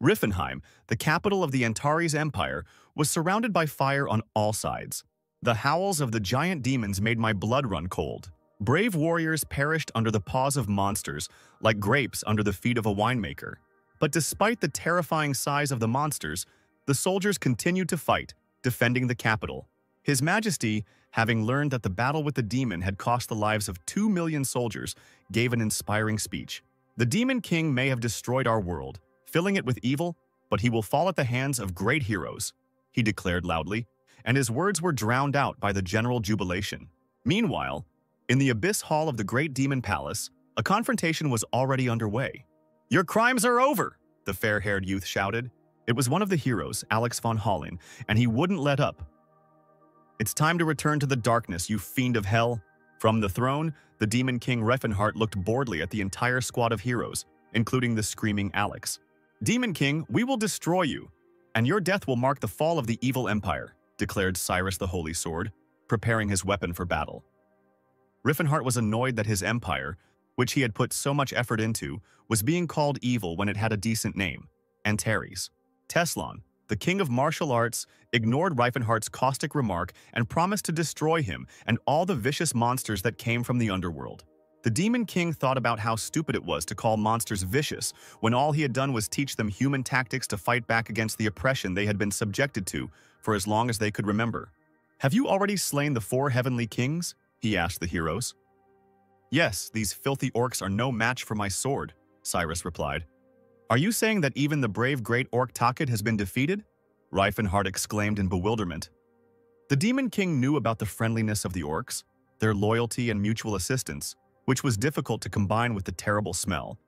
Rifenheim, the capital of the Antares Empire, was surrounded by fire on all sides. The howls of the giant demons made my blood run cold. Brave warriors perished under the paws of monsters, like grapes under the feet of a winemaker. But despite the terrifying size of the monsters, the soldiers continued to fight, defending the capital. His Majesty, having learned that the battle with the demon had cost the lives of 2 million soldiers, gave an inspiring speech. "The Demon King may have destroyed our world, filling it with evil, but he will fall at the hands of great heroes," he declared loudly, and his words were drowned out by the general jubilation. Meanwhile, in the Abyss Hall of the Great Demon Palace, a confrontation was already underway. "Your crimes are over!" the fair-haired youth shouted. It was one of the heroes, Alex von Hollen, and he wouldn't let up. "It's time to return to the darkness, you fiend of hell." From the throne, the Demon King Reifenhart looked boredly at the entire squad of heroes, including the screaming Alex. "Demon King, we will destroy you, and your death will mark the fall of the evil empire," declared Cyrus the Holy Sword, preparing his weapon for battle. Riffenhart was annoyed that his empire, which he had put so much effort into, was being called evil when it had a decent name, Antares. Teslon, the king of martial arts, ignored Reifenhart's caustic remark and promised to destroy him and all the vicious monsters that came from the underworld. The Demon King thought about how stupid it was to call monsters vicious when all he had done was teach them human tactics to fight back against the oppression they had been subjected to for as long as they could remember. "Have you already slain the 4 heavenly kings?" he asked the heroes. "Yes, these filthy orcs are no match for my sword," Cyrus replied. "Are you saying that even the brave great orc Takit has been defeated?" Reifenhart exclaimed in bewilderment. The Demon King knew about the friendliness of the orcs, their loyalty and mutual assistance, which was difficult to combine with the terrible smell.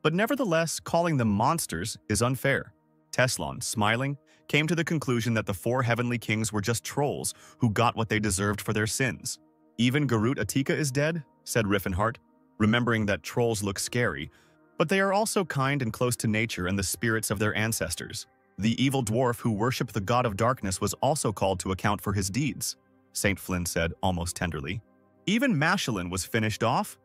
But nevertheless, calling them monsters is unfair. Teslon, smiling, came to the conclusion that the 4 heavenly kings were just trolls who got what they deserved for their sins. "Even Garut Atika is dead," said Riffenhart, remembering that trolls look scary, but they are also kind and close to nature and the spirits of their ancestors. "The evil dwarf who worshipped the god of darkness was also called to account for his deeds," St. Flynn said almost tenderly. "Even Mashelin was finished off?"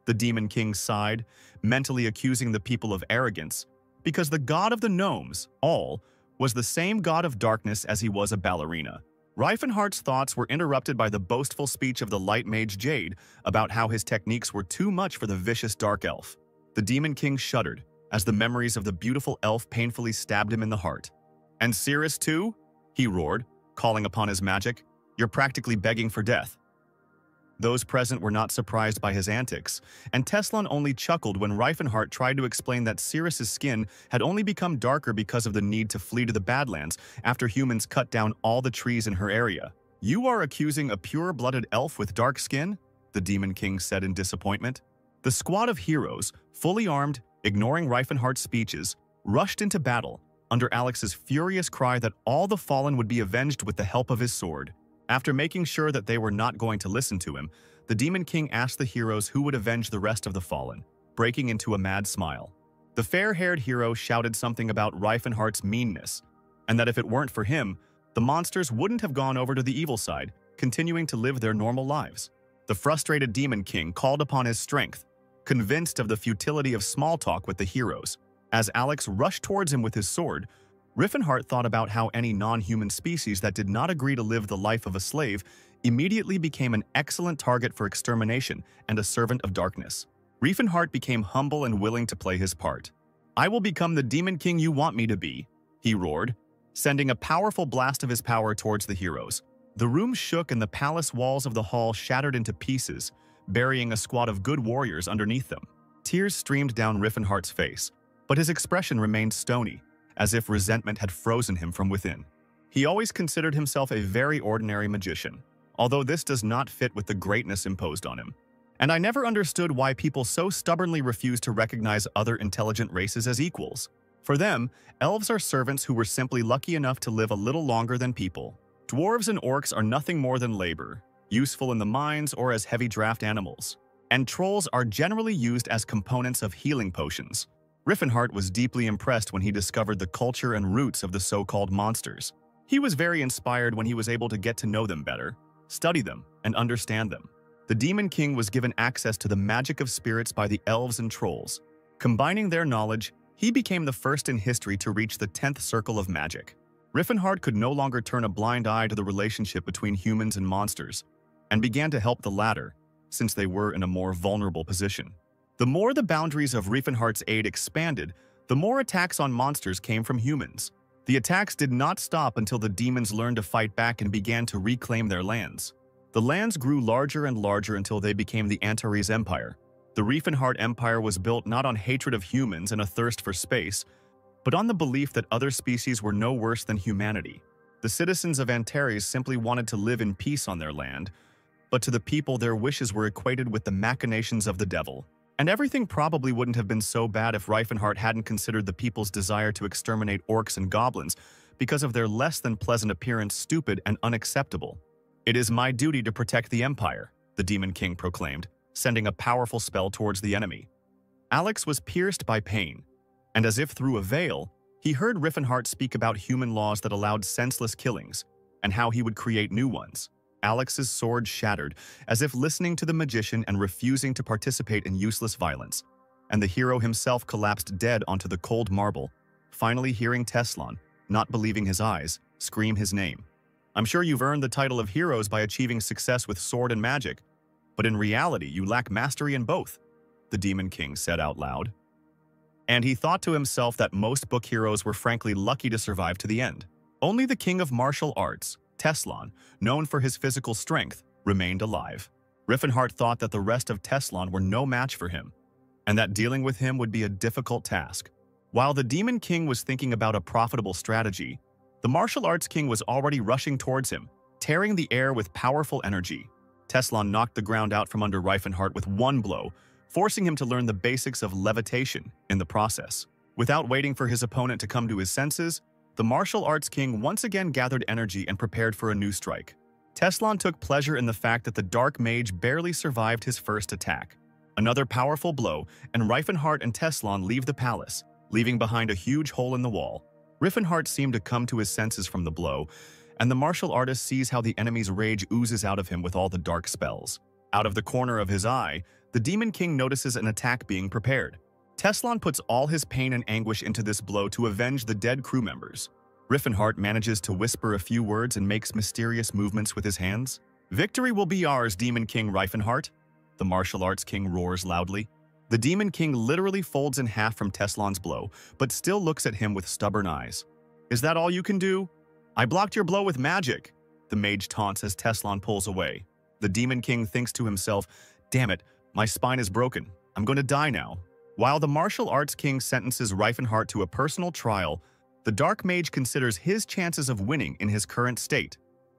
The Demon King sighed, mentally accusing the people of arrogance, because the god of the gnomes, All, was the same god of darkness as he was a ballerina. Reifenhart's thoughts were interrupted by the boastful speech of the light mage Jade about how his techniques were too much for the vicious dark elf. The Demon King shuddered as the memories of the beautiful elf painfully stabbed him in the heart. "And Cirrus too?" he roared, calling upon his magic. "You're practically begging for death." Those present were not surprised by his antics, and Teslon only chuckled when Reifenhart tried to explain that Cirrus's skin had only become darker because of the need to flee to the Badlands after humans cut down all the trees in her area. "You are accusing a pure-blooded elf with dark skin?" the Demon King said in disappointment. The squad of heroes, fully armed, ignoring Reifenhart's speeches, rushed into battle under Alex's furious cry that all the fallen would be avenged with the help of his sword. After making sure that they were not going to listen to him, the Demon King asked the heroes who would avenge the rest of the fallen, breaking into a mad smile. The fair-haired hero shouted something about Reifenhart's meanness, and that if it weren't for him, the monsters wouldn't have gone over to the evil side, continuing to live their normal lives. The frustrated Demon King called upon his strength, convinced of the futility of small talk with the heroes. As Alex rushed towards him with his sword, Riffenhart thought about how any non-human species that did not agree to live the life of a slave immediately became an excellent target for extermination and a servant of darkness. Riefenhart became humble and willing to play his part. "I will become the Demon King you want me to be," he roared, sending a powerful blast of his power towards the heroes. The room shook and the palace walls of the hall shattered into pieces, burying a squad of good warriors underneath them. Tears streamed down Riffenhart's face, but his expression remained stony, as if resentment had frozen him from within. He always considered himself a very ordinary magician, although this does not fit with the greatness imposed on him. And I never understood why people so stubbornly refuse to recognize other intelligent races as equals. For them, elves are servants who were simply lucky enough to live a little longer than people. Dwarves and orcs are nothing more than labor, useful in the mines or as heavy draft animals. And trolls are generally used as components of healing potions. Riffenhart was deeply impressed when he discovered the culture and roots of the so-called monsters. He was very inspired when he was able to get to know them better, study them, and understand them. The Demon King was given access to the magic of spirits by the elves and trolls. Combining their knowledge, He became the first in history to reach the 10th circle of magic. Riffenhard could no longer turn a blind eye to the relationship between humans and monsters, and began to help the latter, since they were in a more vulnerable position. The more the boundaries of Riefenhardt's aid expanded, the more attacks on monsters came from humans. The attacks did not stop until the demons learned to fight back and began to reclaim their lands. The lands grew larger and larger until they became the Antares Empire. The Riefenhardt Empire was built not on hatred of humans and a thirst for space, but on the belief that other species were no worse than humanity. The citizens of Antares simply wanted to live in peace on their land, but to the people their wishes were equated with the machinations of the devil. And everything probably wouldn't have been so bad if Riefenhardt hadn't considered the people's desire to exterminate orcs and goblins because of their less than pleasant appearance stupid and unacceptable. "It is my duty to protect the Empire," the Demon King proclaimed, sending a powerful spell towards the enemy. Alex was pierced by pain, and as if through a veil, he heard Riefenhardt speak about human laws that allowed senseless killings, and how he would create new ones. Alex's sword shattered, as if listening to the magician and refusing to participate in useless violence, and the hero himself collapsed dead onto the cold marble, finally hearing Teslan, not believing his eyes, scream his name. "I'm sure you've earned the title of heroes by achieving success with sword and magic, but in reality you lack mastery in both," the Demon King said out loud. And he thought to himself that most book heroes were frankly lucky to survive to the end. Only the king of martial arts, Teslan, known for his physical strength, remained alive. Riefenhardt thought that the rest of Teslan were no match for him, and that dealing with him would be a difficult task. While the Demon King was thinking about a profitable strategy, the martial arts king was already rushing towards him, tearing the air with powerful energy. Teslan knocked the ground out from under Riefenhardt with one blow, forcing him to learn the basics of levitation in the process. Without waiting for his opponent to come to his senses, the martial arts king once again gathered energy and prepared for a new strike. Teslan took pleasure in the fact that the dark mage barely survived his first attack. Another powerful blow, and Riefenhardt and Teslan leave the palace, leaving behind a huge hole in the wall. Riefenhardt seemed to come to his senses from the blow, and the martial artist sees how the enemy's rage oozes out of him with all the dark spells. Out of the corner of his eye, the Demon King notices an attack being prepared. Teslan puts all his pain and anguish into this blow to avenge the dead crew members. Riefenhardt manages to whisper a few words and makes mysterious movements with his hands. "Victory will be ours, Demon King Riefenhardt," the martial arts king roars loudly. The Demon King literally folds in half from Teslan's blow, but still looks at him with stubborn eyes. "Is that all you can do? I blocked your blow with magic," the mage taunts as Teslan pulls away. The Demon King thinks to himself, "Damn it, my spine is broken. I'm going to die now." While the martial arts king sentences Riefenhardt to a personal trial, the dark mage considers his chances of winning in his current state.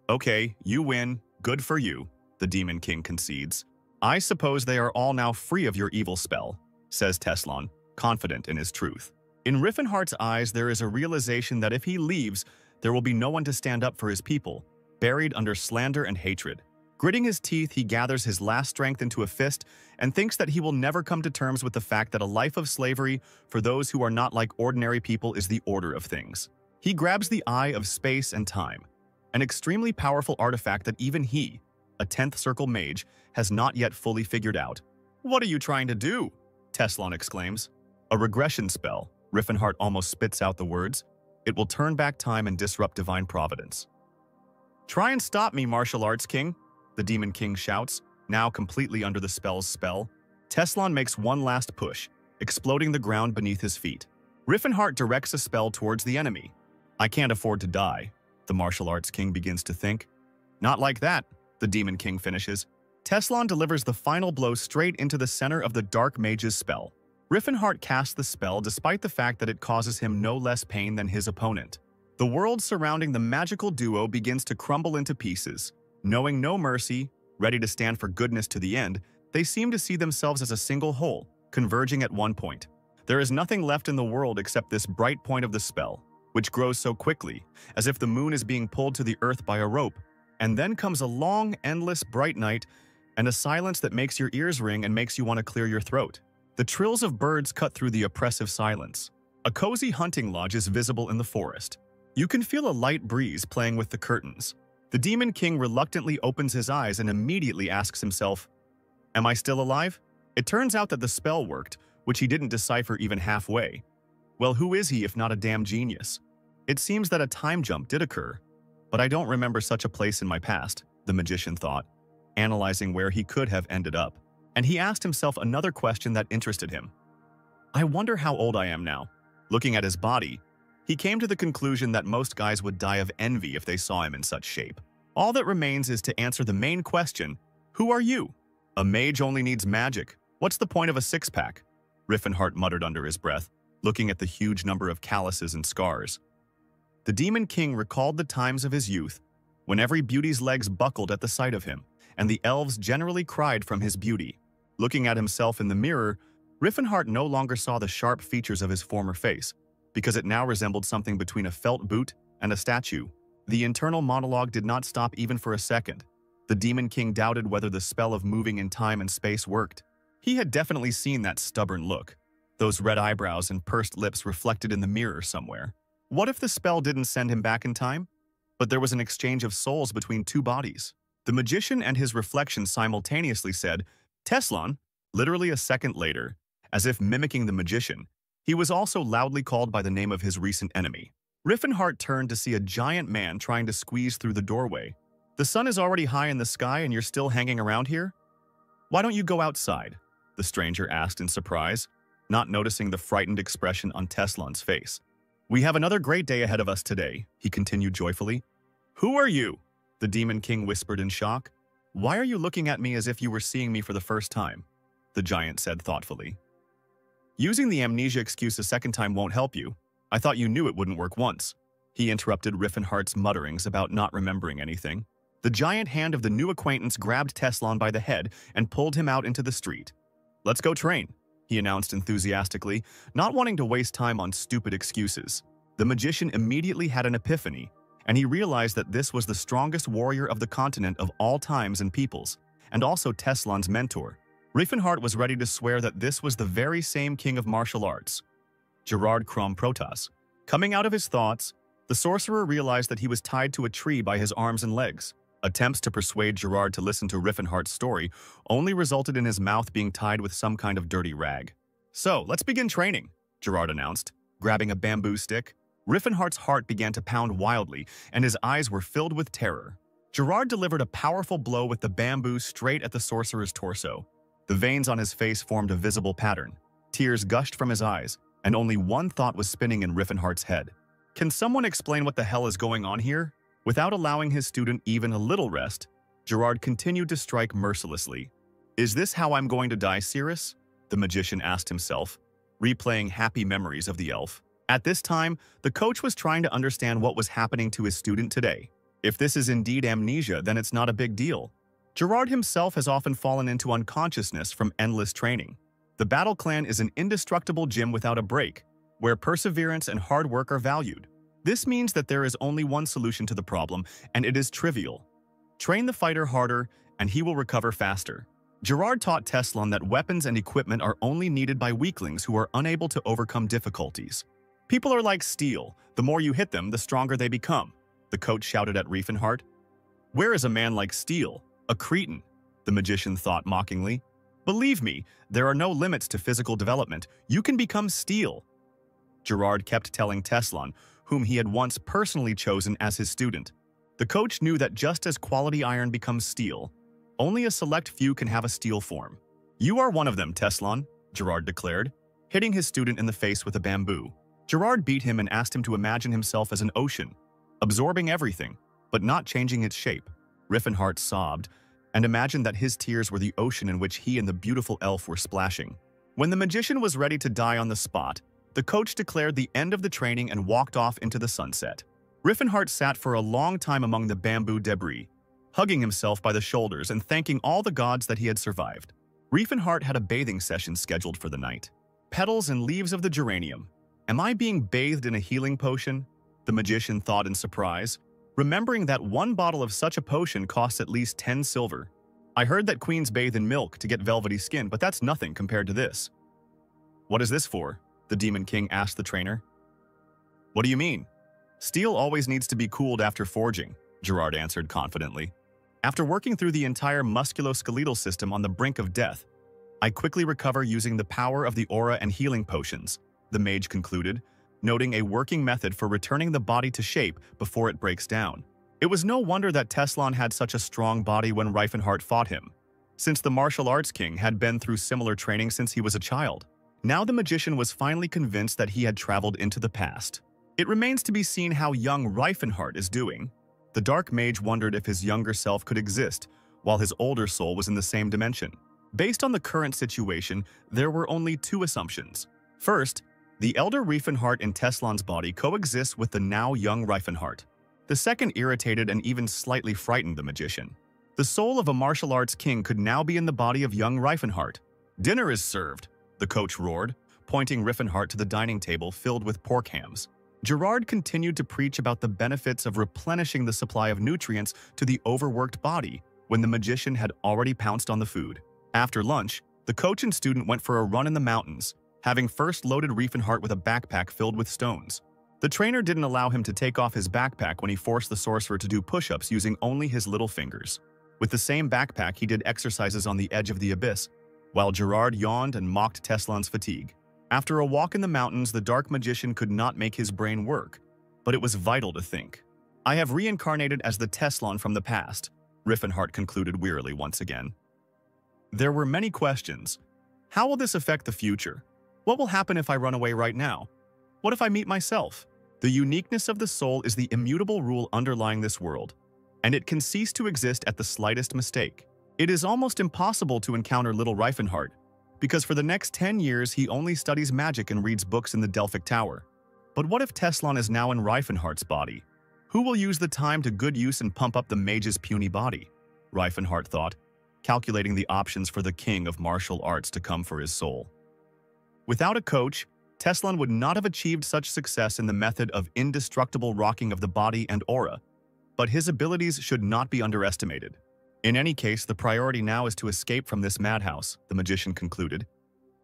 "Okay, you win. Good for you," the Demon King concedes. "I suppose they are all now free of your evil spell," says Teslan, confident in his truth. In Riefenhardt's eyes, there is a realization that if he leaves, there will be no one to stand up for his people, buried under slander and hatred. Gritting his teeth, he gathers his last strength into a fist and thinks that he will never come to terms with the fact that a life of slavery for those who are not like ordinary people is the order of things. He grabs the Eye of Space and Time, an extremely powerful artifact that even he, a 10th Circle mage, has not yet fully figured out. "What are you trying to do?" Teslan exclaims. "A regression spell," Riefenhardt almost spits out the words. "It will turn back time and disrupt divine providence." "Try and stop me, martial arts king," the Demon King shouts, now completely under the spell's spell. Teslan makes one last push, exploding the ground beneath his feet. Riefenhardt directs a spell towards the enemy. "I can't afford to die," the martial arts king begins to think. "Not like that," the Demon King finishes. Teslan delivers the final blow straight into the center of the dark mage's spell. Riefenhardt casts the spell despite the fact that it causes him no less pain than his opponent. The world surrounding the magical duo begins to crumble into pieces. Knowing no mercy, ready to stand for goodness to the end, they seem to see themselves as a single whole, converging at one point. There is nothing left in the world except this bright point of the spell, which grows so quickly, as if the moon is being pulled to the earth by a rope. And then comes a long, endless, bright night, and a silence that makes your ears ring and makes you want to clear your throat. The trills of birds cut through the oppressive silence. A cozy hunting lodge is visible in the forest. You can feel a light breeze playing with the curtains. The Demon King reluctantly opens his eyes and immediately asks himself, "Am I still alive?" It turns out that the spell worked, which he didn't decipher even halfway. Well, who is he if not a damn genius? It seems that a time jump did occur, but I don't remember such a place in my past, the magician thought, analyzing where he could have ended up. And he asked himself another question that interested him. I wonder how old I am now. Looking at his body, he came to the conclusion that most guys would die of envy if they saw him in such shape. All that remains is to answer the main question, who are you? A mage only needs magic. What's the point of a six-pack? Riffenhart muttered under his breath, looking at the huge number of calluses and scars. The Demon King recalled the times of his youth, when every beauty's legs buckled at the sight of him, and the elves generally cried from his beauty. Looking at himself in the mirror, Riffenhart no longer saw the sharp features of his former face, because it now resembled something between a felt boot and a statue. The internal monologue did not stop even for a second. The Demon King doubted whether the spell of moving in time and space worked. He had definitely seen that stubborn look, those red eyebrows and pursed lips reflected in the mirror somewhere. What if the spell didn't send him back in time? But there was an exchange of souls between two bodies. The magician and his reflection simultaneously said, Teslan, literally a second later, as if mimicking the magician. He was also loudly called by the name of his recent enemy. Riffenhart turned to see a giant man trying to squeeze through the doorway. The sun is already high in the sky and you're still hanging around here? Why don't you go outside? The stranger asked in surprise, not noticing the frightened expression on Teslan's face. We have another great day ahead of us today, he continued joyfully. Who are you? The Demon King whispered in shock. Why are you looking at me as if you were seeing me for the first time? The giant said thoughtfully. Using the amnesia excuse a second time won't help you. I thought you knew it wouldn't work once. He interrupted Riffenhart's mutterings about not remembering anything. The giant hand of the new acquaintance grabbed Teslan by the head and pulled him out into the street. Let's go train, he announced enthusiastically, not wanting to waste time on stupid excuses. The magician immediately had an epiphany, and he realized that this was the strongest warrior of the continent of all times and peoples, and also Teslan's mentor. Riffenhart was ready to swear that this was the very same king of martial arts, Gerard Crom Protas. Coming out of his thoughts, the sorcerer realized that he was tied to a tree by his arms and legs. Attempts to persuade Gerard to listen to Riffenhart's story only resulted in his mouth being tied with some kind of dirty rag. So, let's begin training, Gerard announced, grabbing a bamboo stick. Riffenhart's heart began to pound wildly, and his eyes were filled with terror. Gerard delivered a powerful blow with the bamboo straight at the sorcerer's torso. The veins on his face formed a visible pattern. Tears gushed from his eyes, and only one thought was spinning in Riffenhart's head. Can someone explain what the hell is going on here? Without allowing his student even a little rest, Gerard continued to strike mercilessly. Is this how I'm going to die, Cirrus? The magician asked himself, replaying happy memories of the elf. At this time, the coach was trying to understand what was happening to his student today. If this is indeed amnesia, then it's not a big deal. Gerard himself has often fallen into unconsciousness from endless training. The Battle Clan is an indestructible gym without a break, where perseverance and hard work are valued. This means that there is only one solution to the problem, and it is trivial. Train the fighter harder, and he will recover faster. Gerard taught Teslan that weapons and equipment are only needed by weaklings who are unable to overcome difficulties. People are like steel. The more you hit them, the stronger they become, the coach shouted at Riffenhart. Where is a man like steel? A cretin, the magician thought mockingly. Believe me, there are no limits to physical development. You can become steel. Gerard kept telling Teslan, whom he had once personally chosen as his student. The coach knew that just as quality iron becomes steel, only a select few can have a steel form. You are one of them, Teslan, Gerard declared, hitting his student in the face with a bamboo. Gerard beat him and asked him to imagine himself as an ocean, absorbing everything, but not changing its shape. Riffenhart sobbed, and imagined that his tears were the ocean in which he and the beautiful elf were splashing. When the magician was ready to die on the spot, the coach declared the end of the training and walked off into the sunset. Riffenhart sat for a long time among the bamboo debris, hugging himself by the shoulders and thanking all the gods that he had survived. Riffenhart had a bathing session scheduled for the night. Petals and leaves of the geranium. Am I being bathed in a healing potion? The magician thought in surprise, remembering that one bottle of such a potion costs at least 10 silver. I heard that queens bathe in milk to get velvety skin, but that's nothing compared to this. What is this for? The Demon King asked the trainer. What do you mean? Steel always needs to be cooled after forging, Gerard answered confidently. After working through the entire musculoskeletal system on the brink of death, I quickly recover using the power of the aura and healing potions. the mage concluded, noting a working method for returning the body to shape before it breaks down. It was no wonder that Teslan had such a strong body when Reifenhart fought him, since the martial arts king had been through similar training since he was a child. Now the magician was finally convinced that he had traveled into the past. It remains to be seen how young Reifenhart is doing. The dark mage wondered if his younger self could exist, while his older soul was in the same dimension. Based on the current situation, there were only two assumptions. First, the elder Reifenhart in Teslan's body coexists with the now young Reifenhart. The second irritated and even slightly frightened the magician. The soul of a martial arts king could now be in the body of young Reifenhart. "Dinner is served," the coach roared, pointing Reifenhart to the dining table filled with pork hams. Gerard continued to preach about the benefits of replenishing the supply of nutrients to the overworked body when the magician had already pounced on the food. After lunch, the coach and student went for a run in the mountains, having first loaded Reifenhart with a backpack filled with stones. The trainer didn't allow him to take off his backpack when he forced the sorcerer to do push-ups using only his little fingers. With the same backpack, he did exercises on the edge of the abyss, while Gerard yawned and mocked Teslan's fatigue. After a walk in the mountains, the dark magician could not make his brain work, but it was vital to think. "I have reincarnated as the Teslan from the past," Reifenhart concluded wearily once again. There were many questions. How will this affect the future? What will happen if I run away right now? What if I meet myself? The uniqueness of the soul is the immutable rule underlying this world, and it can cease to exist at the slightest mistake. It is almost impossible to encounter little Reifenhart, because for the next 10 years he only studies magic and reads books in the Delphic Tower. But what if Teslan is now in Reifenhart's body? Who will use the time to good use and pump up the mage's puny body? Reifenhart thought, calculating the options for the king of martial arts to come for his soul. Without a coach, Teslan would not have achieved such success in the method of indestructible rocking of the body and aura, but his abilities should not be underestimated. In any case, the priority now is to escape from this madhouse, the magician concluded.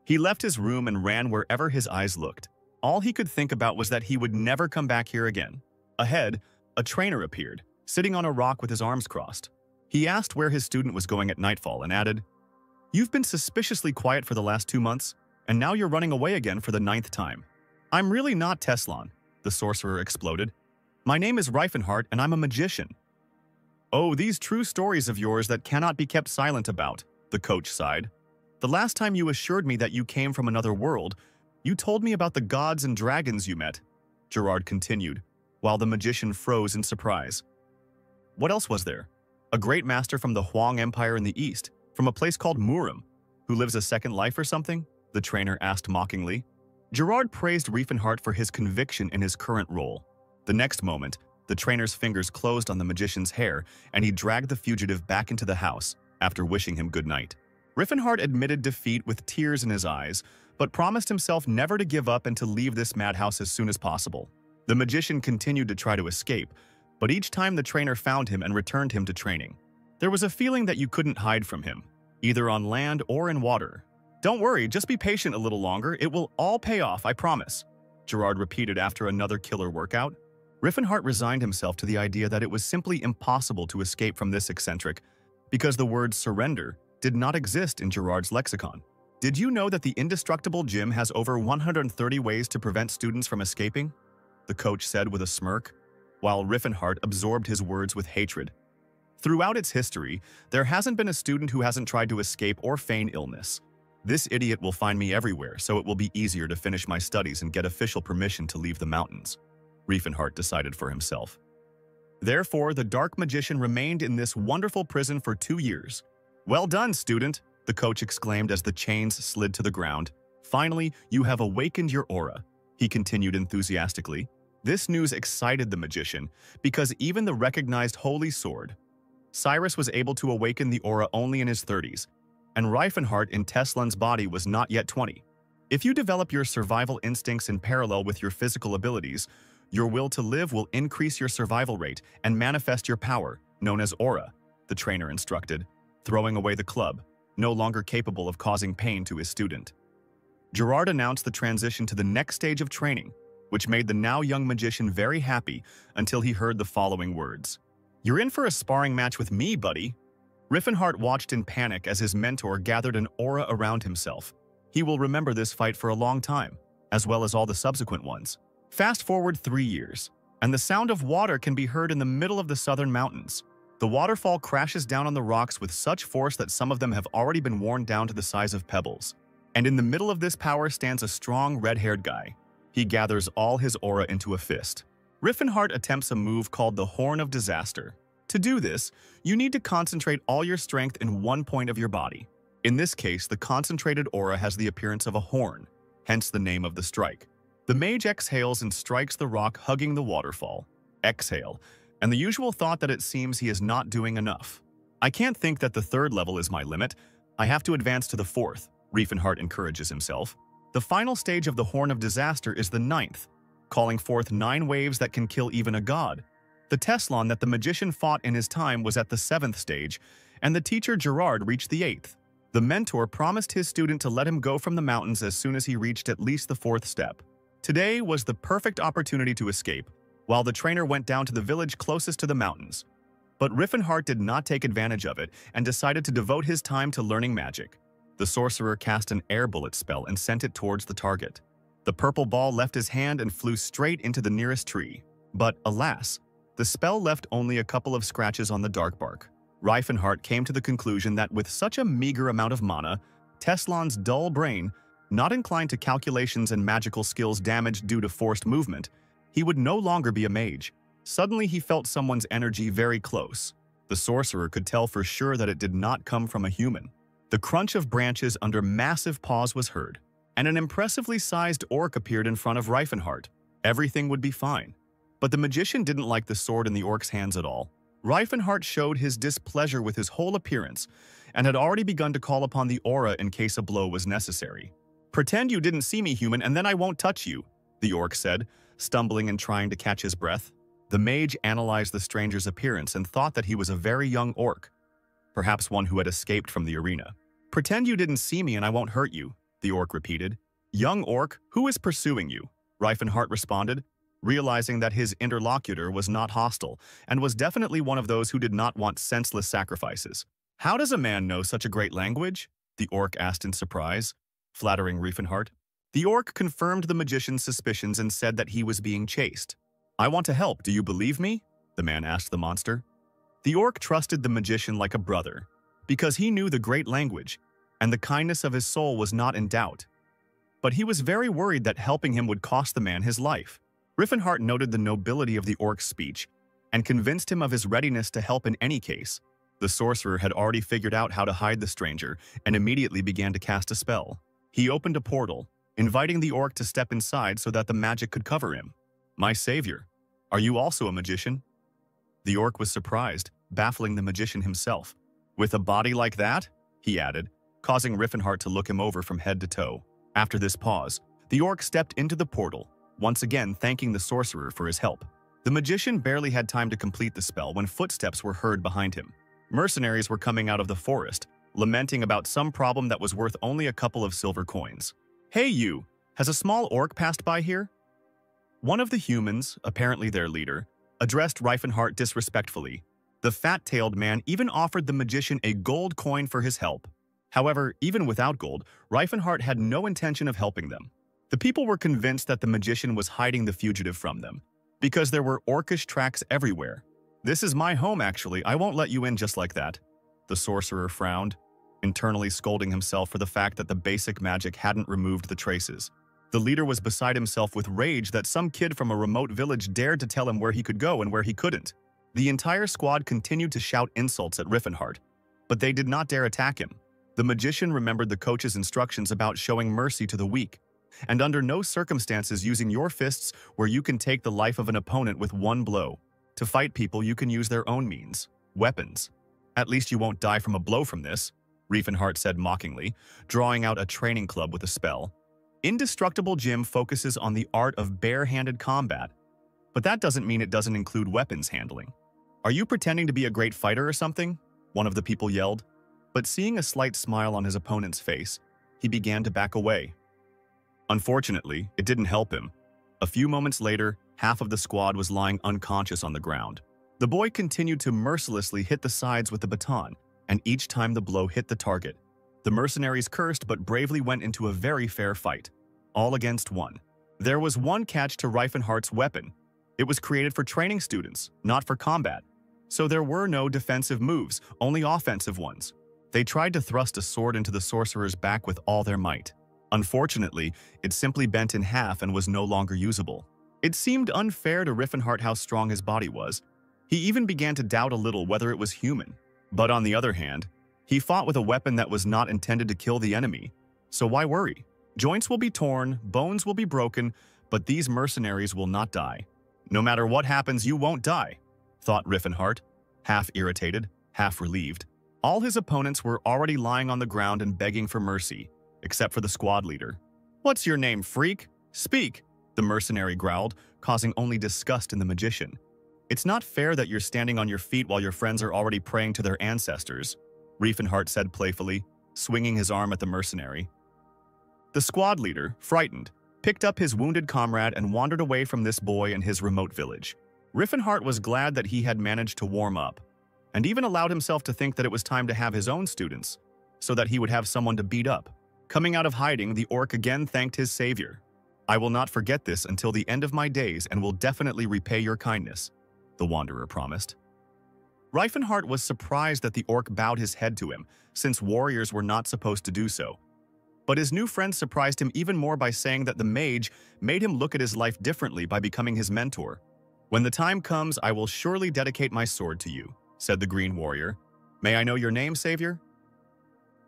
He left his room and ran wherever his eyes looked. All he could think about was that he would never come back here again. Ahead, a trainer appeared, sitting on a rock with his arms crossed. He asked where his student was going at nightfall and added, "You've been suspiciously quiet for the last 2 months, and now you're running away again for the 9th time." "I'm really not Teslan," the sorcerer exploded. "My name is Reifenhart, and I'm a magician." "Oh, these true stories of yours that cannot be kept silent about," the coach sighed. "The last time you assured me that you came from another world, you told me about the gods and dragons you met," Gerard continued, while the magician froze in surprise. "What else was there? A great master from the Huang Empire in the east, from a place called Murim, who lives a second life or something?" the trainer asked mockingly. Gerard praised Reifenhart for his conviction in his current role. The next moment, the trainer's fingers closed on the magician's hair, and he dragged the fugitive back into the house after wishing him good night. Reifenhart admitted defeat with tears in his eyes, but promised himself never to give up and to leave this madhouse as soon as possible. The magician continued to try to escape, but each time the trainer found him and returned him to training. There was a feeling that you couldn't hide from him, either on land or in water. "Don't worry, just be patient a little longer. It will all pay off, I promise," Gerard repeated after another killer workout. Reifenhart resigned himself to the idea that it was simply impossible to escape from this eccentric, because the word surrender did not exist in Gerard's lexicon. "Did you know that the indestructible gym has over 130 ways to prevent students from escaping?" the coach said with a smirk, while Reifenhart absorbed his words with hatred. "Throughout its history, there hasn't been a student who hasn't tried to escape or feign illness. This idiot will find me everywhere, so it will be easier to finish my studies and get official permission to leave the mountains," Reifenhart decided for himself. Therefore, the dark magician remained in this wonderful prison for 2 years. "Well done, student," the coach exclaimed as the chains slid to the ground. "Finally, you have awakened your aura," he continued enthusiastically. This news excited the magician, because even the recognized holy sword, Cyrus, was able to awaken the aura only in his 30s, and Reifenhart in Teslan's body was not yet 20. If you develop your survival instincts in parallel with your physical abilities, your will to live will increase your survival rate and manifest your power, known as aura, the trainer instructed, throwing away the club, no longer capable of causing pain to his student. Gerard announced the transition to the next stage of training, which made the now young magician very happy until he heard the following words. "You're in for a sparring match with me, buddy." Reifenhart watched in panic as his mentor gathered an aura around himself. He will remember this fight for a long time. as well as all the subsequent ones. Fast forward 3 years, and the sound of water can be heard in the middle of the southern mountains. The waterfall crashes down on the rocks with such force that some of them have already been worn down to the size of pebbles. And in the middle of this power stands a strong red-haired guy. He gathers all his aura into a fist. Riffenhart attempts a move called the Horn of Disaster. To do this, you need to concentrate all your strength in one point of your body. In this case, the concentrated aura has the appearance of a horn, hence the name of the strike. The mage exhales and strikes the rock hugging the waterfall. Exhale, and the usual thought that it seems he is not doing enough. I can't think that the third level is my limit. I have to advance to the fourth, Riefenhart encourages himself. The final stage of the Horn of Disaster is the ninth, calling forth 9 waves that can kill even a god. The Teslon that the magician fought in his time was at the 7th stage, and the teacher Gerard reached the 8th. The mentor promised his student to let him go from the mountains as soon as he reached at least the 4th step. Today was the perfect opportunity to escape, while the trainer went down to the village closest to the mountains. But Riffenhart did not take advantage of it and decided to devote his time to learning magic. The sorcerer cast an air bullet spell and sent it towards the target. The purple ball left his hand and flew straight into the nearest tree. But alas, the spell left only a couple of scratches on the dark bark. Riefenhart came to the conclusion that with such a meager amount of mana, Teslon's dull brain, not inclined to calculations and magical skills damaged due to forced movement, he would no longer be a mage. Suddenly he felt someone's energy very close. The sorcerer could tell for sure that it did not come from a human. The crunch of branches under massive paws was heard, and an impressively sized orc appeared in front of Riefenhart. Everything would be fine. But the magician didn't like the sword in the orc's hands at all. Riefenhart showed his displeasure with his whole appearance and had already begun to call upon the aura in case a blow was necessary. "Pretend you didn't see me, human, and then I won't touch you," the orc said, stumbling and trying to catch his breath. The mage analyzed the stranger's appearance and thought that he was a very young orc, perhaps one who had escaped from the arena. "Pretend you didn't see me and I won't hurt you," the orc repeated. "Young orc, who is pursuing you?" Riefenhart responded, realizing that his interlocutor was not hostile and was definitely one of those who did not want senseless sacrifices. "How does a man know such a great language?" the orc asked in surprise, flattering Riefenhart. The orc confirmed the magician's suspicions and said that he was being chased. "I want to help, do you believe me?" the man asked the monster. The orc trusted the magician like a brother, because he knew the great language, and the kindness of his soul was not in doubt. But he was very worried that helping him would cost the man his life. Riefenhart noted the nobility of the orc's speech and convinced him of his readiness to help in any case. The sorcerer had already figured out how to hide the stranger and immediately began to cast a spell. He opened a portal, inviting the orc to step inside so that the magic could cover him. "My savior, are you also a magician?" The orc was surprised, baffling the magician himself. "With a body like that?" he added, causing Riefenhart to look him over from head to toe. After this pause, the orc stepped into the portal, once again thanking the sorcerer for his help. The magician barely had time to complete the spell when footsteps were heard behind him. Mercenaries were coming out of the forest, lamenting about some problem that was worth only a couple of silver coins. "Hey you, has a small orc passed by here?" One of the humans, apparently their leader, addressed Riefenhart disrespectfully. The fat-tailed man even offered the magician a gold coin for his help. However, even without gold, Riefenhart had no intention of helping them. The people were convinced that the magician was hiding the fugitive from them, because there were orcish tracks everywhere. "This is my home, actually. I won't let you in just like that." The sorcerer frowned, internally scolding himself for the fact that the basic magic hadn't removed the traces. The leader was beside himself with rage that some kid from a remote village dared to tell him where he could go and where he couldn't. The entire squad continued to shout insults at Riefenhart, but they did not dare attack him. The magician remembered the coach's instructions about showing mercy to the weak, and under no circumstances using your fists where you can take the life of an opponent with one blow. To fight people, you can use their own means, weapons. "At least you won't die from a blow from this," Riefenhart said mockingly, drawing out a training club with a spell. Indestructible Jim focuses on the art of bare-handed combat, but that doesn't mean it doesn't include weapons handling. "Are you pretending to be a great fighter or something?" one of the people yelled. But seeing a slight smile on his opponent's face, he began to back away. Unfortunately, it didn't help him. A few moments later, half of the squad was lying unconscious on the ground. The boy continued to mercilessly hit the sides with the baton, and each time the blow hit the target, the mercenaries cursed but bravely went into a very fair fight. all against one. There was one catch to Reifenhardt's weapon. It was created for training students, not for combat. So there were no defensive moves, only offensive ones. They tried to thrust a sword into the sorcerer's back with all their might. Unfortunately, it simply bent in half and was no longer usable. It seemed unfair to Riefenhardt how strong his body was. He even began to doubt a little whether it was human. But on the other hand, he fought with a weapon that was not intended to kill the enemy. So why worry? Joints will be torn, bones will be broken, but these mercenaries will not die. No matter what happens, you won't die, thought Riefenhardt, half irritated, half relieved. All his opponents were already lying on the ground and begging for mercy, except for the squad leader. "What's your name, freak? Speak," the mercenary growled, causing only disgust in the magician. "It's not fair that you're standing on your feet while your friends are already praying to their ancestors," Riefenhardt said playfully, swinging his arm at the mercenary. The squad leader, frightened, picked up his wounded comrade and wandered away from this boy and his remote village. Riefenhardt was glad that he had managed to warm up, and even allowed himself to think that it was time to have his own students, so that he would have someone to beat up. Coming out of hiding, the orc again thanked his savior. "I will not forget this until the end of my days and will definitely repay your kindness," the wanderer promised. Reifenhardt was surprised that the orc bowed his head to him, since warriors were not supposed to do so. But his new friend surprised him even more by saying that the mage made him look at his life differently by becoming his mentor. "When the time comes, I will surely dedicate my sword to you," said the green warrior. "May I know your name, savior?"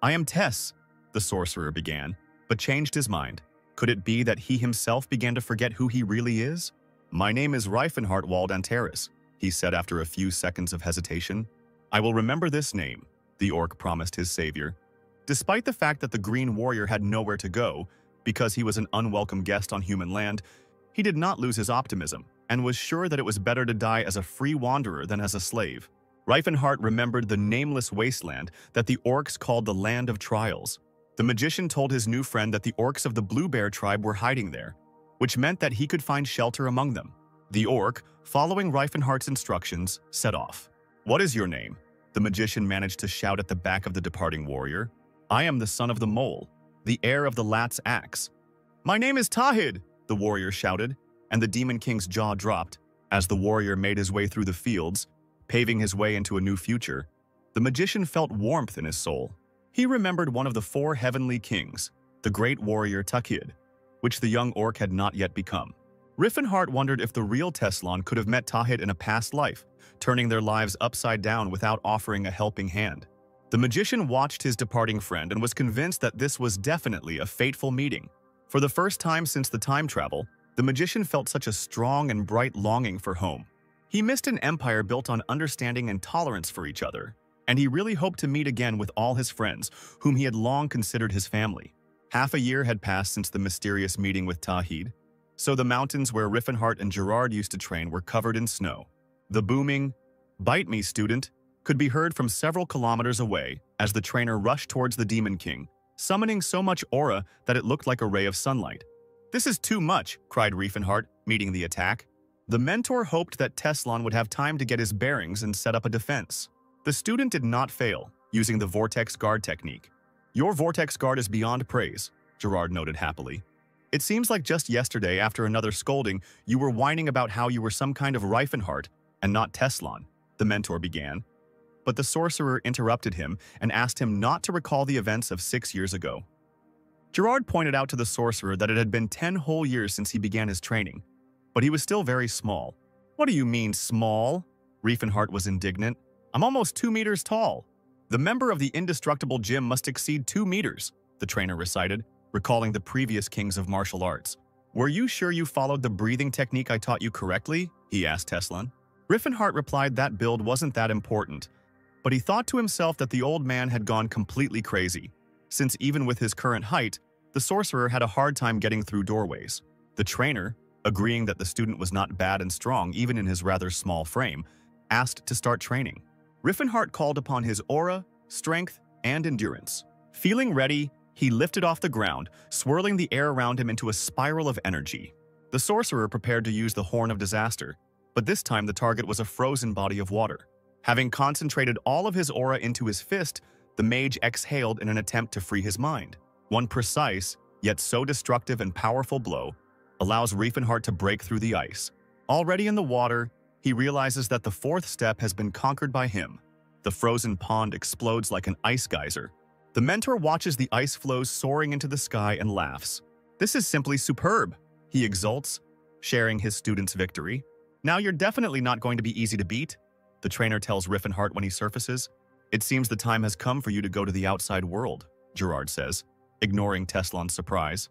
"I am Tess," the sorcerer began, but changed his mind. Could it be that he himself began to forget who he really is? "My name is Reifenhardt Waldanteris," he said after a few seconds of hesitation. "I will remember this name," the orc promised his savior. Despite the fact that the green warrior had nowhere to go, because he was an unwelcome guest on human land, he did not lose his optimism, and was sure that it was better to die as a free wanderer than as a slave. Reifenhardt remembered the nameless wasteland that the orcs called the Land of Trials. The magician told his new friend that the orcs of the Blue Bear tribe were hiding there, which meant that he could find shelter among them. The orc, following Reifenhardt's instructions, set off. "What is your name?" the magician managed to shout at the back of the departing warrior. "I am the son of the mole, the heir of the lat's axe." "My name is Tahid," the warrior shouted, and the Demon King's jaw dropped. As the warrior made his way through the fields, paving his way into a new future, the magician felt warmth in his soul. He remembered one of the 4 heavenly kings, the great warrior Tahid, which the young orc had not yet become. Riefenhardt wondered if the real Teslan could have met Tahid in a past life, turning their lives upside down without offering a helping hand. The magician watched his departing friend and was convinced that this was definitely a fateful meeting. For the first time since the time travel, the magician felt such a strong and bright longing for home. He missed an empire built on understanding and tolerance for each other, and he really hoped to meet again with all his friends, whom he had long considered his family. Half a year had passed since the mysterious meeting with Tahid, so the mountains where Riefenhardt and Gerard used to train were covered in snow. The booming, "Bite me, student," could be heard from several kilometers away as the trainer rushed towards the Demon King, summoning so much aura that it looked like a ray of sunlight. "This is too much," cried Riefenhardt, meeting the attack. The mentor hoped that Teslan would have time to get his bearings and set up a defense. The student did not fail, using the Vortex Guard technique. "Your Vortex Guard is beyond praise," Gerard noted happily. "It seems like just yesterday, after another scolding, you were whining about how you were some kind of Reifenhardt and not Teslan," the mentor began. But the sorcerer interrupted him and asked him not to recall the events of 6 years ago. Gerard pointed out to the sorcerer that it had been 10 whole years since he began his training, but he was still very small. "What do you mean, small?" Riefenhardt was indignant. "I'm almost 2 meters tall." "The member of the indestructible gym must exceed 2 meters, the trainer recited, recalling the previous kings of martial arts. "Were you sure you followed the breathing technique I taught you correctly?" he asked Teslan. Riefenhardt replied that build wasn't that important, but he thought to himself that the old man had gone completely crazy, since even with his current height, the sorcerer had a hard time getting through doorways. The trainer, agreeing that the student was not bad and strong even in his rather small frame, asked to start training. Riefenhardt called upon his aura, strength, and endurance. Feeling ready, he lifted off the ground, swirling the air around him into a spiral of energy. The sorcerer prepared to use the Horn of Disaster, but this time the target was a frozen body of water. Having concentrated all of his aura into his fist, the mage exhaled in an attempt to free his mind. One precise, yet so destructive and powerful blow allows Riefenhardt to break through the ice. Already in the water, he realizes that the fourth step has been conquered by him. The frozen pond explodes like an ice geyser. The mentor watches the ice flows soaring into the sky and laughs. "This is simply superb," he exults, sharing his student's victory. "Now you're definitely not going to be easy to beat," the trainer tells Riefenhardt when he surfaces. "It seems the time has come for you to go to the outside world," Gerard says, ignoring Teslan's surprise.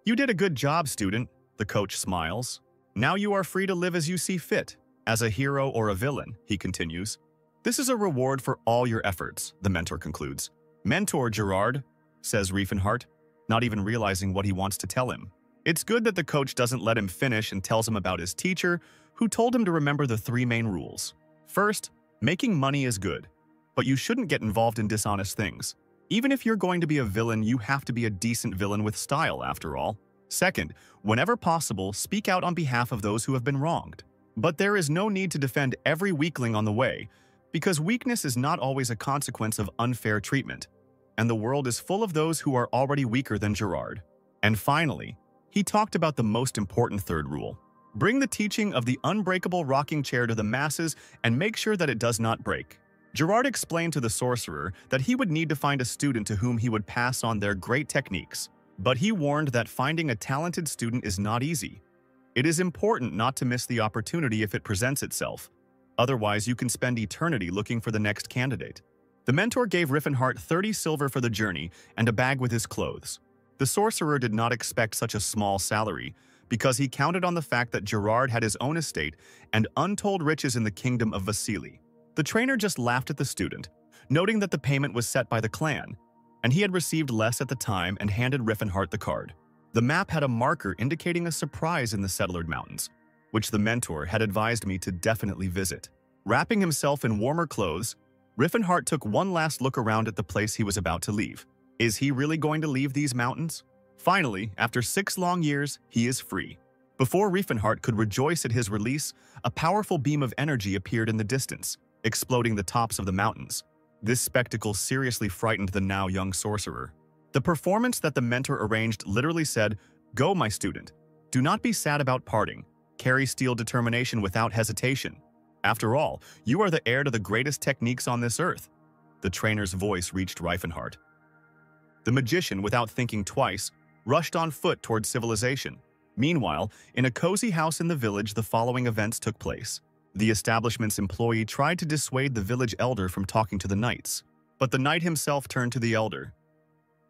"You did a good job, student," the coach smiles. "Now you are free to live as you see fit, as a hero or a villain," he continues. "This is a reward for all your efforts," the mentor concludes. "Mentor, Gerard," says Riefenhardt, not even realizing what he wants to tell him. It's good that the coach doesn't let him finish and tells him about his teacher, who told him to remember the 3 main rules. First, making money is good, but you shouldn't get involved in dishonest things. Even if you're going to be a villain, you have to be a decent villain with style, after all. Second, whenever possible, speak out on behalf of those who have been wronged. But there is no need to defend every weakling on the way, because weakness is not always a consequence of unfair treatment, and the world is full of those who are already weaker than Gerard. And finally, he talked about the most important third rule. Bring the teaching of the unbreakable rocking chair to the masses and make sure that it does not break. Gerard explained to the sorcerer that he would need to find a student to whom he would pass on their great techniques, but he warned that finding a talented student is not easy. It is important not to miss the opportunity if it presents itself. Otherwise, you can spend eternity looking for the next candidate. The mentor gave Riefenhardt 30 silver for the journey and a bag with his clothes. The sorcerer did not expect such a small salary, because he counted on the fact that Gerard had his own estate and untold riches in the kingdom of Vasily. The trainer just laughed at the student, noting that the payment was set by the clan, and he had received less at the time and handed Riefenhardt the card. The map had a marker indicating a surprise in the Settlered Mountains, which the mentor had advised me to definitely visit. Wrapping himself in warmer clothes, Riefenhardt took one last look around at the place he was about to leave. Is he really going to leave these mountains? Finally, after 6 long years, he is free. Before Riefenhardt could rejoice at his release, a powerful beam of energy appeared in the distance, exploding the tops of the mountains. This spectacle seriously frightened the now young sorcerer. The performance that the mentor arranged literally said, "Go, my student. Do not be sad about parting. Carry steel determination without hesitation. After all, you are the heir to the greatest techniques on this earth." The trainer's voice reached Riefenhardt. The magician, without thinking twice, rushed on foot towards civilization. Meanwhile, in a cozy house in the village, the following events took place. The establishment's employee tried to dissuade the village elder from talking to the knights, but the knight himself turned to the elder.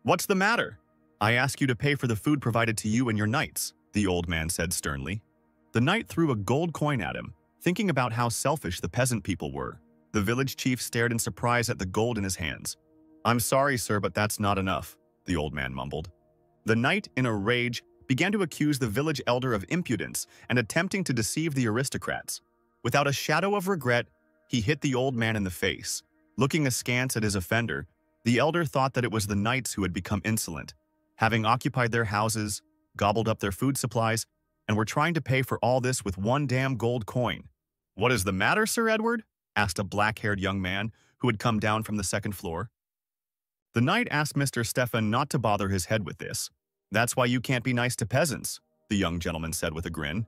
"What's the matter? I ask you to pay for the food provided to you and your knights," the old man said sternly. The knight threw a gold coin at him, thinking about how selfish the peasant people were. The village chief stared in surprise at the gold in his hands. "I'm sorry, sir, but that's not enough," the old man mumbled. The knight, in a rage, began to accuse the village elder of impudence and attempting to deceive the aristocrats. Without a shadow of regret, he hit the old man in the face. Looking askance at his offender, the elder thought that it was the knights who had become insolent, having occupied their houses, gobbled up their food supplies, and were trying to pay for all this with one damn gold coin. "What is the matter, Sir Edward?" asked a black-haired young man who had come down from the 2nd floor. The knight asked Mr. Stefan not to bother his head with this. "That's why you can't be nice to peasants," the young gentleman said with a grin.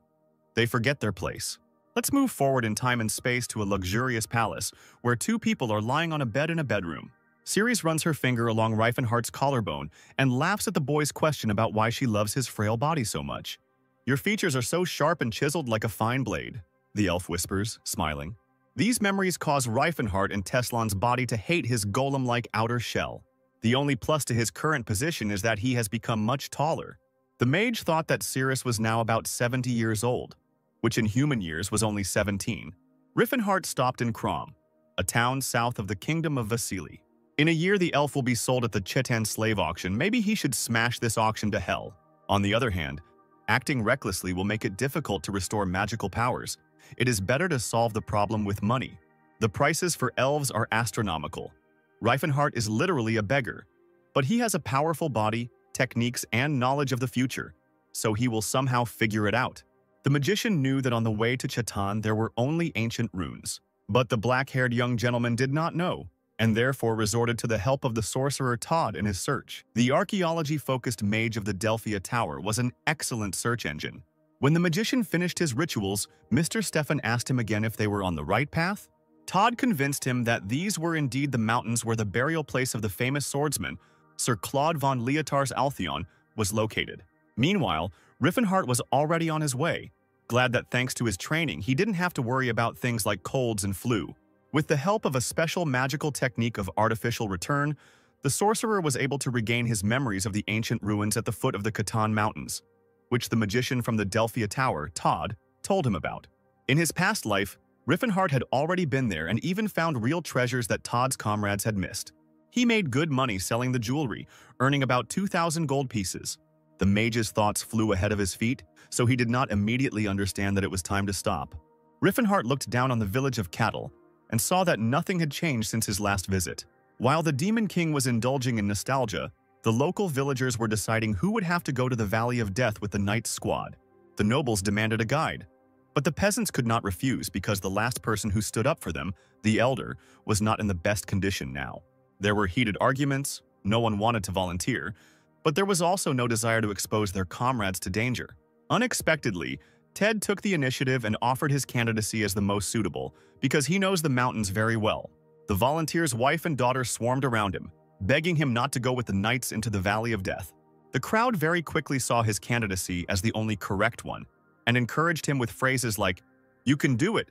"They forget their place. Let's move forward in time and space to a luxurious palace where 2 people are lying on a bed in a bedroom." Ceres runs her finger along Riefenhardt's collarbone and laughs at the boy's question about why she loves his frail body so much. "Your features are so sharp and chiseled like a fine blade," the elf whispers, smiling. These memories cause Riefenhardt and Teslan's body to hate his golem-like outer shell. The only plus to his current position is that he has become much taller. The mage thought that Ceres was now about 70 years old, which in human years was only 17. Riefenhardt stopped in Krom, a town south of the kingdom of Vasily. In a year, the elf will be sold at the Chetan slave auction. Maybe he should smash this auction to hell. On the other hand, acting recklessly will make it difficult to restore magical powers. It is better to solve the problem with money. The prices for elves are astronomical. Riefenhardt is literally a beggar, but he has a powerful body, techniques, and knowledge of the future, so he will somehow figure it out. The magician knew that on the way to Chetan there were only ancient runes, but the black-haired young gentleman did not know, and therefore resorted to the help of the sorcerer Todd in his search. The archaeology-focused mage of the Delphia Tower was an excellent search engine. When the magician finished his rituals, Mr. Stefan asked him again if they were on the right path. Todd convinced him that these were indeed the mountains where the burial place of the famous swordsman, Sir Claude von Leotars Altheon, was located. Meanwhile, Riffenhart was already on his way, glad that thanks to his training, he didn't have to worry about things like colds and flu. With the help of a special magical technique of artificial return, the sorcerer was able to regain his memories of the ancient ruins at the foot of the Catan Mountains, which the magician from the Delphia Tower, Todd, told him about. In his past life, Riffenhart had already been there and even found real treasures that Todd's comrades had missed. He made good money selling the jewelry, earning about 2,000 gold pieces. The mage's thoughts flew ahead of his feet, so he did not immediately understand that it was time to stop. Riffenhart looked down on the village of cattle and saw that nothing had changed since his last visit. While the Demon King was indulging in nostalgia, the local villagers were deciding who would have to go to the Valley of Death with the Knight's squad. The nobles demanded a guide, but the peasants could not refuse because the last person who stood up for them, the elder, was not in the best condition now. There were heated arguments, no one wanted to volunteer, but there was also no desire to expose their comrades to danger. Unexpectedly, Ted took the initiative and offered his candidacy as the most suitable because he knows the mountains very well. The volunteer's wife and daughter swarmed around him, begging him not to go with the knights into the Valley of Death. The crowd very quickly saw his candidacy as the only correct one and encouraged him with phrases like, "You can do it.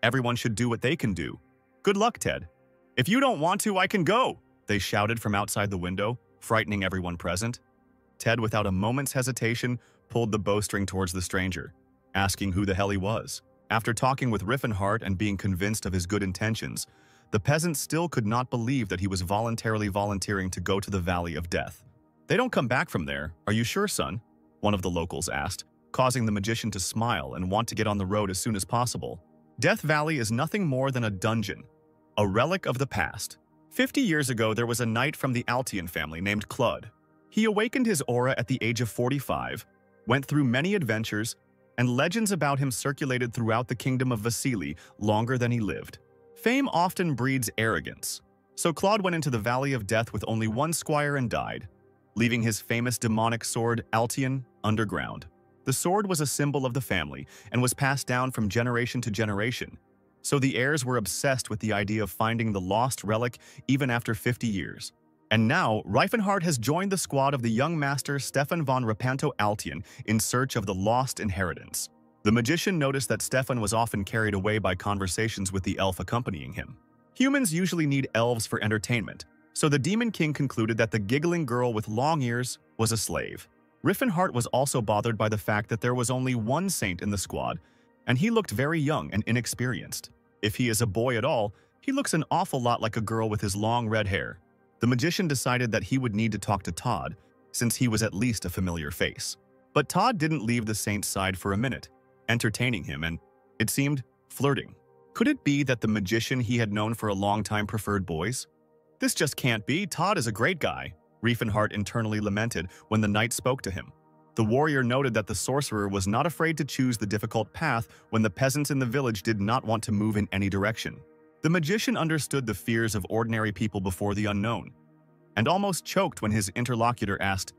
Everyone should do what they can do. Good luck, Ted. If you don't want to, I can go," they shouted from outside the window, frightening everyone present. Ted, without a moment's hesitation, pulled the bowstring towards the stranger, asking who the hell he was. After talking with Riffenhart and being convinced of his good intentions, the peasant still could not believe that he was voluntarily volunteering to go to the Valley of Death. "They don't come back from there, are you sure, son?" one of the locals asked, causing the magician to smile and want to get on the road as soon as possible. Death Valley is nothing more than a dungeon, a relic of the past. 50 years ago, there was a knight from the Altean family named Claude. He awakened his aura at the age of 45, went through many adventures, and legends about him circulated throughout the kingdom of Vasili longer than he lived. Fame often breeds arrogance, so Claude went into the Valley of Death with only one squire and died, leaving his famous demonic sword, Altean, underground. The sword was a symbol of the family and was passed down from generation to generation, so the heirs were obsessed with the idea of finding the lost relic even after 50 years. And now, Riefenhart has joined the squad of the young master Stefan von Rapanto Altean in search of the lost inheritance. The magician noticed that Stefan was often carried away by conversations with the elf accompanying him. Humans usually need elves for entertainment, so the Demon King concluded that the giggling girl with long ears was a slave. Riffenhart was also bothered by the fact that there was only one saint in the squad, and he looked very young and inexperienced. If he is a boy at all, he looks an awful lot like a girl with his long red hair. The magician decided that he would need to talk to Todd, since he was at least a familiar face. But Todd didn't leave the saint's side for a minute, entertaining him and, it seemed, flirting. Could it be that the magician he had known for a long time preferred boys? "This just can't be. Todd is a great guy," Riefenhart internally lamented when the knight spoke to him. The warrior noted that the sorcerer was not afraid to choose the difficult path when the peasants in the village did not want to move in any direction. The magician understood the fears of ordinary people before the unknown, and almost choked when his interlocutor asked,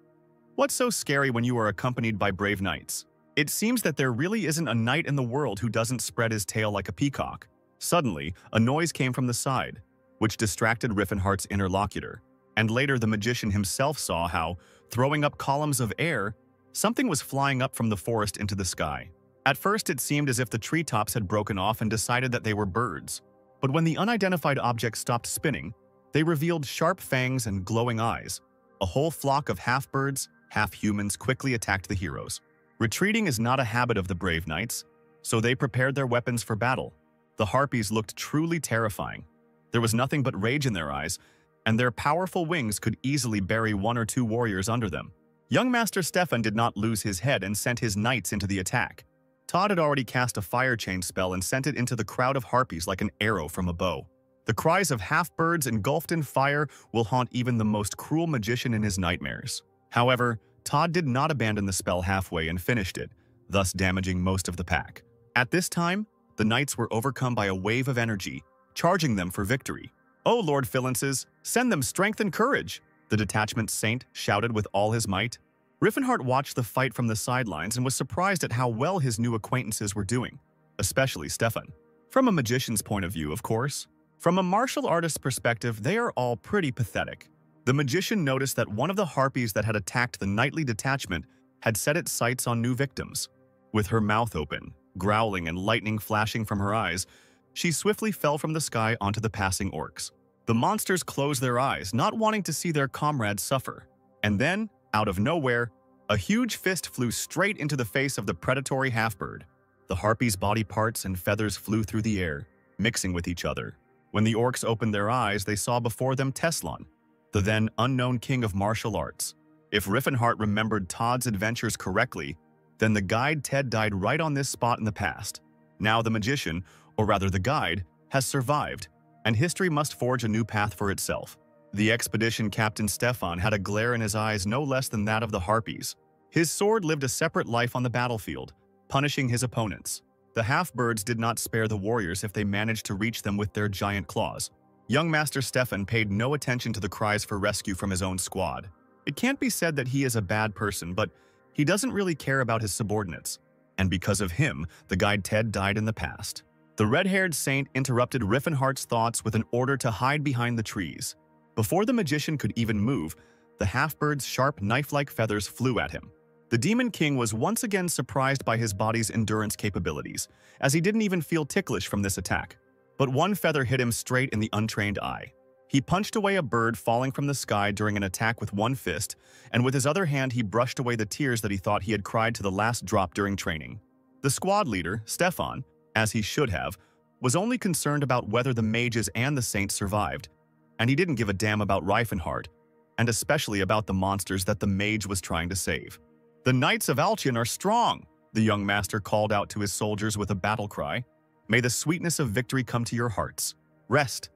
"What's so scary when you are accompanied by brave knights? It seems that there really isn't a knight in the world who doesn't spread his tail like a peacock." Suddenly, a noise came from the side, which distracted Riffenhart's interlocutor, and later the magician himself saw how, throwing up columns of air, something was flying up from the forest into the sky. At first, it seemed as if the treetops had broken off and decided that they were birds. But when the unidentified object stopped spinning, they revealed sharp fangs and glowing eyes. A whole flock of half-birds, half-humans quickly attacked the heroes. Retreating is not a habit of the brave knights, so they prepared their weapons for battle. The harpies looked truly terrifying. There was nothing but rage in their eyes, and their powerful wings could easily bury one or two warriors under them. Young Master Stefan did not lose his head and sent his knights into the attack. Todd had already cast a fire chain spell and sent it into the crowd of harpies like an arrow from a bow. The cries of half-birds engulfed in fire will haunt even the most cruel magician in his nightmares. However, Todd did not abandon the spell halfway and finished it, thus damaging most of the pack. At this time, the knights were overcome by a wave of energy, charging them for victory. "Oh, Lord Philances, send them strength and courage," the detachment saint shouted with all his might. Riffenhart watched the fight from the sidelines and was surprised at how well his new acquaintances were doing, especially Stefan. From a magician's point of view, of course. From a martial artist's perspective, they are all pretty pathetic. The magician noticed that one of the harpies that had attacked the knightly detachment had set its sights on new victims. With her mouth open, growling and lightning flashing from her eyes, she swiftly fell from the sky onto the passing orcs. The monsters closed their eyes, not wanting to see their comrades suffer. And then, out of nowhere, a huge fist flew straight into the face of the predatory half-bird. The harpy's body parts and feathers flew through the air, mixing with each other. When the orcs opened their eyes, they saw before them Teslan, the then unknown king of martial arts. If Riffenhart remembered Todd's adventures correctly, then the guide Ted died right on this spot in the past. Now the magician, or rather the guide, has survived, and history must forge a new path for itself. The expedition captain Stefan had a glare in his eyes no less than that of the harpies. His sword lived a separate life on the battlefield, punishing his opponents. The half-birds did not spare the warriors if they managed to reach them with their giant claws. Young Master Stefan paid no attention to the cries for rescue from his own squad. It can't be said that he is a bad person, but he doesn't really care about his subordinates. And because of him, the guide Ted died in the past. The red-haired saint interrupted Riffenhart's thoughts with an order to hide behind the trees. Before the magician could even move, the half-bird's sharp knife-like feathers flew at him. The Demon King was once again surprised by his body's endurance capabilities, as he didn't even feel ticklish from this attack. But one feather hit him straight in the untrained eye. He punched away a bird falling from the sky during an attack with one fist, and with his other hand he brushed away the tears that he thought he had cried to the last drop during training. The squad leader, Stefan, as he should have, was only concerned about whether the mages and the saints survived, and he didn't give a damn about Riefenhart, and especially about the monsters that the mage was trying to save. "The Knights of Alchion are strong," the young master called out to his soldiers with a battle cry. "May the sweetness of victory come to your hearts. Rest."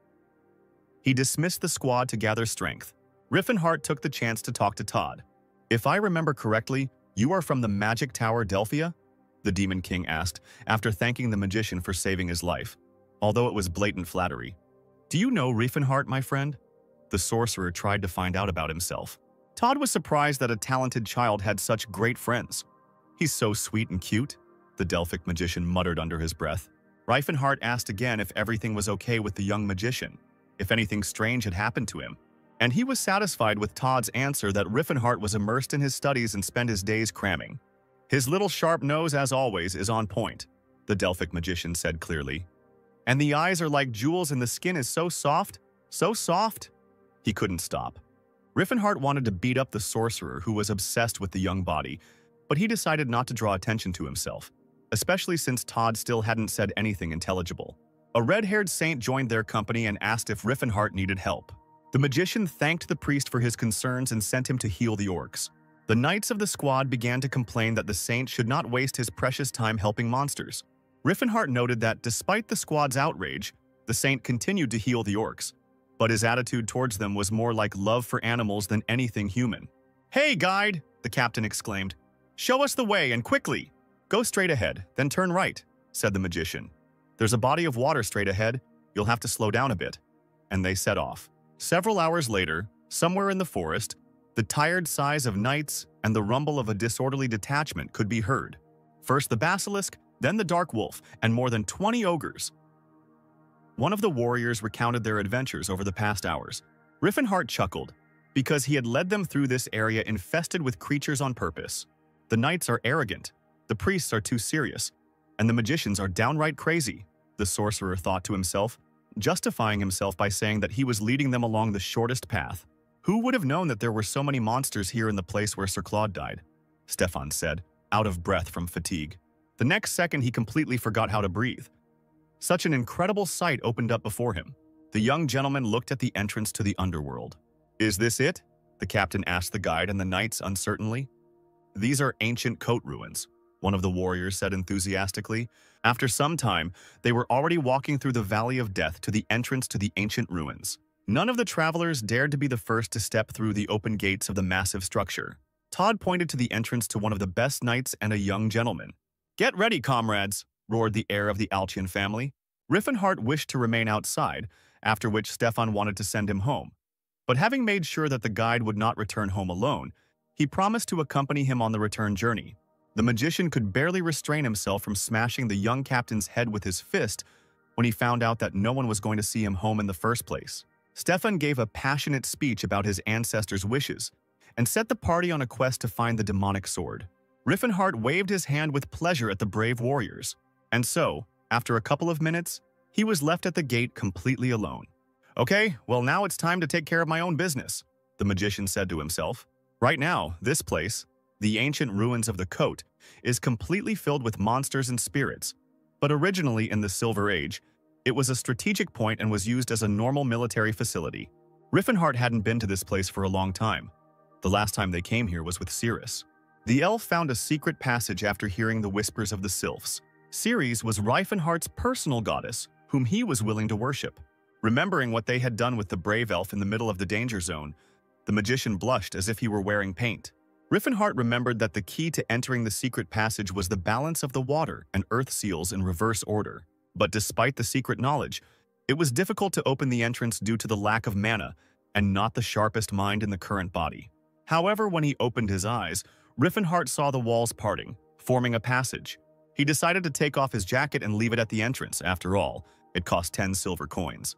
He dismissed the squad to gather strength. Riffenhart took the chance to talk to Todd. "If I remember correctly, you are from the Magic Tower Delphia?" the Demon King asked, after thanking the magician for saving his life, although it was blatant flattery. "Do you know Riefenhart, my friend?" The sorcerer tried to find out about himself. Todd was surprised that a talented child had such great friends. "He's so sweet and cute," the Delphic magician muttered under his breath. Riefenhart asked again if everything was okay with the young magician, if anything strange had happened to him, and he was satisfied with Todd's answer that Riffenhart was immersed in his studies and spent his days cramming. "His little sharp nose, as always, is on point," the Delphic magician said clearly. "And the eyes are like jewels and the skin is so soft, so soft." He couldn't stop. Riffenhart wanted to beat up the sorcerer who was obsessed with the young body, but he decided not to draw attention to himself, especially since Todd still hadn't said anything intelligible. A red-haired saint joined their company and asked if Riffenhart needed help. The magician thanked the priest for his concerns and sent him to heal the orcs. The knights of the squad began to complain that the saint should not waste his precious time helping monsters. Riffenhart noted that despite the squad's outrage, the saint continued to heal the orcs, but his attitude towards them was more like love for animals than anything human. "Hey, guide!" the captain exclaimed. "Show us the way, and quickly!" "Go straight ahead, then turn right," said the magician. "There's a body of water straight ahead. You'll have to slow down a bit." And they set off. Several hours later, somewhere in the forest, the tired sighs of knights and the rumble of a disorderly detachment could be heard. First the basilisk, then the dark wolf, and more than 20 ogres. One of the warriors recounted their adventures over the past hours. Riffenhart chuckled, because he had led them through this area infested with creatures on purpose. The knights are arrogant, the priests are too serious, and the magicians are downright crazy, the sorcerer thought to himself, justifying himself by saying that he was leading them along the shortest path. "Who would have known that there were so many monsters here in the place where Sir Claude died?" Stefan said, out of breath from fatigue. The next second he completely forgot how to breathe. Such an incredible sight opened up before him. The young gentleman looked at the entrance to the underworld. "Is this it?" the captain asked the guide and the knights uncertainly. "These are ancient coat ruins," one of the warriors said enthusiastically. After some time, they were already walking through the Valley of Death to the entrance to the ancient ruins. None of the travelers dared to be the first to step through the open gates of the massive structure. Todd pointed to the entrance to one of the best knights and a young gentleman. "Get ready, comrades," roared the heir of the Alchion family. Riffenhart wished to remain outside, after which Stefan wanted to send him home. But having made sure that the guide would not return home alone, he promised to accompany him on the return journey. The magician could barely restrain himself from smashing the young captain's head with his fist when he found out that no one was going to see him home in the first place. Stefan gave a passionate speech about his ancestors' wishes and set the party on a quest to find the demonic sword. Riffenhart waved his hand with pleasure at the brave warriors, and so, after a couple of minutes, he was left at the gate completely alone. "Okay, well now it's time to take care of my own business," the magician said to himself. Right now, this place, the ancient ruins of the coat, is completely filled with monsters and spirits. But originally in the Silver Age, it was a strategic point and was used as a normal military facility. Riffenhart hadn't been to this place for a long time. The last time they came here was with Ceres. The elf found a secret passage after hearing the whispers of the sylphs. Ceres was Riffenhart's personal goddess, whom he was willing to worship. Remembering what they had done with the brave elf in the middle of the danger zone, the magician blushed as if he were wearing paint. Riffenhart remembered that the key to entering the secret passage was the balance of the water and earth seals in reverse order. But despite the secret knowledge, it was difficult to open the entrance due to the lack of mana and not the sharpest mind in the current body. However, when he opened his eyes, Riffenhart saw the walls parting, forming a passage. He decided to take off his jacket and leave it at the entrance. After all, it cost 10 silver coins.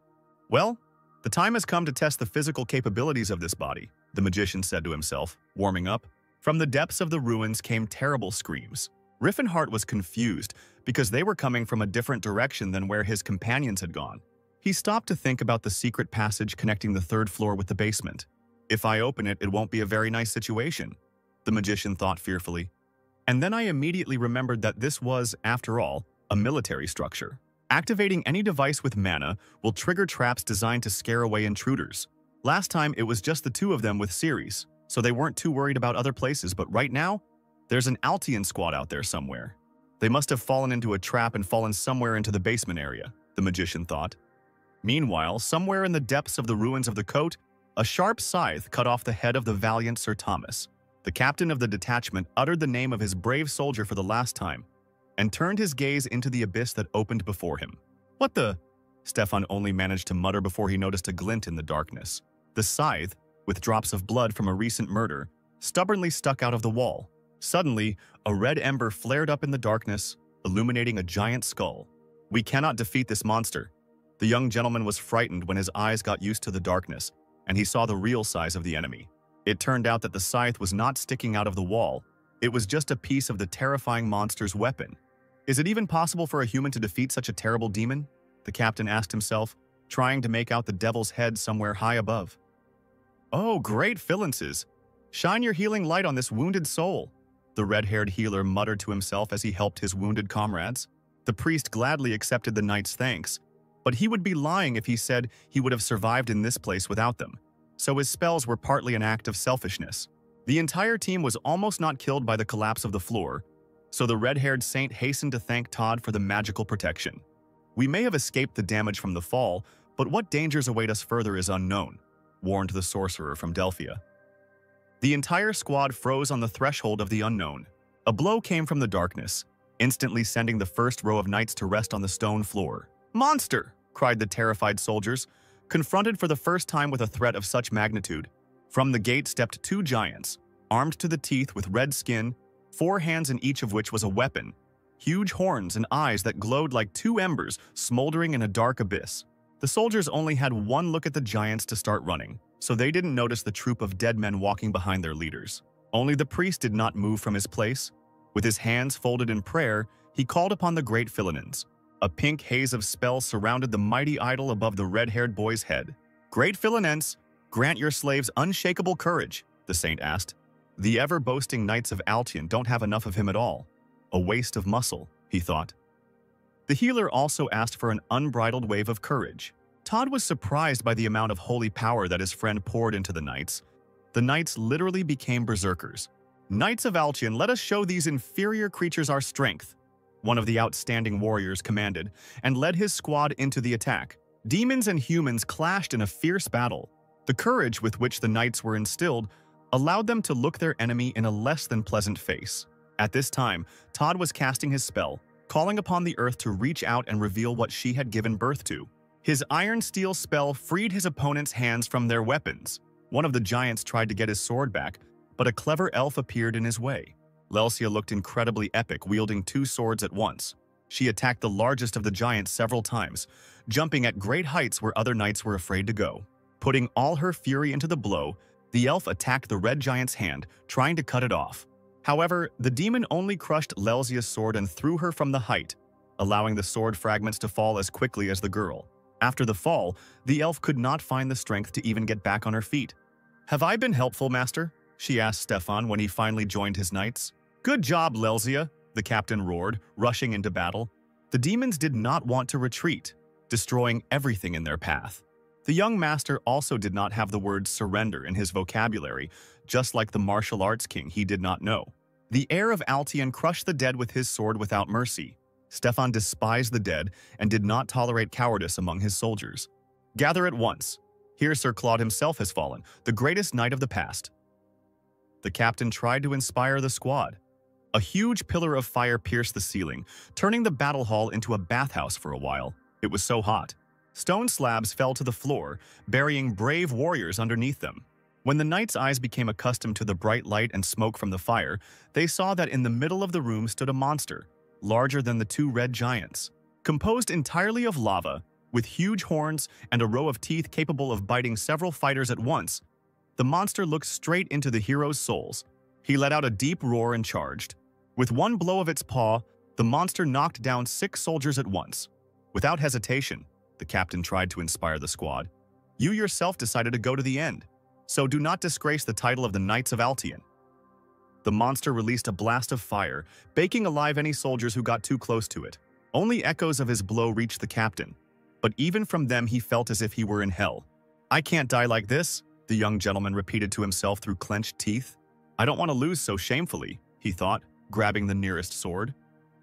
"Well, the time has come to test the physical capabilities of this body," the magician said to himself, warming up. From the depths of the ruins came terrible screams. Riffenhart was confused because they were coming from a different direction than where his companions had gone. He stopped to think about the secret passage connecting the third floor with the basement. "If I open it, it won't be a very nice situation," the magician thought fearfully. And then I immediately remembered that this was, after all, a military structure. Activating any device with mana will trigger traps designed to scare away intruders. Last time it was just the two of them with Ceres, so they weren't too worried about other places, but right now, there's an Altian squad out there somewhere. They must have fallen into a trap and fallen somewhere into the basement area, the magician thought. Meanwhile, somewhere in the depths of the ruins of the coat, a sharp scythe cut off the head of the valiant Sir Thomas. The captain of the detachment uttered the name of his brave soldier for the last time and turned his gaze into the abyss that opened before him. "What the?" Stefan only managed to mutter before he noticed a glint in the darkness. The scythe, with drops of blood from a recent murder, stubbornly stuck out of the wall. Suddenly, a red ember flared up in the darkness, illuminating a giant skull. "We cannot defeat this monster." The young gentleman was frightened when his eyes got used to the darkness, and he saw the real size of the enemy. It turned out that the scythe was not sticking out of the wall. It was just a piece of the terrifying monster's weapon. "Is it even possible for a human to defeat such a terrible demon?" the captain asked himself, trying to make out the devil's head somewhere high above. "Oh, great Philances! Shine your healing light on this wounded soul," the red-haired healer muttered to himself as he helped his wounded comrades. The priest gladly accepted the knight's thanks, but he would be lying if he said he would have survived in this place without them. So his spells were partly an act of selfishness. The entire team was almost not killed by the collapse of the floor, so the red-haired saint hastened to thank Todd for the magical protection. "We may have escaped the damage from the fall, but what dangers await us further is unknown," warned the sorcerer from Delphia. The entire squad froze on the threshold of the unknown. A blow came from the darkness, instantly sending the first row of knights to rest on the stone floor. "Monster!" cried the terrified soldiers, confronted for the first time with a threat of such magnitude. From the gate stepped two giants, armed to the teeth with red skin, 4 hands in each of which was a weapon, huge horns and eyes that glowed like 2 embers smoldering in a dark abyss. The soldiers only had one look at the giants to start running, so they didn't notice the troop of dead men walking behind their leaders. Only the priest did not move from his place. With his hands folded in prayer, he called upon the great Philanins. A pink haze of spells surrounded the mighty idol above the red-haired boy's head. "Great Philanins, grant your slaves unshakable courage," the saint asked. "The ever-boasting knights of Altian don't have enough of him at all. A waste of muscle," he thought. The healer also asked for an unbridled wave of courage. Todd was surprised by the amount of holy power that his friend poured into the knights. The knights literally became berserkers. "Knights of Altian, let us show these inferior creatures our strength," one of the outstanding warriors commanded, and led his squad into the attack. Demons and humans clashed in a fierce battle. The courage with which the knights were instilled allowed them to look their enemy in a less than pleasant face. At this time, Todd was casting his spell, calling upon the earth to reach out and reveal what she had given birth to. His iron steel spell freed his opponent's hands from their weapons. One of the giants tried to get his sword back, but a clever elf appeared in his way. Lelsia looked incredibly epic, wielding 2 swords at once. She attacked the largest of the giants several times, jumping at great heights where other knights were afraid to go. Putting all her fury into the blow, the elf attacked the red giant's hand, trying to cut it off. However, the demon only crushed Lelsia's sword and threw her from the height, allowing the sword fragments to fall as quickly as the girl. After the fall, the elf could not find the strength to even get back on her feet. "Have I been helpful, master?" she asked Stefan when he finally joined his knights. "Good job, Lelsia," the captain roared, rushing into battle. The demons did not want to retreat, destroying everything in their path. The young master also did not have the word surrender in his vocabulary, just like the martial arts king he did not know. The heir of Altian crushed the dead with his sword without mercy. Stefan despised the dead and did not tolerate cowardice among his soldiers. "Gather at once. Here Sir Claude himself has fallen, the greatest knight of the past." The captain tried to inspire the squad. A huge pillar of fire pierced the ceiling, turning the battle hall into a bathhouse for a while. It was so hot. Stone slabs fell to the floor, burying brave warriors underneath them. When the knights' eyes became accustomed to the bright light and smoke from the fire, they saw that in the middle of the room stood a monster, larger than the 2 red giants. Composed entirely of lava, with huge horns and a row of teeth capable of biting several fighters at once, the monster looked straight into the heroes' souls. He let out a deep roar and charged. With one blow of its paw, the monster knocked down 6 soldiers at once. Without hesitation, the captain tried to inspire the squad. "You yourself decided to go to the end, so do not disgrace the title of the Knights of Altian." The monster released a blast of fire, baking alive any soldiers who got too close to it. Only echoes of his blow reached the captain, but even from them he felt as if he were in hell. "I can't die like this," the young gentleman repeated to himself through clenched teeth. "I don't want to lose so shamefully," he thought, grabbing the nearest sword.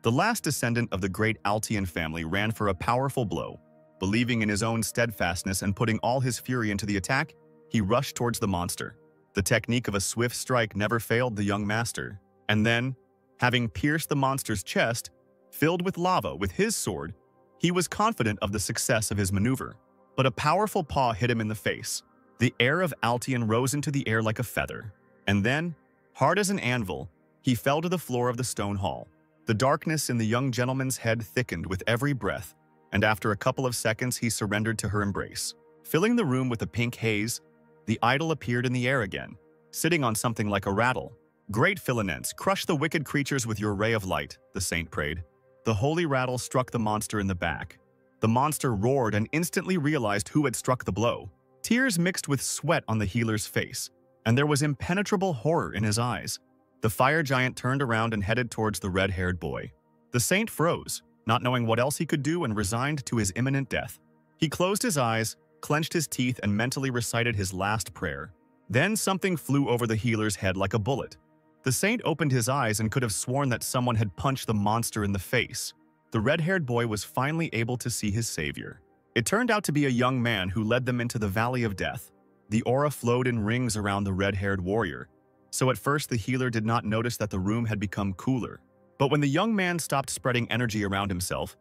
The last descendant of the great Altian family ran for a powerful blow. Believing in his own steadfastness and putting all his fury into the attack, he rushed towards the monster. The technique of a swift strike never failed the young master. And then, having pierced the monster's chest, filled with lava with his sword, he was confident of the success of his maneuver. But a powerful paw hit him in the face. The heir of Altian rose into the air like a feather. And then, hard as an anvil, he fell to the floor of the stone hall. The darkness in the young gentleman's head thickened with every breath, and after a couple of seconds he surrendered to her embrace. Filling the room with a pink haze, the idol appeared in the air again, sitting on something like a rattle. "Great Philanense, crush the wicked creatures with your ray of light," the saint prayed. The holy rattle struck the monster in the back. The monster roared and instantly realized who had struck the blow. Tears mixed with sweat on the healer's face, and there was impenetrable horror in his eyes. The fire giant turned around and headed towards the red-haired boy. The saint froze, not knowing what else he could do, and resigned to his imminent death. He closed his eyes, clenched his teeth, and mentally recited his last prayer. Then something flew over the healer's head like a bullet. The saint opened his eyes and could have sworn that someone had punched the monster in the face. The red-haired boy was finally able to see his savior. It turned out to be a young man who led them into the Valley of Death. The aura flowed in rings around the red-haired warrior, so at first the healer did not notice that the room had become cooler. But when the young man stopped spreading energy around himself,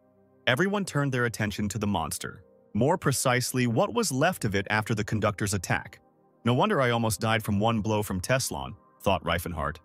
everyone turned their attention to the monster. More precisely, what was left of it after the conductor's attack. "No wonder I almost died from one blow from Teslon," thought Reifenhardt.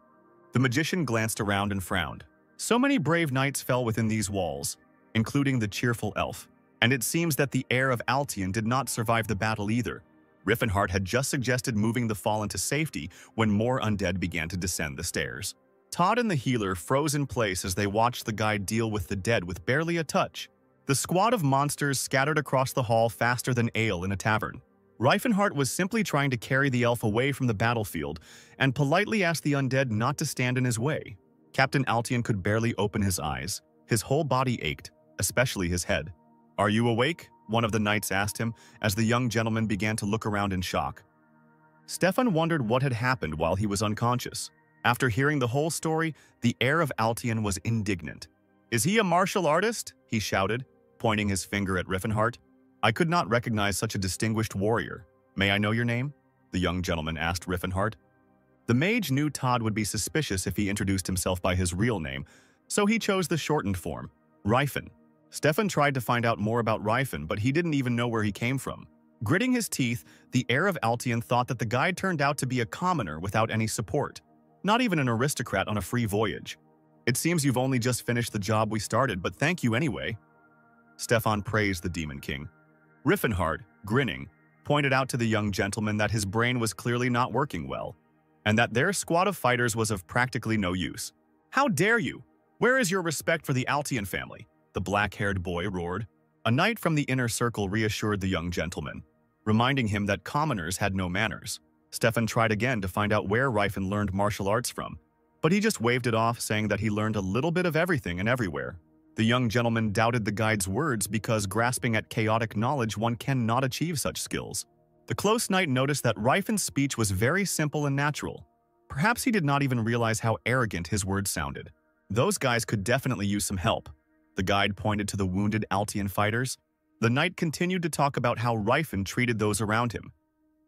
The magician glanced around and frowned. So many brave knights fell within these walls, including the cheerful elf. And it seems that the heir of Altian did not survive the battle either. Riffenhardt had just suggested moving the fallen to safety when more undead began to descend the stairs. Todd and the healer froze in place as they watched the guide deal with the dead with barely a touch. The squad of monsters scattered across the hall faster than ale in a tavern. Reifenhardt was simply trying to carry the elf away from the battlefield and politely asked the undead not to stand in his way. Captain Altian could barely open his eyes. His whole body ached, especially his head. "Are you awake?" one of the knights asked him as the young gentleman began to look around in shock. Stefan wondered what had happened while he was unconscious. After hearing the whole story, the heir of Altian was indignant. "Is he a martial artist?" he shouted, pointing his finger at Riffenhardt. "I could not recognize such a distinguished warrior. May I know your name?" the young gentleman asked Riffenhardt. The mage knew Todd would be suspicious if he introduced himself by his real name, so he chose the shortened form, Reifen. Stefan tried to find out more about Ryfin, but he didn't even know where he came from. Gritting his teeth, the heir of Altian thought that the guide turned out to be a commoner without any support, not even an aristocrat on a free voyage. It seems you've only just finished the job we started, but thank you anyway. Stefan praised the Demon King. Riffenhardt, grinning, pointed out to the young gentleman that his brain was clearly not working well, and that their squad of fighters was of practically no use. How dare you? Where is your respect for the Altian family? The black-haired boy roared. A knight from the inner circle reassured the young gentleman, reminding him that commoners had no manners. Stefan tried again to find out where Ryfin learned martial arts from, but he just waved it off, saying that he learned a little bit of everything and everywhere. The young gentleman doubted the guide's words because, grasping at chaotic knowledge, one cannot achieve such skills. The close knight noticed that Ryfin's speech was very simple and natural. Perhaps he did not even realize how arrogant his words sounded. Those guys could definitely use some help. The guide pointed to the wounded Altian fighters. The knight continued to talk about how Ryfin treated those around him,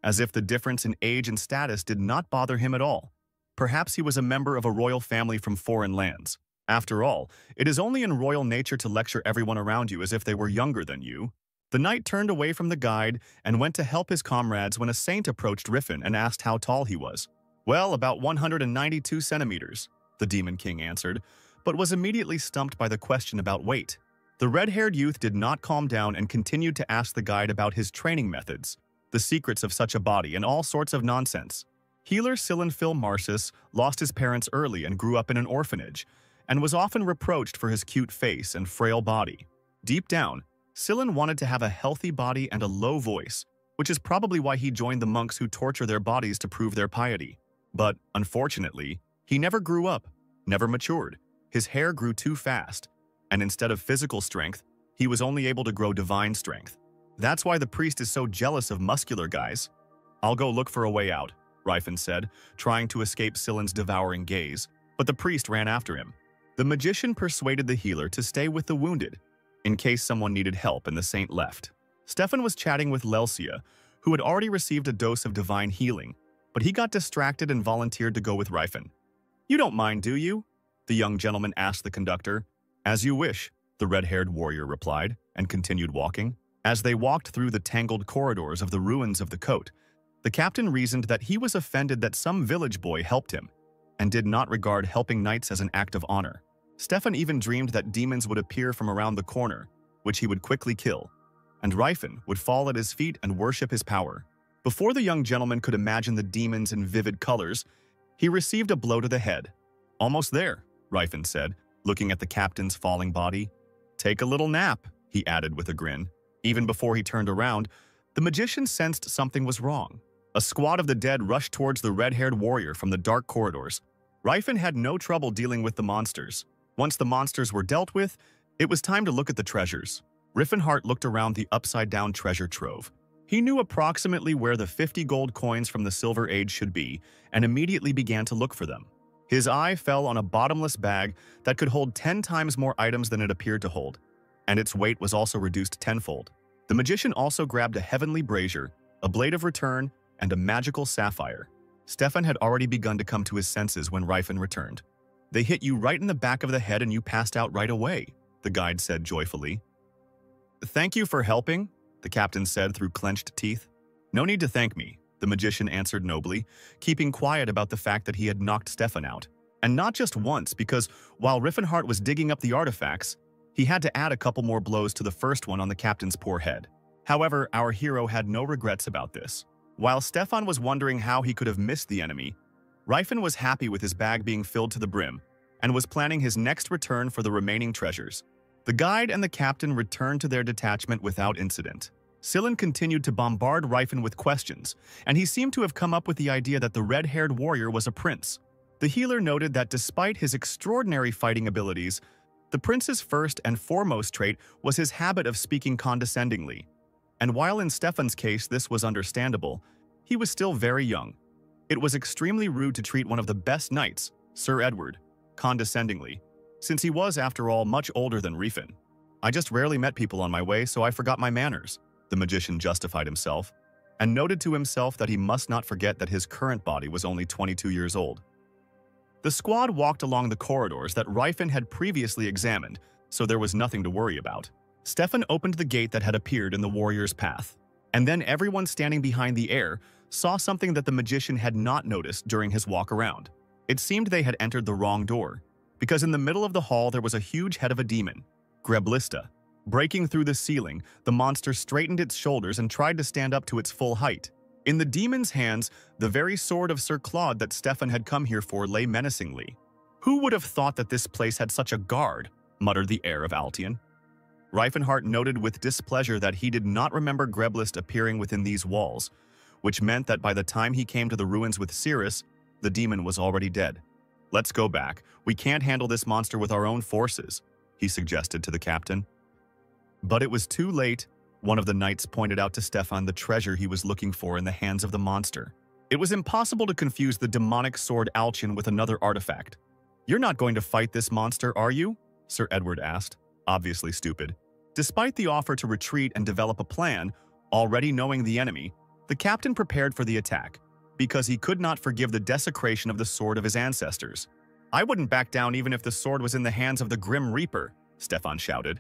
as if the difference in age and status did not bother him at all. Perhaps he was a member of a royal family from foreign lands. After all, it is only in royal nature to lecture everyone around you as if they were younger than you. The knight turned away from the guide and went to help his comrades when a saint approached Ryfin and asked how tall he was. Well, about 192 centimeters, the Demon King answered, but was immediately stumped by the question about weight. The red-haired youth did not calm down and continued to ask the guide about his training methods, the secrets of such a body, and all sorts of nonsense. Healer Silenphil Marsis lost his parents early and grew up in an orphanage, and was often reproached for his cute face and frail body. Deep down, Silen wanted to have a healthy body and a low voice, which is probably why he joined the monks who torture their bodies to prove their piety. But, unfortunately, he never grew up, never matured. His hair grew too fast, and instead of physical strength, he was only able to grow divine strength. That's why the priest is so jealous of muscular guys. I'll go look for a way out, Ryfin said, trying to escape Silen's devouring gaze, but the priest ran after him. The magician persuaded the healer to stay with the wounded, in case someone needed help, and the saint left. Stefan was chatting with Lelsia, who had already received a dose of divine healing, but he got distracted and volunteered to go with Ryfin. You don't mind, do you? The young gentleman asked the conductor. As you wish, the red-haired warrior replied, and continued walking. As they walked through the tangled corridors of the ruins of the coat, the captain reasoned that he was offended that some village boy helped him, and did not regard helping knights as an act of honor. Stefan even dreamed that demons would appear from around the corner, which he would quickly kill, and Ryfin would fall at his feet and worship his power. Before the young gentleman could imagine the demons in vivid colors, he received a blow to the head. Almost there, Ryfin said, looking at the captain's falling body. Take a little nap, he added with a grin. Even before he turned around, the magician sensed something was wrong. A squad of the dead rushed towards the red-haired warrior from the dark corridors. Ryfin had no trouble dealing with the monsters. Once the monsters were dealt with, it was time to look at the treasures. Riffenhardt looked around the upside-down treasure trove. He knew approximately where the 50 gold coins from the Silver Age should be, and immediately began to look for them. His eye fell on a bottomless bag that could hold 10 times more items than it appeared to hold, and its weight was also reduced tenfold. The magician also grabbed a heavenly brazier, a blade of return, and a magical sapphire. Stefan had already begun to come to his senses when Ryfin returned. They hit you right in the back of the head and you passed out right away, the guide said joyfully. Thank you for helping, the captain said through clenched teeth. No need to thank me, the magician answered nobly, keeping quiet about the fact that he had knocked Stefan out. And not just once, because while Riffenhardt was digging up the artifacts, he had to add a couple more blows to the first one on the captain's poor head. However, our hero had no regrets about this. While Stefan was wondering how he could have missed the enemy, Ryfin was happy with his bag being filled to the brim and was planning his next return for the remaining treasures. The guide and the captain returned to their detachment without incident. Silen continued to bombard Ryfin with questions, and he seemed to have come up with the idea that the red-haired warrior was a prince. The healer noted that despite his extraordinary fighting abilities, the prince's first and foremost trait was his habit of speaking condescendingly. And while in Stefan's case this was understandable, he was still very young. It was extremely rude to treat one of the best knights, Sir Edward, condescendingly, since he was, after all, much older than Ryfin. I just rarely met people on my way, so I forgot my manners, the magician justified himself, and noted to himself that he must not forget that his current body was only 22 years old. The squad walked along the corridors that Ryfin had previously examined, so there was nothing to worry about. Stefan opened the gate that had appeared in the warrior's path, and then everyone standing behind the heir saw something that the magician had not noticed during his walk around. It seemed they had entered the wrong door, because in the middle of the hall there was a huge head of a demon, Greblista. Breaking through the ceiling, the monster straightened its shoulders and tried to stand up to its full height. In the demon's hands, the very sword of Sir Claude that Stefan had come here for lay menacingly. "Who would have thought that this place had such a guard?" muttered the heir of Altion. Reifenhardt noted with displeasure that he did not remember Greblist appearing within these walls, which meant that by the time he came to the ruins with Cirrus, the demon was already dead. "Let's go back. We can't handle this monster with our own forces," he suggested to the captain. But it was too late. One of the knights pointed out to Stefan the treasure he was looking for in the hands of the monster. It was impossible to confuse the demonic sword Alchin with another artifact. "You're not going to fight this monster, are you?" Sir Edward asked, obviously stupid. Despite the offer to retreat and develop a plan, already knowing the enemy, the captain prepared for the attack, because he could not forgive the desecration of the sword of his ancestors. "I wouldn't back down even if the sword was in the hands of the Grim Reaper," Stefan shouted.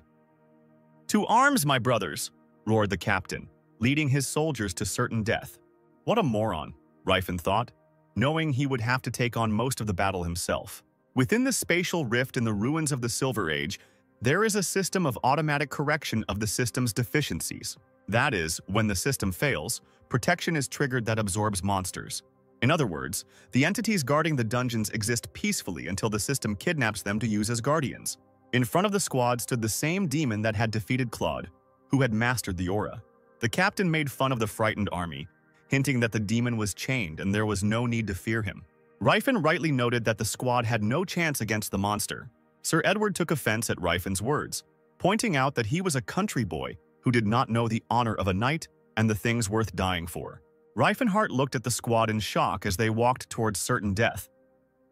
"To arms, my brothers!" roared the captain, leading his soldiers to certain death. What a moron, Reifen thought, knowing he would have to take on most of the battle himself. Within the spatial rift in the ruins of the Silver Age, there is a system of automatic correction of the system's deficiencies. That is, when the system fails, protection is triggered that absorbs monsters. In other words, the entities guarding the dungeons exist peacefully until the system kidnaps them to use as guardians. In front of the squad stood the same demon that had defeated Claude, who had mastered the aura. The captain made fun of the frightened army, hinting that the demon was chained and there was no need to fear him. Reifen rightly noted that the squad had no chance against the monster. Sir Edward took offense at Reifen's words, pointing out that he was a country boy who did not know the honor of a knight and the things worth dying for. Reifenhardt looked at the squad in shock as they walked towards certain death.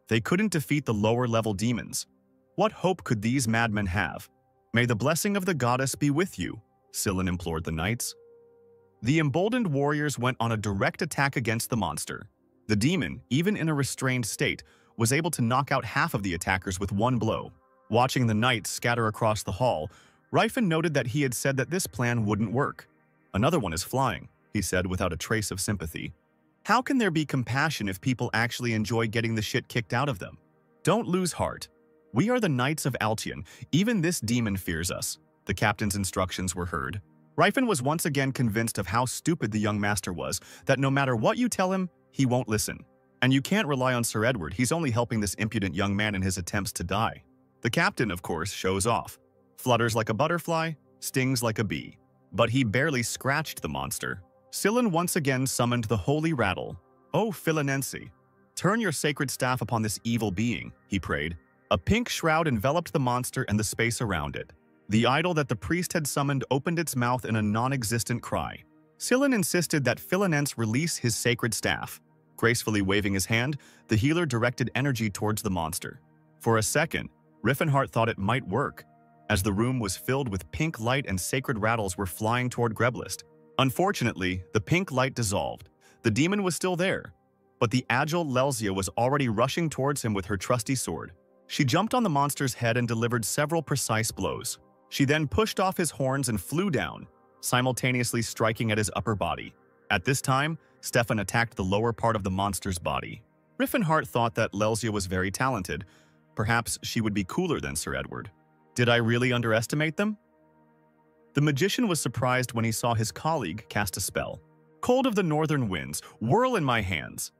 They couldn't defeat the lower-level demons. What hope could these madmen have? "May the blessing of the goddess be with you," Sillin implored the knights. The emboldened warriors went on a direct attack against the monster. The demon, even in a restrained state, was able to knock out half of the attackers with one blow. Watching the knights scatter across the hall, Reifen noted that he had said that this plan wouldn't work. "Another one is flying," he said without a trace of sympathy. "How can there be compassion if people actually enjoy getting the shit kicked out of them? Don't lose heart. We are the Knights of Altion. Even this demon fears us." The captain's instructions were heard. Reifen was once again convinced of how stupid the young master was, that no matter what you tell him, he won't listen. And you can't rely on Sir Edward, he's only helping this impudent young man in his attempts to die. The captain, of course, shows off. Flutters like a butterfly, stings like a bee. But he barely scratched the monster. Sillin once again summoned the holy rattle. "O Philinense, turn your sacred staff upon this evil being," he prayed. A pink shroud enveloped the monster and the space around it. The idol that the priest had summoned opened its mouth in a non-existent cry. Sillin insisted that Philinense release his sacred staff. Gracefully waving his hand, the healer directed energy towards the monster. For a second, Riffenhart thought it might work, as the room was filled with pink light and sacred rattles were flying toward Greblist. Unfortunately, the pink light dissolved. The demon was still there, but the agile Lelzia was already rushing towards him with her trusty sword. She jumped on the monster's head and delivered several precise blows. She then pushed off his horns and flew down, simultaneously striking at his upper body. At this time, Stefan attacked the lower part of the monster's body. Riffenhart thought that Lelzia was very talented. Perhaps she would be cooler than Sir Edward. Did I really underestimate them? The magician was surprised when he saw his colleague cast a spell. "Cold of the northern winds, whirl in my hands."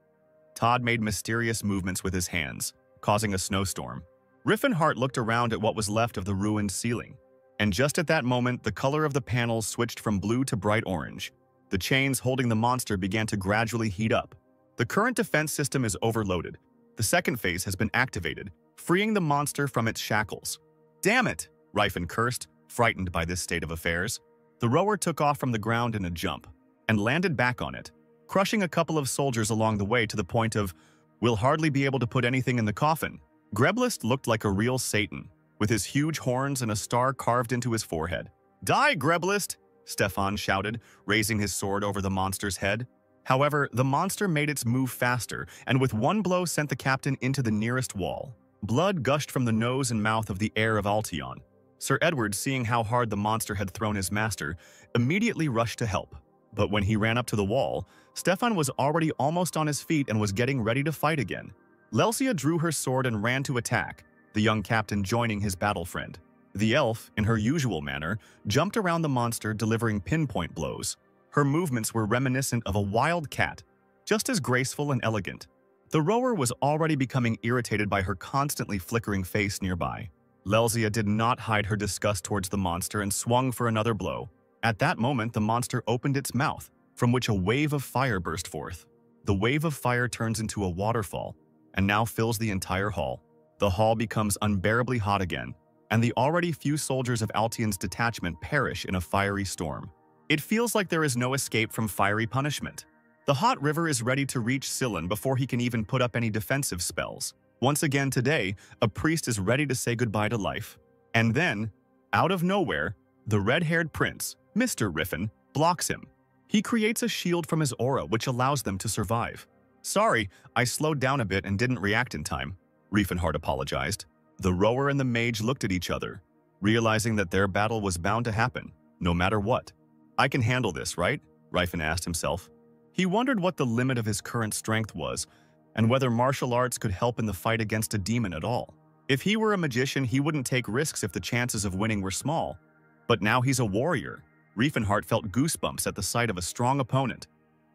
Todd made mysterious movements with his hands, causing a snowstorm. Riffenhart looked around at what was left of the ruined ceiling. And just at that moment, the color of the panels switched from blue to bright orange. The chains holding the monster began to gradually heat up. The current defense system is overloaded. The second phase has been activated, freeing the monster from its shackles. "Damn it!" Reifen cursed, frightened by this state of affairs. The rower took off from the ground in a jump and landed back on it, crushing a couple of soldiers along the way to the point of, "We'll hardly be able to put anything in the coffin." Greblist looked like a real Satan, with his huge horns and a star carved into his forehead. "Die, Greblist!" Stefan shouted, raising his sword over the monster's head. However, the monster made its move faster, and with one blow sent the captain into the nearest wall. Blood gushed from the nose and mouth of the heir of Altion. Sir Edward, seeing how hard the monster had thrown his master, immediately rushed to help. But when he ran up to the wall, Stefan was already almost on his feet and was getting ready to fight again. Lelsia drew her sword and ran to attack, the young captain joining his battle friend. The elf, in her usual manner, jumped around the monster, delivering pinpoint blows. Her movements were reminiscent of a wild cat, just as graceful and elegant. The rower was already becoming irritated by her constantly flickering face nearby. Lelsia did not hide her disgust towards the monster and swung for another blow. At that moment, the monster opened its mouth, from which a wave of fire burst forth. The wave of fire turns into a waterfall, and now fills the entire hall. The hall becomes unbearably hot again, and the already few soldiers of Altian's detachment perish in a fiery storm. It feels like there is no escape from fiery punishment. The hot river is ready to reach Silan before he can even put up any defensive spells. Once again today, a priest is ready to say goodbye to life. And then, out of nowhere, the red-haired prince, Mr. Riffin, blocks him. He creates a shield from his aura which allows them to survive. "Sorry, I slowed down a bit and didn't react in time," Riefenhardt apologized. The rower and the mage looked at each other, realizing that their battle was bound to happen, no matter what. "I can handle this, right?" Riefenhardt asked himself. He wondered what the limit of his current strength was, and whether martial arts could help in the fight against a demon at all. If he were a magician, he wouldn't take risks if the chances of winning were small. But now he's a warrior. Riefenhardt felt goosebumps at the sight of a strong opponent,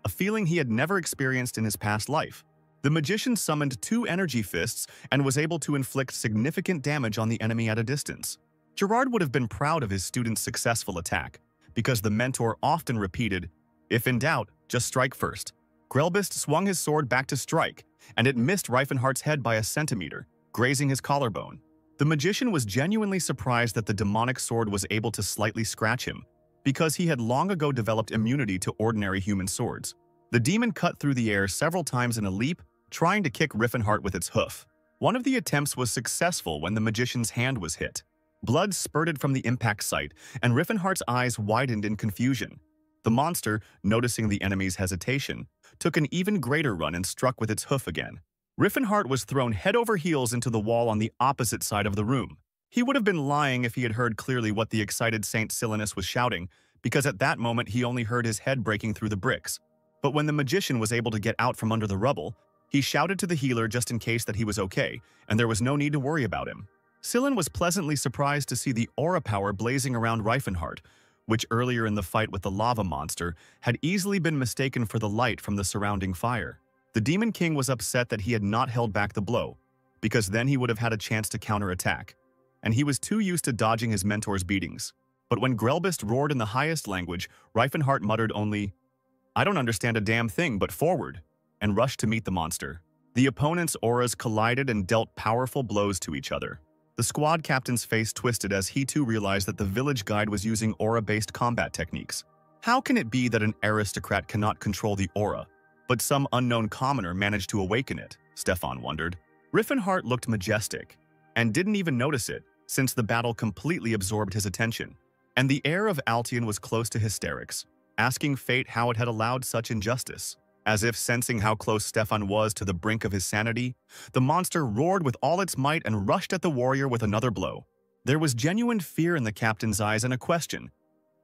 a feeling he had never experienced in his past life. The magician summoned 2 energy fists and was able to inflict significant damage on the enemy at a distance. Gerard would have been proud of his student's successful attack, because the mentor often repeated, "If in doubt, just strike first." Grelbist swung his sword back to strike, and it missed Riefenhardt's head by a centimeter, grazing his collarbone. The magician was genuinely surprised that the demonic sword was able to slightly scratch him, because he had long ago developed immunity to ordinary human swords. The demon cut through the air several times in a leap, trying to kick Riefenhardt with its hoof. One of the attempts was successful when the magician's hand was hit. Blood spurted from the impact site, and Riefenhardt's eyes widened in confusion. The monster, noticing the enemy's hesitation, took an even greater run and struck with its hoof again. Riefenhardt was thrown head over heels into the wall on the opposite side of the room. He would have been lying if he had heard clearly what the excited Saint Silenus was shouting, because at that moment he only heard his head breaking through the bricks. But when the magician was able to get out from under the rubble, he shouted to the healer just in case that he was okay, and there was no need to worry about him. Silen was pleasantly surprised to see the aura power blazing around Riefenhardt, which earlier in the fight with the lava monster had easily been mistaken for the light from the surrounding fire. The Demon King was upset that he had not held back the blow, because then he would have had a chance to counterattack, and he was too used to dodging his mentor's beatings. But when Grelbist roared in the highest language, Riefenhardt muttered only, "I don't understand a damn thing, but forward," and rushed to meet the monster. The opponents' auras collided and dealt powerful blows to each other. The squad captain's face twisted as he too realized that the village guide was using aura-based combat techniques. How can it be that an aristocrat cannot control the aura, but some unknown commoner managed to awaken it? Stefan wondered. Riefenhardt looked majestic, and didn't even notice it, since the battle completely absorbed his attention. And the heir of Altian was close to hysterics, asking fate how it had allowed such injustice. As if sensing how close Stefan was to the brink of his sanity, the monster roared with all its might and rushed at the warrior with another blow. There was genuine fear in the captain's eyes and a question.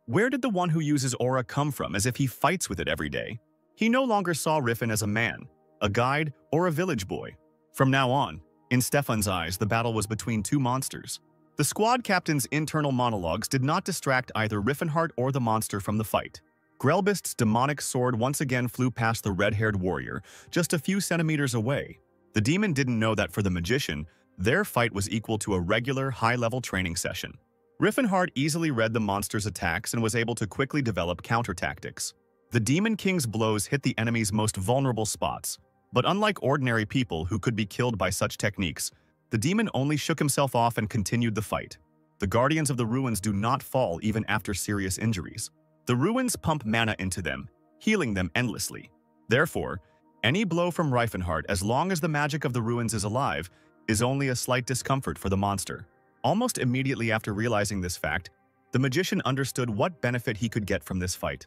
Where did the one who uses aura come from, as if he fights with it every day? He no longer saw Riffen as a man, a guide, or a village boy. From now on, in Stefan's eyes, the battle was between 2 monsters. The squad captain's internal monologues did not distract either Riefenhardt or the monster from the fight. Grelbist's demonic sword once again flew past the red-haired warrior, just a few centimeters away. The demon didn't know that for the magician, their fight was equal to a regular, high-level training session. Riefenhardt easily read the monster's attacks and was able to quickly develop counter-tactics. The Demon King's blows hit the enemy's most vulnerable spots, but unlike ordinary people who could be killed by such techniques, the demon only shook himself off and continued the fight. The Guardians of the Ruins do not fall even after serious injuries. The ruins pump mana into them, healing them endlessly. Therefore, any blow from Riefenhardt, as long as the magic of the ruins is alive, is only a slight discomfort for the monster. Almost immediately after realizing this fact, the magician understood what benefit he could get from this fight.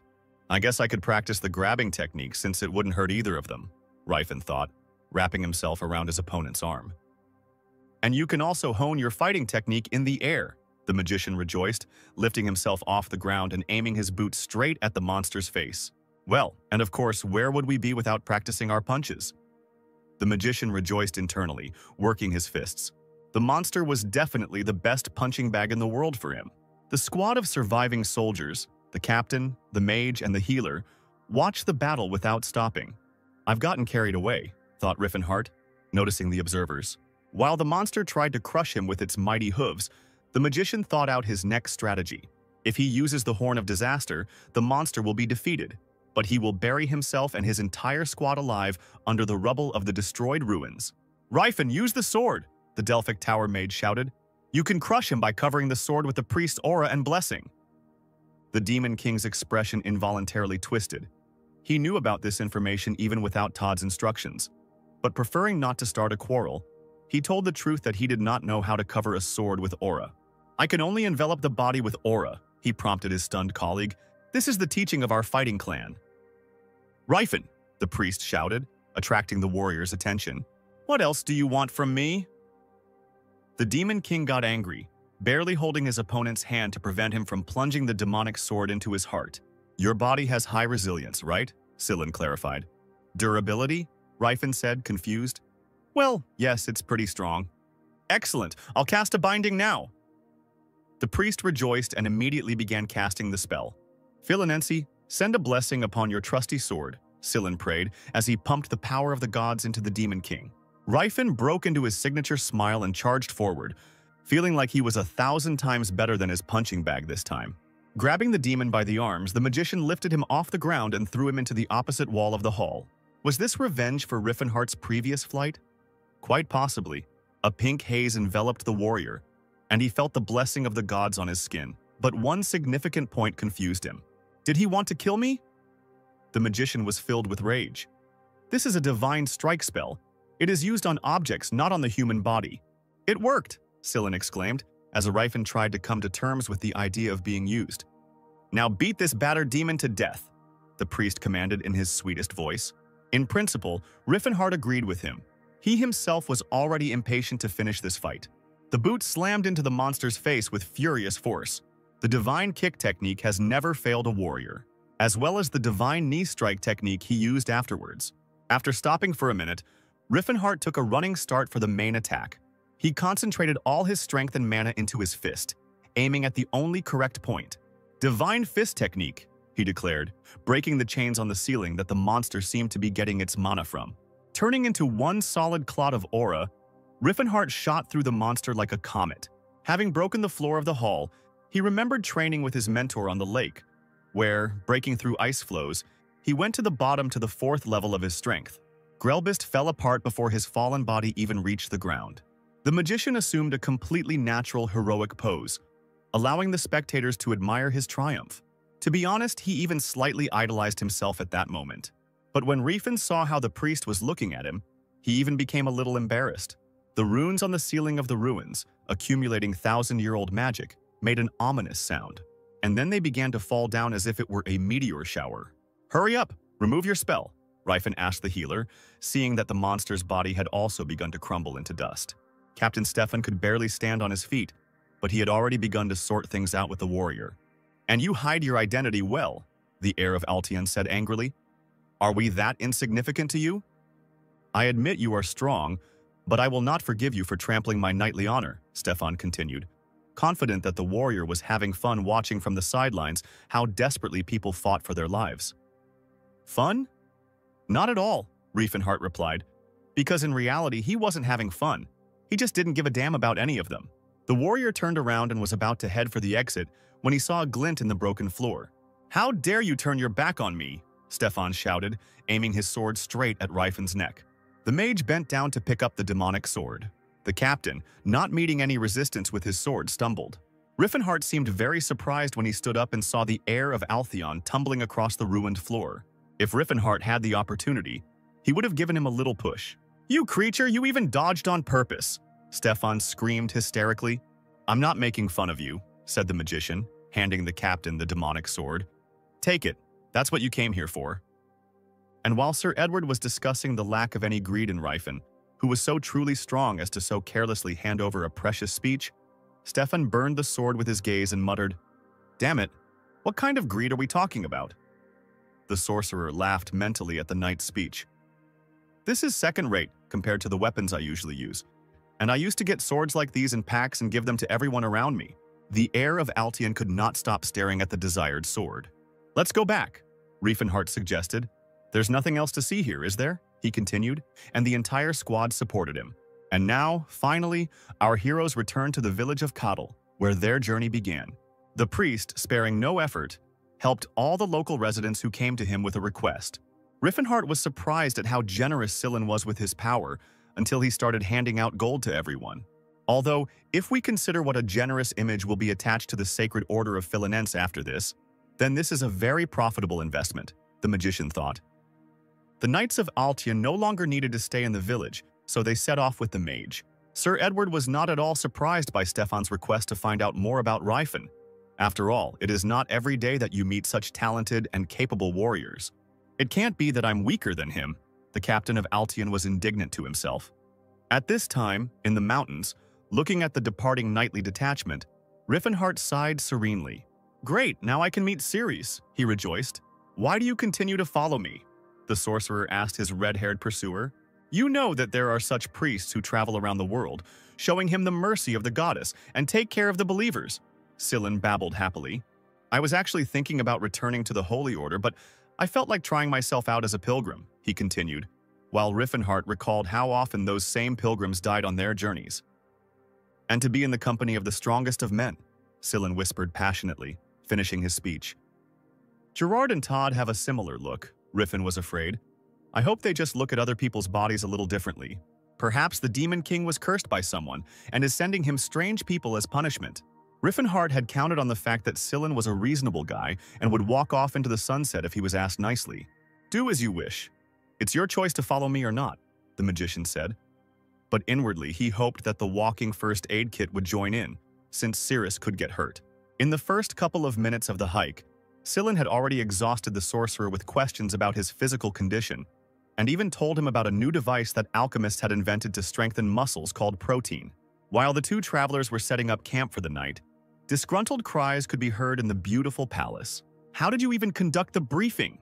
I guess I could practice the grabbing technique since it wouldn't hurt either of them, Riefen thought, wrapping himself around his opponent's arm. And you can also hone your fighting technique in the air. The magician rejoiced, lifting himself off the ground and aiming his boot straight at the monster's face. Well, and of course, where would we be without practicing our punches? The magician rejoiced internally, working his fists. The monster was definitely the best punching bag in the world for him. The squad of surviving soldiers, the captain, the mage, and the healer, watched the battle without stopping. "I've gotten carried away," thought Riffenhart, noticing the observers. While the monster tried to crush him with its mighty hooves, the magician thought out his next strategy. If he uses the Horn of Disaster, the monster will be defeated, but he will bury himself and his entire squad alive under the rubble of the destroyed ruins. "Rifen, use the sword!" the Delphic Tower mage shouted. "You can crush him by covering the sword with the priest's aura and blessing." The Demon King's expression involuntarily twisted. He knew about this information even without Todd's instructions, but preferring not to start a quarrel, he told the truth that he did not know how to cover a sword with aura. "I can only envelop the body with aura," he prompted his stunned colleague. "This is the teaching of our fighting clan." "Rifen," the priest shouted, attracting the warrior's attention. "What else do you want from me?" The Demon King got angry, barely holding his opponent's hand to prevent him from plunging the demonic sword into his heart. "Your body has high resilience, right?" Sillin clarified. "Durability?" Rifen said, confused. "Well, yes, it's pretty strong." "Excellent, I'll cast a binding now." The priest rejoiced and immediately began casting the spell. "Philinensi, send a blessing upon your trusty sword," Sillin prayed as he pumped the power of the gods into the Demon King. Rifen broke into his signature smile and charged forward, feeling like he was 1,000 times better than his punching bag this time. Grabbing the demon by the arms, the magician lifted him off the ground and threw him into the opposite wall of the hall. Was this revenge for Riffenhart's previous flight? Quite possibly. A pink haze enveloped the warrior, and he felt the blessing of the gods on his skin. But one significant point confused him. Did he want to kill me? The magician was filled with rage. "This is a divine strike spell. It is used on objects, not on the human body." "It worked!" Sillin exclaimed, as Rifen tried to come to terms with the idea of being used. "Now beat this battered demon to death," the priest commanded in his sweetest voice. In principle, Riffenhart agreed with him. He himself was already impatient to finish this fight. The boot slammed into the monster's face with furious force. The divine kick technique has never failed a warrior, as well as the divine knee strike technique he used afterwards. After stopping for a minute, Riffenhart took a running start for the main attack. He concentrated all his strength and mana into his fist, aiming at the only correct point. "Divine fist technique," he declared, breaking the chains on the ceiling that the monster seemed to be getting its mana from. Turning into one solid clot of aura, Riffenhart shot through the monster like a comet. Having broken the floor of the hall, he remembered training with his mentor on the lake, where, breaking through ice flows, he went to the bottom to the 4th level of his strength. Grelbist fell apart before his fallen body even reached the ground. The magician assumed a completely natural, heroic pose, allowing the spectators to admire his triumph. To be honest, he even slightly idolized himself at that moment. But when Rifen saw how the priest was looking at him, he even became a little embarrassed. The runes on the ceiling of the ruins, accumulating 1,000-year-old magic, made an ominous sound, and then they began to fall down as if it were a meteor shower. "Hurry up! Remove your spell," Rifen asked the healer, seeing that the monster's body had also begun to crumble into dust. Captain Stefan could barely stand on his feet, but he had already begun to sort things out with the warrior. "And you hide your identity well," the heir of Altion said angrily. "Are we that insignificant to you?" "I admit you are strong, but I will not forgive you for trampling my knightly honor," Stefan continued, confident that the warrior was having fun watching from the sidelines how desperately people fought for their lives. "Fun? Not at all," Riefenhart replied, because in reality he wasn't having fun. He just didn't give a damn about any of them. The warrior turned around and was about to head for the exit when he saw a glint in the broken floor. "How dare you turn your back on me?" Stefan shouted, aiming his sword straight at Rifen's neck. The mage bent down to pick up the demonic sword. The captain, not meeting any resistance with his sword, stumbled. Riffenhart seemed very surprised when he stood up and saw the heir of Altheon tumbling across the ruined floor. If Riffenhart had the opportunity, he would have given him a little push. "You creature, you even dodged on purpose!" Stefan screamed hysterically. "I'm not making fun of you," said the magician, handing the captain the demonic sword. "Take it. That's what you came here for." And while Sir Edward was discussing the lack of any greed in Rifen, who was so truly strong as to so carelessly hand over a precious speech, Stefan burned the sword with his gaze and muttered, "Damn it, what kind of greed are we talking about?" The sorcerer laughed mentally at the knight's speech. "This is second-rate compared to the weapons I usually use, and I used to get swords like these in packs and give them to everyone around me." The heir of Altian could not stop staring at the desired sword. "Let's go back," Riefenhardt suggested. "There's nothing else to see here, is there?" he continued, and the entire squad supported him. And now, finally, our heroes returned to the village of Kadal, where their journey began. The priest, sparing no effort, helped all the local residents who came to him with a request. Riefenhardt was surprised at how generous Sillin was with his power until he started handing out gold to everyone. Although, if we consider what a generous image will be attached to the Sacred Order of Philinense after this, then this is a very profitable investment, the magician thought. The Knights of Altian no longer needed to stay in the village, so they set off with the mage. Sir Edward was not at all surprised by Stefan's request to find out more about Rifen. After all, it is not every day that you meet such talented and capable warriors. "It can't be that I'm weaker than him," the captain of Altian was indignant to himself. At this time, in the mountains, looking at the departing knightly detachment, Riefenhardt sighed serenely. "Great, now I can meet Ceres," he rejoiced. "Why do you continue to follow me?" the sorcerer asked his red-haired pursuer. "You know that there are such priests who travel around the world, showing him the mercy of the goddess and take care of the believers," Sillin babbled happily. "I was actually thinking about returning to the Holy Order, but I felt like trying myself out as a pilgrim," he continued, while Riefenhardt recalled how often those same pilgrims died on their journeys. "And to be in the company of the strongest of men," Sillin whispered passionately, finishing his speech. "Gerard and Todd have a similar look," Riffen was afraid. "I hope they just look at other people's bodies a little differently. Perhaps the Demon King was cursed by someone and is sending him strange people as punishment." Riefenhardt had counted on the fact that Sillin was a reasonable guy and would walk off into the sunset if he was asked nicely. "Do as you wish. It's your choice to follow me or not," the magician said. But inwardly, he hoped that the walking first aid kit would join in, since Ceres could get hurt. In the first couple of minutes of the hike, Sillin had already exhausted the sorcerer with questions about his physical condition, and even told him about a new device that alchemists had invented to strengthen muscles called protein. While the two travelers were setting up camp for the night, disgruntled cries could be heard in the beautiful palace. "How did you even conduct the briefing?"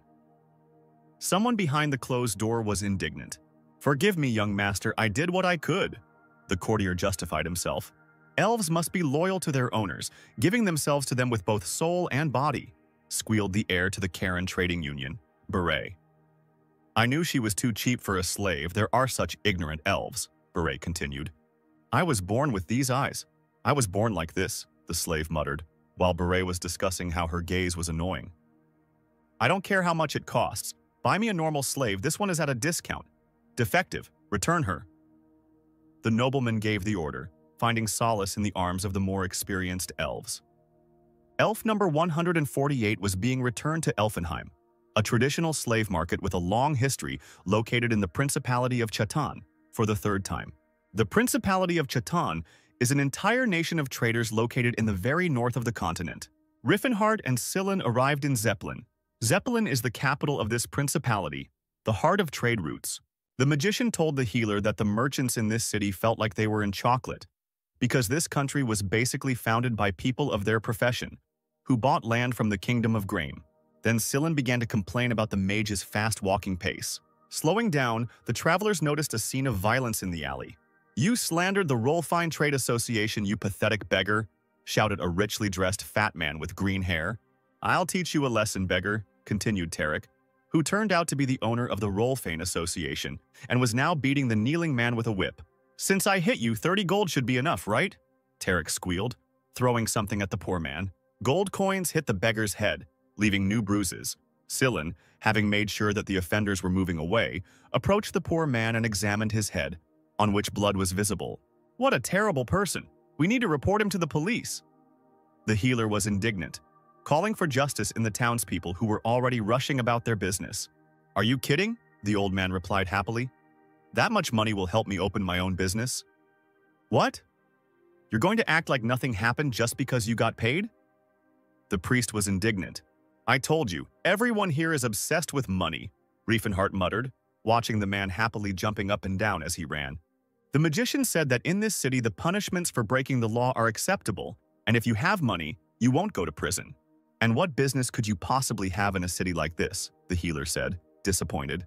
Someone behind the closed door was indignant. "Forgive me, young master, I did what I could," the courtier justified himself. "Elves must be loyal to their owners, giving themselves to them with both soul and body," squealed the heir to the Karen Trading Union, Beret. "I knew she was too cheap for a slave. There are such ignorant elves," Beret continued. "I was born with these eyes. I was born like this," the slave muttered, while Beret was discussing how her gaze was annoying. "I don't care how much it costs. Buy me a normal slave. This one is at a discount. Defective. Return her." The nobleman gave the order, finding solace in the arms of the more experienced elves. Elf number 148 was being returned to Elfenheim, a traditional slave market with a long history located in the Principality of Chatan, for the third time. The Principality of Chatan is an entire nation of traders located in the very north of the continent. Riefenhardt and Sillin arrived in Zeppelin. Zeppelin is the capital of this principality, the heart of trade routes. The magician told the healer that the merchants in this city felt like they were in chocolate, because this country was basically founded by people of their profession, who bought land from the Kingdom of Grain. Then Sillin began to complain about the mage's fast walking pace. Slowing down, the travelers noticed a scene of violence in the alley. "You slandered the Rollfine Trade Association, you pathetic beggar," shouted a richly dressed fat man with green hair. "I'll teach you a lesson, beggar," continued Tarek, who turned out to be the owner of the Rollfane Association and was now beating the kneeling man with a whip. "Since I hit you, 30 gold should be enough, right?" Tarek squealed, throwing something at the poor man. Gold coins hit the beggar's head, leaving new bruises. Sillin, having made sure that the offenders were moving away, approached the poor man and examined his head, on which blood was visible. "What a terrible person! We need to report him to the police." The healer was indignant, calling for justice in the townspeople who were already rushing about their business. "Are you kidding?" the old man replied happily. "That much money will help me open my own business." "What? You're going to act like nothing happened just because you got paid?" The priest was indignant. "I told you, everyone here is obsessed with money," Riefenhardt muttered, watching the man happily jumping up and down as he ran. The magician said that in this city the punishments for breaking the law are acceptable, and if you have money, you won't go to prison. And what business could you possibly have in a city like this? The healer said, disappointed.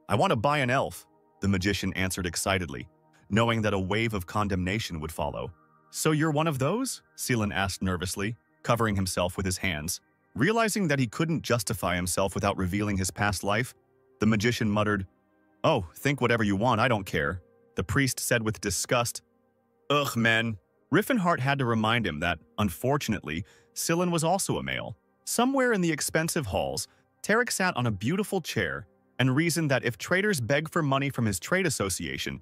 I want to buy an elf, the magician answered excitedly, knowing that a wave of condemnation would follow. So you're one of those? Seelan asked nervously, covering himself with his hands. Realizing that he couldn't justify himself without revealing his past life, the magician muttered, "Oh, think whatever you want, I don't care," the priest said with disgust. Ugh, man. Riffenhart had to remind him that, unfortunately, Seelan was also a male. Somewhere in the expensive halls, Tarek sat on a beautiful chair and reasoned that if traders beg for money from his trade association,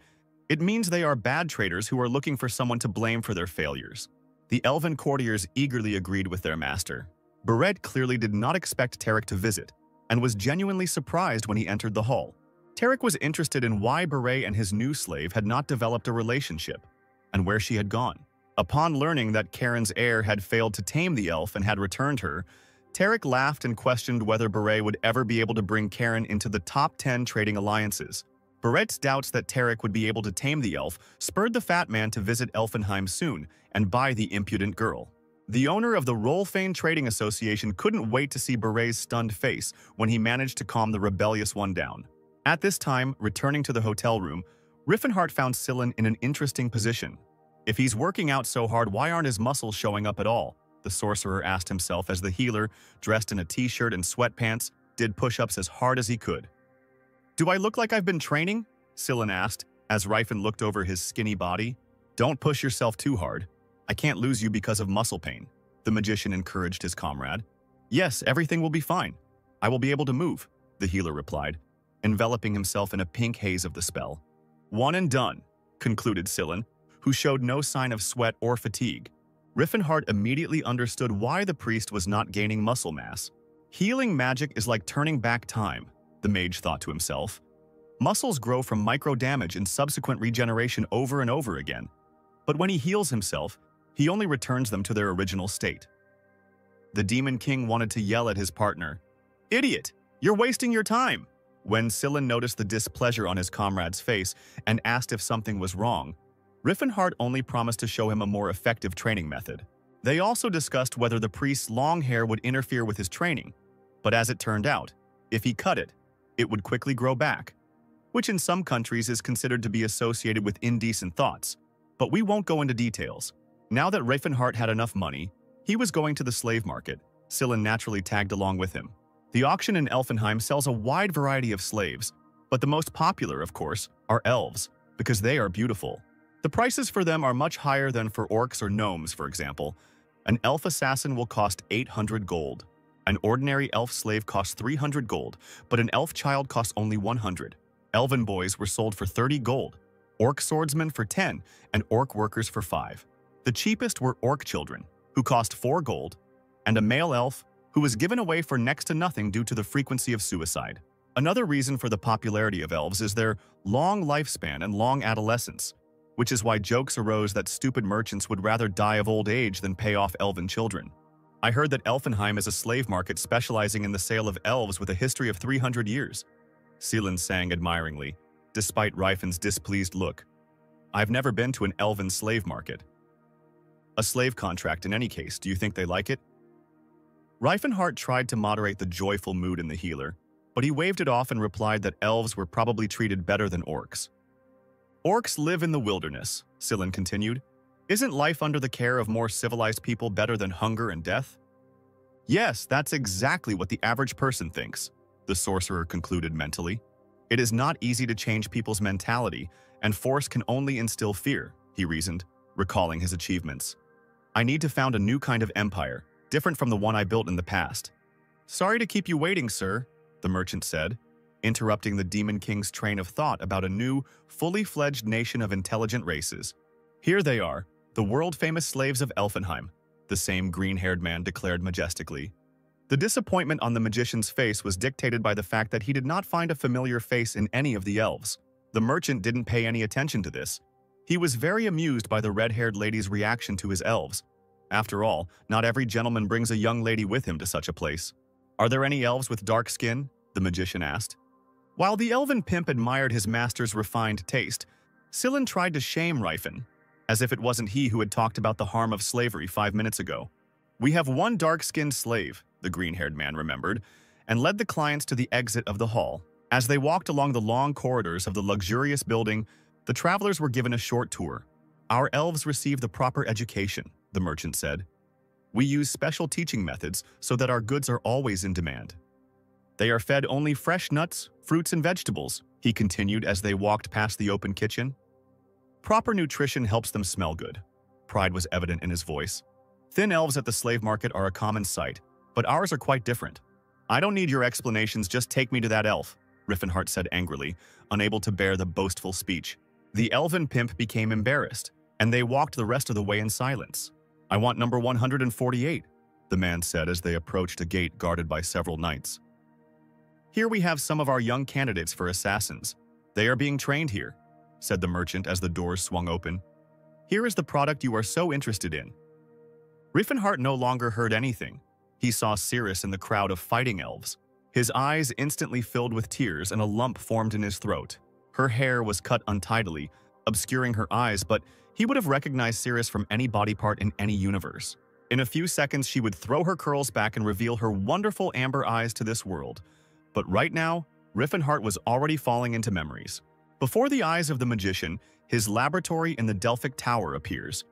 it means they are bad traders who are looking for someone to blame for their failures. The elven courtiers eagerly agreed with their master. Barrett clearly did not expect Tarek to visit, and was genuinely surprised when he entered the hall. Tarek was interested in why Beret and his new slave had not developed a relationship, and where she had gone. Upon learning that Karen's heir had failed to tame the elf and had returned her, Tarek laughed and questioned whether Beret would ever be able to bring Karen into the top 10 trading alliances. Baret's doubts that Tarek would be able to tame the elf spurred the fat man to visit Elfenheim soon and buy the impudent girl. The owner of the Rolfane Trading Association couldn't wait to see Beret's stunned face when he managed to calm the rebellious one down. At this time, returning to the hotel room, Riffenhart found Seelan in an interesting position. If he's working out so hard, why aren't his muscles showing up at all? The sorcerer asked himself as the healer, dressed in a t-shirt and sweatpants, did push-ups as hard as he could. Do I look like I've been training? Seelan asked, as Rifen looked over his skinny body. Don't push yourself too hard. I can't lose you because of muscle pain, the magician encouraged his comrade. Yes, everything will be fine. I will be able to move, the healer replied, enveloping himself in a pink haze of the spell. One and done, concluded Seelan, who showed no sign of sweat or fatigue. Riffenhart immediately understood why the priest was not gaining muscle mass. Healing magic is like turning back time, the mage thought to himself. Muscles grow from micro-damage and subsequent regeneration over and over again. But when he heals himself, he only returns them to their original state. The Demon King wanted to yell at his partner. Idiot! You're wasting your time! When Seelan noticed the displeasure on his comrade's face and asked if something was wrong, Riffenhart only promised to show him a more effective training method. They also discussed whether the priest's long hair would interfere with his training, but as it turned out, if he cut it, it would quickly grow back, which in some countries is considered to be associated with indecent thoughts. But we won't go into details. Now that Riffenhart had enough money, he was going to the slave market. Seelan naturally tagged along with him. The auction in Elfenheim sells a wide variety of slaves, but the most popular, of course, are elves, because they are beautiful. The prices for them are much higher than for orcs or gnomes, for example. An elf assassin will cost 800 gold. An ordinary elf slave costs 300 gold, but an elf child costs only 100. Elven boys were sold for 30 gold, orc swordsmen for 10, and orc workers for 5. The cheapest were orc children, who cost 4 gold, and a male elf who was given away for next to nothing due to the frequency of suicide. Another reason for the popularity of elves is their long lifespan and long adolescence, which is why jokes arose that stupid merchants would rather die of old age than pay off elven children. I heard that Elfenheim is a slave market specializing in the sale of elves with a history of 300 years. Seelan sang admiringly, despite Rifen's displeased look. I've never been to an elven slave market. A slave contract in any case, do you think they like it? Riefenhart tried to moderate the joyful mood in the healer, but he waved it off and replied that elves were probably treated better than orcs. Orcs live in the wilderness, Seelan continued. Isn't life under the care of more civilized people better than hunger and death? Yes, that's exactly what the average person thinks, the sorcerer concluded mentally. It is not easy to change people's mentality, and force can only instill fear, he reasoned, recalling his achievements. I need to found a new kind of empire, different from the one I built in the past. Sorry to keep you waiting, sir, the merchant said, interrupting the Demon King's train of thought about a new, fully fledged nation of intelligent races. Here they are, the world-famous slaves of Elfenheim, the same green-haired man declared majestically. The disappointment on the magician's face was dictated by the fact that he did not find a familiar face in any of the elves. The merchant didn't pay any attention to this. He was very amused by the red-haired lady's reaction to his elves. After all, not every gentleman brings a young lady with him to such a place. Are there any elves with dark skin? The magician asked. While the elven pimp admired his master's refined taste, Sillin tried to shame Ryfin, as if it wasn't he who had talked about the harm of slavery 5 minutes ago. "We have one dark-skinned slave," the green-haired man remembered, and led the clients to the exit of the hall. As they walked along the long corridors of the luxurious building, the travelers were given a short tour. "Our elves receive the proper education," the merchant said. "We use special teaching methods so that our goods are always in demand. They are fed only fresh nuts, fruits, and vegetables," he continued as they walked past the open kitchen. "Proper nutrition helps them smell good." Pride was evident in his voice. "Thin elves at the slave market are a common sight, but ours are quite different." "I don't need your explanations, just take me to that elf," Riffenhart said angrily, unable to bear the boastful speech. The elven pimp became embarrassed, and they walked the rest of the way in silence. "I want number 148, the man said as they approached a gate guarded by several knights. "Here we have some of our young candidates for assassins. They are being trained here," said the merchant as the doors swung open. "Here is the product you are so interested in." Riffenhart no longer heard anything. He saw Cirrus in the crowd of fighting elves. His eyes instantly filled with tears and a lump formed in his throat. Her hair was cut untidily, obscuring her eyes, but he would have recognized Cirrus from any body part in any universe. In a few seconds, she would throw her curls back and reveal her wonderful amber eyes to this world. But right now, Riffenhart was already falling into memories. Before the eyes of the magician, his laboratory in the Delphic Tower appears,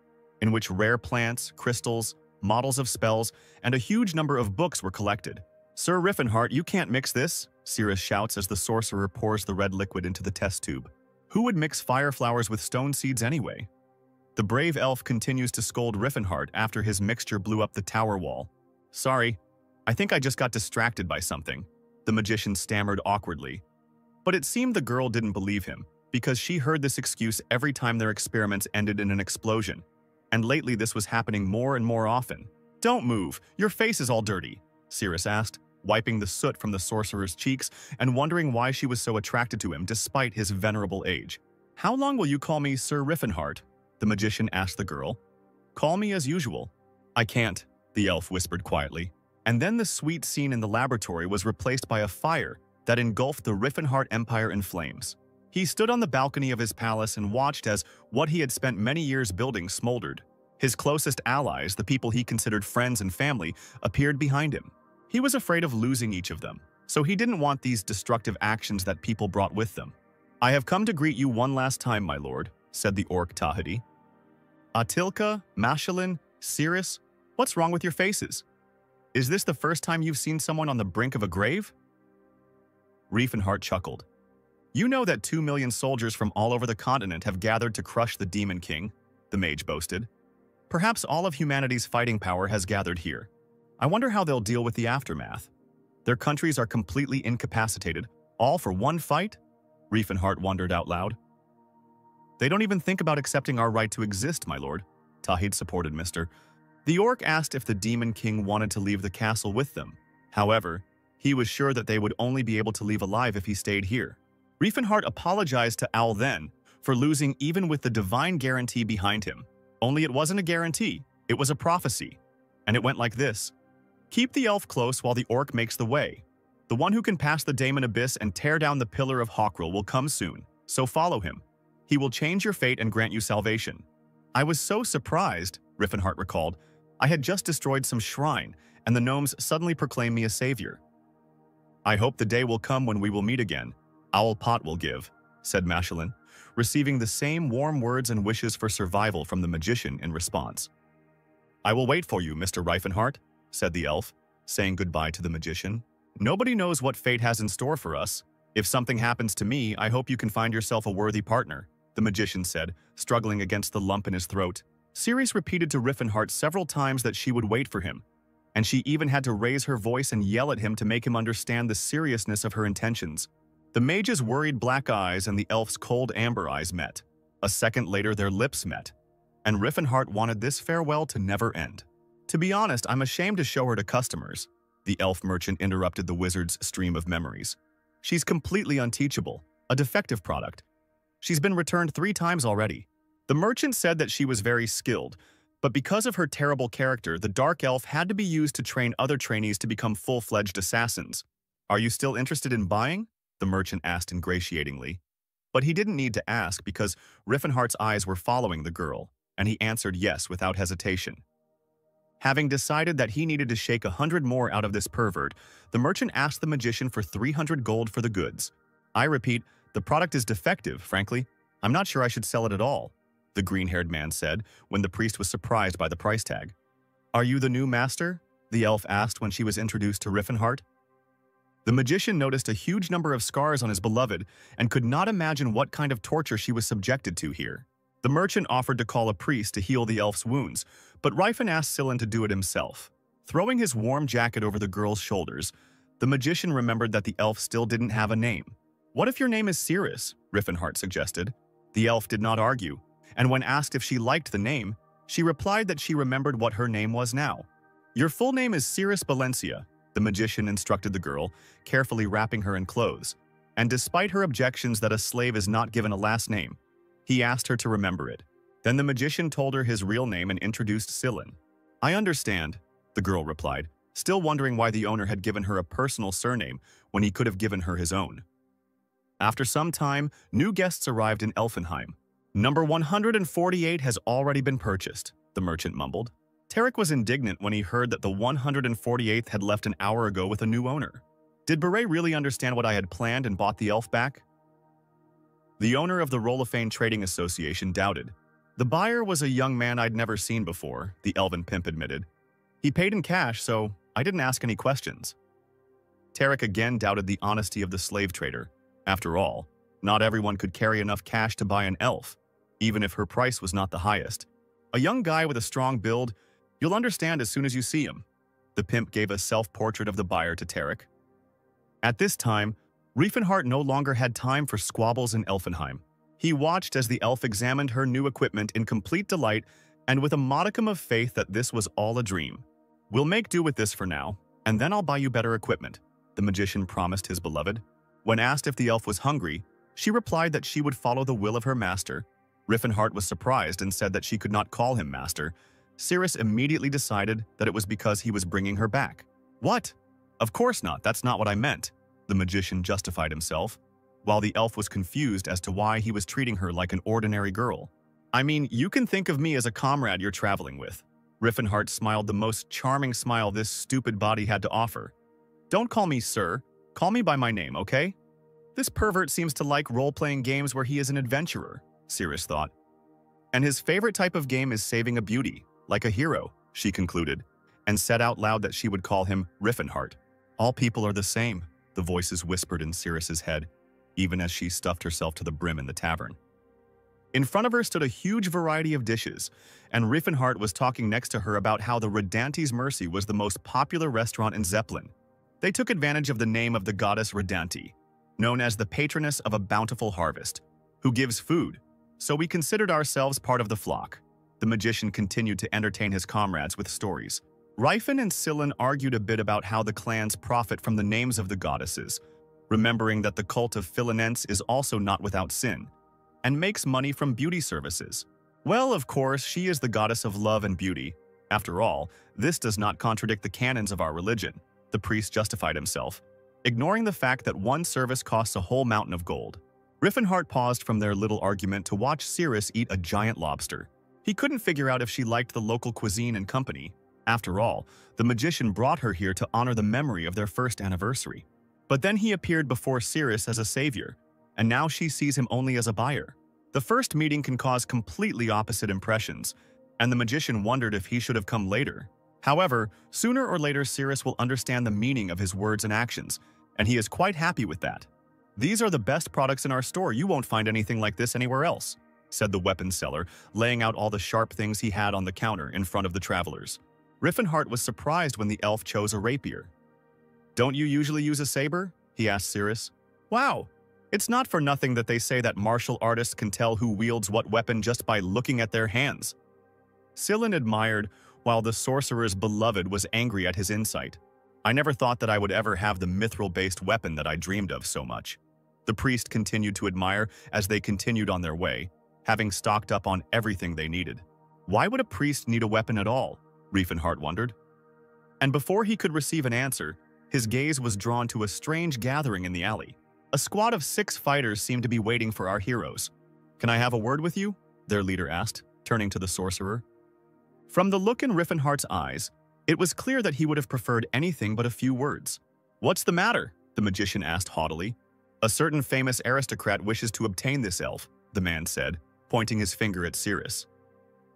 in which rare plants, crystals, models of spells, and a huge number of books were collected. "Sir Riffenhart, you can't mix this," Cirrus shouts as the sorcerer pours the red liquid into the test tube. "Who would mix fire flowers with stone seeds anyway?" The brave elf continues to scold Riffenhart after his mixture blew up the tower wall. "Sorry, I think I just got distracted by something," the magician stammered awkwardly. But it seemed the girl didn't believe him, because she heard this excuse every time their experiments ended in an explosion. And lately this was happening more and more often. "Don't move, your face is all dirty," Cirrus asked, wiping the soot from the sorcerer's cheeks and wondering why she was so attracted to him despite his venerable age. "How long will you call me Sir Riffenhart?" the magician asked the girl. "Call me as usual." "I can't," the elf whispered quietly. And then the sweet scene in the laboratory was replaced by a fire that engulfed the Riffenhart Empire in flames. He stood on the balcony of his palace and watched as what he had spent many years building smoldered. His closest allies, the people he considered friends and family, appeared behind him. He was afraid of losing each of them, so he didn't want these destructive actions that people brought with them. "I have come to greet you one last time, my lord," said the orc Tahiti. "Atilka, Mashalin, Cirrus, what's wrong with your faces? Is this the first time you've seen someone on the brink of a grave?" Riefenhart chuckled. "You know that 2 million soldiers from all over the continent have gathered to crush the Demon King," the mage boasted. "Perhaps all of humanity's fighting power has gathered here. I wonder how they'll deal with the aftermath. Their countries are completely incapacitated, all for one fight?" Riefenhart wondered out loud. "They don't even think about accepting our right to exist, my lord," Tahid supported Mr. The orc asked if the Demon King wanted to leave the castle with them. However, he was sure that they would only be able to leave alive if he stayed here. Riefenhart apologized to Owl then for losing even with the divine guarantee behind him. Only it wasn't a guarantee, it was a prophecy. And it went like this. "Keep the elf close while the orc makes the way. The one who can pass the Daemon Abyss and tear down the Pillar of Hawkril will come soon, so follow him. He will change your fate and grant you salvation." "I was so surprised," Riffenhart recalled. "I had just destroyed some shrine, and the gnomes suddenly proclaimed me a savior." "I hope the day will come when we will meet again. Owl Pot will give," said Mashalin, receiving the same warm words and wishes for survival from the magician in response. "I will wait for you, Mr. Riefenhart," said the elf, saying goodbye to the magician. "Nobody knows what fate has in store for us. If something happens to me, I hope you can find yourself a worthy partner," the magician said, struggling against the lump in his throat. Ceres repeated to Riffenhart several times that she would wait for him, and she even had to raise her voice and yell at him to make him understand the seriousness of her intentions. The mage's worried black eyes and the elf's cold amber eyes met. A second later, their lips met, and Riffenhart wanted this farewell to never end. "To be honest, I'm ashamed to show her to customers," the elf merchant interrupted the wizard's stream of memories. "She's completely unteachable, a defective product. She's been returned 3 times already." The merchant said that she was very skilled, but because of her terrible character, the dark elf had to be used to train other trainees to become full-fledged assassins. "Are you still interested in buying?" the merchant asked ingratiatingly. But he didn't need to ask because Riffenhart's eyes were following the girl, and he answered yes without hesitation. Having decided that he needed to shake 100 more out of this pervert, the merchant asked the magician for 300 gold for the goods. I repeat, the product is defective, frankly. I'm not sure I should sell it at all, the green-haired man said when the priest was surprised by the price tag. Are you the new master? The elf asked when she was introduced to Riffenhart. The magician noticed a huge number of scars on his beloved and could not imagine what kind of torture she was subjected to here. The merchant offered to call a priest to heal the elf's wounds, but Rifen asked Sillin to do it himself. Throwing his warm jacket over the girl's shoulders, the magician remembered that the elf still didn't have a name. What if your name is Cirrus? Riffenhart suggested. The elf did not argue, and when asked if she liked the name, she replied that she remembered what her name was now. Your full name is Cirrus Valencia, the magician instructed the girl, carefully wrapping her in clothes. And despite her objections that a slave is not given a last name, he asked her to remember it. Then the magician told her his real name and introduced Sillin. I understand, the girl replied, still wondering why the owner had given her a personal surname when he could have given her his own. After some time, new guests arrived in Elfenheim. Number 148 has already been purchased, the merchant mumbled. Tarek was indignant when he heard that the 148th had left an hour ago with a new owner. Did Beret really understand what I had planned and bought the elf back? The owner of the Rolofane Trading Association doubted. The buyer was a young man I'd never seen before, the elven pimp admitted. He paid in cash, so I didn't ask any questions. Tarek again doubted the honesty of the slave trader. After all, not everyone could carry enough cash to buy an elf, even if her price was not the highest. A young guy with a strong build, you'll understand as soon as you see him. The pimp gave a self-portrait of the buyer to Tarek. At this time, Riefenhart no longer had time for squabbles in Elfenheim. He watched as the elf examined her new equipment in complete delight and with a modicum of faith that this was all a dream. We'll make do with this for now, and then I'll buy you better equipment, the magician promised his beloved. When asked if the elf was hungry, she replied that she would follow the will of her master. Riffenhart was surprised and said that she could not call him master. Cirrus immediately decided that it was because he was bringing her back. What? Of course not, that's not what I meant, the magician justified himself, while the elf was confused as to why he was treating her like an ordinary girl. I mean, you can think of me as a comrade you're traveling with. Riffenhart smiled the most charming smile this stupid body had to offer. Don't call me sir, call me by my name, okay? This pervert seems to like role-playing games where he is an adventurer, Cirrus thought. And his favorite type of game is saving a beauty, like a hero, she concluded, and said out loud that she would call him Riffenhart. All people are the same, the voices whispered in Cirrus's head, even as she stuffed herself to the brim in the tavern. In front of her stood a huge variety of dishes, and Riffenhart was talking next to her about how the Redanti's Mercy was the most popular restaurant in Zeppelin. They took advantage of the name of the goddess Redanti, known as the patroness of a bountiful harvest, who gives food, so we considered ourselves part of the flock. The magician continued to entertain his comrades with stories. Rifen and Sillin argued a bit about how the clans profit from the names of the goddesses, remembering that the cult of Philinense is also not without sin, and makes money from beauty services. Well, of course, she is the goddess of love and beauty. After all, this does not contradict the canons of our religion, the priest justified himself, ignoring the fact that one service costs a whole mountain of gold. Riffenhart paused from their little argument to watch Cirrus eat a giant lobster. He couldn't figure out if she liked the local cuisine and company. After all, the magician brought her here to honor the memory of their first anniversary. But then he appeared before Cirrus as a savior, and now she sees him only as a buyer. The first meeting can cause completely opposite impressions, and the magician wondered if he should have come later. However, sooner or later Cirrus will understand the meaning of his words and actions, and he is quite happy with that. These are the best products in our store, you won't find anything like this anywhere else, said the weapons seller, laying out all the sharp things he had on the counter in front of the travelers. Riffenhart was surprised when the elf chose a rapier. Don't you usually use a saber? He asked Cirrus. Wow, it's not for nothing that they say that martial artists can tell who wields what weapon just by looking at their hands. Sillin admired, while the sorcerer's beloved was angry at his insight. I never thought that I would ever have the mithril-based weapon that I dreamed of so much. The priest continued to admire as they continued on their way, having stocked up on everything they needed. Why would a priest need a weapon at all? Riefenhart wondered. And before he could receive an answer, his gaze was drawn to a strange gathering in the alley. A squad of 6 fighters seemed to be waiting for our heroes. "Can I have a word with you?" their leader asked, turning to the sorcerer. From the look in Riffenhart's eyes, it was clear that he would have preferred anything but a few words. "What's the matter?" the magician asked haughtily. "A certain famous aristocrat wishes to obtain this elf," the man said, pointing his finger at Cirrus.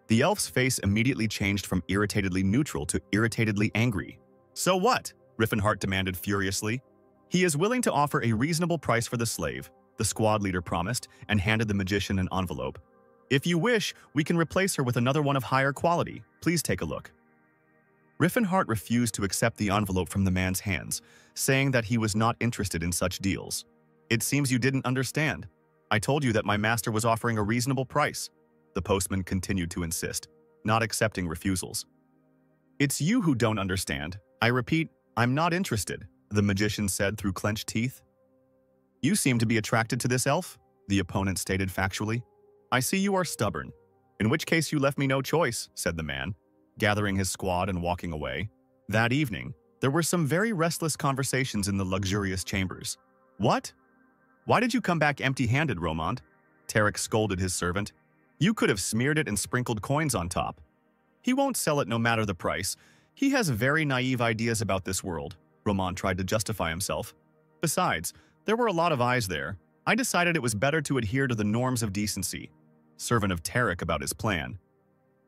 The elf's face immediately changed from irritatedly neutral to irritatedly angry. "So what?" Riffenhart demanded furiously. "He is willing to offer a reasonable price for the slave," the squad leader promised and handed the magician an envelope. "If you wish, we can replace her with another one of higher quality. Please take a look." Riffenhart refused to accept the envelope from the man's hands, saying that he was not interested in such deals. "It seems you didn't understand. I told you that my master was offering a reasonable price," the postman continued to insist, not accepting refusals. "It's you who don't understand. I repeat, I'm not interested," the magician said through clenched teeth. "You seem to be attracted to this elf," the opponent stated factually. "I see you are stubborn. In which case you left me no choice," said the man, gathering his squad and walking away. That evening, there were some very restless conversations in the luxurious chambers. "What? Why did you come back empty-handed, Romand?" Tarek scolded his servant. "You could have smeared it and sprinkled coins on top." "He won't sell it no matter the price. He has very naive ideas about this world," Romand tried to justify himself. "Besides, there were a lot of eyes there. I decided it was better to adhere to the norms of decency." Servant of Tarek about his plan.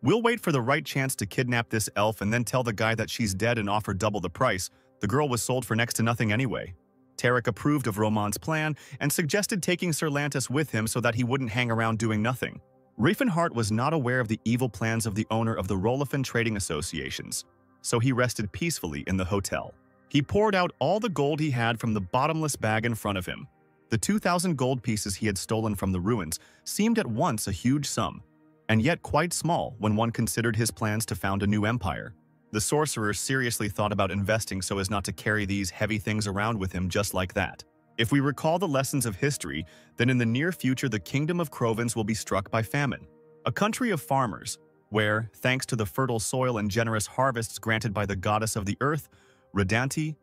"We'll wait for the right chance to kidnap this elf and then tell the guy that she's dead and offer double the price. The girl was sold for next to nothing anyway." Tarek approved of Romand's plan and suggested taking Sir Lantis with him so that he wouldn't hang around doing nothing. Riefenhart was not aware of the evil plans of the owner of the Rolifan Trading Associations, so he rested peacefully in the hotel. He poured out all the gold he had from the bottomless bag in front of him. The 2,000 gold pieces he had stolen from the ruins seemed at once a huge sum, and yet quite small when one considered his plans to found a new empire. The sorcerer seriously thought about investing so as not to carry these heavy things around with him just like that. If we recall the lessons of history, then in the near future the kingdom of Crovens will be struck by famine. A country of farmers, where, thanks to the fertile soil and generous harvests granted by the goddess of the earth, Redanti,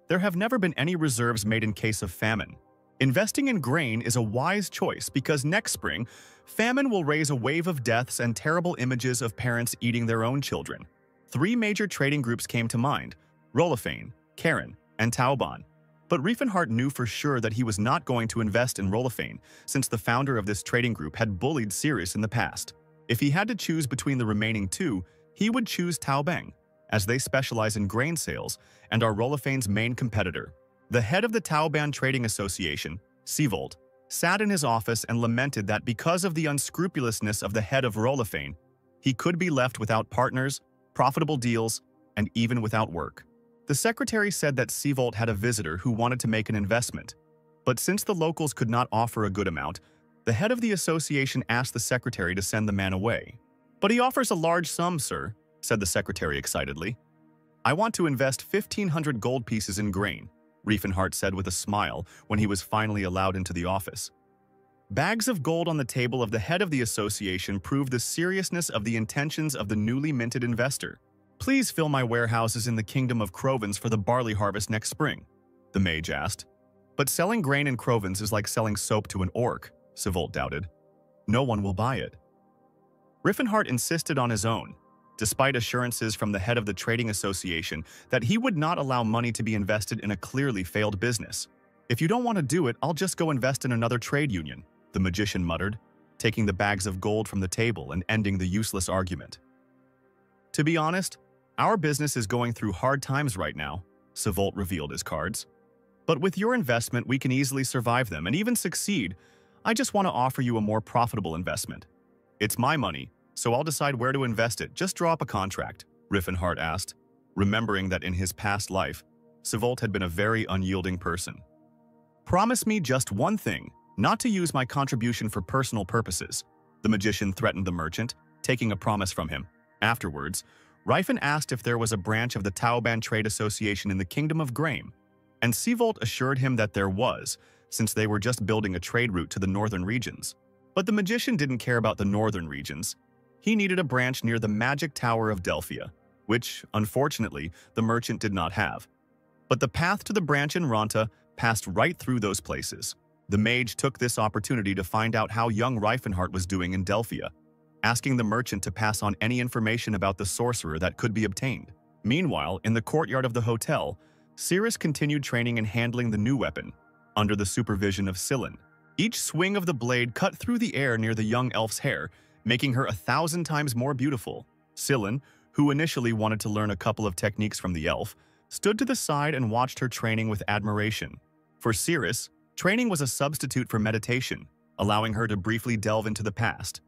there have never been any reserves made in case of famine. Investing in grain is a wise choice because next spring, famine will raise a wave of deaths and terrible images of parents eating their own children. 3 major trading groups came to mind: Rolifane, Karen, and Tauban. But Riefenhart knew for sure that he was not going to invest in Rolifane, since the founder of this trading group had bullied Sirius in the past. If he had to choose between the remaining 2, he would choose Taobang, as they specialize in grain sales and are Rolifane's main competitor. The head of the Taoban Trading Association, Seavold, sat in his office and lamented that because of the unscrupulousness of the head of Rolifane, he could be left without partners, profitable deals, and even without work. The secretary said that Seavold had a visitor who wanted to make an investment, but since the locals could not offer a good amount, the head of the association asked the secretary to send the man away. "But he offers a large sum, sir," said the secretary excitedly. "I want to invest 1,500 gold pieces in grain," Riefenhart said with a smile when he was finally allowed into the office. Bags of gold on the table of the head of the association proved the seriousness of the intentions of the newly minted investor. "Please fill my warehouses in the kingdom of Crovens for the barley harvest next spring," the mage asked. "But selling grain in Crovens is like selling soap to an orc," Seavold doubted. "No one will buy it." Riefenhart insisted on his own, despite assurances from the head of the trading association that he would not allow money to be invested in a clearly failed business. "If you don't want to do it, I'll just go invest in another trade union," the magician muttered, taking the bags of gold from the table and ending the useless argument. "To be honest, our business is going through hard times right now," Seavold revealed his cards. "But with your investment, we can easily survive them and even succeed. I just want to offer you a more profitable investment. It's my money, so I'll decide where to invest it. Just draw up a contract," Riefenhart asked, remembering that in his past life, Seavold had been a very unyielding person. "Promise me just one thing, not to use my contribution for personal purposes," the magician threatened the merchant, taking a promise from him. Afterwards, Riefen asked if there was a branch of the Taoban Trade Association in the Kingdom of Grain, and Seavold assured him that there was, since they were just building a trade route to the northern regions. But the magician didn't care about the northern regions. He needed a branch near the Magic Tower of Delphia, which, unfortunately, the merchant did not have. But the path to the branch in Ronta passed right through those places. The mage took this opportunity to find out how young Reifenhart was doing in Delphia, asking the merchant to pass on any information about the sorcerer that could be obtained. Meanwhile, in the courtyard of the hotel, Cirrus continued training in handling the new weapon, under the supervision of Sillin. Each swing of the blade cut through the air near the young elf's hair, making her 1,000 times more beautiful. Sillin, who initially wanted to learn a couple of techniques from the elf, stood to the side and watched her training with admiration. For Cirrus, training was a substitute for meditation, allowing her to briefly delve into the past.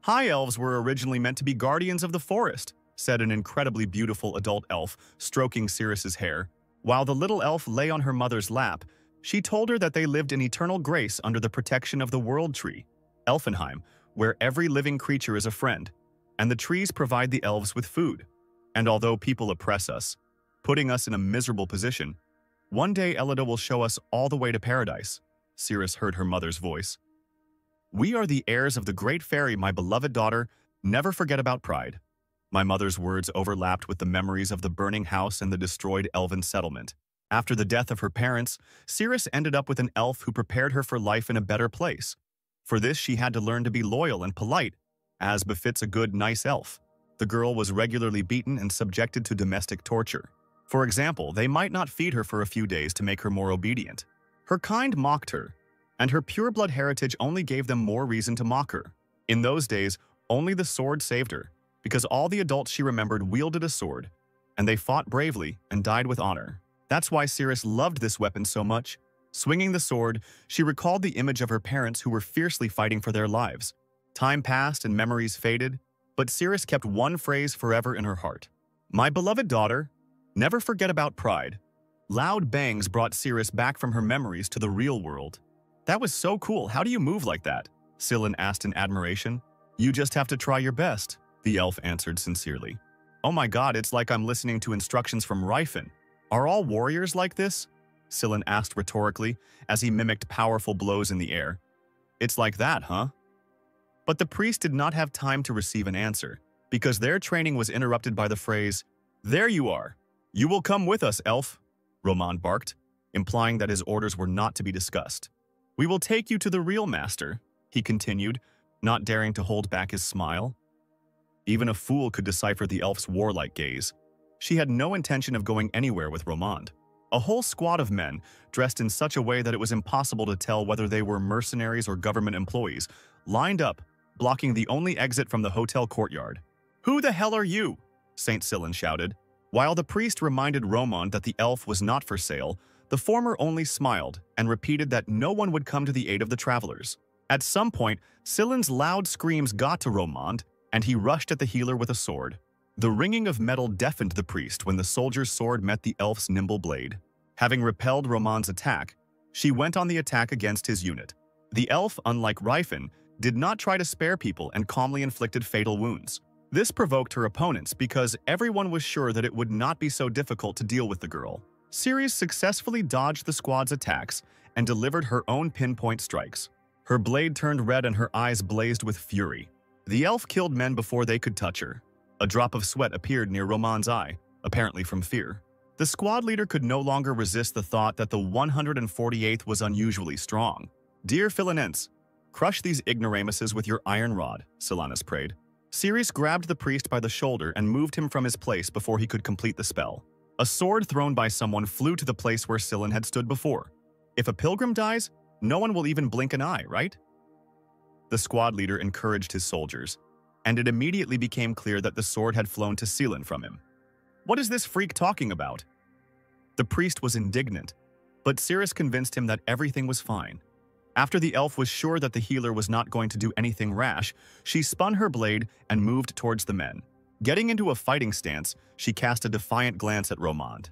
High elves were originally meant to be guardians of the forest, said an incredibly beautiful adult elf, stroking Cirrus's hair. While the little elf lay on her mother's lap, she told her that they lived in eternal grace under the protection of the World Tree, Elfenheim, where every living creature is a friend, and the trees provide the elves with food. And although people oppress us, putting us in a miserable position, one day Elida will show us all the way to paradise. Cirrus heard her mother's voice. We are the heirs of the great fairy, my beloved daughter. Never forget about pride. My mother's words overlapped with the memories of the burning house and the destroyed elven settlement. After the death of her parents, Cirrus ended up with an elf who prepared her for life in a better place. For this, she had to learn to be loyal and polite, as befits a good, nice elf. The girl was regularly beaten and subjected to domestic torture. For example, they might not feed her for a few days to make her more obedient. Her kind mocked her, and her pureblood heritage only gave them more reason to mock her. In those days, only the sword saved her, because all the adults she remembered wielded a sword, and they fought bravely and died with honor. That's why Cirrus loved this weapon so much. Swinging the sword, she recalled the image of her parents who were fiercely fighting for their lives. Time passed and memories faded, but Cirrus kept one phrase forever in her heart. My beloved daughter, never forget about pride. Loud bangs brought Cirrus back from her memories to the real world. That was so cool. How do you move like that? Sillin asked in admiration. You just have to try your best, the elf answered sincerely. Oh my god, it's like I'm listening to instructions from Reifen. Are all warriors like this? Sillin asked rhetorically as he mimicked powerful blows in the air. It's like that, huh? But the priest did not have time to receive an answer, because their training was interrupted by the phrase, There you are. You will come with us, elf, Romand barked, implying that his orders were not to be discussed. We will take you to the real master, he continued, not daring to hold back his smile. Even a fool could decipher the elf's warlike gaze. She had no intention of going anywhere with Romand. A whole squad of men, dressed in such a way that it was impossible to tell whether they were mercenaries or government employees, lined up, blocking the only exit from the hotel courtyard. Who the hell are you? Saint Sillin shouted. While the priest reminded Romand that the elf was not for sale, the former only smiled and repeated that no one would come to the aid of the travelers. At some point, Sillin's loud screams got to Romand, and he rushed at the healer with a sword. The ringing of metal deafened the priest when the soldier's sword met the elf's nimble blade. Having repelled Romand's attack, she went on the attack against his unit. The elf, unlike Reifen, did not try to spare people and calmly inflicted fatal wounds. This provoked her opponents because everyone was sure that it would not be so difficult to deal with the girl. Ceres successfully dodged the squad's attacks and delivered her own pinpoint strikes. Her blade turned red and her eyes blazed with fury. The elf killed men before they could touch her. A drop of sweat appeared near Romand's eye, apparently from fear. The squad leader could no longer resist the thought that the 148th was unusually strong. Dear Philinense, crush these ignoramuses with your iron rod, Silanus prayed. Ceres grabbed the priest by the shoulder and moved him from his place before he could complete the spell. A sword thrown by someone flew to the place where Sillin had stood before. If a pilgrim dies, no one will even blink an eye, right? The squad leader encouraged his soldiers, and it immediately became clear that the sword had flown to Sillin from him. What is this freak talking about? The priest was indignant, but Ceres convinced him that everything was fine. After the elf was sure that the healer was not going to do anything rash, she spun her blade and moved towards the men. Getting into a fighting stance, she cast a defiant glance at Romand.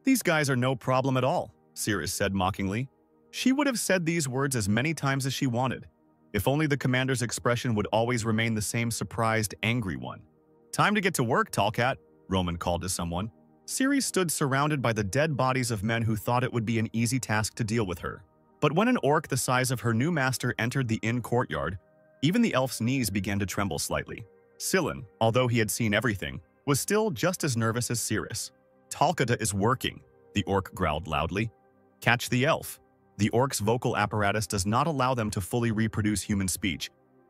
These guys are no problem at all, Ceres said mockingly. She would have said these words as many times as she wanted, if only the commander's expression would always remain the same surprised, angry one. Time to get to work, Tallcat, Roman called to someone. Ceres stood surrounded by the dead bodies of men who thought it would be an easy task to deal with her. But when an orc the size of her new master entered the inn courtyard, even the elf's knees began to tremble slightly. Sillin, although he had seen everything, was still just as nervous as Ceres. Talcata is working, the orc growled loudly. Catch the elf. The orc's vocal apparatus does not allow them to fully reproduce human speech,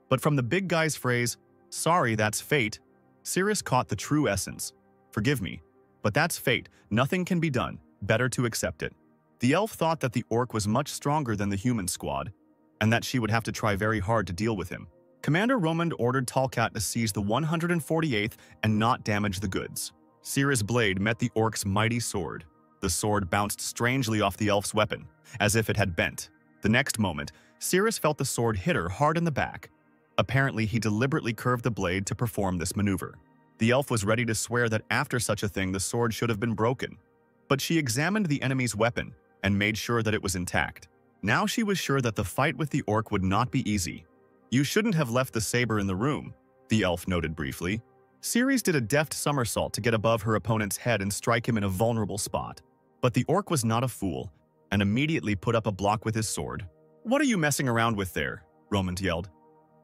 but from the big guy's phrase, "Sorry, that's fate," Cirrus caught the true essence. "Forgive me, but that's fate. Nothing can be done. Better to accept it." The elf thought that the orc was much stronger than the human squad, and that she would have to try very hard to deal with him. Commander Romand ordered Talcat to seize the 148th and not damage the goods. Cirrus' blade met the orc's mighty sword. The sword bounced strangely off the elf's weapon, as if it had bent. The next moment, Cirrus felt the sword hit her hard in the back. Apparently, he deliberately curved the blade to perform this maneuver. The elf was ready to swear that after such a thing the sword should have been broken. But she examined the enemy's weapon and made sure that it was intact. Now she was sure that the fight with the orc would not be easy. "You shouldn't have left the saber in the room," the elf noted briefly. Ceres did a deft somersault to get above her opponent's head and strike him in a vulnerable spot. But the orc was not a fool, and immediately put up a block with his sword. "What are you messing around with there?" Romand yelled.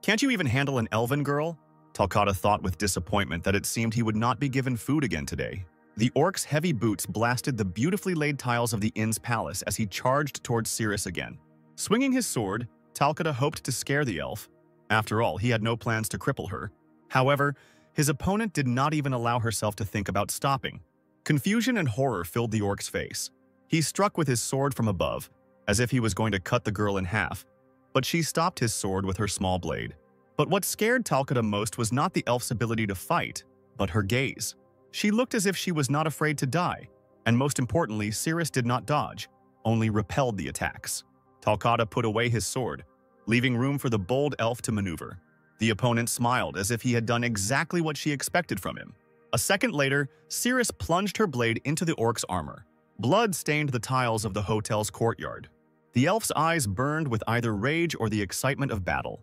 "Can't you even handle an elven girl?" Talcata thought with disappointment that it seemed he would not be given food again today. The orc's heavy boots blasted the beautifully laid tiles of the inn's palace as he charged towards Cirrus again. Swinging his sword, Talcata hoped to scare the elf. After all, he had no plans to cripple her. However, his opponent did not even allow herself to think about stopping. Confusion and horror filled the orc's face. He struck with his sword from above, as if he was going to cut the girl in half, but she stopped his sword with her small blade. But what scared Talcata most was not the elf's ability to fight, but her gaze. She looked as if she was not afraid to die, and most importantly, Cirrus did not dodge, only repelled the attacks. Talcata put away his sword, leaving room for the bold elf to maneuver. The opponent smiled as if he had done exactly what she expected from him. A second later, Cirrus plunged her blade into the orc's armor. Blood stained the tiles of the hotel's courtyard. The elf's eyes burned with either rage or the excitement of battle.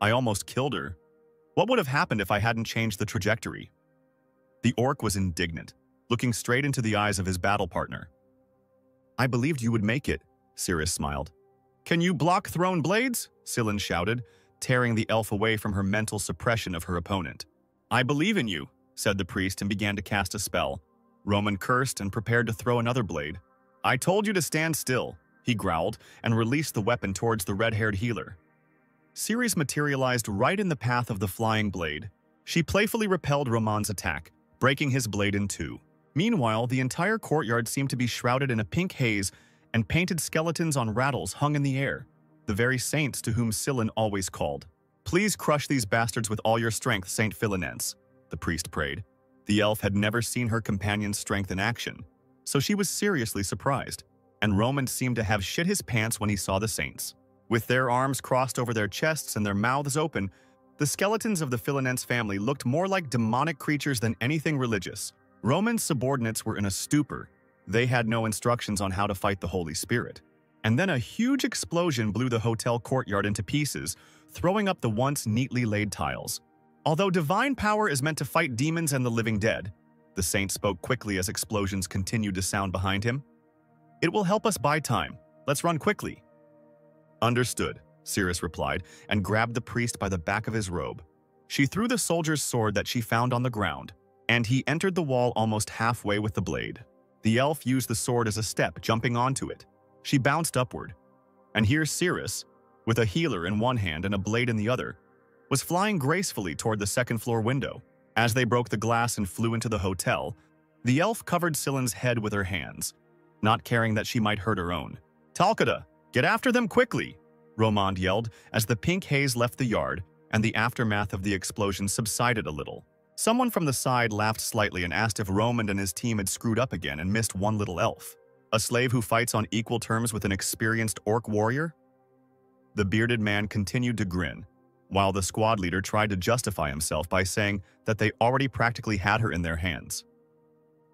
"I almost killed her. What would have happened if I hadn't changed the trajectory?" The orc was indignant, looking straight into the eyes of his battle partner. "I believed you would make it," Cirrus smiled. "Can you block thrown blades?" Scylla shouted, tearing the elf away from her mental suppression of her opponent. "I believe in you," said the priest and began to cast a spell. Roman cursed and prepared to throw another blade. "I told you to stand still," he growled and released the weapon towards the red-haired healer. Ceres materialized right in the path of the flying blade. She playfully repelled Roman's attack, breaking his blade in two. Meanwhile, the entire courtyard seemed to be shrouded in a pink haze, and painted skeletons on rattles hung in the air, the very saints to whom Scylla always called. "Please crush these bastards with all your strength, Saint Philinense," the priest prayed. The elf had never seen her companion's strength in action, so she was seriously surprised, and Roman seemed to have shit his pants when he saw the saints. With their arms crossed over their chests and their mouths open, the skeletons of the Philinense family looked more like demonic creatures than anything religious. Roman's subordinates were in a stupor. They had no instructions on how to fight the Holy Spirit. And then a huge explosion blew the hotel courtyard into pieces, throwing up the once neatly laid tiles. "Although divine power is meant to fight demons and the living dead," the saint spoke quickly as explosions continued to sound behind him, "it will help us buy time. Let's run quickly." "Understood," Cirrus replied, and grabbed the priest by the back of his robe. She threw the soldier's sword that she found on the ground, and he entered the wall almost halfway with the blade. The elf used the sword as a step, jumping onto it. She bounced upward, and here Cirrus, with a healer in one hand and a blade in the other, was flying gracefully toward the second-floor window. As they broke the glass and flew into the hotel, the elf covered Scylla's head with her hands, not caring that she might hurt her own. "Talcata, get after them quickly!" Romand yelled as the pink haze left the yard and the aftermath of the explosion subsided a little. Someone from the side laughed slightly and asked if Romand and his team had screwed up again and missed one little elf. A slave who fights on equal terms with an experienced orc warrior? The bearded man continued to grin, while the squad leader tried to justify himself by saying that they already practically had her in their hands.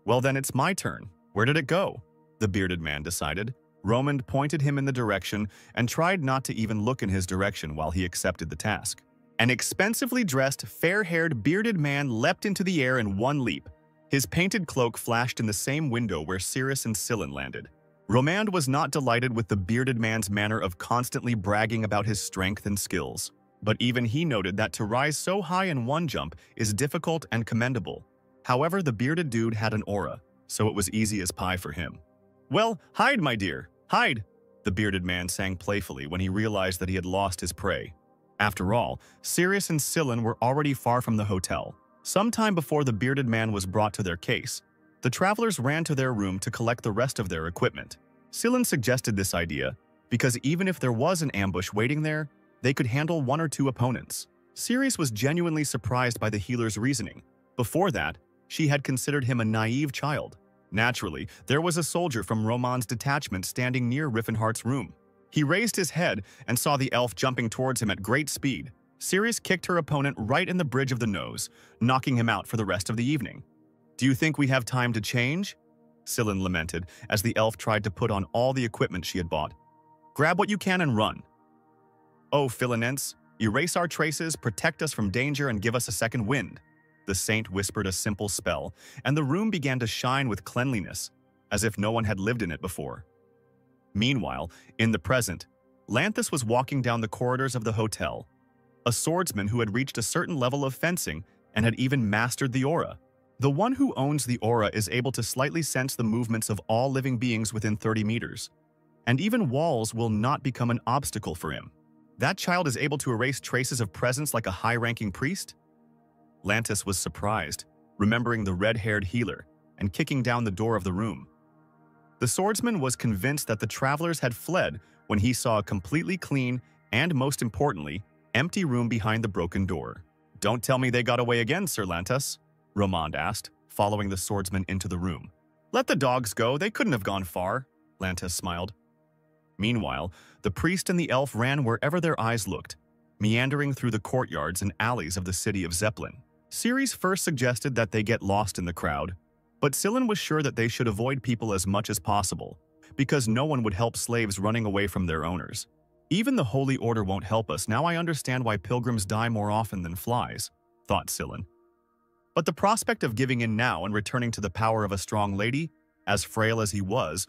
"Well then, it's my turn. Where did it go?" the bearded man decided. Romand pointed him in the direction and tried not to even look in his direction while he accepted the task. An expensively dressed, fair-haired, bearded man leapt into the air in one leap. His painted cloak flashed in the same window where Cirrus and Scylla landed. Romand was not delighted with the bearded man's manner of constantly bragging about his strength and skills, but even he noted that to rise so high in one jump is difficult and commendable. However, the bearded dude had an aura, so it was easy as pie for him. "Well, hide, my dear. "Hide!" the bearded man sang playfully when he realized that he had lost his prey. After all, Sirius and Scylla were already far from the hotel. Sometime before the bearded man was brought to their case, the travelers ran to their room to collect the rest of their equipment. Scylla suggested this idea because even if there was an ambush waiting there, they could handle one or two opponents. Sirius was genuinely surprised by the healer's reasoning. Before that, she had considered him a naive child. Naturally, there was a soldier from Roman's detachment standing near Riffenhart's room. He raised his head and saw the elf jumping towards him at great speed. Sirius kicked her opponent right in the bridge of the nose, knocking him out for the rest of the evening. "Do you think we have time to change?" Scylla lamented as the elf tried to put on all the equipment she had bought. "Grab what you can and run." "Oh, Philinense, erase our traces, protect us from danger, and give us a second wind." The saint whispered a simple spell, and the room began to shine with cleanliness, as if no one had lived in it before. Meanwhile, in the present, Lanthus was walking down the corridors of the hotel, a swordsman who had reached a certain level of fencing and had even mastered the aura. The one who owns the aura is able to slightly sense the movements of all living beings within 30 meters, and even walls will not become an obstacle for him. That child is able to erase traces of presence like a high-ranking priest? Lanthus was surprised, remembering the red-haired healer, and kicking down the door of the room. The swordsman was convinced that the travelers had fled when he saw a completely clean and, most importantly, empty room behind the broken door. "Don't tell me they got away again, Sir Lanthus," Romand asked, following the swordsman into the room. "Let the dogs go, they couldn't have gone far," Lanthus smiled. Meanwhile, the priest and the elf ran wherever their eyes looked, meandering through the courtyards and alleys of the city of Zeppelin. Ceres first suggested that they get lost in the crowd, but Scylla was sure that they should avoid people as much as possible, because no one would help slaves running away from their owners. "Even the Holy Order won't help us, now I understand why pilgrims die more often than flies," thought Scylla. But the prospect of giving in now and returning to the power of a strong lady, as frail as he was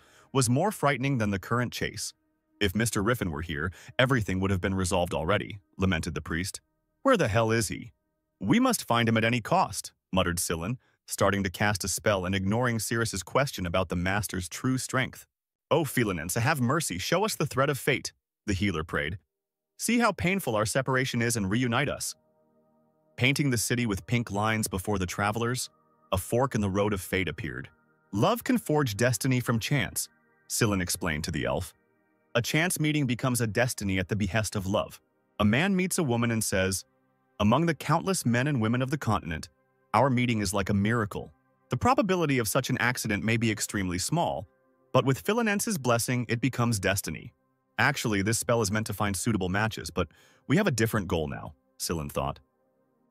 more frightening than the current chase. "If Mr. Riffin were here, everything would have been resolved already," lamented the priest. "Where the hell is he?" "We must find him at any cost," muttered Scylla, starting to cast a spell and ignoring Sirius's question about the master's true strength. "Oh, Philinense, have mercy, show us the thread of fate," the healer prayed. "See how painful our separation is and reunite us." Painting the city with pink lines before the travelers, a fork in the road of fate appeared. "Love can forge destiny from chance," Scylla explained to the elf. "A chance meeting becomes a destiny at the behest of love. A man meets a woman and says, 'Among the countless men and women of the continent, our meeting is like a miracle.' The probability of such an accident may be extremely small, but with Philinense's blessing, it becomes destiny. Actually, this spell is meant to find suitable matches, but we have a different goal now," Scylla thought.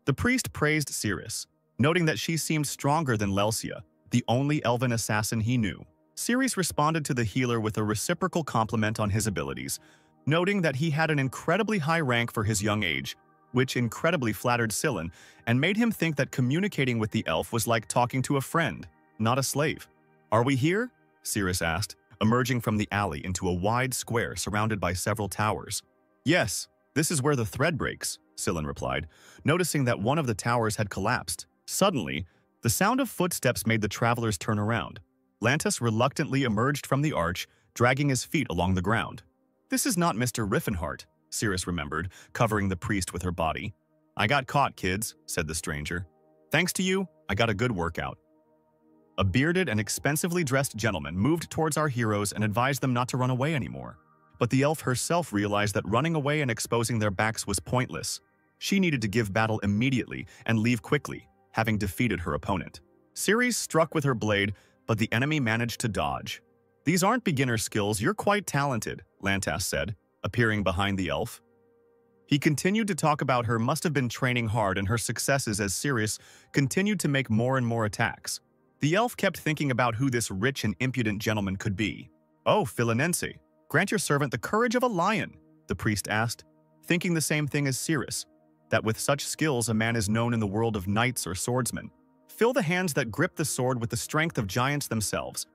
The priest praised Ceres, noting that she seemed stronger than Lelsia, the only elven assassin he knew. Ceres responded to the healer with a reciprocal compliment on his abilities, noting that he had an incredibly high rank for his young age, which incredibly flattered Scylla and made him think that communicating with the elf was like talking to a friend, not a slave. "Are we here?" Ceres asked, emerging from the alley into a wide square surrounded by several towers. "Yes, this is where the thread breaks," Scylla replied, noticing that one of the towers had collapsed. Suddenly, the sound of footsteps made the travelers turn around. Lanthus reluctantly emerged from the arch, dragging his feet along the ground. "This is not Mr. Riffenhart," Ceres remembered, covering the priest with her body. "I got caught, kids," said the stranger. "Thanks to you, I got a good workout." A bearded and expensively dressed gentleman moved towards our heroes and advised them not to run away anymore. But the elf herself realized that running away and exposing their backs was pointless. She needed to give battle immediately and leave quickly, having defeated her opponent. Ceres struck with her blade, but the enemy managed to dodge. "These aren't beginner skills, you're quite talented," Lanthus said, appearing behind the elf. He continued to talk about her must have been training hard and her successes as Ceres continued to make more and more attacks. The elf kept thinking about who this rich and impudent gentleman could be. "Oh, Philinense, grant your servant the courage of a lion," the priest asked, thinking the same thing as Ceres, that with such skills a man is known in the world of knights or swordsmen. "Fill the hands that grip the sword with the strength of giants themselves.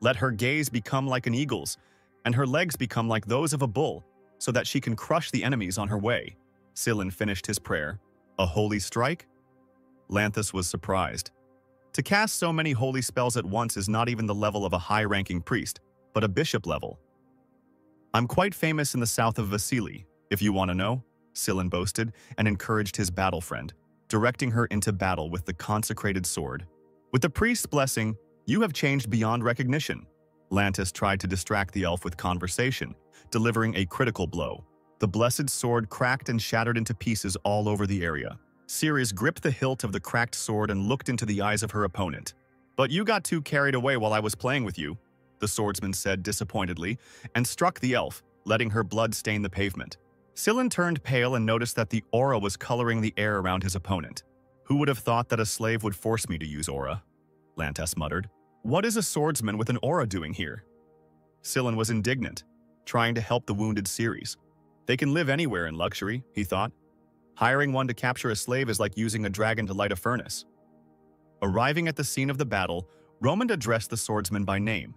Let her gaze become like an eagle's, and her legs become like those of a bull, so that she can crush the enemies on her way." Scylla finished his prayer. "A holy strike?" Lanthus was surprised. To cast so many holy spells at once is not even the level of a high-ranking priest, but a bishop level. I'm quite famous in the south of Vasily, if you want to know, Scylla boasted and encouraged his battle friend, directing her into battle with the consecrated sword. With the priest's blessing, you have changed beyond recognition. Lantis tried to distract the elf with conversation, delivering a critical blow. The blessed sword cracked and shattered into pieces all over the area. Ceres gripped the hilt of the cracked sword and looked into the eyes of her opponent. "But you got too carried away while I was playing with you," the swordsman said disappointedly, and struck the elf, letting her blood stain the pavement. Scylla turned pale and noticed that the aura was coloring the air around his opponent. "Who would have thought that a slave would force me to use aura?" Lantis muttered. "What is a swordsman with an aura doing here?" Scylla was indignant, trying to help the wounded Ceres. They can live anywhere in luxury, he thought. Hiring one to capture a slave is like using a dragon to light a furnace. Arriving at the scene of the battle, Roman addressed the swordsman by name,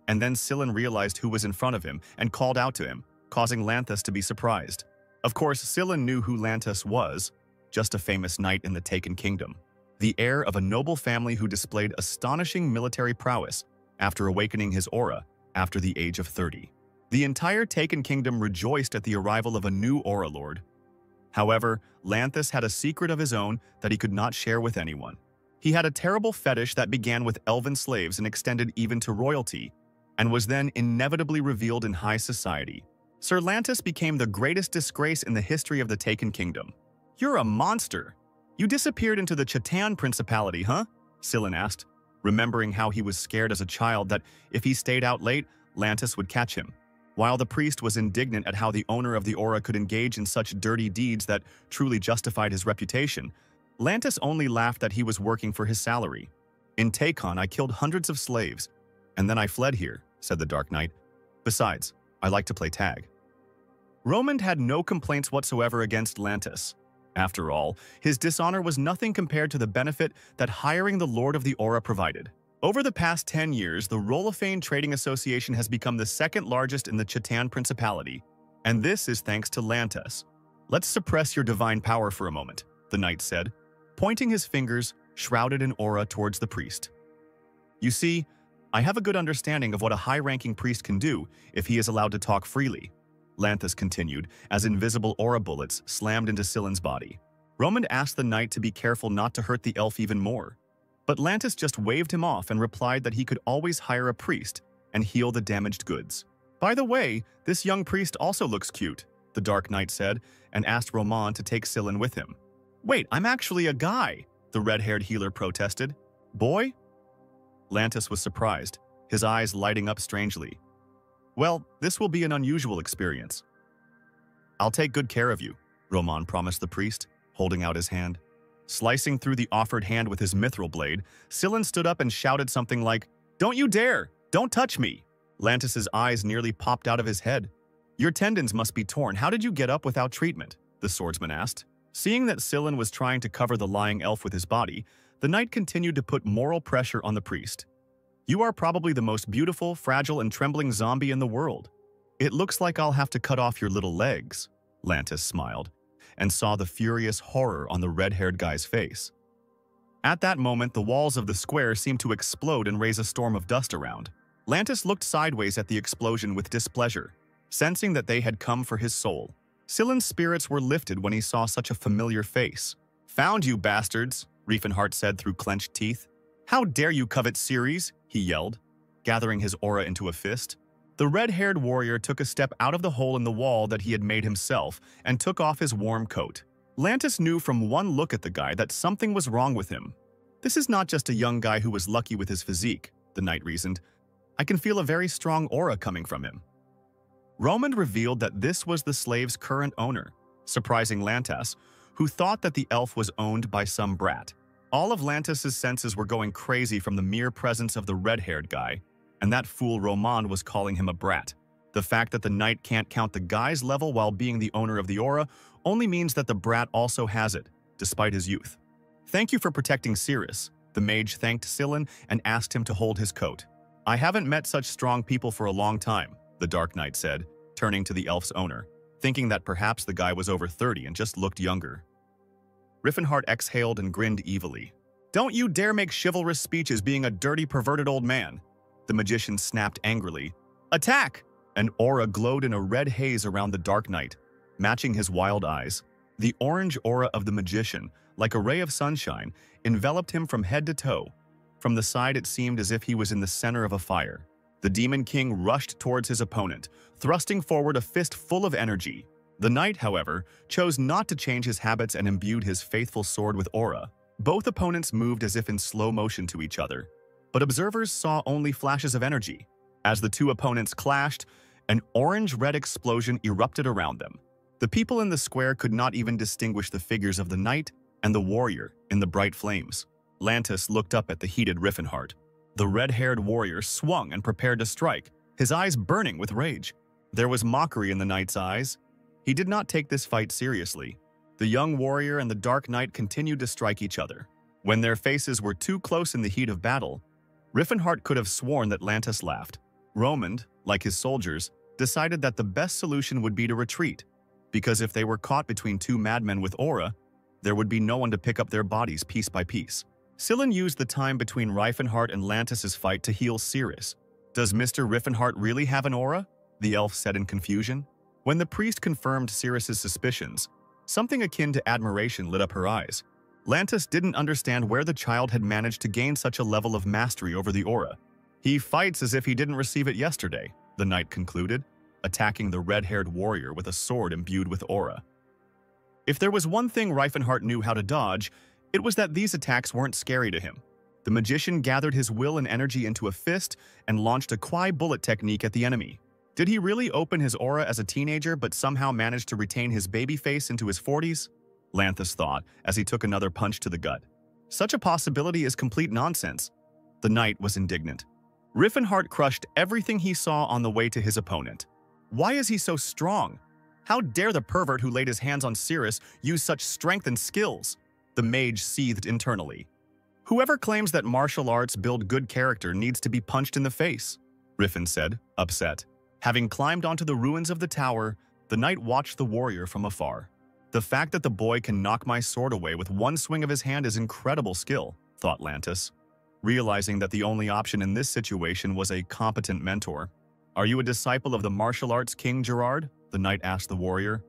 and then Scylla realized who was in front of him and called out to him, causing Lantis to be surprised. Of course, Scylla knew who Lantis was, just a famous knight in the Taken Kingdom, the heir of a noble family who displayed astonishing military prowess after awakening his aura after the age of 30. The entire Taken Kingdom rejoiced at the arrival of a new aura lord. However, Lantis had a secret of his own that he could not share with anyone. He had a terrible fetish that began with elven slaves and extended even to royalty, and was then inevitably revealed in high society. Sir Lantis became the greatest disgrace in the history of the Taken Kingdom. "You're a monster! You disappeared into the Chatan Principality, huh?" Scylla asked, remembering how he was scared as a child that if he stayed out late, Lantis would catch him. While the priest was indignant at how the owner of the aura could engage in such dirty deeds that truly justified his reputation, Lantis only laughed that he was working for his salary. "In Takon, I killed hundreds of slaves, and then I fled here," said the Dark Knight. "Besides, I like to play tag." Roman had no complaints whatsoever against Lantis. After all, his dishonor was nothing compared to the benefit that hiring the Lord of the Aura provided. Over the past 10 years, the Rollophane Trading Association has become the second largest in the Chatan Principality, and this is thanks to Lantis. "Let's suppress your divine power for a moment," the knight said, pointing his fingers, shrouded in aura, towards the priest. "You see, I have a good understanding of what a high-ranking priest can do if he is allowed to talk freely," Lantis continued as invisible aura bullets slammed into Scylla's body. Roman asked the knight to be careful not to hurt the elf even more, but Lantis just waved him off and replied that he could always hire a priest and heal the damaged goods. "By the way, this young priest also looks cute," the Dark Knight said, and asked Roman to take Scylla with him. "Wait, I'm actually a guy," the red-haired healer protested. "Boy?" Lantis was surprised, his eyes lighting up strangely. "Well, this will be an unusual experience." "I'll take good care of you," Roman promised the priest, holding out his hand. Slicing through the offered hand with his mithril blade, Scylla stood up and shouted something like, "Don't you dare! Don't touch me!" Lantis's eyes nearly popped out of his head. "Your tendons must be torn. How did you get up without treatment?" the swordsman asked. Seeing that Scylla was trying to cover the lying elf with his body, the knight continued to put moral pressure on the priest. "You are probably the most beautiful, fragile, and trembling zombie in the world. It looks like I'll have to cut off your little legs," Lantis smiled, and saw the furious horror on the red-haired guy's face. At that moment, the walls of the square seemed to explode and raise a storm of dust around. Lantis looked sideways at the explosion with displeasure, sensing that they had come for his soul. Scylla's spirits were lifted when he saw such a familiar face. "Found you, bastards," Riefenhart said through clenched teeth. "How dare you covet Ceres?" he yelled, gathering his aura into a fist. The red-haired warrior took a step out of the hole in the wall that he had made himself and took off his warm coat. Lantis knew from one look at the guy that something was wrong with him. "This is not just a young guy who was lucky with his physique," the knight reasoned. "I can feel a very strong aura coming from him." Roman revealed that this was the slave's current owner, surprising Lantis, who thought that the elf was owned by some brat. All of Lantis's senses were going crazy from the mere presence of the red-haired guy, and that fool Roman was calling him a brat. The fact that the knight can't count the guy's level while being the owner of the aura only means that the brat also has it, despite his youth. "Thank you for protecting Ceres," the mage thanked Scylla and asked him to hold his coat. "I haven't met such strong people for a long time," the Dark Knight said, turning to the elf's owner, thinking that perhaps the guy was over 30 and just looked younger. Riefenhart exhaled and grinned evilly. "Don't you dare make chivalrous speeches being a dirty, perverted old man," the magician snapped angrily. "Attack!" An aura glowed in a red haze around the dark knight, matching his wild eyes. The orange aura of the magician, like a ray of sunshine, enveloped him from head to toe. From the side, it seemed as if he was in the center of a fire. The Demon King rushed towards his opponent, thrusting forward a fist full of energy. The knight, however, chose not to change his habits and imbued his faithful sword with aura. Both opponents moved as if in slow motion to each other, but observers saw only flashes of energy. As the two opponents clashed, an orange-red explosion erupted around them. The people in the square could not even distinguish the figures of the knight and the warrior in the bright flames. Lantis looked up at the heated Riffenhart. The red-haired warrior swung and prepared to strike, his eyes burning with rage. There was mockery in the knight's eyes. He did not take this fight seriously. The young warrior and the dark knight continued to strike each other. When their faces were too close in the heat of battle, Riffenhart could have sworn that Lantis laughed. Romand, like his soldiers, decided that the best solution would be to retreat, because if they were caught between two madmen with aura, there would be no one to pick up their bodies piece by piece. Sillin used the time between Riffenhart and Lantis's fight to heal Cirrus. "Does Mr. Riffenhart really have an aura?" the elf said in confusion. When the priest confirmed Cirrus's suspicions, something akin to admiration lit up her eyes. Lantis didn't understand where the child had managed to gain such a level of mastery over the aura. "He fights as if he didn't receive it yesterday," the knight concluded, attacking the red-haired warrior with a sword imbued with aura. If there was one thing Riffenhart knew how to dodge, it was that these attacks weren't scary to him. The magician gathered his will and energy into a fist and launched a Kwai bullet technique at the enemy. Did he really open his aura as a teenager but somehow manage to retain his baby face into his 40s? Lantis thought as he took another punch to the gut. Such a possibility is complete nonsense. The knight was indignant. Riffenhart crushed everything he saw on the way to his opponent. Why is he so strong? How dare the pervert who laid his hands on Cirrus use such strength and skills? The mage seethed internally. Whoever claims that martial arts build good character needs to be punched in the face, Riffen said, upset. Having climbed onto the ruins of the tower, the knight watched the warrior from afar. The fact that the boy can knock my sword away with one swing of his hand is incredible skill, thought Lantis, realizing that the only option in this situation was a competent mentor. Are you a disciple of the martial arts king, Gerard? The knight asked the warrior.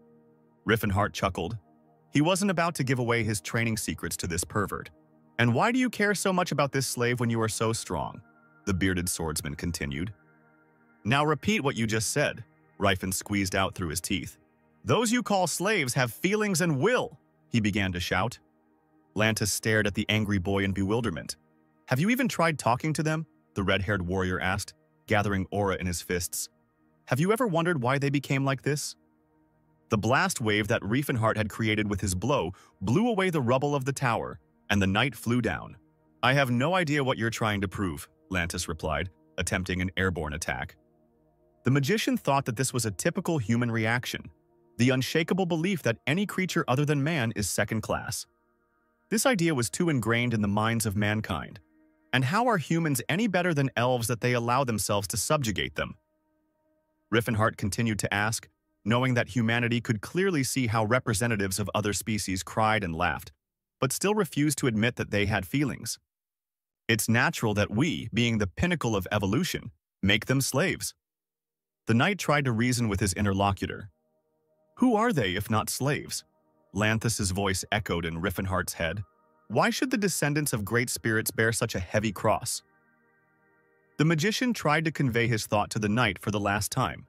Riffenhart chuckled. He wasn't about to give away his training secrets to this pervert. And why do you care so much about this slave when you are so strong? The bearded swordsman continued. Now repeat what you just said, Riffen squeezed out through his teeth. Those you call slaves have feelings and will, he began to shout. Lantis stared at the angry boy in bewilderment. Have you even tried talking to them? The red-haired warrior asked, gathering aura in his fists. Have you ever wondered why they became like this? The blast wave that Riffenhart had created with his blow blew away the rubble of the tower, and the knight flew down. I have no idea what you're trying to prove, Lantis replied, attempting an airborne attack. The magician thought that this was a typical human reaction, the unshakable belief that any creature other than man is second class. This idea was too ingrained in the minds of mankind. And how are humans any better than elves that they allow themselves to subjugate them? Riffenhart continued to ask, knowing that humanity could clearly see how representatives of other species cried and laughed, but still refused to admit that they had feelings. It's natural that we, being the pinnacle of evolution, make them slaves. The knight tried to reason with his interlocutor. Who are they if not slaves? Lanthis's voice echoed in Riffenhart's head. Why should the descendants of great spirits bear such a heavy cross? The magician tried to convey his thought to the knight for the last time.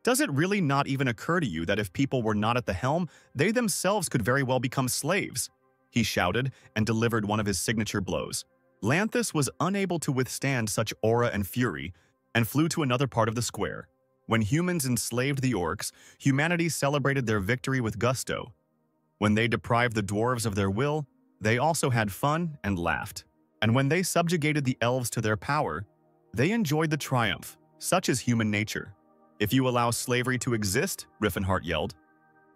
Does it really not even occur to you that if people were not at the helm, they themselves could very well become slaves? He shouted and delivered one of his signature blows. Lanthis was unable to withstand such aura and fury and flew to another part of the square. When humans enslaved the orcs, humanity celebrated their victory with gusto. When they deprived the dwarves of their will, they also had fun and laughed. And when they subjugated the elves to their power, they enjoyed the triumph. Such is human nature. If you allow slavery to exist, Riffenhart yelled,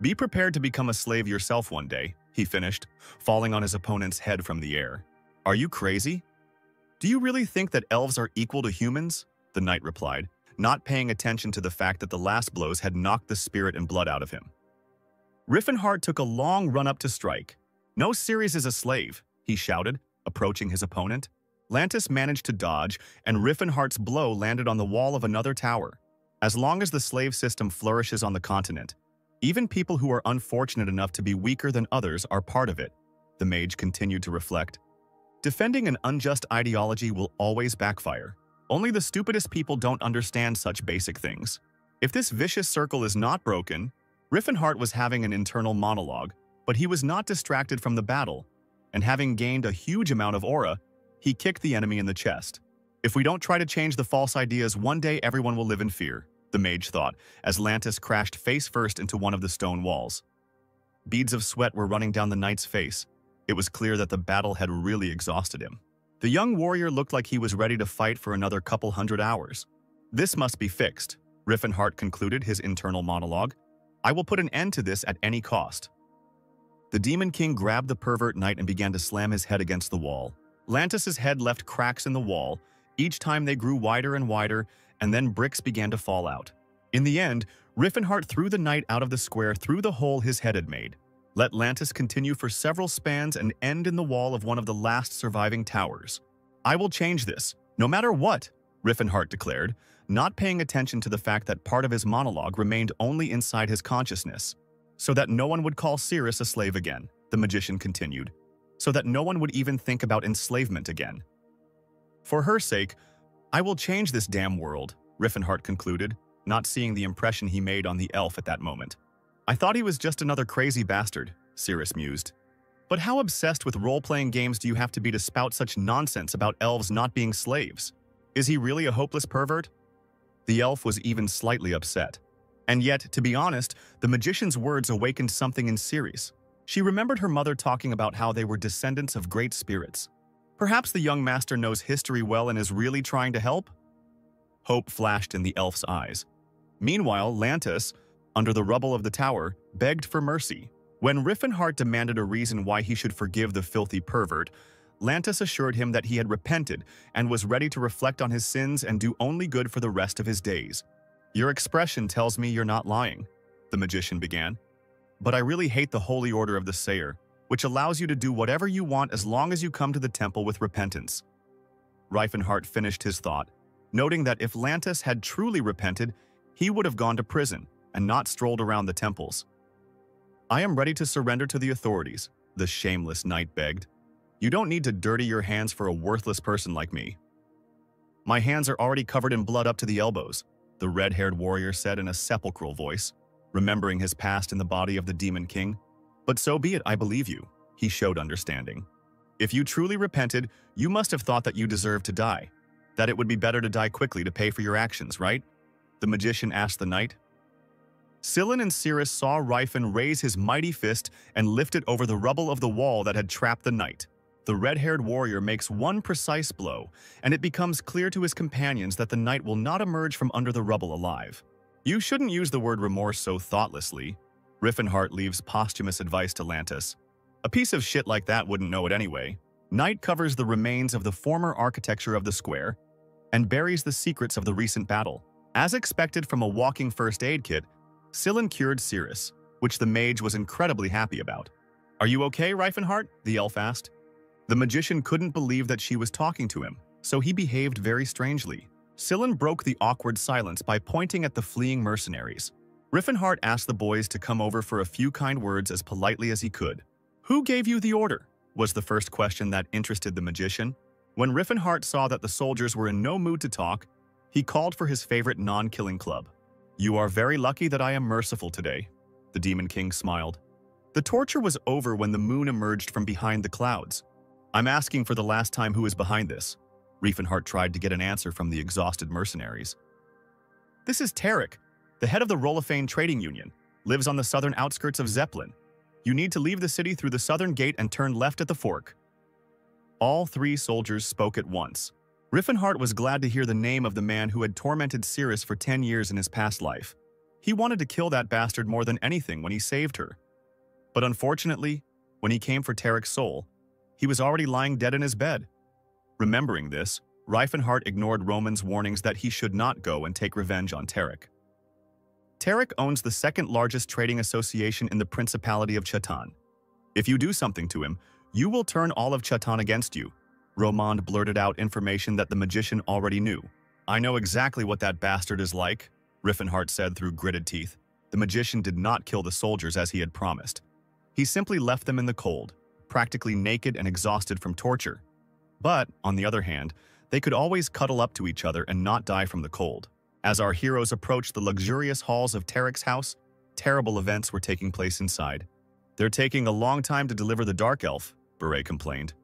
be prepared to become a slave yourself one day, he finished, falling on his opponent's head from the air. Are you crazy? Do you really think that elves are equal to humans? The knight replied, not paying attention to the fact that the last blows had knocked the spirit and blood out of him. Riffenhart took a long run up to strike. No Ceres is a slave, he shouted, approaching his opponent. Lantis managed to dodge, and Riffenhart's blow landed on the wall of another tower. As long as the slave system flourishes on the continent, even people who are unfortunate enough to be weaker than others are part of it, the mage continued to reflect. Defending an unjust ideology will always backfire. Only the stupidest people don't understand such basic things. If this vicious circle is not broken, Riffenhart was having an internal monologue, but he was not distracted from the battle, and having gained a huge amount of aura, he kicked the enemy in the chest. If we don't try to change the false ideas, one day everyone will live in fear, the mage thought, as Lantis crashed face first into one of the stone walls. Beads of sweat were running down the knight's face. It was clear that the battle had really exhausted him. The young warrior looked like he was ready to fight for another couple hundred hours. This must be fixed, Riffenhart concluded his internal monologue. I will put an end to this at any cost. The Demon King grabbed the pervert knight and began to slam his head against the wall. Lantis's head left cracks in the wall. Each time they grew wider and wider, and then bricks began to fall out. In the end, Riffenhart threw the knight out of the square through the hole his head had made. Let Lantis continue for several spans and end in the wall of one of the last surviving towers. I will change this, no matter what, Riffenhart declared, not paying attention to the fact that part of his monologue remained only inside his consciousness. So that no one would call Cirrus a slave again, the magician continued. So that no one would even think about enslavement again. For her sake, I will change this damn world, Riffenhart concluded, not seeing the impression he made on the elf at that moment. I thought he was just another crazy bastard, Cirrus mused. But how obsessed with role-playing games do you have to be to spout such nonsense about elves not being slaves? Is he really a hopeless pervert? The elf was even slightly upset. And yet, to be honest, the magician's words awakened something in Cirrus. She remembered her mother talking about how they were descendants of great spirits. Perhaps the young master knows history well and is really trying to help? Hope flashed in the elf's eyes. Meanwhile, Lantis, under the rubble of the tower, begged for mercy. When Riffenhart demanded a reason why he should forgive the filthy pervert, Lantis assured him that he had repented and was ready to reflect on his sins and do only good for the rest of his days. Your expression tells me you're not lying, the magician began. But I really hate the holy order of the Sayer, which allows you to do whatever you want as long as you come to the temple with repentance. Riffenhart finished his thought, noting that if Lantis had truly repented, he would have gone to prison and not strolled around the temples. I am ready to surrender to the authorities, the shameless knight begged. You don't need to dirty your hands for a worthless person like me. My hands are already covered in blood up to the elbows, the red-haired warrior said in a sepulchral voice, remembering his past in the body of the Demon King. But so be it, I believe you, he showed understanding. If you truly repented, you must have thought that you deserved to die, that it would be better to die quickly to pay for your actions, right? The magician asked the knight. Scylla and Cirrus saw Rifen raise his mighty fist and lift it over the rubble of the wall that had trapped the knight. The red-haired warrior makes one precise blow, and it becomes clear to his companions that the knight will not emerge from under the rubble alive. You shouldn't use the word remorse so thoughtlessly. Riffenhart leaves posthumous advice to Lantis. A piece of shit like that wouldn't know it anyway. Knight covers the remains of the former architecture of the square and buries the secrets of the recent battle. As expected from a walking first aid kit, Scylla cured Cirrus, which the mage was incredibly happy about. Are you okay, Riffenhart? The elf asked. The magician couldn't believe that she was talking to him, so he behaved very strangely. Scylla broke the awkward silence by pointing at the fleeing mercenaries. Riffenhart asked the boys to come over for a few kind words as politely as he could. Who gave you the order? Was the first question that interested the magician. When Riffenhart saw that the soldiers were in no mood to talk, he called for his favorite non-killing club. You are very lucky that I am merciful today, the Demon King smiled. The torture was over when the moon emerged from behind the clouds. I'm asking for the last time who is behind this. Riffenhart tried to get an answer from the exhausted mercenaries. This is Tarek, the head of the Rolofane Trading Union, lives on the southern outskirts of Zeppelin. You need to leave the city through the southern gate and turn left at the fork. All three soldiers spoke at once. Riffenhart was glad to hear the name of the man who had tormented Cirrus for 10 years in his past life. He wanted to kill that bastard more than anything when he saved her. But unfortunately, when he came for Tarek's soul, he was already lying dead in his bed. Remembering this, Riffenhart ignored Roman's warnings that he should not go and take revenge on Tarek. Tarek owns the second largest trading association in the Principality of Chatan. If you do something to him, you will turn all of Chatan against you. Romand blurted out information that the magician already knew. I know exactly what that bastard is like, Riffenhart said through gritted teeth. The magician did not kill the soldiers as he had promised. He simply left them in the cold, practically naked and exhausted from torture. But, on the other hand, they could always cuddle up to each other and not die from the cold. As our heroes approached the luxurious halls of Tarek's house, terrible events were taking place inside. "They're taking a long time to deliver the Dark Elf," Beret complained.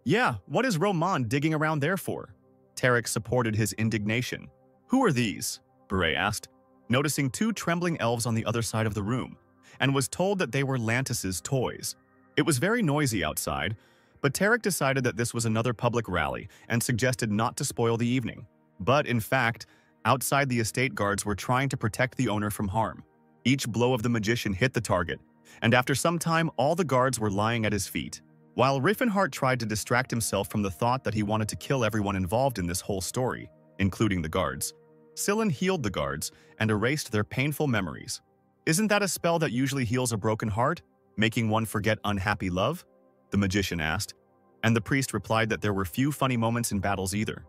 "Yeah, what is Roman digging around there for?" Tarek supported his indignation. "Who are these?" Beret asked, noticing two trembling elves on the other side of the room, and was told that they were Lantis's toys. It was very noisy outside, but Tarek decided that this was another public rally and suggested not to spoil the evening. But, in fact, outside the estate guards were trying to protect the owner from harm. Each blow of the magician hit the target, and after some time all the guards were lying at his feet. While Riffenhart tried to distract himself from the thought that he wanted to kill everyone involved in this whole story, including the guards, Sillin healed the guards and erased their painful memories. "Isn't that a spell that usually heals a broken heart, making one forget unhappy love?" the magician asked, and the priest replied that there were few funny moments in battles either.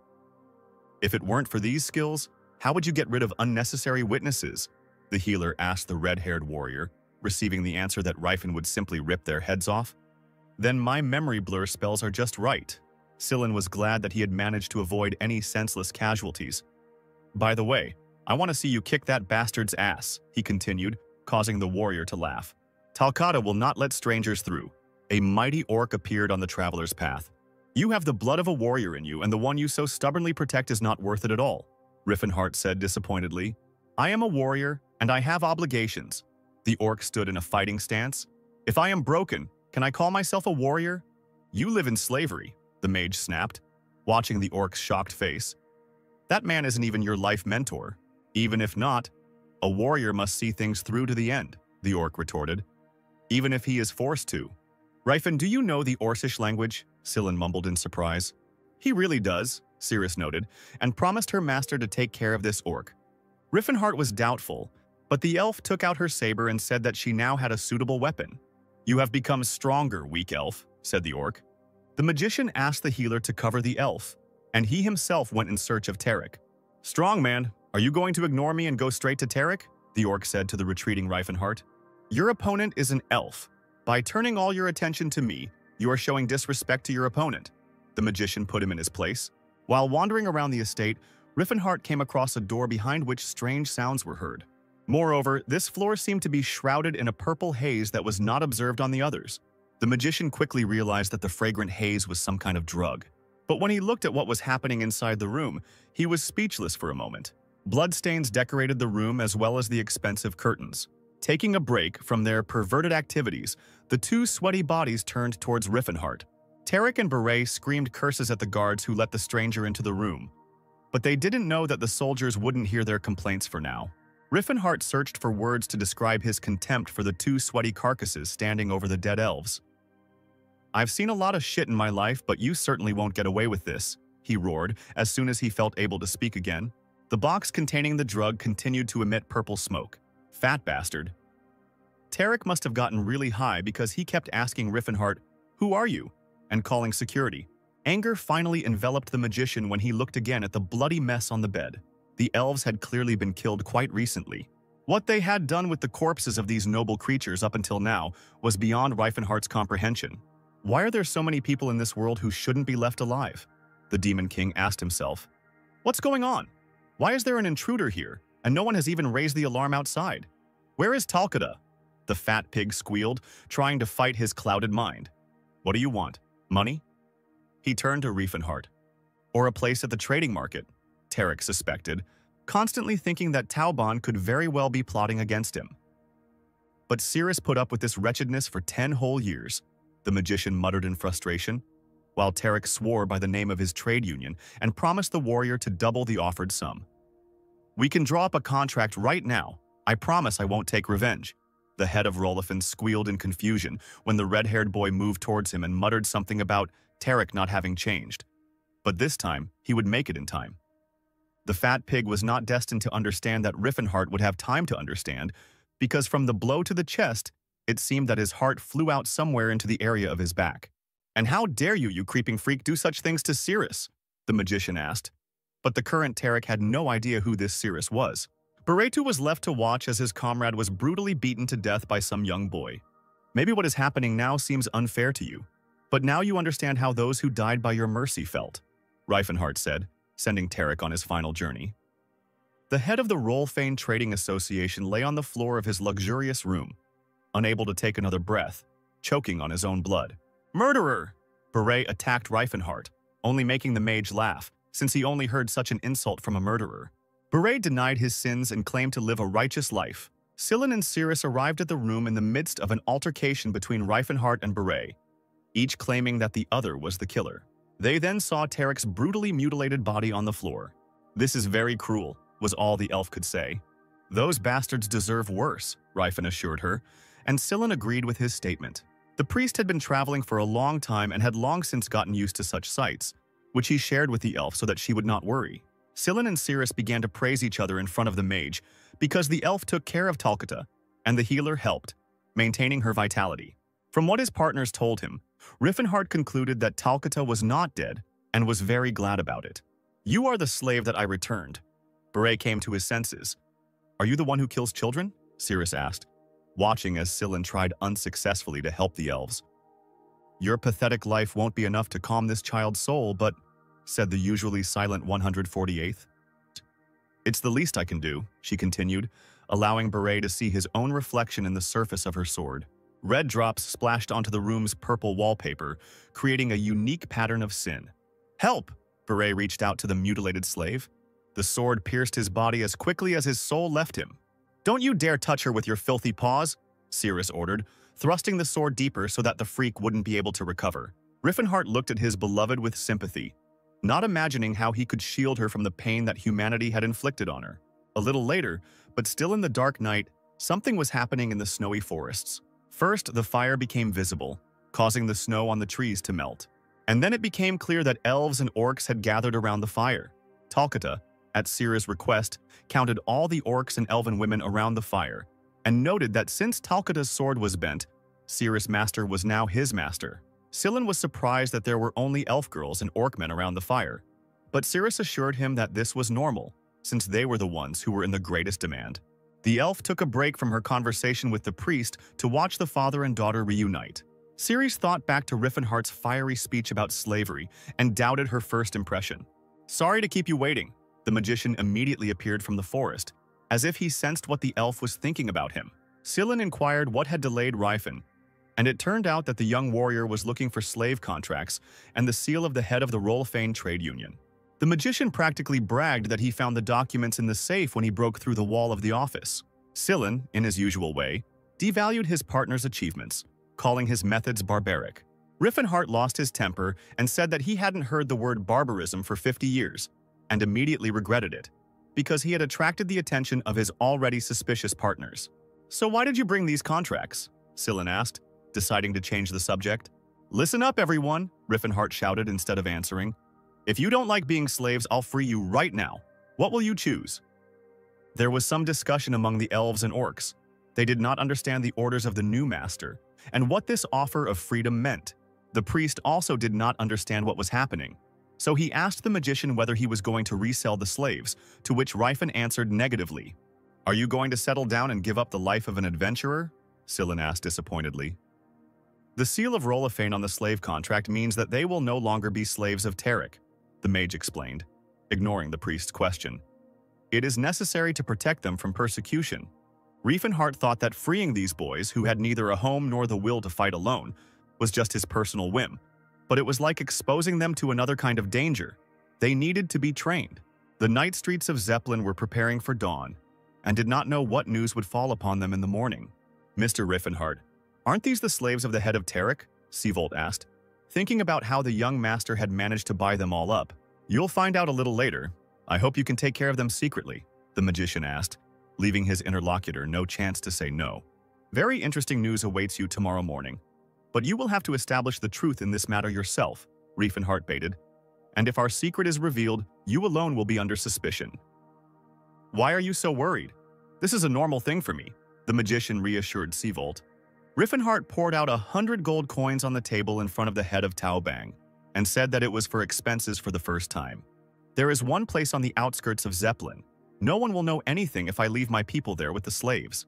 "If it weren't for these skills, how would you get rid of unnecessary witnesses?" the healer asked the red-haired warrior, receiving the answer that Rifen would simply rip their heads off. "Then my memory blur spells are just right." Sillin was glad that he had managed to avoid any senseless casualties. "By the way, I want to see you kick that bastard's ass," he continued, causing the warrior to laugh. "Talcata will not let strangers through." A mighty orc appeared on the traveler's path. "You have the blood of a warrior in you, and the one you so stubbornly protect is not worth it at all," Riffenhart said disappointedly. "I am a warrior, and I have obligations." The orc stood in a fighting stance. "If I am broken, can I call myself a warrior?" "You live in slavery," the mage snapped, watching the orc's shocked face. "That man isn't even your life mentor. Even if not, a warrior must see things through to the end," the orc retorted. "Even if he is forced to." "Rifen, do you know the Orcish language?" Sillin mumbled in surprise. "He really does," Cirrus noted, and promised her master to take care of this orc. Riffenhart was doubtful, but the elf took out her saber and said that she now had a suitable weapon. "You have become stronger, weak elf," said the orc. The magician asked the healer to cover the elf, and he himself went in search of Tarek. "Strong man, are you going to ignore me and go straight to Tarek?" the orc said to the retreating Riefenhart. "Your opponent is an elf. By turning all your attention to me, you are showing disrespect to your opponent." The magician put him in his place. While wandering around the estate, Riffenhart came across a door behind which strange sounds were heard. Moreover, this floor seemed to be shrouded in a purple haze that was not observed on the others. The magician quickly realized that the fragrant haze was some kind of drug. But when he looked at what was happening inside the room, he was speechless for a moment. Bloodstains decorated the room as well as the expensive curtains. Taking a break from their perverted activities, the two sweaty bodies turned towards Riffenhart. Tarek and Beret screamed curses at the guards who let the stranger into the room. But they didn't know that the soldiers wouldn't hear their complaints for now. Riffenhart searched for words to describe his contempt for the two sweaty carcasses standing over the dead elves. "I've seen a lot of shit in my life, but you certainly won't get away with this," he roared as soon as he felt able to speak again. The box containing the drug continued to emit purple smoke. Fat bastard. Tarek must have gotten really high because he kept asking Riffenhart, "Who are you?" and calling security. Anger finally enveloped the magician when he looked again at the bloody mess on the bed. The elves had clearly been killed quite recently. What they had done with the corpses of these noble creatures up until now was beyond Riefenhart's comprehension. Why are there so many people in this world who shouldn't be left alive? The Demon King asked himself. What's going on? Why is there an intruder here, and no one has even raised the alarm outside? Where is Talcata? The fat pig squealed, trying to fight his clouded mind. What do you want? Money? He turned to Riefenhart. Or a place at the trading market, Tarek suspected, constantly thinking that Tauban could very well be plotting against him. But Cirrus put up with this wretchedness for 10 whole years, the magician muttered in frustration, while Tarek swore by the name of his trade union and promised the warrior to double the offered sum. We can draw up a contract right now. I promise I won't take revenge. The head of Rolifan squealed in confusion when the red-haired boy moved towards him and muttered something about Tarek not having changed. But this time, he would make it in time. The fat pig was not destined to understand that Riffenhart would have time to understand, because from the blow to the chest, it seemed that his heart flew out somewhere into the area of his back. And how dare you, you creeping freak, do such things to Cirrus? The magician asked. But the current Tarek had no idea who this Cirrus was. Baretu was left to watch as his comrade was brutally beaten to death by some young boy. Maybe what is happening now seems unfair to you, but now you understand how those who died by your mercy felt, Reifenhardt said, sending Tarek on his final journey. The head of the Rollfane Trading Association lay on the floor of his luxurious room, unable to take another breath, choking on his own blood. Murderer! Beret attacked Reifenhardt, only making the mage laugh, since he only heard such an insult from a murderer. Beret denied his sins and claimed to live a righteous life. Scylla and Cirrus arrived at the room in the midst of an altercation between Reifenhardt and Beret, each claiming that the other was the killer. They then saw Tarek's brutally mutilated body on the floor. "This is very cruel," was all the elf could say. "Those bastards deserve worse," Reifen assured her, and Scylla agreed with his statement. The priest had been traveling for a long time and had long since gotten used to such sights, which he shared with the elf so that she would not worry. Scylla and Cirrus began to praise each other in front of the mage because the elf took care of Talcata, and the healer helped, maintaining her vitality. From what his partners told him, Riffenhardt concluded that Talcata was not dead and was very glad about it. "You are the slave that I returned." Beret came to his senses. "Are you the one who kills children?" Cirrus asked, watching as Scylla tried unsuccessfully to help the elves. "Your pathetic life won't be enough to calm this child's soul, but," said the usually silent 148th. "It's the least I can do," she continued, allowing Beret to see his own reflection in the surface of her sword. Red drops splashed onto the room's purple wallpaper, creating a unique pattern of sin. "Help!" Beret reached out to the mutilated slave. The sword pierced his body as quickly as his soul left him. "Don't you dare touch her with your filthy paws," Cirrus ordered, thrusting the sword deeper so that the freak wouldn't be able to recover. Riffenhardt looked at his beloved with sympathy, not imagining how he could shield her from the pain that humanity had inflicted on her. A little later, but still in the dark night, something was happening in the snowy forests. First, the fire became visible, causing the snow on the trees to melt. And then it became clear that elves and orcs had gathered around the fire. Talcata, at Cirrus' request, counted all the orcs and elven women around the fire, and noted that since Talcata's sword was bent, Cirrus' master was now his master. Scylla was surprised that there were only elf girls and orc men around the fire, but Cirrus assured him that this was normal, since they were the ones who were in the greatest demand. The elf took a break from her conversation with the priest to watch the father and daughter reunite. Cirrus thought back to Riffenhardt's fiery speech about slavery and doubted her first impression. "Sorry to keep you waiting." The magician immediately appeared from the forest, as if he sensed what the elf was thinking about him. Scylla inquired what had delayed Reifen, and it turned out that the young warrior was looking for slave contracts and the seal of the head of the Rollfane Trade Union. The magician practically bragged that he found the documents in the safe when he broke through the wall of the office. Scylla, in his usual way, devalued his partner's achievements, calling his methods barbaric. Riffenhardt lost his temper and said that he hadn't heard the word barbarism for 50 years, and immediately regretted it, because he had attracted the attention of his already suspicious partners. "So why did you bring these contracts?" Scylla asked, deciding to change the subject. "Listen up, everyone," Riffenhardt shouted instead of answering. "If you don't like being slaves, I'll free you right now. What will you choose?" There was some discussion among the elves and orcs. They did not understand the orders of the new master and what this offer of freedom meant. The priest also did not understand what was happening, so he asked the magician whether he was going to resell the slaves, to which Reifen answered negatively. "Are you going to settle down and give up the life of an adventurer?" Scylla asked disappointedly. "The seal of Rollofane on the slave contract means that they will no longer be slaves of Tarek," the mage explained, ignoring the priest's question. "It is necessary to protect them from persecution." Riefenhardt thought that freeing these boys, who had neither a home nor the will to fight alone, was just his personal whim, but it was like exposing them to another kind of danger. They needed to be trained. The night streets of Zeppelin were preparing for dawn, and did not know what news would fall upon them in the morning. "Mr. Riefenhardt, aren't these the slaves of the head of Tarek?" Seavolt asked, thinking about how the young master had managed to buy them all up. "You'll find out a little later. I hope you can take care of them secretly," the magician asked, leaving his interlocutor no chance to say no. "Very interesting news awaits you tomorrow morning, but you will have to establish the truth in this matter yourself," Riefenhardt baited. "And if our secret is revealed, you alone will be under suspicion." "Why are you so worried? This is a normal thing for me," the magician reassured Seavolt. Riefenhardt poured out 100 gold coins on the table in front of the head of Tao Bang, and said that it was for expenses for the first time. "There is one place on the outskirts of Zeppelin, No one will know anything if I leave my people there with the slaves.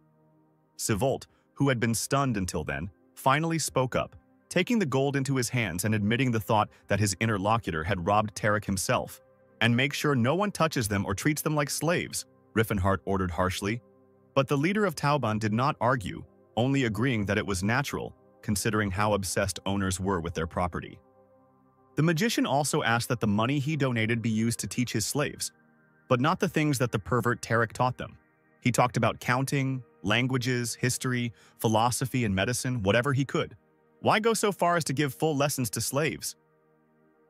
Sivolt, who had been stunned until then, finally spoke up, taking the gold into his hands and admitting the thought that his interlocutor had robbed Tarek himself. And make sure no one touches them or treats them like slaves, Riffenhart ordered harshly. But the leader of Tauban did not argue, only agreeing that it was natural, considering how obsessed owners were with their property. The magician also asked that the money he donated be used to teach his slaves, but not the things that the pervert Tarek taught them. He talked about counting, languages, history, philosophy, and medicine, whatever he could. Why go so far as to give full lessons to slaves?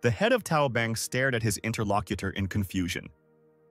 The head of Taobang stared at his interlocutor in confusion.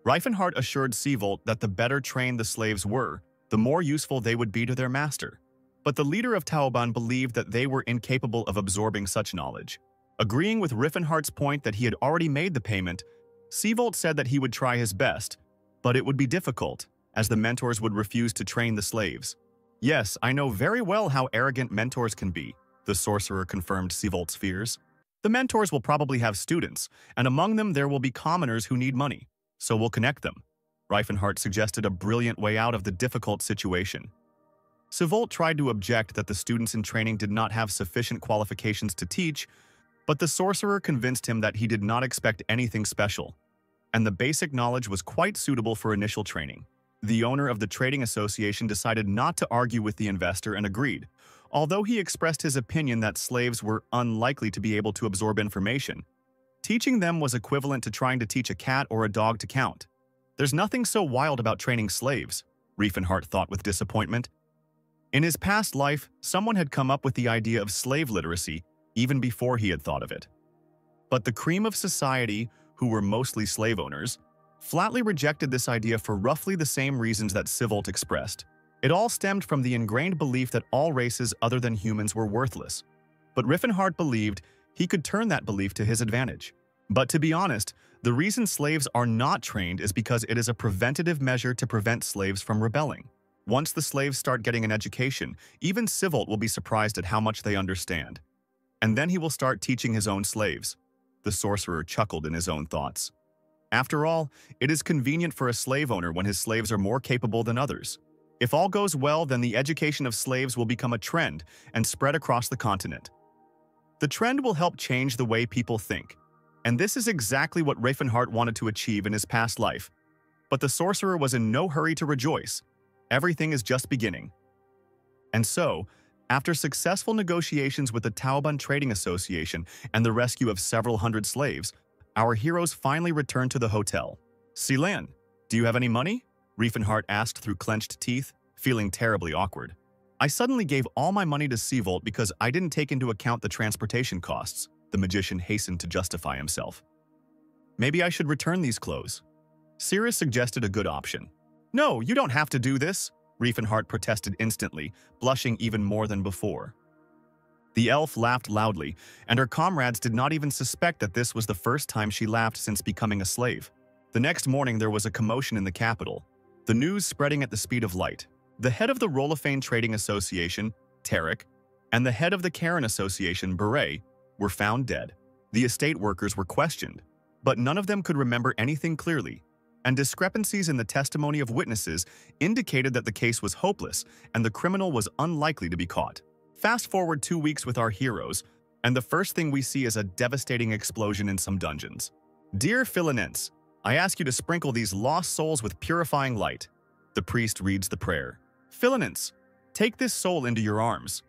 Riefenhart assured Sivolt that the better trained the slaves were, the more useful they would be to their master. But the leader of Taoban believed that they were incapable of absorbing such knowledge. Agreeing with Riefenhart's point that he had already made the payment, Sivolt said that he would try his best, but it would be difficult, as the mentors would refuse to train the slaves. Yes, I know very well how arrogant mentors can be, the sorcerer confirmed Sivolt's fears. The mentors will probably have students, and among them there will be commoners who need money, so we'll connect them. Riefenhart suggested a brilliant way out of the difficult situation. Sivolt tried to object that the students in training did not have sufficient qualifications to teach, but the sorcerer convinced him that he did not expect anything special, and the basic knowledge was quite suitable for initial training. The owner of the trading association decided not to argue with the investor and agreed, although he expressed his opinion that slaves were unlikely to be able to absorb information. Teaching them was equivalent to trying to teach a cat or a dog to count. There's nothing so wild about training slaves, Riefenhart thought with disappointment. In his past life, someone had come up with the idea of slave literacy even before he had thought of it. But the cream of society, who were mostly slave owners, flatly rejected this idea for roughly the same reasons that Sivolt expressed. It all stemmed from the ingrained belief that all races other than humans were worthless. But Riefenhart believed he could turn that belief to his advantage. But to be honest, the reason slaves are not trained is because it is a preventative measure to prevent slaves from rebelling. Once the slaves start getting an education, even Sivolt will be surprised at how much they understand. And then he will start teaching his own slaves. The sorcerer chuckled in his own thoughts. After all, it is convenient for a slave owner when his slaves are more capable than others. If all goes well, then the education of slaves will become a trend and spread across the continent. The trend will help change the way people think. And this is exactly what Riefenhart wanted to achieve in his past life. But the sorcerer was in no hurry to rejoice. Everything is just beginning. And so, after successful negotiations with the Tauban Trading Association and the rescue of several hundred slaves, our heroes finally returned to the hotel. Silan, do you have any money? Riefenhart asked through clenched teeth, feeling terribly awkward. I suddenly gave all my money to Sivolt because I didn't take into account the transportation costs, the magician hastened to justify himself. Maybe I should return these clothes. Cirrus suggested a good option. No, you don't have to do this, Riefenhart protested instantly, blushing even more than before. The elf laughed loudly, and her comrades did not even suspect that this was the first time she laughed since becoming a slave. The next morning there was a commotion in the capital, the news spreading at the speed of light. The head of the Rolofane Trading Association, Tarek, and the head of the Karen Association, Beret, were found dead. The estate workers were questioned, but none of them could remember anything clearly, and discrepancies in the testimony of witnesses indicated that the case was hopeless and the criminal was unlikely to be caught. Fast forward 2 weeks with our heroes, and the first thing we see is a devastating explosion in some dungeons. Dear Philinense, I ask you to sprinkle these lost souls with purifying light. The priest reads the prayer. Philinense, take this soul into your arms.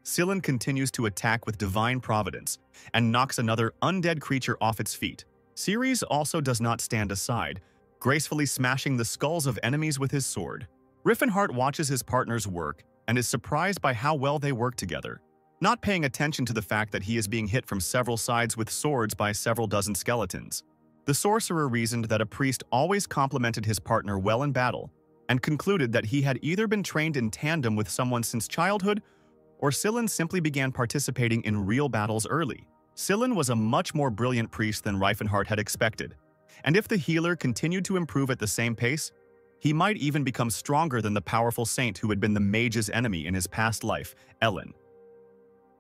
Silan continues to attack with divine providence and knocks another undead creature off its feet. Ceres also does not stand aside, gracefully smashing the skulls of enemies with his sword. Riefenhart watches his partners work and is surprised by how well they work together, not paying attention to the fact that he is being hit from several sides with swords by several dozen skeletons. The sorcerer reasoned that a priest always complimented his partner well in battle and concluded that he had either been trained in tandem with someone since childhood or Silan simply began participating in real battles early. Silan was a much more brilliant priest than Riefenhart had expected, and if the healer continued to improve at the same pace, he might even become stronger than the powerful saint who had been the mage's enemy in his past life, Ellen.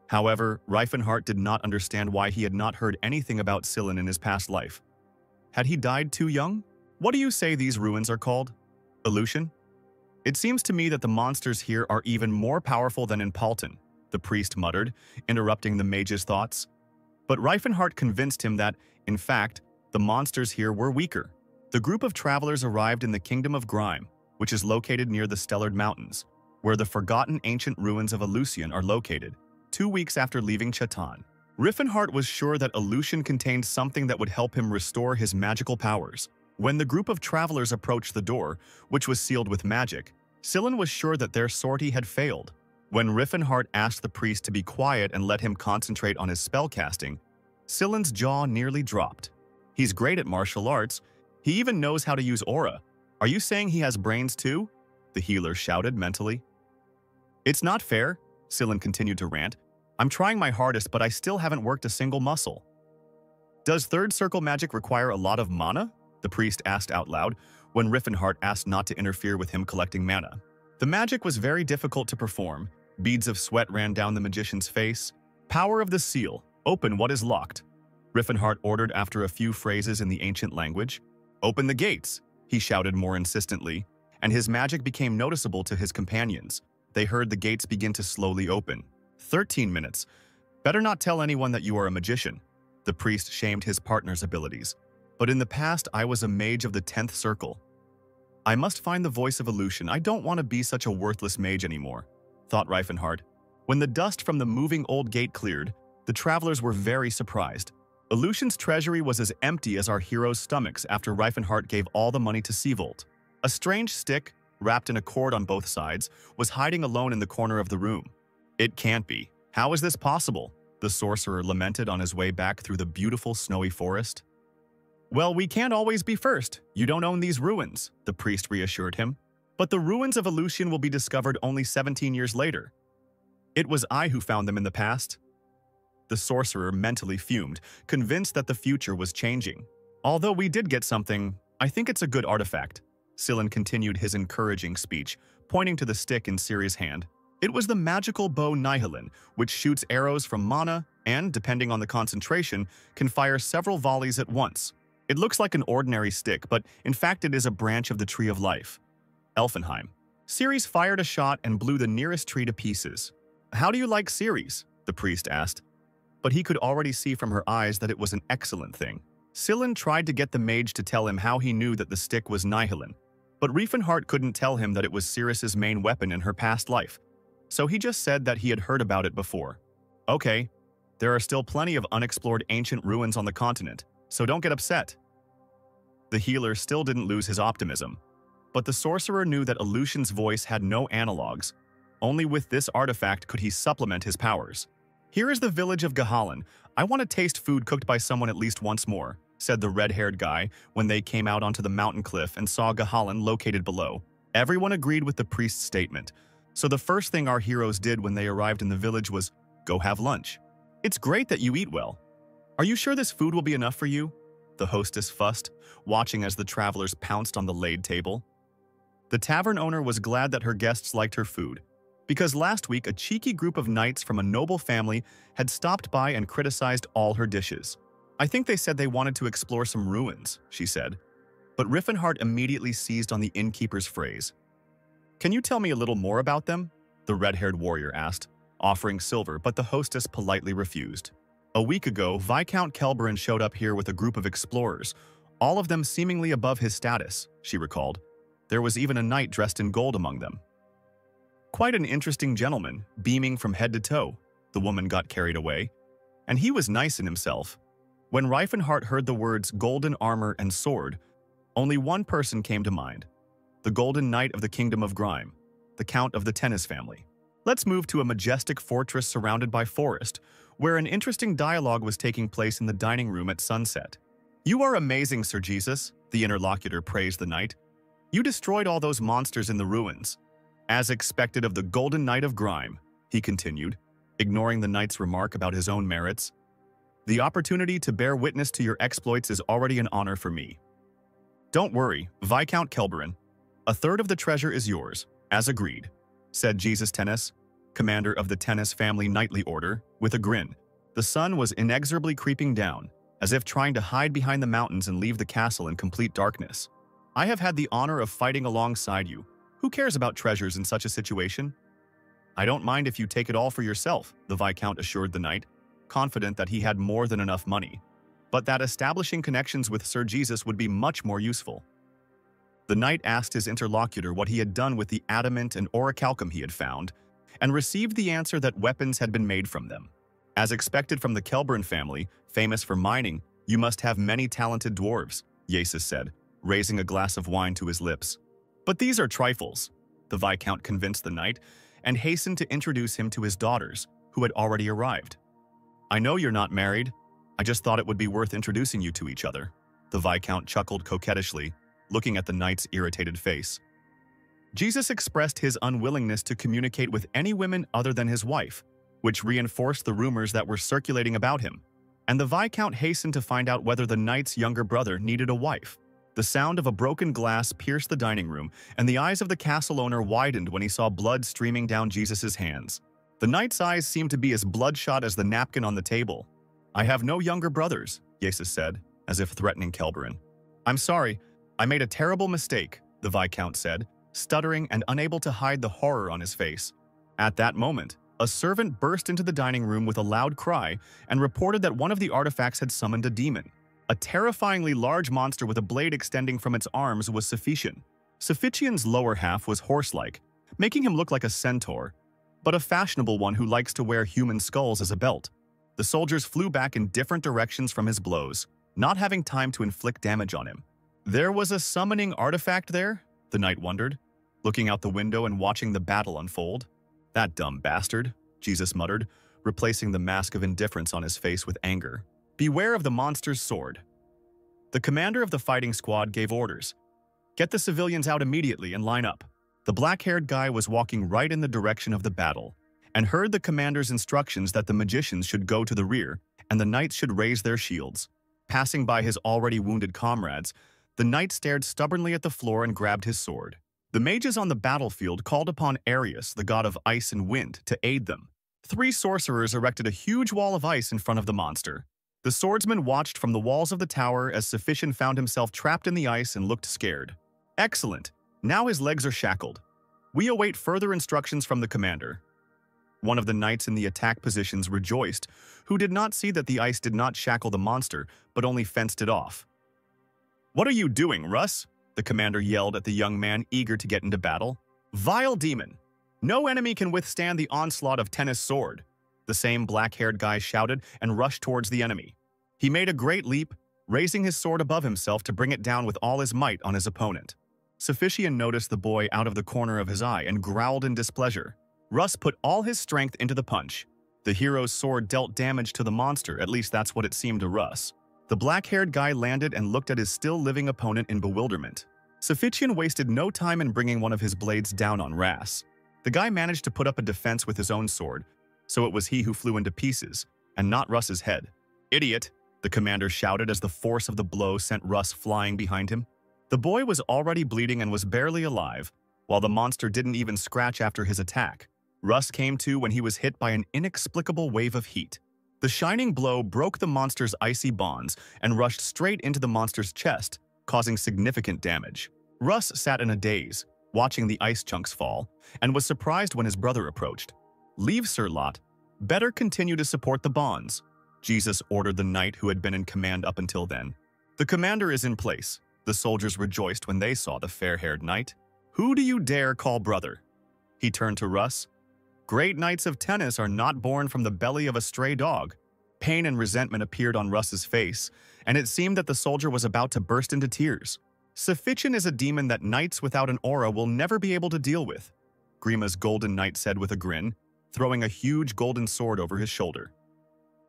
However, Riefenhart did not understand why he had not heard anything about Silan in his past life. Had he died too young? What do you say these ruins are called? Illusion? It seems to me that the monsters here are even more powerful than in Palton, the priest muttered, interrupting the mage's thoughts. But Reifenhardt convinced him that, in fact, the monsters here were weaker. The group of travelers arrived in the Kingdom of Grime, which is located near the Stellard Mountains, where the forgotten ancient ruins of Eleusian are located, 2 weeks after leaving Chatan. Riffenhardt was sure that Eleusian contained something that would help him restore his magical powers. When the group of travelers approached the door, which was sealed with magic, Scylla was sure that their sortie had failed. When Riffenhardt asked the priest to be quiet and let him concentrate on his spellcasting, Scylla's jaw nearly dropped. He's great at martial arts. He even knows how to use aura. Are you saying he has brains too? The healer shouted mentally. It's not fair, Scylla continued to rant. I'm trying my hardest, but I still haven't worked a single muscle. Does third circle magic require a lot of mana? The priest asked out loud when Riffenhardt asked not to interfere with him collecting mana. The magic was very difficult to perform. Beads of sweat ran down the magician's face. Power of the seal. Open what is locked. Riffenhardt ordered after a few phrases in the ancient language. Open the gates, he shouted more insistently, and his magic became noticeable to his companions. They heard the gates begin to slowly open. 13 minutes. Better not tell anyone that you are a magician. The priest shamed his partner's abilities. But in the past, I was a mage of the 10th circle. I must find the voice of Eleusian. I don't want to be such a worthless mage anymore, thought Reifenhardt. When the dust from the moving old gate cleared, the travelers were very surprised. Eleusian's treasury was as empty as our heroes' stomachs after Reifenhardt gave all the money to Seavolt. A strange stick, wrapped in a cord on both sides, was hiding alone in the corner of the room. It can't be. How is this possible? The sorcerer lamented on his way back through the beautiful snowy forest. Well, we can't always be first. You don't own these ruins, the priest reassured him. But the ruins of Eleusian will be discovered only 17 years later. It was I who found them in the past. The sorcerer mentally fumed, convinced that the future was changing. Although we did get something, I think it's a good artifact. Scylla continued his encouraging speech, pointing to the stick in Ciri's hand. It was the magical bow Nihilin, which shoots arrows from mana and, depending on the concentration, can fire several volleys at once. It looks like an ordinary stick, but in fact it is a branch of the Tree of Life. Elfenheim. Ceres fired a shot and blew the nearest tree to pieces. How do you like Ceres? The priest asked. But he could already see from her eyes that it was an excellent thing. Scylla tried to get the mage to tell him how he knew that the stick was Nihilin, but Riefenhardt couldn't tell him that it was Ceres's main weapon in her past life, so he just said that he had heard about it before. Okay, there are still plenty of unexplored ancient ruins on the continent, so don't get upset. The healer still didn't lose his optimism, but the sorcerer knew that Eleusian's voice had no analogs. Only with this artifact could he supplement his powers. Here is the village of Gahalan. I want to taste food cooked by someone at least once more, said the red-haired guy when they came out onto the mountain cliff and saw Gahalan located below. Everyone agreed with the priest's statement, so the first thing our heroes did when they arrived in the village was go have lunch. It's great that you eat well. Are you sure this food will be enough for you? The hostess fussed, watching as the travelers pounced on the laid table. The tavern owner was glad that her guests liked her food, because last week a cheeky group of knights from a noble family had stopped by and criticized all her dishes. I think they said they wanted to explore some ruins, she said. But Riffenhardt immediately seized on the innkeeper's phrase. Can you tell me a little more about them? The red-haired warrior asked, offering silver, but the hostess politely refused. A week ago, Viscount Kelberin showed up here with a group of explorers, all of them seemingly above his status, she recalled. There was even a knight dressed in gold among them. Quite an interesting gentleman, beaming from head to toe. The woman got carried away. And he was nice in himself. When Reifenhardt heard the words golden armor and sword, only one person came to mind. The Golden Knight of the Kingdom of Grime, the Count of the Tennis family. Let's move to a majestic fortress surrounded by forest, where an interesting dialogue was taking place in the dining room at sunset. You are amazing, Sir Jesus, the interlocutor praised the knight. You destroyed all those monsters in the ruins. As expected of the Golden Knight of Grime, he continued, ignoring the knight's remark about his own merits. The opportunity to bear witness to your exploits is already an honor for me. Don't worry, Viscount Kelberin. A third of the treasure is yours, as agreed, said Jesus Tennis, commander of the Tennis family knightly order, with a grin. The sun was inexorably creeping down, as if trying to hide behind the mountains and leave the castle in complete darkness. I have had the honor of fighting alongside you. Who cares about treasures in such a situation? I don't mind if you take it all for yourself, the Viscount assured the knight, confident that he had more than enough money, but that establishing connections with Sir Jesus would be much more useful. The knight asked his interlocutor what he had done with the adamant and orichalcum he had found, and received the answer that weapons had been made from them. As expected from the Kelburn family, famous for mining, you must have many talented dwarves, Yasus said, raising a glass of wine to his lips. But these are trifles, the Viscount convinced the knight, and hastened to introduce him to his daughters, who had already arrived. I know you're not married. I just thought it would be worth introducing you to each other. The Viscount chuckled coquettishly, looking at the knight's irritated face. Jesus expressed his unwillingness to communicate with any women other than his wife, which reinforced the rumors that were circulating about him, and the Viscount hastened to find out whether the knight's younger brother needed a wife. The sound of a broken glass pierced the dining room, and the eyes of the castle owner widened when he saw blood streaming down Jesus' hands. The knight's eyes seemed to be as bloodshot as the napkin on the table. I have no younger brothers, Jesus said, as if threatening Kelburn. I'm sorry, I made a terrible mistake, the Viscount said, stuttering and unable to hide the horror on his face. At that moment, a servant burst into the dining room with a loud cry and reported that one of the artifacts had summoned a demon. A terrifyingly large monster with a blade extending from its arms was Suffician. Suffician's lower half was horse-like, making him look like a centaur, but a fashionable one who likes to wear human skulls as a belt. The soldiers flew back in different directions from his blows, not having time to inflict damage on him. There was a summoning artifact there? The knight wondered, looking out the window and watching the battle unfold. That dumb bastard, Jesus muttered, replacing the mask of indifference on his face with anger. Beware of the monster's sword. The commander of the fighting squad gave orders. Get the civilians out immediately and line up. The black-haired guy was walking right in the direction of the battle and heard the commander's instructions that the magicians should go to the rear and the knights should raise their shields. Passing by his already wounded comrades, the knight stared stubbornly at the floor and grabbed his sword. The mages on the battlefield called upon Arius, the god of ice and wind, to aid them. 3 sorcerers erected a huge wall of ice in front of the monster. The swordsman watched from the walls of the tower as Suffician found himself trapped in the ice and looked scared. Excellent. Now his legs are shackled. We await further instructions from the commander. One of the knights in the attack positions rejoiced, who did not see that the ice did not shackle the monster, but only fenced it off. What are you doing, Russ? The commander yelled at the young man eager to get into battle. Vile demon! No enemy can withstand the onslaught of Tennis' sword. The same black-haired guy shouted and rushed towards the enemy. He made a great leap, raising his sword above himself to bring it down with all his might on his opponent. Suffician noticed the boy out of the corner of his eye and growled in displeasure. Russ put all his strength into the punch. The hero's sword dealt damage to the monster, at least that's what it seemed to Russ. The black-haired guy landed and looked at his still-living opponent in bewilderment. Suffician wasted no time in bringing one of his blades down on Russ. The guy managed to put up a defense with his own sword, so it was he who flew into pieces, and not Russ's head. Idiot! The commander shouted as the force of the blow sent Russ flying behind him. The boy was already bleeding and was barely alive, while the monster didn't even scratch after his attack. Russ came to when he was hit by an inexplicable wave of heat. The shining blow broke the monster's icy bonds and rushed straight into the monster's chest, causing significant damage. Russ sat in a daze, watching the ice chunks fall, and was surprised when his brother approached. Leave, Sir Lot. Better continue to support the bonds, Jesus ordered the knight who had been in command up until then. The commander is in place. The soldiers rejoiced when they saw the fair-haired knight. Who do you dare call brother? He turned to Russ. Great knights of tennis are not born from the belly of a stray dog. Pain and resentment appeared on Russ's face, and it seemed that the soldier was about to burst into tears. Suffician is a demon that knights without an aura will never be able to deal with, Grima's golden knight said with a grin, throwing a huge golden sword over his shoulder.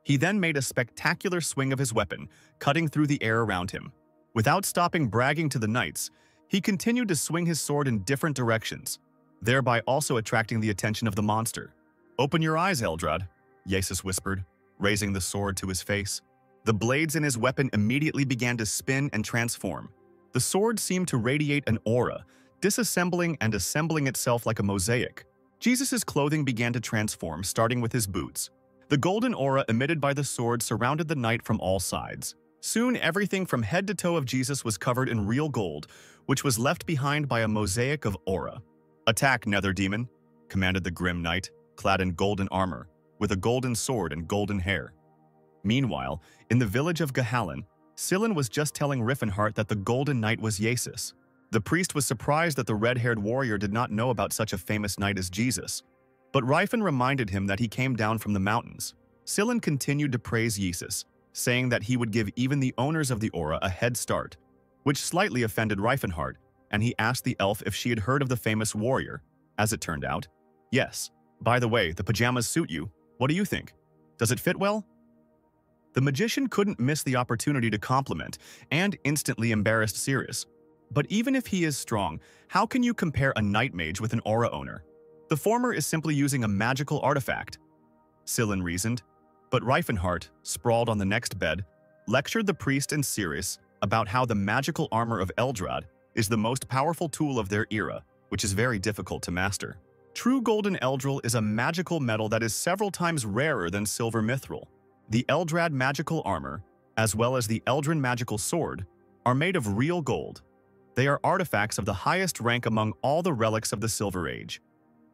He then made a spectacular swing of his weapon, cutting through the air around him. Without stopping bragging to the knights, he continued to swing his sword in different directions, thereby also attracting the attention of the monster. Open your eyes, Eldrad, Jesus whispered, raising the sword to his face. The blades in his weapon immediately began to spin and transform. The sword seemed to radiate an aura, disassembling and assembling itself like a mosaic. Jesus' clothing began to transform, starting with his boots. The golden aura emitted by the sword surrounded the knight from all sides. Soon everything from head to toe of Jesus was covered in real gold, which was left behind by a mosaic of aura. "Attack, nether demon," commanded the grim knight, clad in golden armor, with a golden sword and golden hair. Meanwhile, in the village of Yahello, Scylla was just telling Riffenhart that the golden knight was Jesus. The priest was surprised that the red-haired warrior did not know about such a famous knight as Jesus. But Rifen reminded him that he came down from the mountains. Scylla continued to praise Jesus, saying that he would give even the owners of the aura a head start, which slightly offended Riefenhart, and he asked the elf if she had heard of the famous warrior. As it turned out, yes. "By the way, the pajamas suit you. What do you think? Does it fit well?" The magician couldn't miss the opportunity to compliment, and instantly embarrassed Sirius. But even if he is strong, how can you compare a night mage with an aura owner? The former is simply using a magical artifact, Scylla reasoned. But Riefenhart, sprawled on the next bed, lectured the priest and Sirius about how the magical armor of Eldrad is the most powerful tool of their era, which is very difficult to master. True golden Eldril is a magical metal that is several times rarer than silver mithril. The Eldrad magical armor, as well as the Eldrin magical sword, are made of real gold. They are artifacts of the highest rank among all the relics of the Silver Age.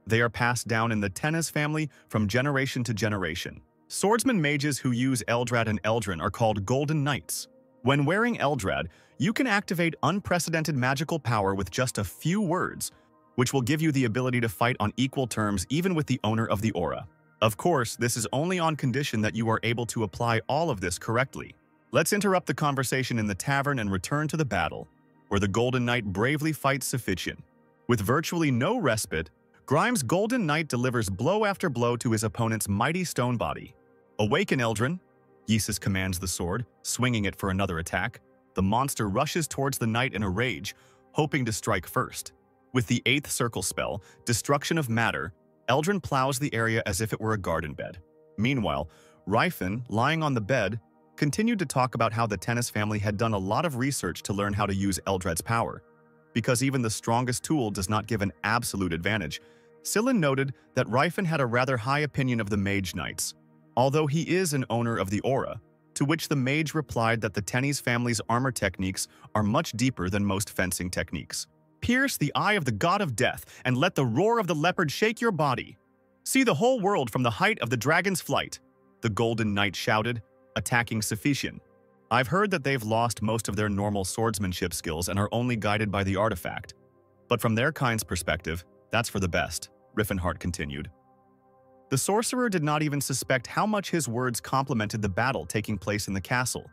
They are passed down in the Tennis family from generation to generation. Swordsman mages who use Eldrad and Eldrin are called Golden Knights. When wearing Eldrad, you can activate unprecedented magical power with just a few words, which will give you the ability to fight on equal terms even with the owner of the aura. Of course, this is only on condition that you are able to apply all of this correctly. Let's interrupt the conversation in the tavern and return to the battle, where the Golden Knight bravely fights Suffician. With virtually no respite, Grimes' Golden Knight delivers blow after blow to his opponent's mighty stone body. "Awaken, Eldrin," Yesus commands the sword, swinging it for another attack. The monster rushes towards the knight in a rage, hoping to strike first. With the 8th circle spell, Destruction of Matter, Eldrin plows the area as if it were a garden bed. Meanwhile, Rifen, lying on the bed, continued to talk about how the Tennis family had done a lot of research to learn how to use Eldred's power. Because even the strongest tool does not give an absolute advantage, Scylla noted that Rifen had a rather high opinion of the Mage Knights, although he is an owner of the aura, to which the mage replied that the Tennis family's armor techniques are much deeper than most fencing techniques. "Pierce the eye of the god of death, and let the roar of the leopard shake your body. See the whole world from the height of the dragon's flight," the Golden Knight shouted, attacking Suffician. "I've heard that they've lost most of their normal swordsmanship skills and are only guided by the artifact. But from their kind's perspective, that's for the best," Riffenhart continued. The sorcerer did not even suspect how much his words complemented the battle taking place in the castle,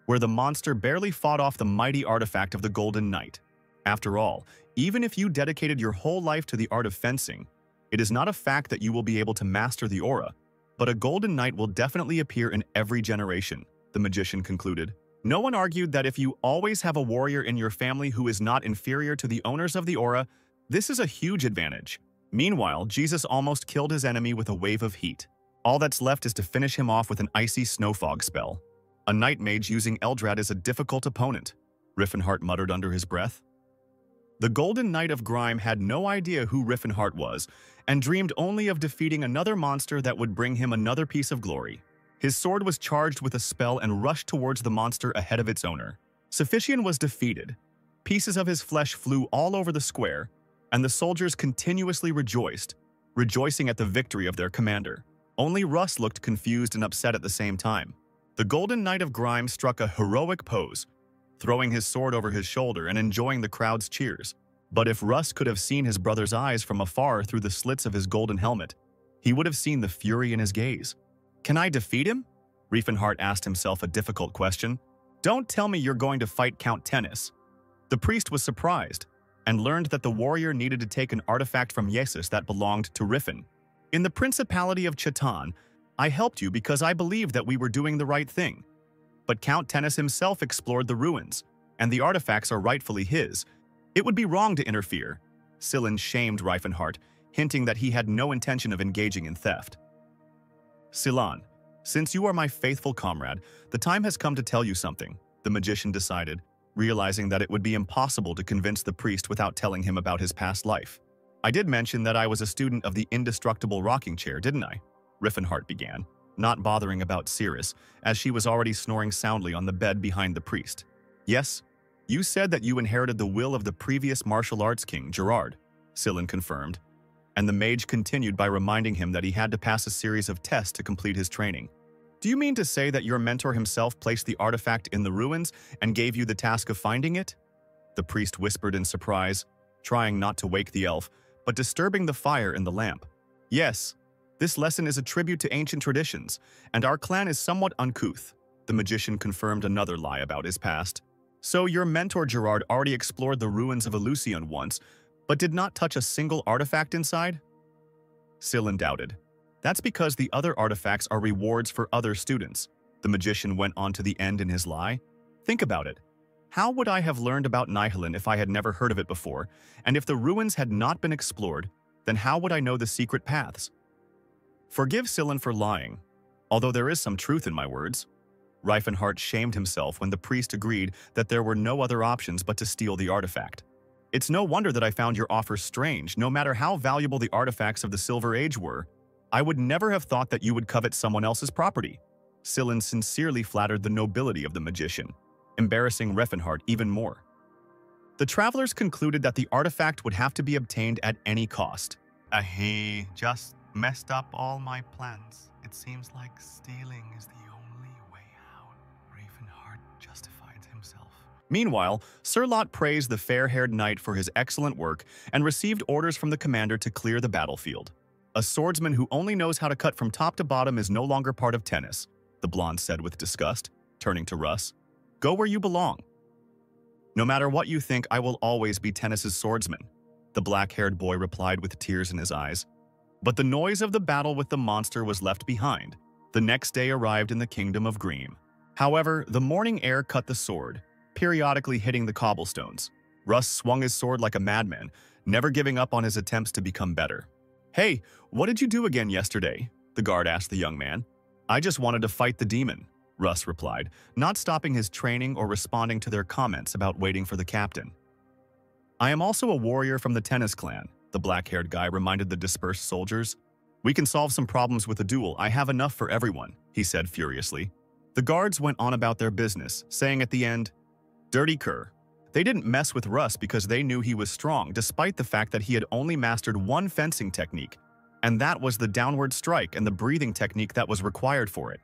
where the monster barely fought off the mighty artifact of the Golden Knight. After all, even if you dedicated your whole life to the art of fencing, it is not a fact that you will be able to master the aura, but a Golden Knight will definitely appear in every generation, the magician concluded. No one argued that if you always have a warrior in your family who is not inferior to the owners of the aura, this is a huge advantage. Meanwhile, Jesus almost killed his enemy with a wave of heat. All that's left is to finish him off with an icy snowfog spell. A night mage using Eldrad is a difficult opponent, Riffenhart muttered under his breath. The Golden Knight of Grime had no idea who Riffenhart was, and dreamed only of defeating another monster that would bring him another piece of glory. His sword was charged with a spell and rushed towards the monster ahead of its owner. Suffician was defeated. Pieces of his flesh flew all over the square, and the soldiers continuously rejoiced, rejoicing at the victory of their commander. Only Russ looked confused and upset at the same time. The Golden Knight of Grime struck a heroic pose, throwing his sword over his shoulder and enjoying the crowd's cheers. But if Russ could have seen his brother's eyes from afar through the slits of his golden helmet, he would have seen the fury in his gaze. "Can I defeat him?" Riefenhart asked himself a difficult question. "Don't tell me you're going to fight Count Tennis." The priest was surprised, and learned that the warrior needed to take an artifact from Jesus that belonged to Riffen. "In the Principality of Chatan, I helped you because I believed that we were doing the right thing. But Count Tennis himself explored the ruins, and the artifacts are rightfully his. It would be wrong to interfere." Scylla shamed Riefenhart, hinting that he had no intention of engaging in theft. "Scylla, since you are my faithful comrade, the time has come to tell you something," the magician decided, realizing that it would be impossible to convince the priest without telling him about his past life. "I did mention that I was a student of the indestructible rocking chair, didn't I?" Riffenhart began. not bothering about Cirrus, as she was already snoring soundly on the bed behind the priest. "Yes, you said that you inherited the will of the previous martial arts king, Gerard," Sillin confirmed, and the mage continued by reminding him that he had to pass a series of tests to complete his training. "Do you mean to say that your mentor himself placed the artifact in the ruins and gave you the task of finding it?" The priest whispered in surprise, trying not to wake the elf, but disturbing the fire in the lamp. "Yes, this lesson is a tribute to ancient traditions, and our clan is somewhat uncouth," the magician confirmed another lie about his past. "So your mentor Gerard already explored the ruins of Eleusion once, but did not touch a single artifact inside?" Sillin doubted. "That's because the other artifacts are rewards for other students," the magician went on to the end in his lie. "Think about it. How would I have learned about Nihilin if I had never heard of it before, and if the ruins had not been explored, then how would I know the secret paths?" Forgive Sillin for lying, although there is some truth in my words. Reifenhart shamed himself when the priest agreed that there were no other options but to steal the artifact. "It's no wonder that I found your offer strange. No matter how valuable the artifacts of the Silver Age were, I would never have thought that you would covet someone else's property." Sillin sincerely flattered the nobility of the magician, embarrassing Reifenhart even more. The travelers concluded that the artifact would have to be obtained at any cost. "He just messed up all my plans. It seems like stealing is the only way out," Reifenhart justified himself. Meanwhile, Sir Lot praised the fair-haired knight for his excellent work and received orders from the commander to clear the battlefield. "A swordsman who only knows how to cut from top to bottom is no longer part of tennis," the blonde said with disgust, turning to Russ. "Go where you belong." "No matter what you think, I will always be tennis's swordsman," the black-haired boy replied with tears in his eyes. But the noise of the battle with the monster was left behind. The next day arrived in the kingdom of Greem. However, the morning air cut the sword, periodically hitting the cobblestones. Russ swung his sword like a madman, never giving up on his attempts to become better. "Hey, what did you do again yesterday?" the guard asked the young man. "I just wanted to fight the demon," Russ replied, not stopping his training or responding to their comments about waiting for the captain. "I am also a warrior from the tennis clan," the black-haired guy reminded the dispersed soldiers. "We can solve some problems with a duel. I have enough for everyone," he said furiously. The guards went on about their business, saying at the end, "Dirty cur." They didn't mess with Russ because they knew he was strong, despite the fact that he had only mastered one fencing technique, and that was the downward strike and the breathing technique that was required for it.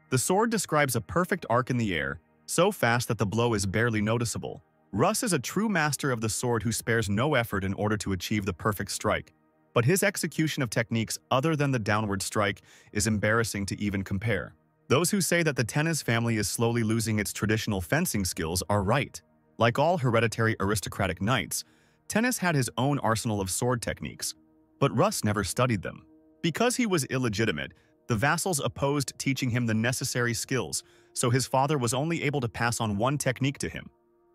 The sword describes a perfect arc in the air, so fast that the blow is barely noticeable. Russ is a true master of the sword who spares no effort in order to achieve the perfect strike, but his execution of techniques other than the downward strike is embarrassing to even compare. Those who say that the tennis family is slowly losing its traditional fencing skills are right. Like all hereditary aristocratic knights, Tennis had his own arsenal of sword techniques, but Russ never studied them. Because he was illegitimate, the vassals opposed teaching him the necessary skills, so his father was only able to pass on one technique to him.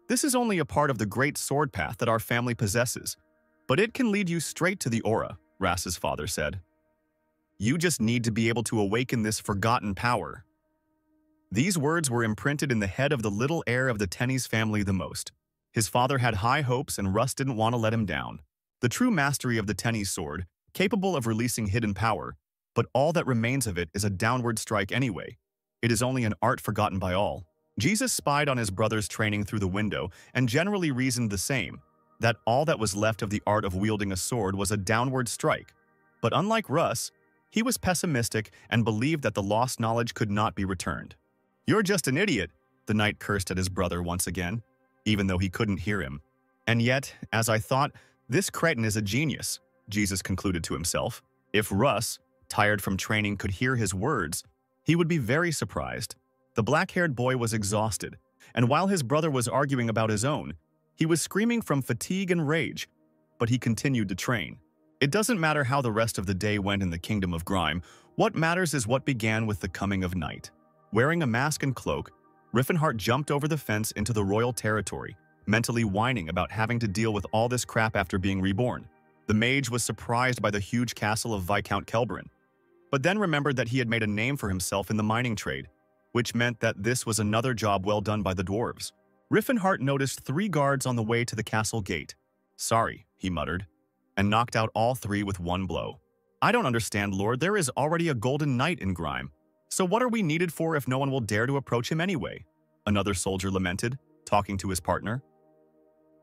This is only a part of the great sword path that our family possesses, but it can lead you straight to the aura, Rass's father said. You just need to be able to awaken this forgotten power. These words were imprinted in the head of the little heir of the Tennis family the most. His father had high hopes and Russ didn't want to let him down. The true mastery of the Tennis sword, capable of releasing hidden power, but all that remains of it is a downward strike anyway. It is only an art forgotten by all. Jesus spied on his brother's training through the window and generally reasoned the same, that all that was left of the art of wielding a sword was a downward strike. But unlike Russ, he was pessimistic and believed that the lost knowledge could not be returned. You're just an idiot, the knight cursed at his brother once again, even though he couldn't hear him. And yet, as I thought, this cretin is a genius, Jesus concluded to himself. If Russ, tired from training, could hear his words, he would be very surprised. The black-haired boy was exhausted, and while his brother was arguing about his own, he was screaming from fatigue and rage, but he continued to train. It doesn't matter how the rest of the day went in the kingdom of Grime, what matters is what began with the coming of night. Wearing a mask and cloak, Riffenhart jumped over the fence into the royal territory, mentally whining about having to deal with all this crap after being reborn. The mage was surprised by the huge castle of Viscount Kelbrin, but then remembered that he had made a name for himself in the mining trade, which meant that this was another job well done by the dwarves. Riffenhart noticed 3 guards on the way to the castle gate. Sorry, he muttered, and knocked out all 3 with one blow. I don't understand, Lord, there is already a golden knight in Grime. "So what are we needed for if no one will dare to approach him anyway?" another soldier lamented, talking to his partner.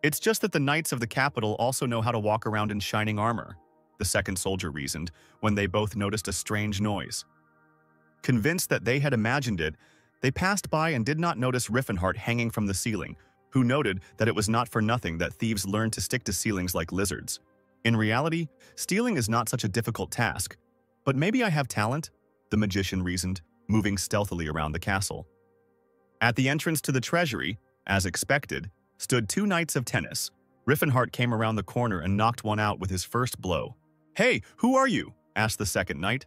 "It's just that the knights of the capital also know how to walk around in shining armor," the second soldier reasoned, when they both noticed a strange noise. Convinced that they had imagined it, they passed by and did not notice Riffenhart hanging from the ceiling, who noted that it was not for nothing that thieves learned to stick to ceilings like lizards. In reality, stealing is not such a difficult task. "But maybe I have talent," the magician reasoned, moving stealthily around the castle. At the entrance to the treasury, as expected, stood two knights of tennis. Riffenhart came around the corner and knocked one out with his first blow. "Hey, who are you?" asked the second knight.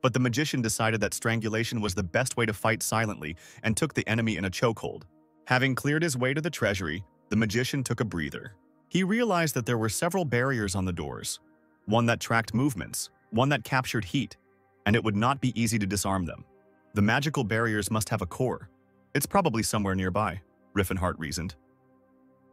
But the magician decided that strangulation was the best way to fight silently and took the enemy in a chokehold. Having cleared his way to the treasury, the magician took a breather. He realized that there were several barriers on the doors, one that tracked movements, one that captured heat, and it would not be easy to disarm them. The magical barriers must have a core. It's probably somewhere nearby, Riffenhart reasoned.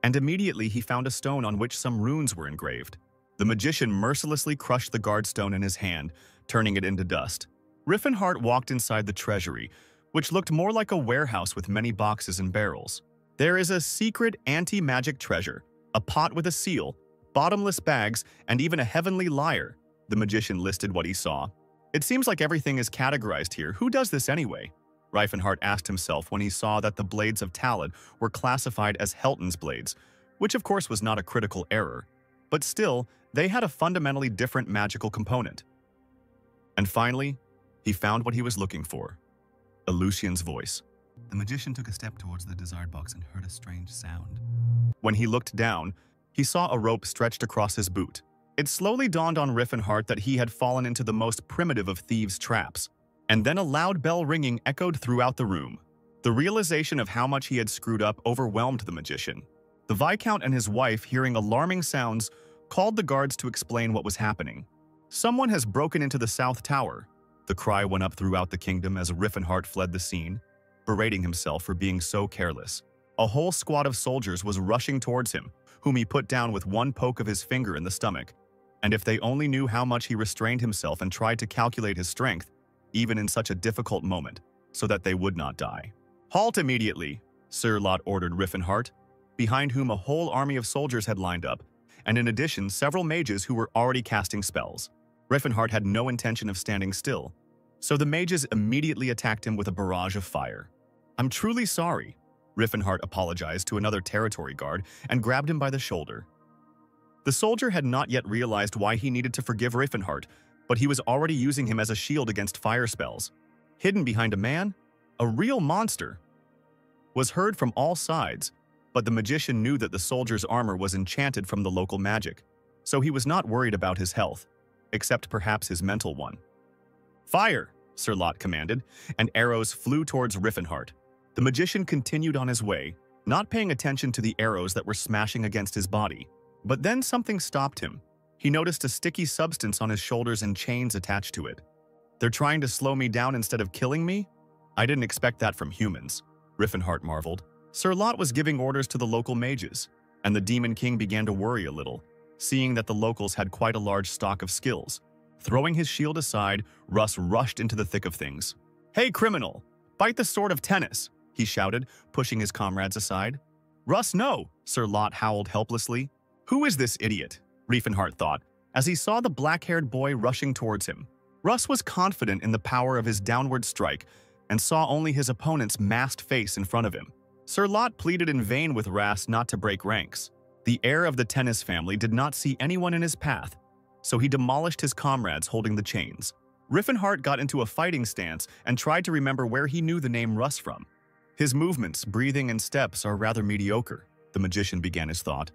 And immediately he found a stone on which some runes were engraved. The magician mercilessly crushed the guardstone in his hand, turning it into dust. Riffenhart walked inside the treasury, which looked more like a warehouse with many boxes and barrels. There is a secret anti-magic treasure, a pot with a seal, bottomless bags, and even a heavenly lyre. The magician listed what he saw. "It seems like everything is categorized here. Who does this anyway?" Riffenhart asked himself when he saw that the blades of Talad were classified as Helton's blades, which of course was not a critical error. But still, they had a fundamentally different magical component. And finally, he found what he was looking for. Lucian's voice. The magician took a step towards the desired box and heard a strange sound. When he looked down, he saw a rope stretched across his boot. It slowly dawned on Riffenhart that he had fallen into the most primitive of thieves' traps. And then a loud bell ringing echoed throughout the room. The realization of how much he had screwed up overwhelmed the magician. The Viscount and his wife, hearing alarming sounds, called the guards to explain what was happening. "Someone has broken into the South Tower." The cry went up throughout the kingdom as Riffenhart fled the scene, berating himself for being so careless. A whole squad of soldiers was rushing towards him, whom he put down with one poke of his finger in the stomach. And if they only knew how much he restrained himself and tried to calculate his strength, even in such a difficult moment, so that they would not die. "Halt immediately," Sir Lot ordered Riffenhart, behind whom a whole army of soldiers had lined up, and in addition several mages who were already casting spells. Riffenhart had no intention of standing still, so the mages immediately attacked him with a barrage of fire. "I'm truly sorry," Riffenhart apologized to another territory guard and grabbed him by the shoulder. The soldier had not yet realized why he needed to forgive Riffenhart, but he was already using him as a shield against fire spells. Hidden behind a man? A real monster? Was heard from all sides, but the magician knew that the soldier's armor was enchanted from the local magic, so he was not worried about his health, except perhaps his mental one. "Fire!" Sir Lot commanded, and arrows flew towards Riffenhart. The magician continued on his way, not paying attention to the arrows that were smashing against his body. But then something stopped him. He noticed a sticky substance on his shoulders and chains attached to it. "They're trying to slow me down instead of killing me? I didn't expect that from humans," Riffenhart marveled. Sir Lot was giving orders to the local mages, and the Demon King began to worry a little, seeing that the locals had quite a large stock of skills. Throwing his shield aside, Russ rushed into the thick of things. "Hey, criminal! Bite the sword of tennis!" he shouted, pushing his comrades aside. "Russ, no!" Sir Lot howled helplessly. "Who is this idiot?" Riffenhart thought, as he saw the black-haired boy rushing towards him. Russ was confident in the power of his downward strike and saw only his opponent's masked face in front of him. Sir Lot pleaded in vain with Russ not to break ranks. The heir of the tennis family did not see anyone in his path, so he demolished his comrades holding the chains. Riffenhart got into a fighting stance and tried to remember where he knew the name Russ from. His movements, breathing, and steps are rather mediocre, the magician began his thought.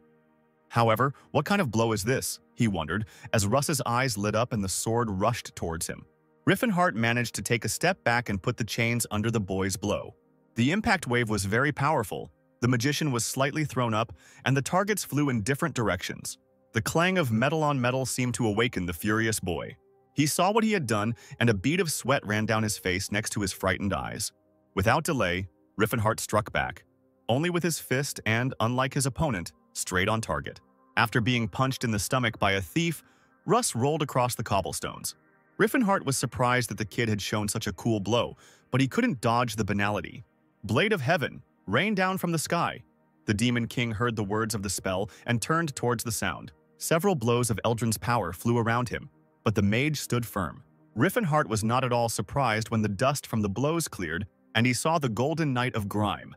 However, what kind of blow is this? He wondered, as Russ's eyes lit up and the sword rushed towards him. Riffenhart managed to take a step back and put the chains under the boy's blow. The impact wave was very powerful. The magician was slightly thrown up, and the targets flew in different directions. The clang of metal on metal seemed to awaken the furious boy. He saw what he had done, and a bead of sweat ran down his face next to his frightened eyes. Without delay, Riffenhart struck back, only with his fist and, unlike his opponent, straight on target. After being punched in the stomach by a thief, Russ rolled across the cobblestones. Riffenhart was surprised that the kid had shown such a cool blow, but he couldn't dodge the banality. Blade of Heaven, rain down from the sky. The Demon King heard the words of the spell and turned towards the sound. Several blows of Eldrin's power flew around him, but the mage stood firm. Riffenhart was not at all surprised when the dust from the blows cleared and he saw the Golden Knight of Grime.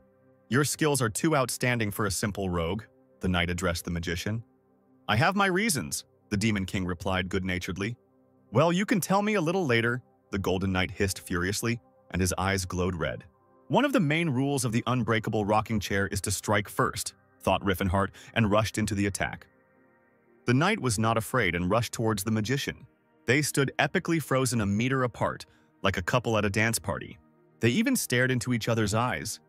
"Your skills are too outstanding for a simple rogue," the knight addressed the magician. "I have my reasons," the Demon King replied good-naturedly. "Well, you can tell me a little later," the Golden Knight hissed furiously, and his eyes glowed red. "One of the main rules of the unbreakable rocking chair is to strike first," thought Riffenhart, and rushed into the attack. The knight was not afraid and rushed towards the magician. They stood epically frozen a meter apart, like a couple at a dance party. They even stared into each other's eyes.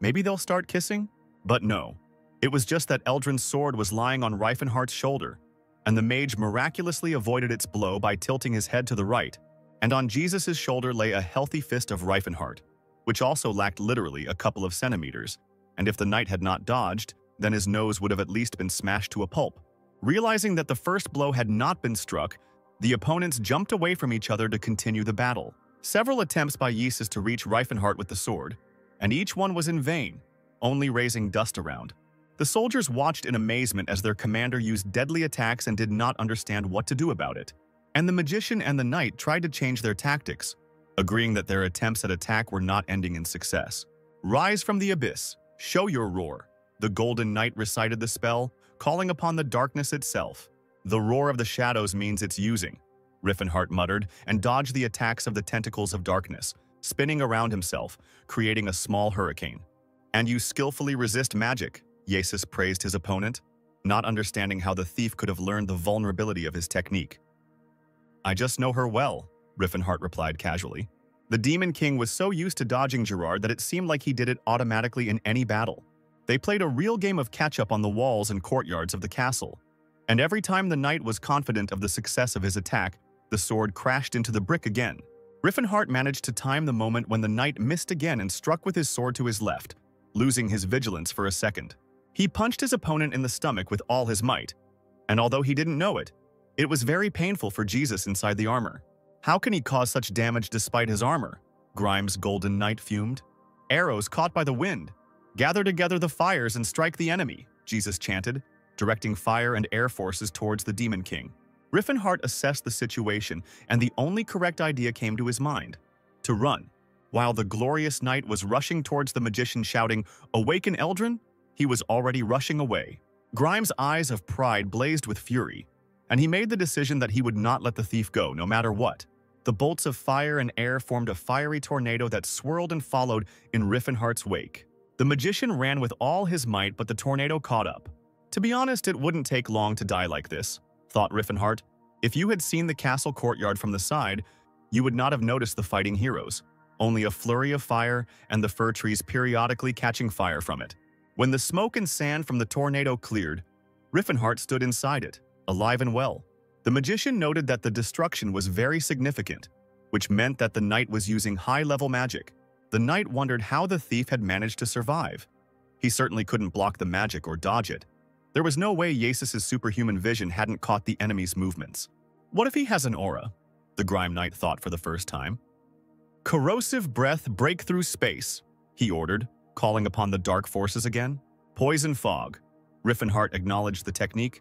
Maybe they'll start kissing? But no. It was just that Eldrin's sword was lying on Riffenhart's shoulder, and the mage miraculously avoided its blow by tilting his head to the right, and on Jesus' shoulder lay a healthy fist of Riffenhart, which also lacked literally a couple of centimeters, and if the knight had not dodged, then his nose would have at least been smashed to a pulp. Realizing that the first blow had not been struck, the opponents jumped away from each other to continue the battle. Several attempts by Jesus to reach Riffenhart with the sword, and each one was in vain, only raising dust around. The soldiers watched in amazement as their commander used deadly attacks and did not understand what to do about it. And the magician and the knight tried to change their tactics, agreeing that their attempts at attack were not ending in success. "Rise from the abyss, show your roar." The Golden Knight recited the spell, calling upon the darkness itself. "The roar of the shadows means it's using," Riffenhart muttered, and dodged the attacks of the tentacles of darkness, spinning around himself, creating a small hurricane. "And you skillfully resist magic," Jesus praised his opponent, not understanding how the thief could have learned the vulnerability of his technique. "I just know her well," Riffenhart replied casually. The Demon King was so used to dodging Gerard that it seemed like he did it automatically in any battle. They played a real game of catch-up on the walls and courtyards of the castle, and every time the knight was confident of the success of his attack, the sword crashed into the brick again. Riffenhart managed to time the moment when the knight missed again and struck with his sword to his left, losing his vigilance for a second. He punched his opponent in the stomach with all his might, and although he didn't know it, it was very painful for Jesus inside the armor. "How can he cause such damage despite his armor?" Grimes' Golden Knight fumed. "Arrows caught by the wind. Gather together the fires and strike the enemy," Jesus chanted, directing fire and air forces towards the Demon King. Riffenhart assessed the situation, and the only correct idea came to his mind: to run. While the glorious knight was rushing towards the magician shouting, "Awaken Eldrin!" he was already rushing away. Grimes' eyes of pride blazed with fury, and he made the decision that he would not let the thief go, no matter what. The bolts of fire and air formed a fiery tornado that swirled and followed in Riffenhart's wake. The magician ran with all his might, but the tornado caught up. To be honest, it wouldn't take long to die like this, thought Riffenhart. If you had seen the castle courtyard from the side, you would not have noticed the fighting heroes. Only a flurry of fire and the fir trees periodically catching fire from it. When the smoke and sand from the tornado cleared, Riffenhart stood inside it, alive and well. The magician noted that the destruction was very significant, which meant that the knight was using high-level magic. The knight wondered how the thief had managed to survive. He certainly couldn't block the magic or dodge it. There was no way Jesus' superhuman vision hadn't caught the enemy's movements. What if he has an aura? The Grime Knight thought for the first time. "Corrosive breath break through space," he ordered, calling upon the dark forces again. "Poison fog." Riffenhart acknowledged the technique.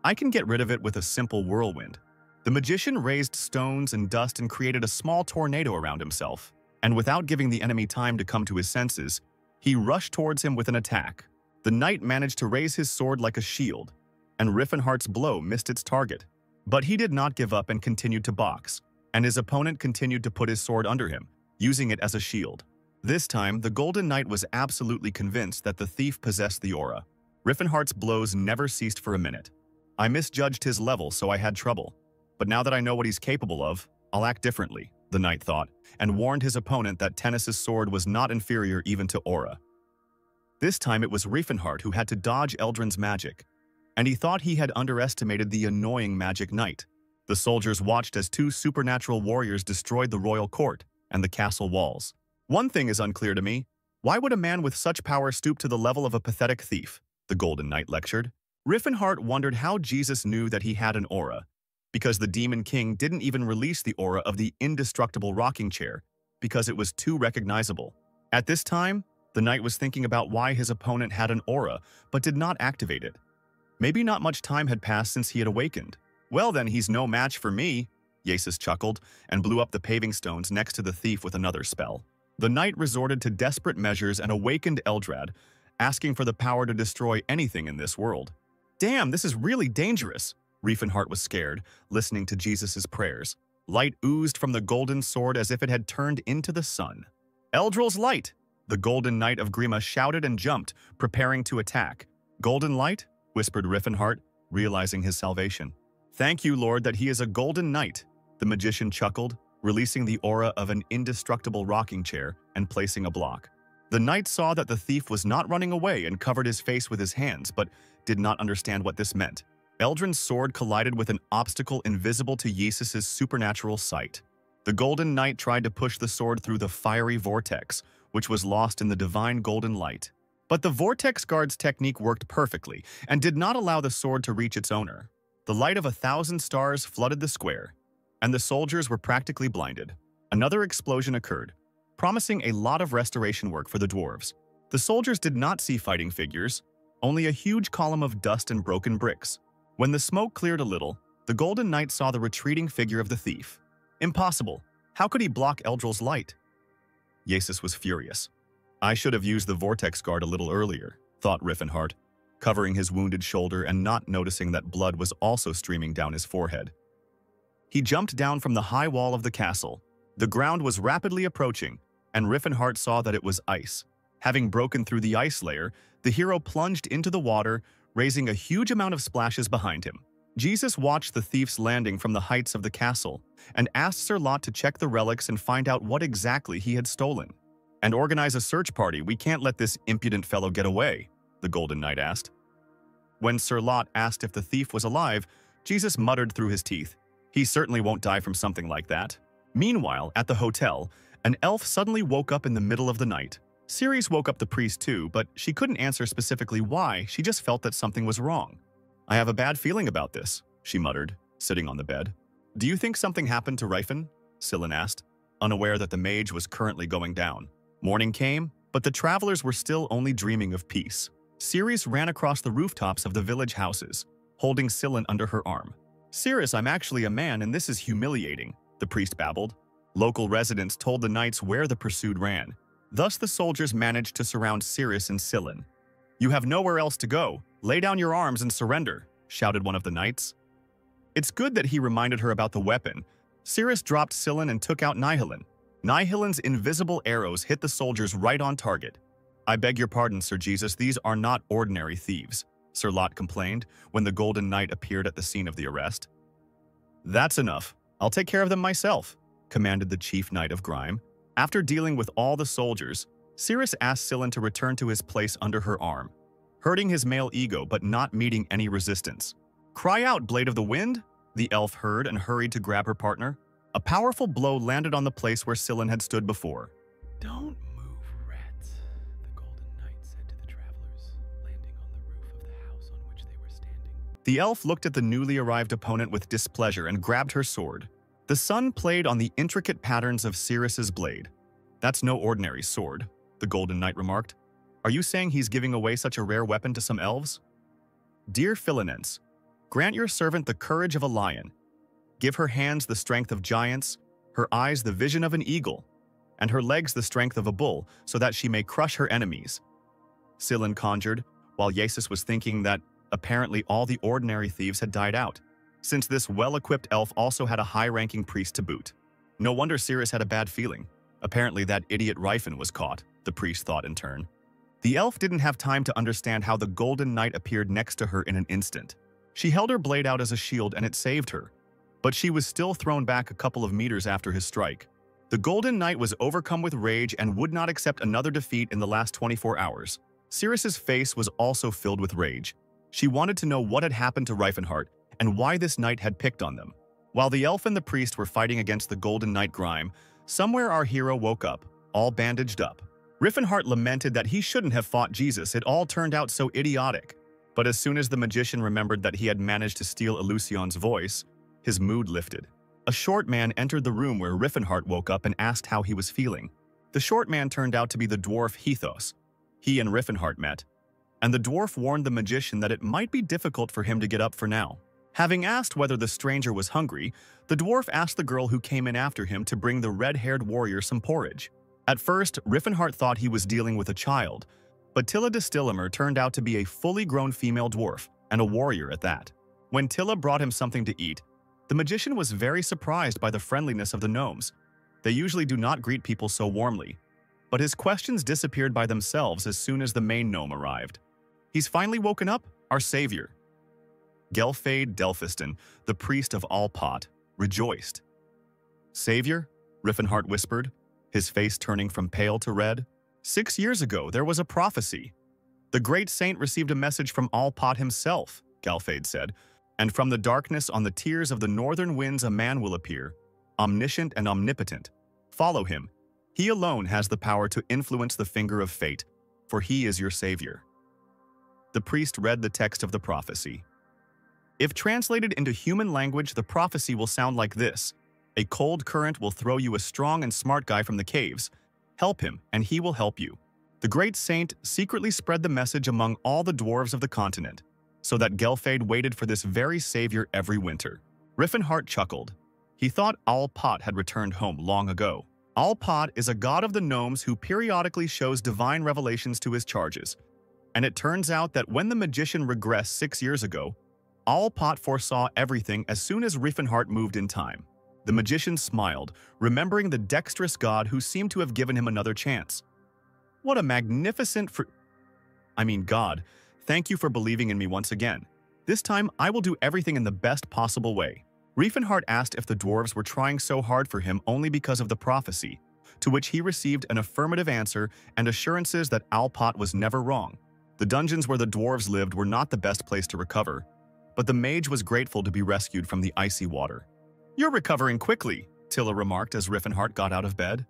"I can get rid of it with a simple whirlwind." The magician raised stones and dust and created a small tornado around himself, and without giving the enemy time to come to his senses, he rushed towards him with an attack. The knight managed to raise his sword like a shield, and Riffenhart's blow missed its target. But he did not give up and continued to box, and his opponent continued to put his sword under him, using it as a shield. This time, the Golden Knight was absolutely convinced that the thief possessed the aura. Riffenhart's blows never ceased for a minute. "I misjudged his level, so I had trouble. But now that I know what he's capable of, I'll act differently," the knight thought, and warned his opponent that Tennis's sword was not inferior even to aura. This time it was Riffenhart who had to dodge Eldrin's magic, and he thought he had underestimated the annoying magic knight. The soldiers watched as two supernatural warriors destroyed the royal court and the castle walls. "One thing is unclear to me. Why would a man with such power stoop to the level of a pathetic thief?" the Golden Knight lectured. Riffenhart wondered how Jesus knew that he had an aura, because the Demon King didn't even release the aura of the indestructible rocking chair because it was too recognizable. At this time, the knight was thinking about why his opponent had an aura but did not activate it. Maybe not much time had passed since he had awakened. Well then, he's no match for me, Yasis chuckled and blew up the paving stones next to the thief with another spell. The knight resorted to desperate measures and awakened Eldrad, asking for the power to destroy anything in this world. Damn, this is really dangerous. Riefenhart was scared, listening to Jesus' prayers. Light oozed from the golden sword as if it had turned into the sun. Eldril's light! The golden knight of Grima shouted and jumped, preparing to attack. Golden light? Whispered Riefenhart, realizing his salvation. Thank you, Lord, that he is a golden knight. The magician chuckled, releasing the aura of an indestructible rocking chair and placing a block. The knight saw that the thief was not running away and covered his face with his hands, but did not understand what this meant. Eldrin's sword collided with an obstacle invisible to Yasis' supernatural sight. The golden knight tried to push the sword through the fiery vortex, which was lost in the divine golden light. But the vortex guard's technique worked perfectly and did not allow the sword to reach its owner. The light of 1,000 stars flooded the square, and the soldiers were practically blinded. Another explosion occurred, promising a lot of restoration work for the dwarves. The soldiers did not see fighting figures, only a huge column of dust and broken bricks. When the smoke cleared a little, the golden knight saw the retreating figure of the thief. Impossible! How could he block Eldril's light? Yasis was furious. I should have used the vortex guard a little earlier, thought Riefenhart, covering his wounded shoulder and not noticing that blood was also streaming down his forehead. He jumped down from the high wall of the castle. The ground was rapidly approaching, and Riefenhart saw that it was ice. Having broken through the ice layer, the hero plunged into the water, raising a huge amount of splashes behind him. Jesus watched the thief's landing from the heights of the castle and asked Sir Lot to check the relics and find out what exactly he had stolen. And organize a search party. We can't let this impudent fellow get away, the Golden Knight asked. When Sir Lot asked if the thief was alive, Jesus muttered through his teeth, "He certainly won't die from something like that." Meanwhile, at the hotel, an elf suddenly woke up in the middle of the night. Ceres woke up the priest too, but she couldn't answer specifically why, she just felt that something was wrong. "I have a bad feeling about this," she muttered, sitting on the bed. "Do you think something happened to Rifen?" Sillin asked, unaware that the mage was currently going down. Morning came, but the travelers were still only dreaming of peace. Ceres ran across the rooftops of the village houses, holding Sillin under her arm. "Ceres, I'm actually a man and this is humiliating," the priest babbled. Local residents told the knights where the pursued ran. Thus the soldiers managed to surround Ceres and Sillin. "You have nowhere else to go. Lay down your arms and surrender," shouted one of the knights. It's good that he reminded her about the weapon. Ceres dropped Sillin and took out Nihilin. Nihilin's invisible arrows hit the soldiers right on target. "I beg your pardon, Sir Jesus, these are not ordinary thieves," Sir Lot complained when the Golden Knight appeared at the scene of the arrest. "That's enough. I'll take care of them myself," commanded the chief knight of Grime. After dealing with all the soldiers, Ceres asked Sillin to return to his place under her arm, hurting his male ego but not meeting any resistance. "Cry out, Blade of the Wind!" the elf heard and hurried to grab her partner. A powerful blow landed on the place where Sillin had stood before. "Don't move, rat," the Golden Knight said to the travelers, landing on the roof of the house on which they were standing. The elf looked at the newly arrived opponent with displeasure and grabbed her sword. The sun played on the intricate patterns of Ceres's blade. "That's no ordinary sword," the Golden Knight remarked. "Are you saying he's giving away such a rare weapon to some elves?" "Dear Philinense, grant your servant the courage of a lion. Give her hands the strength of giants, her eyes the vision of an eagle, and her legs the strength of a bull, so that she may crush her enemies," Sillin conjured, while Yasis was thinking that apparently all the ordinary thieves had died out, since this well-equipped elf also had a high-ranking priest to boot. No wonder Ceres had a bad feeling. Apparently that idiot Rifen was caught, the priest thought in turn. The elf didn't have time to understand how the Golden Knight appeared next to her in an instant. She held her blade out as a shield and it saved her, but she was still thrown back a couple of meters after his strike. The Golden Knight was overcome with rage and would not accept another defeat in the last 24 hours. Ceres's face was also filled with rage. She wanted to know what had happened to Riefenhart and why this knight had picked on them. While the elf and the priest were fighting against the Golden Knight Grime, somewhere our hero woke up, all bandaged up. Riefenhart lamented that he shouldn't have fought Jesus, it all turned out so idiotic. But as soon as the magician remembered that he had managed to steal Eleusion's voice, His mood lifted. A short man entered the room where Riffenhart woke up and asked how he was feeling. The short man turned out to be the dwarf Hethos. He and Riffenhart met, and the dwarf warned the magician that it might be difficult for him to get up for now. Having asked whether the stranger was hungry, the dwarf asked the girl who came in after him to bring the red-haired warrior some porridge. At first, Riffenhart thought he was dealing with a child, but Tilla de Stillemer turned out to be a fully grown female dwarf, and a warrior at that. When Tilla brought him something to eat, the magician was very surprised by the friendliness of the gnomes. They usually do not greet people so warmly, but his questions disappeared by themselves as soon as the main gnome arrived. He's finally woken up, our savior. Gelfade Delphiston, the priest of Allpot, rejoiced. Savior? Riffenhart whispered, his face turning from pale to red. 6 years ago, there was a prophecy. The great saint received a message from Allpot himself, Gelfade said, and from the darkness on the tiers of the northern winds a man will appear, omniscient and omnipotent. Follow him. He alone has the power to influence the finger of fate, for he is your savior. The priest read the text of the prophecy. If translated into human language, the prophecy will sound like this. A cold current will throw you a strong and smart guy from the caves. Help him, and he will help you. The great saint secretly spread the message among all the dwarves of the continent, so that Gelfade waited for this very savior every winter. Riffenhart chuckled. He thought Allpot had returned home long ago. Allpot is a god of the gnomes who periodically shows divine revelations to his charges. And it turns out that when the magician regressed 6 years ago, Allpot foresaw everything as soon as Riffenhart moved in time. The magician smiled, remembering the dexterous god who seemed to have given him another chance. What a magnificent God, thank you for believing in me once again. This time, I will do everything in the best possible way. Riffenhart asked if the dwarves were trying so hard for him only because of the prophecy, to which he received an affirmative answer and assurances that Allpot was never wrong. The dungeons where the dwarves lived were not the best place to recover, but the mage was grateful to be rescued from the icy water. You're recovering quickly, Tilla remarked as Riffenhart got out of bed.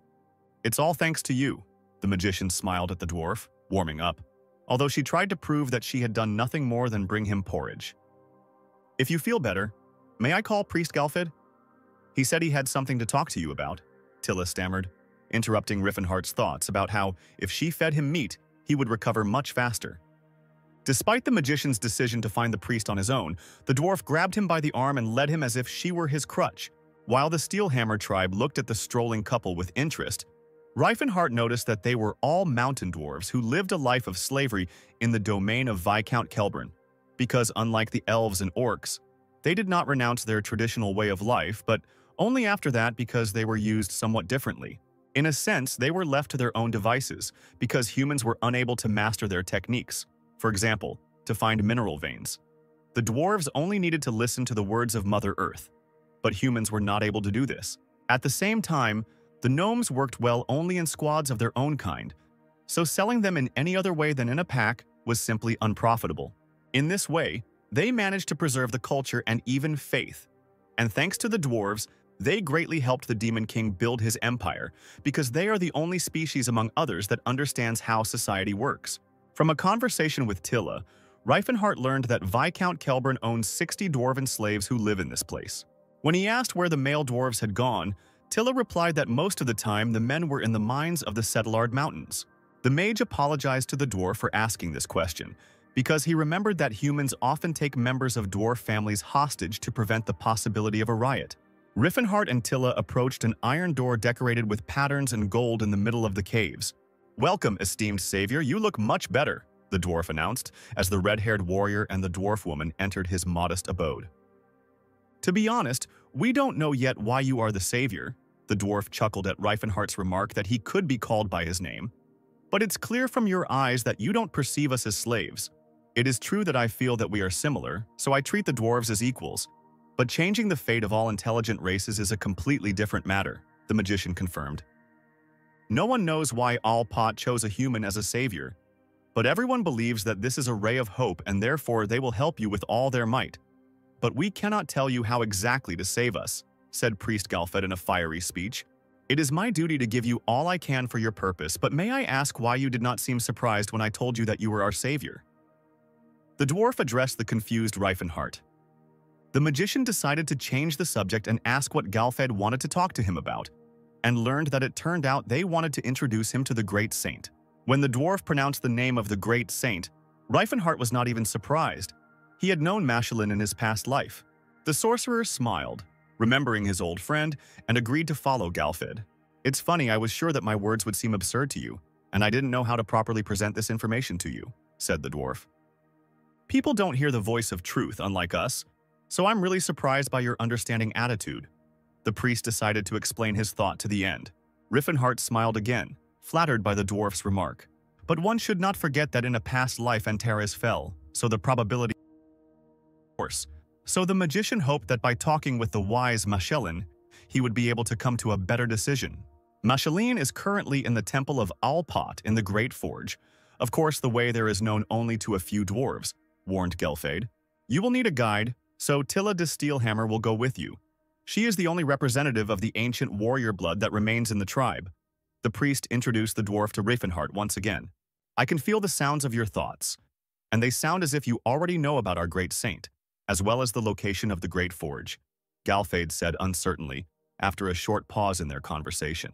It's all thanks to you, the magician smiled at the dwarf, warming up, although she tried to prove that she had done nothing more than bring him porridge. If you feel better, may I call Priest Gelfade? He said he had something to talk to you about, Tilla stammered, interrupting Riffenhart's thoughts about how, if she fed him meat, he would recover much faster. Despite the magician's decision to find the priest on his own, the dwarf grabbed him by the arm and led him as if she were his crutch. While the Steelhammer tribe looked at the strolling couple with interest, Riffenhart noticed that they were all mountain dwarves who lived a life of slavery in the domain of Viscount Kelburn, because unlike the elves and orcs, they did not renounce their traditional way of life, but only after that because they were used somewhat differently. In a sense, they were left to their own devices, because humans were unable to master their techniques. For example, to find mineral veins. The dwarves only needed to listen to the words of Mother Earth, but humans were not able to do this. At the same time, the gnomes worked well only in squads of their own kind, so selling them in any other way than in a pack was simply unprofitable. In this way, they managed to preserve the culture and even faith, and thanks to the dwarves, they greatly helped the Demon King build his empire, because they are the only species among others that understands how society works. From a conversation with Tilla, Riffenhart learned that Viscount Kelburn owns 60 dwarven slaves who live in this place. When he asked where the male dwarves had gone, Tilla replied that most of the time the men were in the mines of the Settlard Mountains. The mage apologized to the dwarf for asking this question, because he remembered that humans often take members of dwarf families hostage to prevent the possibility of a riot. Riffenhart and Tilla approached an iron door decorated with patterns and gold in the middle of the caves. "Welcome, esteemed savior, you look much better," the dwarf announced, as the red-haired warrior and the dwarf woman entered his modest abode. "To be honest, we don't know yet why you are the savior," the dwarf chuckled at Riffenhart's remark that he could be called by his name. "But it's clear from your eyes that you don't perceive us as slaves. It is true that I feel that we are similar, so I treat the dwarves as equals. But changing the fate of all intelligent races is a completely different matter," the magician confirmed. "No one knows why Allpot chose a human as a savior, but everyone believes that this is a ray of hope and therefore they will help you with all their might. But we cannot tell you how exactly to save us," said Priest Gelfade in a fiery speech. "It is my duty to give you all I can for your purpose, but may I ask why you did not seem surprised when I told you that you were our savior?" The dwarf addressed the confused Riffenhart. The magician decided to change the subject and ask what Galfed wanted to talk to him about, and learned that it turned out they wanted to introduce him to the great saint. When the dwarf pronounced the name of the great saint, Reifenhart was not even surprised. He had known Machelin in his past life. The sorcerer smiled, remembering his old friend, and agreed to follow Galfed. "It's funny, I was sure that my words would seem absurd to you, and I didn't know how to properly present this information to you," said the dwarf. "People don't hear the voice of truth, unlike us, so I'm really surprised by your understanding attitude." The priest decided to explain his thought to the end. Riffenhart smiled again, flattered by the dwarf's remark. But one should not forget that in a past life Antares fell, so the probability course. So the magician hoped that by talking with the wise Machelin, he would be able to come to a better decision. Machelin is currently in the temple of Alpot in the Great Forge. Of course, the way there is known only to a few dwarves, warned Gelfade. "You will need a guide, so Tilla de Steelhammer will go with you. She is the only representative of the ancient warrior blood that remains in the tribe." The priest introduced the dwarf to Riefenhart once again. "I can feel the sounds of your thoughts, and they sound as if you already know about our great saint, as well as the location of the Great Forge," Galfade said uncertainly, after a short pause in their conversation.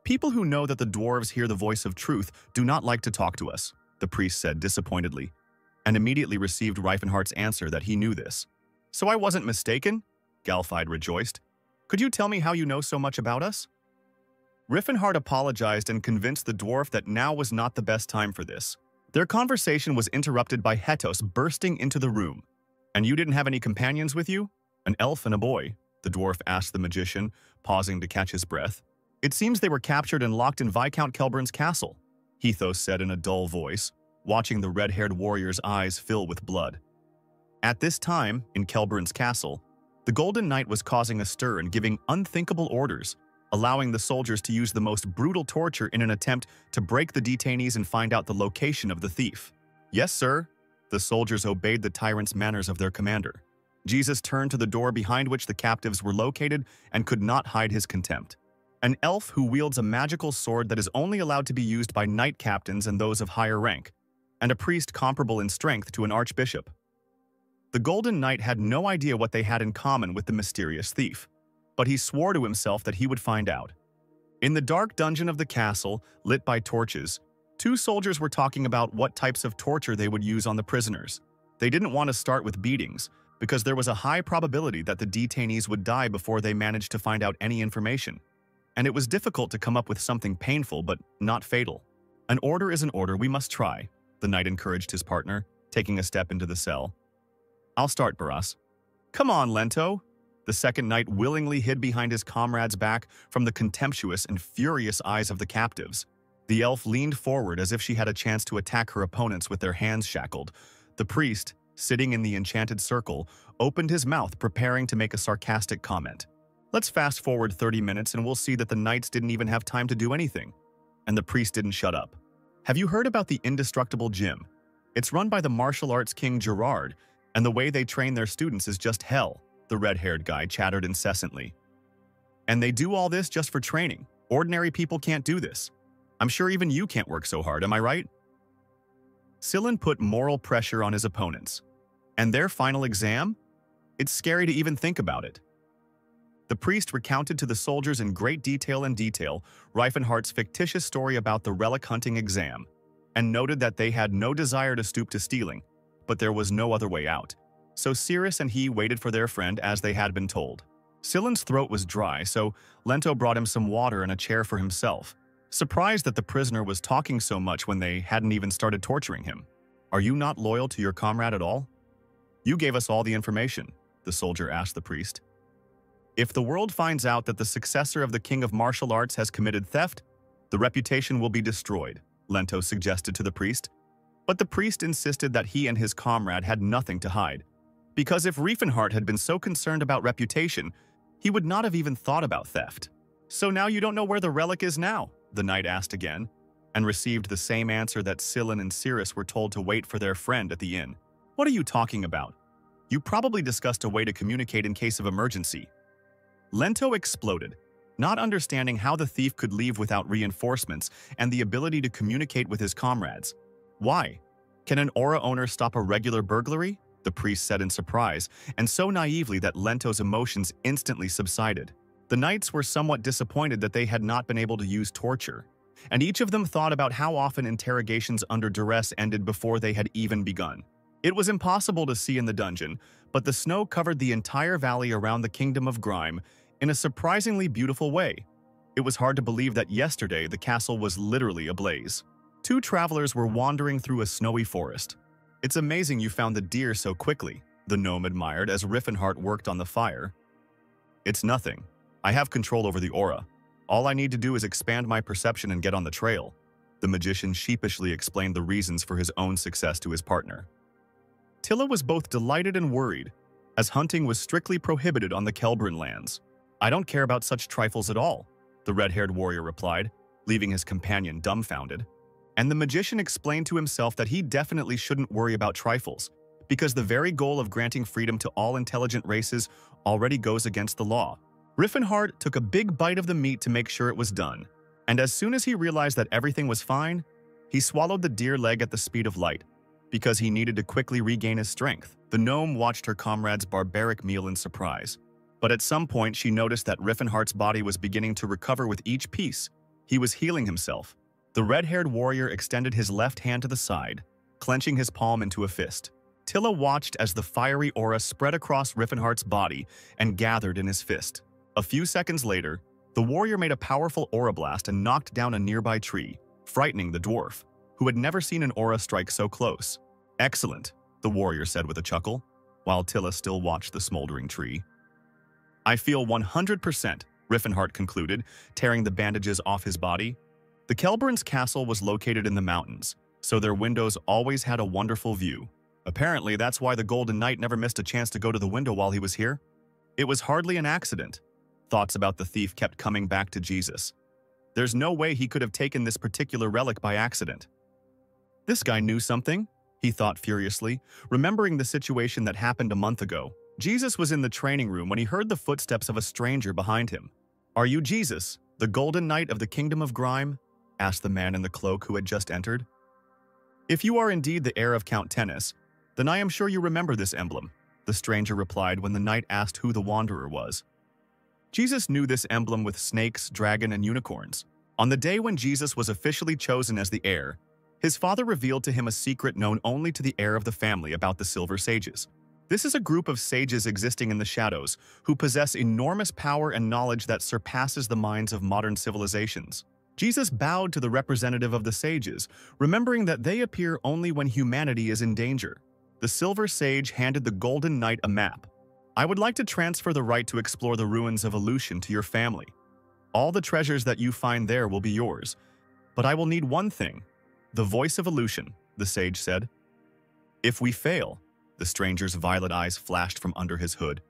"People who know that the dwarves hear the voice of truth do not like to talk to us," the priest said disappointedly, and immediately received Reifenhart's answer that he knew this. "So I wasn't mistaken?" Galfide rejoiced. "Could you tell me how you know so much about us?" Riffenhart apologized and convinced the dwarf that now was not the best time for this. Their conversation was interrupted by Hetos bursting into the room. "And you didn't have any companions with you? An elf and a boy?" the dwarf asked the magician, pausing to catch his breath. "It seems they were captured and locked in Viscount Kelburn's castle," Hethos said in a dull voice, watching the red-haired warrior's eyes fill with blood. At this time, in Kelburn's castle, the Golden Knight was causing a stir and giving unthinkable orders, allowing the soldiers to use the most brutal torture in an attempt to break the detainees and find out the location of the thief. "Yes, sir." The soldiers obeyed the tyrant's manners of their commander. Jesus turned to the door behind which the captives were located and could not hide his contempt. An elf who wields a magical sword that is only allowed to be used by knight captains and those of higher rank, and a priest comparable in strength to an archbishop. The Golden Knight had no idea what they had in common with the mysterious thief, but he swore to himself that he would find out. In the dark dungeon of the castle, lit by torches, two soldiers were talking about what types of torture they would use on the prisoners. They didn't want to start with beatings, because there was a high probability that the detainees would die before they managed to find out any information. And it was difficult to come up with something painful but not fatal. "An order is an order, we must try," the knight encouraged his partner, taking a step into the cell. "I'll start, Barras." "Come on, Lento." The second knight willingly hid behind his comrade's back from the contemptuous and furious eyes of the captives. The elf leaned forward as if she had a chance to attack her opponents with their hands shackled. The priest, sitting in the enchanted circle, opened his mouth preparing to make a sarcastic comment. "Let's fast forward 30 minutes and we'll see that the knights didn't even have time to do anything." And the priest didn't shut up. "Have you heard about the indestructible gym? It's run by the martial arts king Gerard, and the way they train their students is just hell," the red-haired guy chattered incessantly. "And they do all this just for training. Ordinary people can't do this. I'm sure even you can't work so hard, am I right?" Sillin put moral pressure on his opponents. And their final exam? It's scary to even think about it. The priest recounted to the soldiers in great detail Reifenhart's fictitious story about the relic hunting exam, and noted that they had no desire to stoop to stealing, but there was no other way out. So Cirrus and he waited for their friend as they had been told. Sillin's throat was dry, so Lento brought him some water and a chair for himself, surprised that the prisoner was talking so much when they hadn't even started torturing him. "Are you not loyal to your comrade at all?" "You gave us all the information," the soldier asked the priest. "If the world finds out that the successor of the king of martial arts has committed theft, the reputation will be destroyed," Lento suggested to the priest. But the priest insisted that he and his comrade had nothing to hide, because if Riefenhart had been so concerned about reputation, he would not have even thought about theft. "So now you don't know where the relic is now?" the knight asked again, and received the same answer that Sillin and Cirrus were told to wait for their friend at the inn. "What are you talking about? You probably discussed a way to communicate in case of emergency." Lento exploded, not understanding how the thief could leave without reinforcements and the ability to communicate with his comrades. "Why? Can an aura owner stop a regular burglary?" the priest said in surprise, and so naively that Lento's emotions instantly subsided. The knights were somewhat disappointed that they had not been able to use torture, and each of them thought about how often interrogations under duress ended before they had even begun. It was impossible to see in the dungeon, but the snow covered the entire valley around the Kingdom of Grime in a surprisingly beautiful way. It was hard to believe that yesterday the castle was literally ablaze. Two travelers were wandering through a snowy forest. "It's amazing you found the deer so quickly," the gnome admired as Riffenhart worked on the fire. "It's nothing. I have control over the aura. All I need to do is expand my perception and get on the trail." The magician sheepishly explained the reasons for his own success to his partner. Tilla was both delighted and worried, as hunting was strictly prohibited on the Kelbrin lands. "I don't care about such trifles at all," the red-haired warrior replied, leaving his companion dumbfounded. And the magician explained to himself that he definitely shouldn't worry about trifles, because the very goal of granting freedom to all intelligent races already goes against the law. Riffenhart took a big bite of the meat to make sure it was done, and as soon as he realized that everything was fine, he swallowed the deer leg at the speed of light, because he needed to quickly regain his strength. The gnome watched her comrade's barbaric meal in surprise, but at some point she noticed that Riffenhart's body was beginning to recover with each piece. He was healing himself. The red-haired warrior extended his left hand to the side, clenching his palm into a fist. Tilla watched as the fiery aura spread across Riffenhart's body and gathered in his fist. A few seconds later, the warrior made a powerful aura blast and knocked down a nearby tree, frightening the dwarf, who had never seen an aura strike so close. "Excellent," the warrior said with a chuckle, while Tilla still watched the smoldering tree. "I feel 100%, Riffenhart concluded, tearing the bandages off his body. The Kelbrin's castle was located in the mountains, so their windows always had a wonderful view. Apparently, that's why the Golden Knight never missed a chance to go to the window while he was here. It was hardly an accident." Thoughts about the thief kept coming back to Jesus. There's no way he could have taken this particular relic by accident. This guy knew something, he thought furiously, remembering the situation that happened a month ago. Jesus was in the training room when he heard the footsteps of a stranger behind him. "Are you Jesus, the Golden Knight of the Kingdom of Grime?" asked the man in the cloak who had just entered. "If you are indeed the heir of Count Tennis, then I am sure you remember this emblem," the stranger replied when the knight asked who the wanderer was. Jesus knew this emblem with snakes, dragon, and unicorns. On the day when Jesus was officially chosen as the heir, his father revealed to him a secret known only to the heir of the family about the Silver Sages. This is a group of sages existing in the shadows who possess enormous power and knowledge that surpasses the minds of modern civilizations. Jesus bowed to the representative of the sages, remembering that they appear only when humanity is in danger. The Silver Sage handed the Golden Knight a map. "I would like to transfer the right to explore the ruins of Aleutian to your family. All the treasures that you find there will be yours, but I will need one thing, the voice of Aleutian," the sage said. "If we fail," the stranger's violet eyes flashed from under his hood,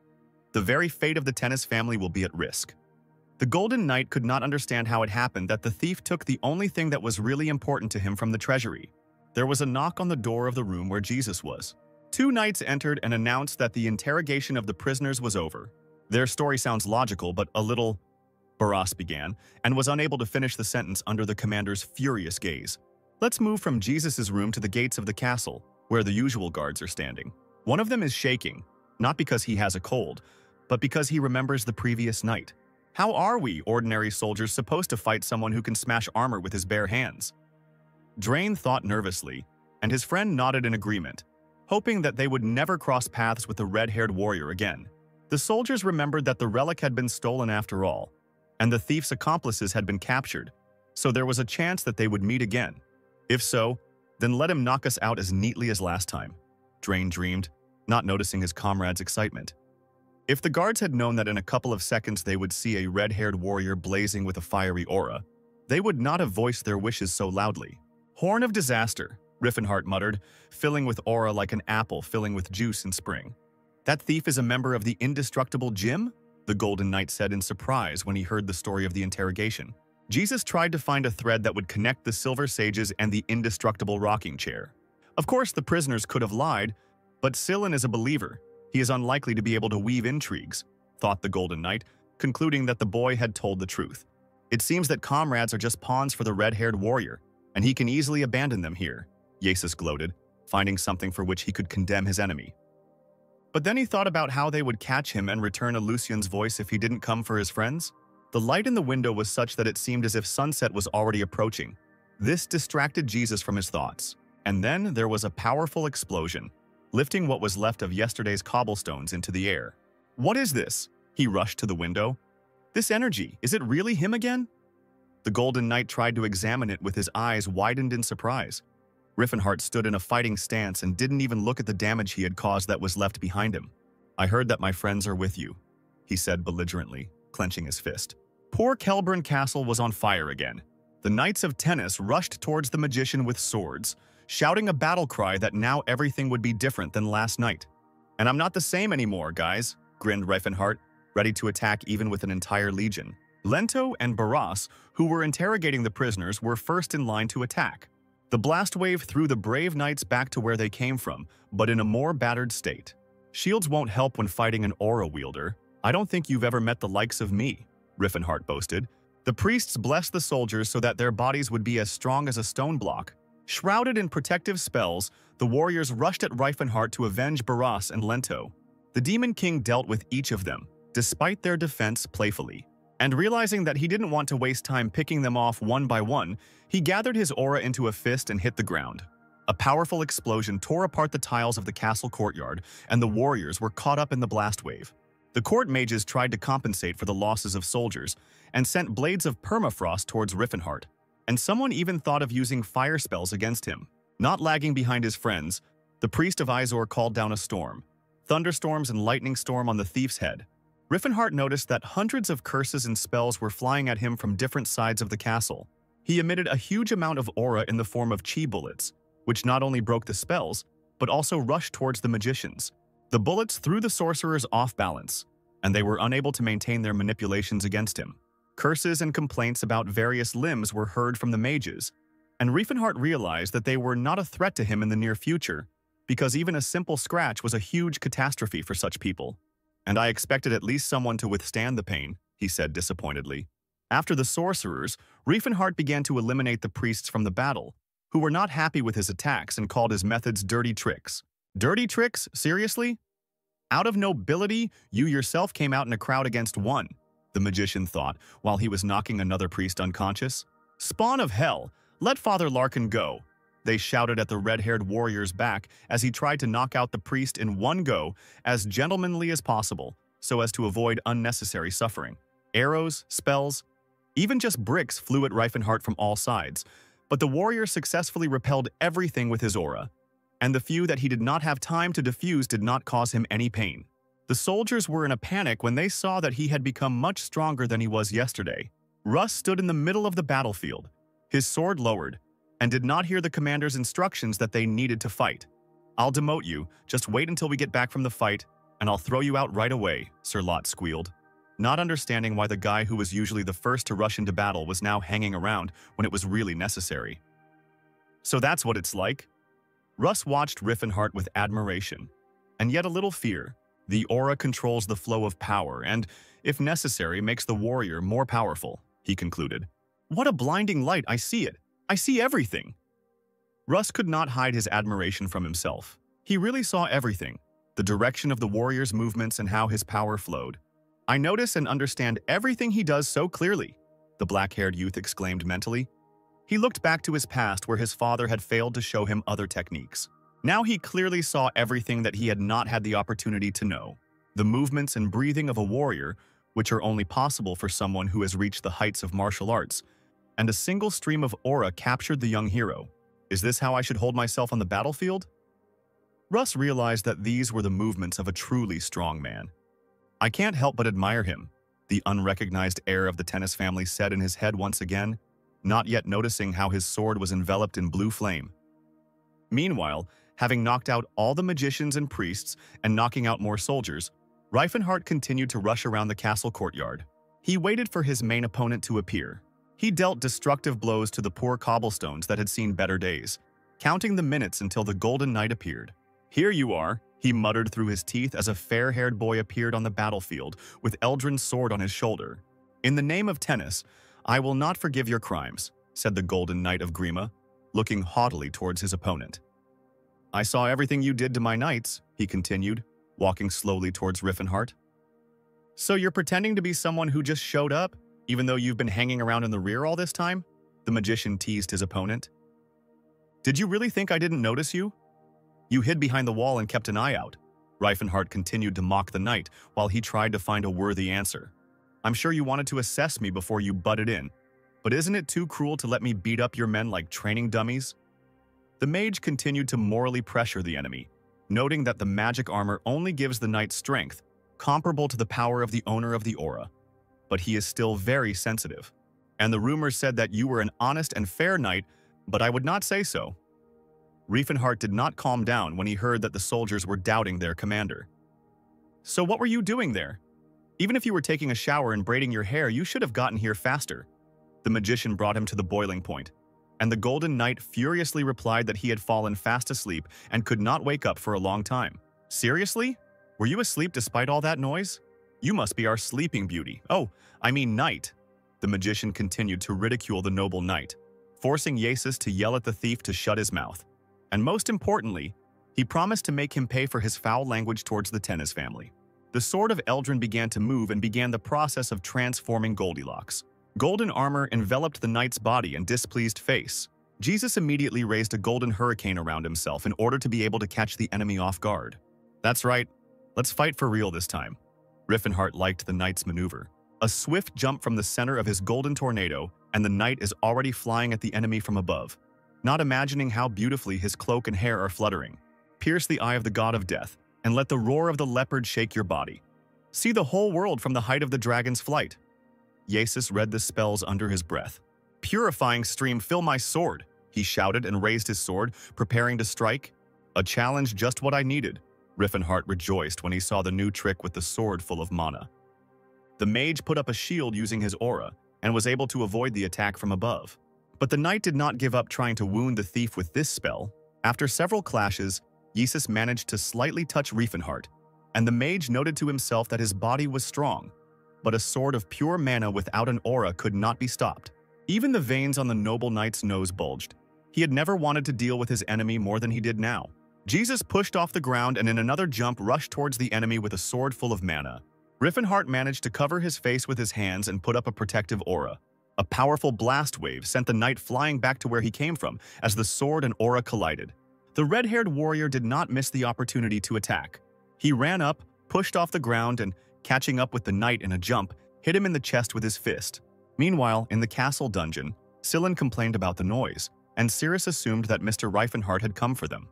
"the very fate of the Tennis family will be at risk." The Golden Knight could not understand how it happened that the thief took the only thing that was really important to him from the treasury. There was a knock on the door of the room where Jesus was. Two knights entered and announced that the interrogation of the prisoners was over. "Their story sounds logical, but a little," Barras began, and was unable to finish the sentence under the commander's furious gaze. "Let's move from Jesus's room to the gates of the castle, where the usual guards are standing. One of them is shaking, not because he has a cold, but because he remembers the previous night. How are we, ordinary soldiers, supposed to fight someone who can smash armor with his bare hands?" Drain thought nervously, and his friend nodded in agreement, hoping that they would never cross paths with the red-haired warrior again. The soldiers remembered that the relic had been stolen after all, and the thief's accomplices had been captured, so there was a chance that they would meet again. If so, then let him knock us out as neatly as last time, Drain dreamed, not noticing his comrade's excitement. If the guards had known that in a couple of seconds they would see a red-haired warrior blazing with a fiery aura, they would not have voiced their wishes so loudly. "Horn of disaster," Riffenhart muttered, filling with aura like an apple filling with juice in spring. "That thief is a member of the indestructible gym?" the Golden Knight said in surprise when he heard the story of the interrogation. Jesus tried to find a thread that would connect the Silver Sages and the indestructible rocking chair. Of course, the prisoners could have lied, but Sillin is a believer. He is unlikely to be able to weave intrigues, thought the Golden Knight, concluding that the boy had told the truth. It seems that comrades are just pawns for the red-haired warrior, and he can easily abandon them here, Jesus gloated, finding something for which he could condemn his enemy. But then he thought about how they would catch him and return a Lucian's voice if he didn't come for his friends. The light in the window was such that it seemed as if sunset was already approaching. This distracted Jesus from his thoughts. And then there was a powerful explosion, lifting what was left of yesterday's cobblestones into the air. What is this? He rushed to the window. This energy, is it really him again? The Golden Knight tried to examine it with his eyes widened in surprise. Riffenhart stood in a fighting stance and didn't even look at the damage he had caused that was left behind him. I heard that my friends are with you, he said belligerently, clenching his fist. Poor Kelburn Castle was on fire again. The Knights of Tennis rushed towards the magician with swords, shouting a battle cry that now everything would be different than last night. And I'm not the same anymore, guys, grinned Riffenhart, ready to attack even with an entire legion. Lento and Barras, who were interrogating the prisoners, were first in line to attack. The blast wave threw the brave knights back to where they came from, but in a more battered state. Shields won't help when fighting an aura wielder. I don't think you've ever met the likes of me, Riffenhart boasted. The priests blessed the soldiers so that their bodies would be as strong as a stone block. Shrouded in protective spells, the warriors rushed at Riffenhart to avenge Barras and Lento. The Demon King dealt with each of them, despite their defense, playfully. And realizing that he didn't want to waste time picking them off one by one, he gathered his aura into a fist and hit the ground. A powerful explosion tore apart the tiles of the castle courtyard, and the warriors were caught up in the blast wave. The court mages tried to compensate for the losses of soldiers and sent blades of permafrost towards Riffenhart. And someone even thought of using fire spells against him. Not lagging behind his friends, the priest of Izor called down a storm. Thunderstorms and lightning storm on the thief's head. Riffenhart noticed that hundreds of curses and spells were flying at him from different sides of the castle. He emitted a huge amount of aura in the form of chi bullets, which not only broke the spells, but also rushed towards the magicians. The bullets threw the sorcerers off balance, and they were unable to maintain their manipulations against him. Curses and complaints about various limbs were heard from the mages, and Riffenhart realized that they were not a threat to him in the near future, because even a simple scratch was a huge catastrophe for such people. And I expected at least someone to withstand the pain, he said disappointedly. After the sorcerers, Riffenhart began to eliminate the priests from the battle, who were not happy with his attacks and called his methods dirty tricks. Dirty tricks? Seriously? Out of nobility, you yourself came out in a crowd against one, the magician thought, while he was knocking another priest unconscious. Spawn of hell, let Father Larkin go, they shouted at the red-haired warrior's back as he tried to knock out the priest in one go as gentlemanly as possible, so as to avoid unnecessary suffering. Arrows, spells, even just bricks flew at Riffenhart from all sides, but the warrior successfully repelled everything with his aura, and the few that he did not have time to defuse did not cause him any pain. The soldiers were in a panic when they saw that he had become much stronger than he was yesterday. Russ stood in the middle of the battlefield, his sword lowered, and did not hear the commander's instructions that they needed to fight. I'll demote you, just wait until we get back from the fight, and I'll throw you out right away, Sir Lot squealed, not understanding why the guy who was usually the first to rush into battle was now hanging around when it was really necessary. So that's what it's like? Russ watched Riffenhart with admiration, and yet a little fear. The aura controls the flow of power and, if necessary, makes the warrior more powerful, he concluded. What a blinding light, I see it. I see everything. Russ could not hide his admiration from himself. He really saw everything, the direction of the warrior's movements and how his power flowed. I notice and understand everything he does so clearly, the black-haired youth exclaimed mentally. He looked back to his past where his father had failed to show him other techniques. Now he clearly saw everything that he had not had the opportunity to know. The movements and breathing of a warrior, which are only possible for someone who has reached the heights of martial arts, and a single stream of aura captured the young hero. Is this how I should hold myself on the battlefield? Russ realized that these were the movements of a truly strong man. I can't help but admire him, the unrecognized heir of the Tennis family said in his head once again, not yet noticing how his sword was enveloped in blue flame. Meanwhile, having knocked out all the magicians and priests and knocking out more soldiers, Riffenhart continued to rush around the castle courtyard. He waited for his main opponent to appear. He dealt destructive blows to the poor cobblestones that had seen better days, counting the minutes until the Golden Knight appeared. Here you are, he muttered through his teeth as a fair-haired boy appeared on the battlefield with Eldrin's sword on his shoulder. In the name of Tennis, I will not forgive your crimes, said the Golden Knight of Grima, looking haughtily towards his opponent. I saw everything you did to my knights, he continued, walking slowly towards Riffenhart. So you're pretending to be someone who just showed up, even though you've been hanging around in the rear all this time? The magician teased his opponent. Did you really think I didn't notice you? You hid behind the wall and kept an eye out. Riefenhart continued to mock the knight while he tried to find a worthy answer. I'm sure you wanted to assess me before you butted in, but isn't it too cruel to let me beat up your men like training dummies? The mage continued to morally pressure the enemy, noting that the magic armor only gives the knight strength, comparable to the power of the owner of the aura. But he is still very sensitive. And the rumors said that you were an honest and fair knight, but I would not say so. Riefenhart did not calm down when he heard that the soldiers were doubting their commander. So what were you doing there? Even if you were taking a shower and braiding your hair, you should have gotten here faster. The magician brought him to the boiling point, and the Golden Knight furiously replied that he had fallen fast asleep and could not wake up for a long time. Seriously? Were you asleep despite all that noise? You must be our sleeping beauty. Oh, I mean knight. The magician continued to ridicule the noble knight, forcing Yasis to yell at the thief to shut his mouth. And most importantly, he promised to make him pay for his foul language towards the Tennis family. The sword of Eldrin began to move and began the process of transforming Goldilocks. Golden armor enveloped the knight's body and displeased face. Jesus immediately raised a golden hurricane around himself in order to be able to catch the enemy off guard. That's right, let's fight for real this time. Riefenhart liked the knight's maneuver. A swift jump from the center of his golden tornado, and the knight is already flying at the enemy from above. Not imagining how beautifully his cloak and hair are fluttering. Pierce the eye of the god of death, and let the roar of the leopard shake your body. See the whole world from the height of the dragon's flight. Yasis read the spells under his breath. Purifying stream, fill my sword, he shouted and raised his sword, preparing to strike. A challenge just what I needed. Riefenhart rejoiced when he saw the new trick with the sword full of mana. The mage put up a shield using his aura, and was able to avoid the attack from above. But the knight did not give up trying to wound the thief with this spell. After several clashes, Yasis managed to slightly touch Riefenhart, and the mage noted to himself that his body was strong, but a sword of pure mana without an aura could not be stopped. Even the veins on the noble knight's nose bulged. He had never wanted to deal with his enemy more than he did now. Jesus pushed off the ground and in another jump rushed towards the enemy with a sword full of mana. Riefenhart managed to cover his face with his hands and put up a protective aura. A powerful blast wave sent the knight flying back to where he came from as the sword and aura collided. The red-haired warrior did not miss the opportunity to attack. He ran up, pushed off the ground, and, catching up with the knight in a jump, hit him in the chest with his fist. Meanwhile, in the castle dungeon, Scylla complained about the noise, and Cirrus assumed that Mr. Riefenhart had come for them.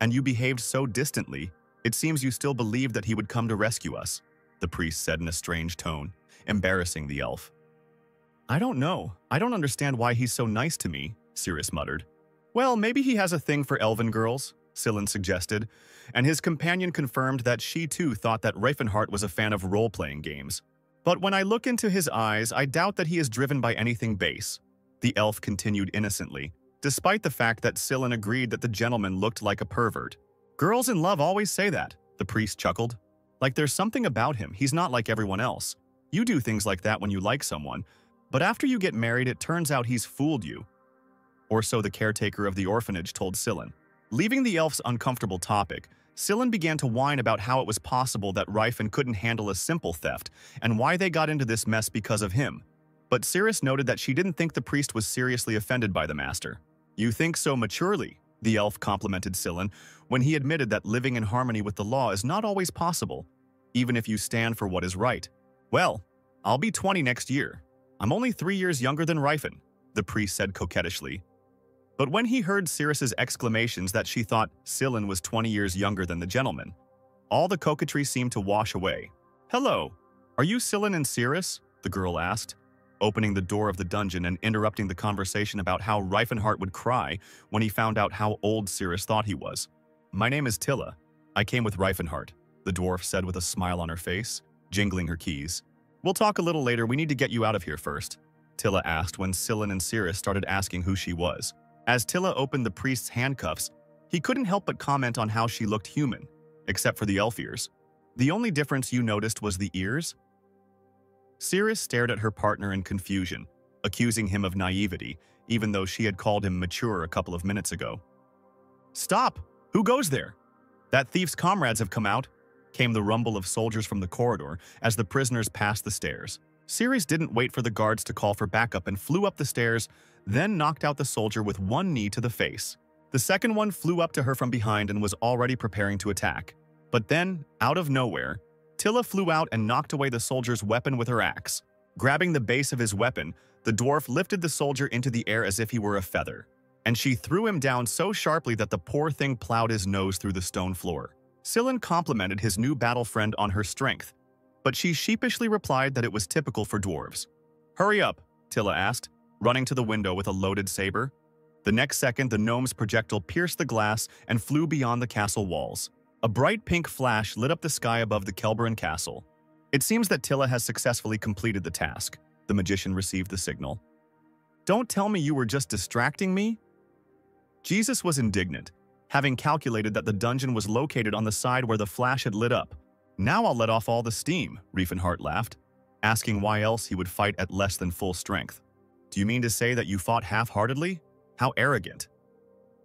And you behaved so distantly, it seems you still believed that he would come to rescue us, the priest said in a strange tone, embarrassing the elf. I don't know. I don't understand why he's so nice to me, Cirrus muttered. Well, maybe he has a thing for elven girls, Scylla suggested, and his companion confirmed that she too thought that Riefenhart was a fan of role-playing games. But when I look into his eyes, I doubt that he is driven by anything base. The elf continued innocently, despite the fact that Scylla agreed that the gentleman looked like a pervert. Girls in love always say that, the priest chuckled. Like there's something about him, he's not like everyone else. You do things like that when you like someone, but after you get married, it turns out he's fooled you. Or so the caretaker of the orphanage told Scylla. Leaving the elf's uncomfortable topic, Scylla began to whine about how it was possible that Riefen couldn't handle a simple theft and why they got into this mess because of him. But Cirrus noted that she didn't think the priest was seriously offended by the master. You think so maturely, the elf complimented Scylla when he admitted that living in harmony with the law is not always possible, even if you stand for what is right. Well, I'll be 20 next year. I'm only 3 years younger than Riefen, the priest said coquettishly. But when he heard Cirrus's exclamations that she thought Scylla was 20 years younger than the gentleman, all the coquetry seemed to wash away. Hello, are you Scylla and Cirrus? The girl asked, opening the door of the dungeon and interrupting the conversation about how Riefenhart would cry when he found out how old Cirrus thought he was. My name is Tilla. I came with Riefenhart, the dwarf said with a smile on her face, jingling her keys. We'll talk a little later, we need to get you out of here first, Tilla asked when Scylla and Cirrus started asking who she was. As Tilla opened the priest's handcuffs, he couldn't help but comment on how she looked human, except for the elf ears. The only difference you noticed was the ears? Cirrus stared at her partner in confusion, accusing him of naivety, even though she had called him mature a couple of minutes ago. Stop! Who goes there? That thief's comrades have come out. came the rumble of soldiers from the corridor as the prisoners passed the stairs. Ceres didn't wait for the guards to call for backup and flew up the stairs, then knocked out the soldier with one knee to the face. The second one flew up to her from behind and was already preparing to attack. But then, out of nowhere, Tilla flew out and knocked away the soldier's weapon with her axe. Grabbing the base of his weapon, the dwarf lifted the soldier into the air as if he were a feather, and she threw him down so sharply that the poor thing plowed his nose through the stone floor. Scylla complimented his new battle friend on her strength, but she sheepishly replied that it was typical for dwarves. "Hurry up," Tilla asked, running to the window with a loaded saber. The next second, the gnome's projectile pierced the glass and flew beyond the castle walls. A bright pink flash lit up the sky above the Kelberan castle. It seems that Tilla has successfully completed the task. The magician received the signal. "Don't tell me you were just distracting me?" Jesus was indignant, having calculated that the dungeon was located on the side where the flash had lit up. "Now I'll let off all the steam," Riefenhart laughed, asking why else he would fight at less than full strength. "Do you mean to say that you fought half-heartedly? How arrogant."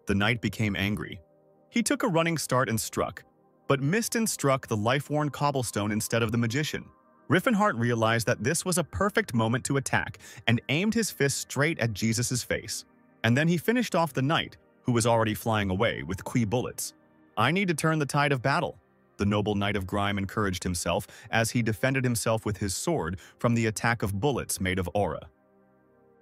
The knight became angry. He took a running start and struck, but missed and struck the life-worn cobblestone instead of the magician. Riefenhart realized that this was a perfect moment to attack and aimed his fist straight at Jesus' face. And then he finished off the knight, who was already flying away, with key bullets. "I need to turn the tide of battle," the noble knight of grime encouraged himself as he defended himself with his sword from the attack of bullets made of aura.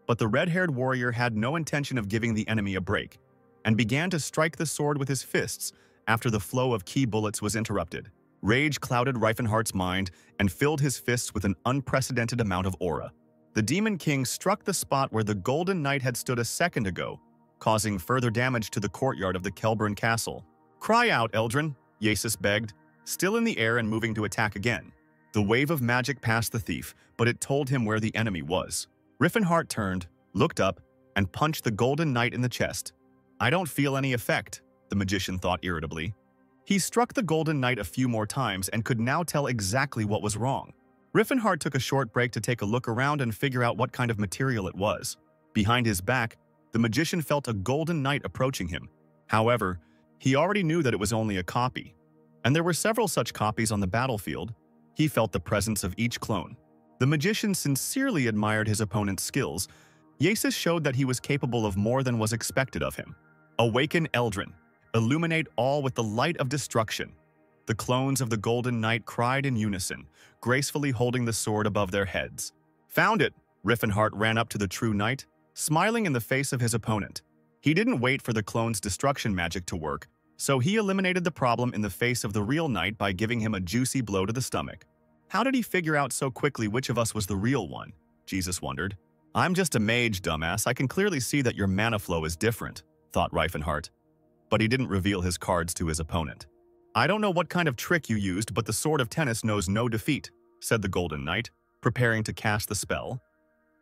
But the red-haired warrior had no intention of giving the enemy a break, and began to strike the sword with his fists after the flow of key bullets was interrupted. Rage clouded Riefenhart's mind and filled his fists with an unprecedented amount of aura. The Demon King struck the spot where the Golden Knight had stood a second ago, causing further damage to the courtyard of the Kelberan castle. "Cry out, Eldrin," Jesus begged, still in the air and moving to attack again. The wave of magic passed the thief, but it told him where the enemy was. Riefenhart turned, looked up, and punched the Golden Knight in the chest. "I don't feel any effect," the magician thought irritably. He struck the Golden Knight a few more times and could now tell exactly what was wrong. Riefenhart took a short break to take a look around and figure out what kind of material it was. Behind his back, the magician felt a Golden Knight approaching him. However, he already knew that it was only a copy, and there were several such copies on the battlefield. He felt the presence of each clone. The magician sincerely admired his opponent's skills. Jesus showed that he was capable of more than was expected of him. "Awaken, Eldrin. Illuminate all with the light of destruction." The clones of the Golden Knight cried in unison, gracefully holding the sword above their heads. "Found it!" Riefenhart ran up to the true knight, smiling in the face of his opponent. He didn't wait for the clone's destruction magic to work, so he eliminated the problem in the face of the real knight by giving him a juicy blow to the stomach. How did he figure out so quickly which of us was the real one? Jesus wondered. "I'm just a mage, dumbass. I can clearly see that your mana flow is different," thought Riefenhart. But he didn't reveal his cards to his opponent. "I don't know what kind of trick you used, but the Sword of Tennis knows no defeat," said the Golden Knight, preparing to cast the spell.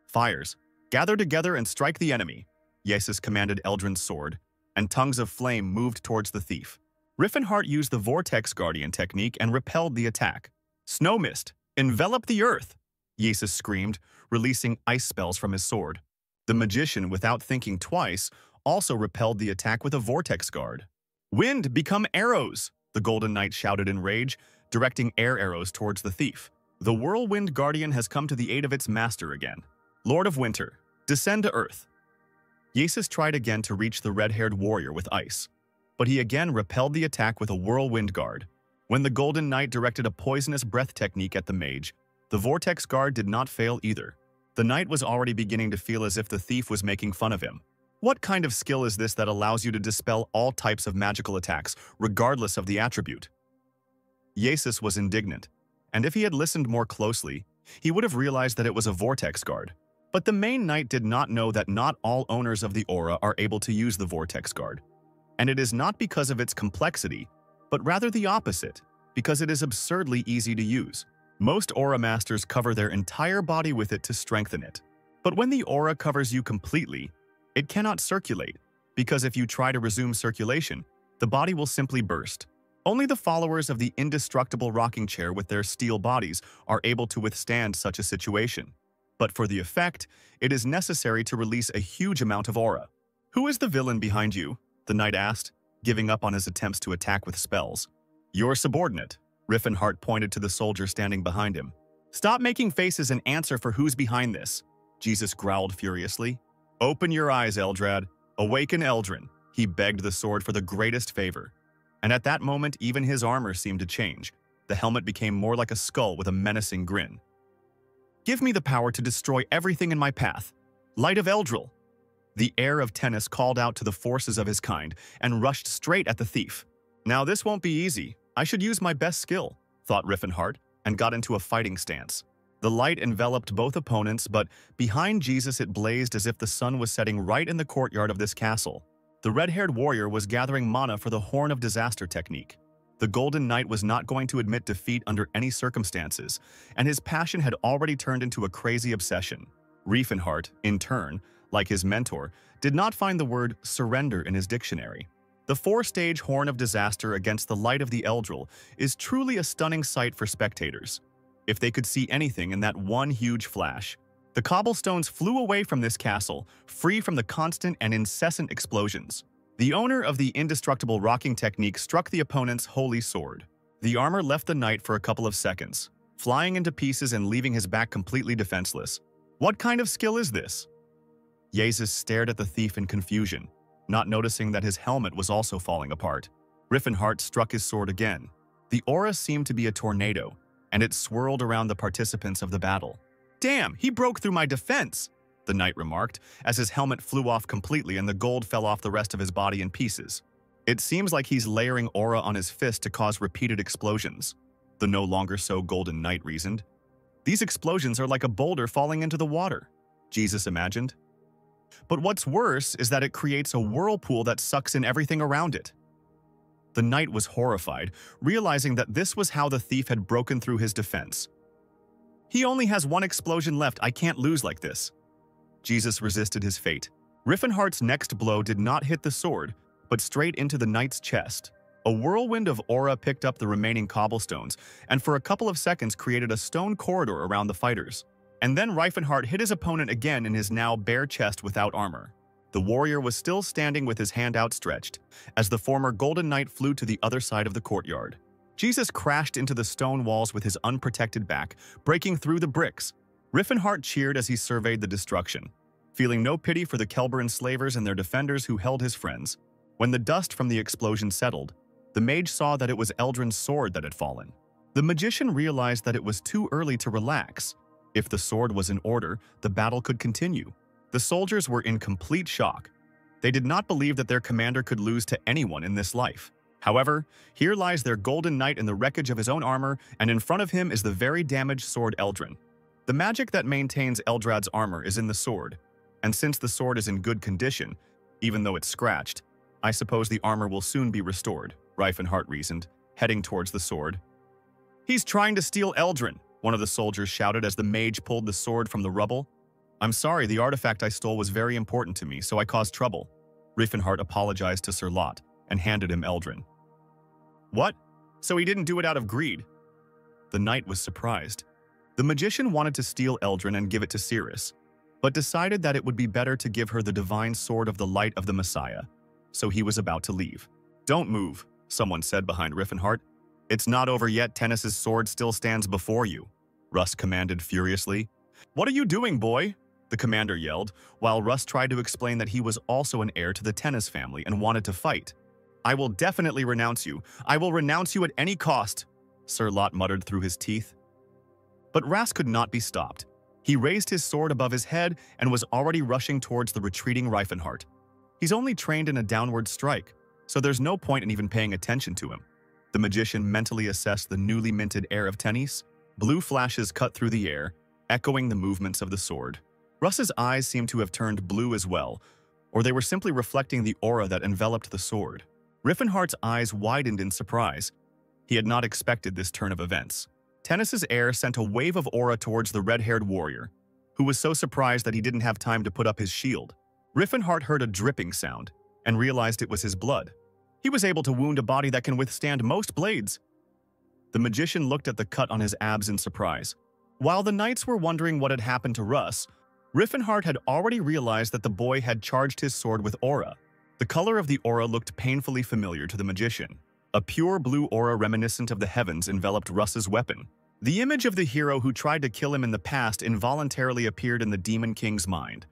"Fires, gather together and strike the enemy," Jesus commanded Eldrin's sword, and tongues of flame moved towards the thief. Riefenhart used the Vortex Guardian technique and repelled the attack. "Snow mist, envelop the earth!" Jesus screamed, releasing ice spells from his sword. The magician, without thinking twice, also repelled the attack with a Vortex Guard. "Wind, become arrows!" the Golden Knight shouted in rage, directing air arrows towards the thief. The Whirlwind Guardian has come to the aid of its master again. "Lord of Winter, descend to earth." Jesus tried again to reach the red-haired warrior with ice, but he again repelled the attack with a Whirlwind Guard. When the Golden Knight directed a poisonous breath technique at the mage, the Vortex Guard did not fail either. The knight was already beginning to feel as if the thief was making fun of him. What kind of skill is this that allows you to dispel all types of magical attacks, regardless of the attribute? Jesus was indignant, and if he had listened more closely, he would have realized that it was a Vortex Guard. But the main knight did not know that not all owners of the aura are able to use the Vortex Guard. And it is not because of its complexity, but rather the opposite, because it is absurdly easy to use. Most aura masters cover their entire body with it to strengthen it. But when the aura covers you completely, it cannot circulate, because if you try to resume circulation, the body will simply burst. Only the followers of the indestructible rocking chair with their steel bodies are able to withstand such a situation. But for the effect, it is necessary to release a huge amount of aura. "Who is the villain behind you?" the knight asked, giving up on his attempts to attack with spells. "Your subordinate," Riffenhart pointed to the soldier standing behind him. "Stop making faces and answer for who's behind this," Jesus growled furiously. "Open your eyes, Eldrad. Awaken Eldrin," he begged the sword for the greatest favor. And at that moment, even his armor seemed to change. The helmet became more like a skull with a menacing grin. "Give me the power to destroy everything in my path. Light of Eldril!" The heir of Tennis called out to the forces of his kind and rushed straight at the thief. "Now this won't be easy. I should use my best skill," thought Riffenhart, and got into a fighting stance. The light enveloped both opponents, but behind Jesus it blazed as if the sun was setting right in the courtyard of this castle. The red-haired warrior was gathering mana for the Horn of Disaster technique. The Golden Knight was not going to admit defeat under any circumstances, and his passion had already turned into a crazy obsession. Riefenhart, in turn, like his mentor, did not find the word surrender in his dictionary. The four-stage Horn of Disaster against the light of the Eldril is truly a stunning sight for spectators. If they could see anything in that one huge flash. The cobblestones flew away from this castle, free from the constant and incessant explosions. The owner of the indestructible rocking technique struck the opponent's holy sword. The armor left the knight for a couple of seconds, flying into pieces and leaving his back completely defenseless. What kind of skill is this? Jesus stared at the thief in confusion, not noticing that his helmet was also falling apart. Riffenhart struck his sword again. The aura seemed to be a tornado, and it swirled around the participants of the battle. "Damn, he broke through my defense," the knight remarked, as his helmet flew off completely and the gold fell off the rest of his body in pieces. "It seems like he's layering aura on his fist to cause repeated explosions," the no longer so golden knight reasoned. "These explosions are like a boulder falling into the water," Jesus imagined. "But what's worse is that it creates a whirlpool that sucks in everything around it." The knight was horrified, realizing that this was how the thief had broken through his defense. "He only has one explosion left. I can't lose like this." Jesus resisted his fate. Riffenhart's next blow did not hit the sword, but straight into the knight's chest. A whirlwind of aura picked up the remaining cobblestones, and for a couple of seconds created a stone corridor around the fighters. And then Riefenhart hit his opponent again in his now bare chest without armor. The warrior was still standing with his hand outstretched, as the former Golden Knight flew to the other side of the courtyard. Jesus crashed into the stone walls with his unprotected back, breaking through the bricks. Riffenhart cheered as he surveyed the destruction, feeling no pity for the Kelber enslavers and their defenders who held his friends. When the dust from the explosion settled, the mage saw that it was Eldrin's sword that had fallen. The magician realized that it was too early to relax. If the sword was in order, the battle could continue. The soldiers were in complete shock. They did not believe that their commander could lose to anyone in this life. However, here lies their Golden Knight in the wreckage of his own armor, and in front of him is the very damaged sword Eldrin. The magic that maintains Eldrad's armor is in the sword, and since the sword is in good condition, even though it's scratched, I suppose the armor will soon be restored, Riefenhart reasoned, heading towards the sword. "He's trying to steal Eldrin," one of the soldiers shouted as the mage pulled the sword from the rubble. "I'm sorry, the artifact I stole was very important to me, so I caused trouble." Riefenhart apologized to Sir Lot and handed him Eldrin. "What? So he didn't do it out of greed?" The knight was surprised. The magician wanted to steal Eldrin and give it to Cirrus, but decided that it would be better to give her the divine sword of the light of the Messiah, so he was about to leave. "Don't move," someone said behind Riffenhart. "It's not over yet. Tennis's sword still stands before you," Russ commanded furiously. "What are you doing, boy?" the commander yelled, while Russ tried to explain that he was also an heir to the Tennis family and wanted to fight. "I will definitely renounce you. I will renounce you at any cost," Sir Lot muttered through his teeth. But Ras could not be stopped. He raised his sword above his head and was already rushing towards the retreating Riefenhart. He's only trained in a downward strike, so there's no point in even paying attention to him. The magician mentally assessed the newly minted heir of Tennis. Blue flashes cut through the air, echoing the movements of the sword. Russ's eyes seemed to have turned blue as well, or they were simply reflecting the aura that enveloped the sword. Riffenhart's eyes widened in surprise. He had not expected this turn of events. Tennis's heir sent a wave of aura towards the red-haired warrior, who was so surprised that he didn't have time to put up his shield. Riffenhart heard a dripping sound and realized it was his blood. He was able to wound a body that can withstand most blades. The magician looked at the cut on his abs in surprise. While the knights were wondering what had happened to Russ, Riffenhart had already realized that the boy had charged his sword with aura. The color of the aura looked painfully familiar to the magician. A pure blue aura reminiscent of the heavens enveloped Russ's weapon. The image of the hero who tried to kill him in the past involuntarily appeared in the Demon King's mind.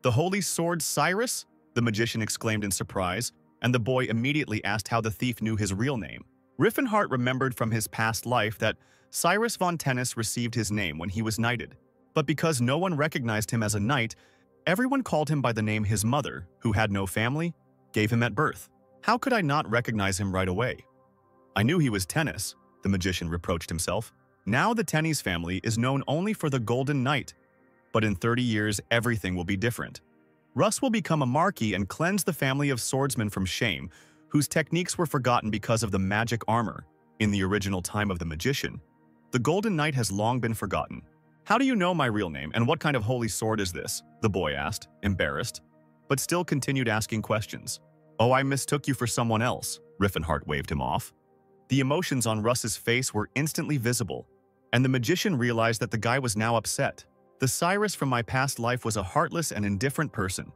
"The holy sword Cyrus?" the magician exclaimed in surprise, and the boy immediately asked how the thief knew his real name. Riffenhart remembered from his past life that Cyrus von Tennis received his name when he was knighted, but because no one recognized him as a knight, everyone called him by the name his mother, who had no family, gave him at birth. How could I not recognize him right away? I knew he was Tennis, the magician reproached himself. Now the Tennis family is known only for the Golden Knight, but in 30 years everything will be different. Russ will become a marquis and cleanse the family of swordsmen from shame, whose techniques were forgotten because of the magic armor. In the original time of the magician, the Golden Knight has long been forgotten. "How do you know my real name, and what kind of holy sword is this?" the boy asked, embarrassed, but still continued asking questions. "Oh, I mistook you for someone else," Riffenhart waved him off. The emotions on Russ's face were instantly visible, and the magician realized that the guy was now upset. "The Cyrus from my past life was a heartless and indifferent person,"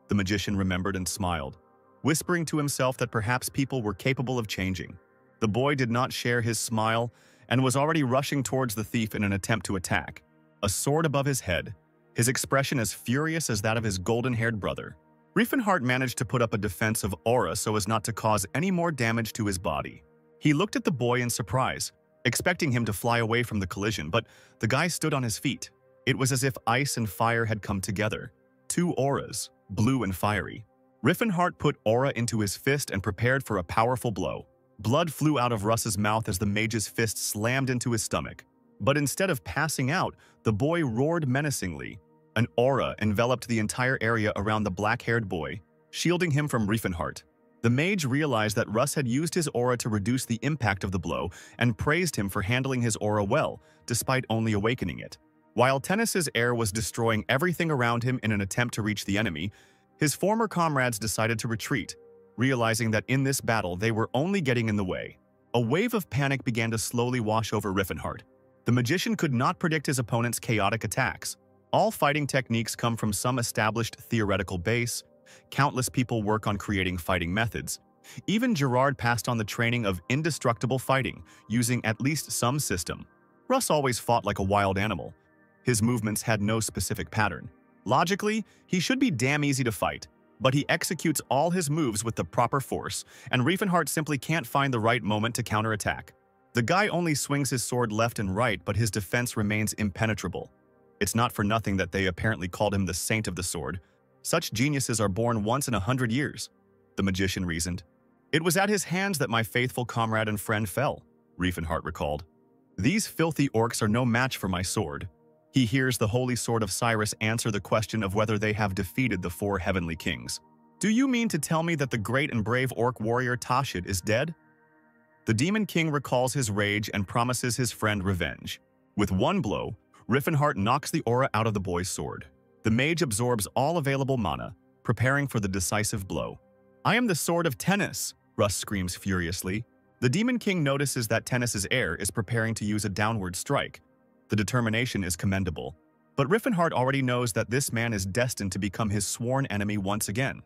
the magician remembered and smiled, whispering to himself that perhaps people were capable of changing. The boy did not share his smile and was already rushing towards the thief in an attempt to attack, a sword above his head, his expression as furious as that of his golden-haired brother. Riefenhart managed to put up a defensive aura so as not to cause any more damage to his body. He looked at the boy in surprise, expecting him to fly away from the collision, but the guy stood on his feet. It was as if ice and fire had come together. Two auras, blue and fiery. Riefenhart put aura into his fist and prepared for a powerful blow. Blood flew out of Russ's mouth as the mage's fist slammed into his stomach. But instead of passing out, the boy roared menacingly. An aura enveloped the entire area around the black-haired boy, shielding him from Riefenhart. The mage realized that Russ had used his aura to reduce the impact of the blow and praised him for handling his aura well, despite only awakening it. While Tennis's air was destroying everything around him in an attempt to reach the enemy, his former comrades decided to retreat, realizing that in this battle they were only getting in the way. A wave of panic began to slowly wash over Riefenhart. The magician could not predict his opponent's chaotic attacks. All fighting techniques come from some established theoretical base. Countless people work on creating fighting methods. Even Gerard passed on the training of indestructible fighting, using at least some system. Russ always fought like a wild animal. His movements had no specific pattern. Logically, he should be damn easy to fight, but he executes all his moves with the proper force, and Riefenhart simply can't find the right moment to counterattack. The guy only swings his sword left and right, but his defense remains impenetrable. It's not for nothing that they apparently called him the Saint of the Sword. Such geniuses are born once in 100 years, the magician reasoned. It was at his hands that my faithful comrade and friend fell, Riefenhart recalled. These filthy orcs are no match for my sword. He hears the holy sword of Cyrus answer the question of whether they have defeated the four heavenly kings. Do you mean to tell me that the great and brave orc warrior Tashid is dead? The Demon King recalls his rage and promises his friend revenge. With one blow, Riefenhart knocks the aura out of the boy's sword. The mage absorbs all available mana, preparing for the decisive blow. I am the sword of Tennis, Russ screams furiously. The Demon King notices that Tennis's heir is preparing to use a downward strike. The determination is commendable, but Riefenhart already knows that this man is destined to become his sworn enemy once again.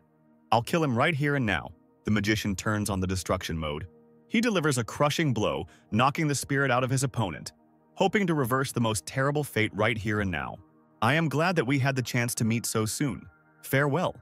I'll kill him right here and now. The magician turns on the destruction mode. He delivers a crushing blow, knocking the spirit out of his opponent, hoping to reverse the most terrible fate right here and now. I am glad that we had the chance to meet so soon. Farewell,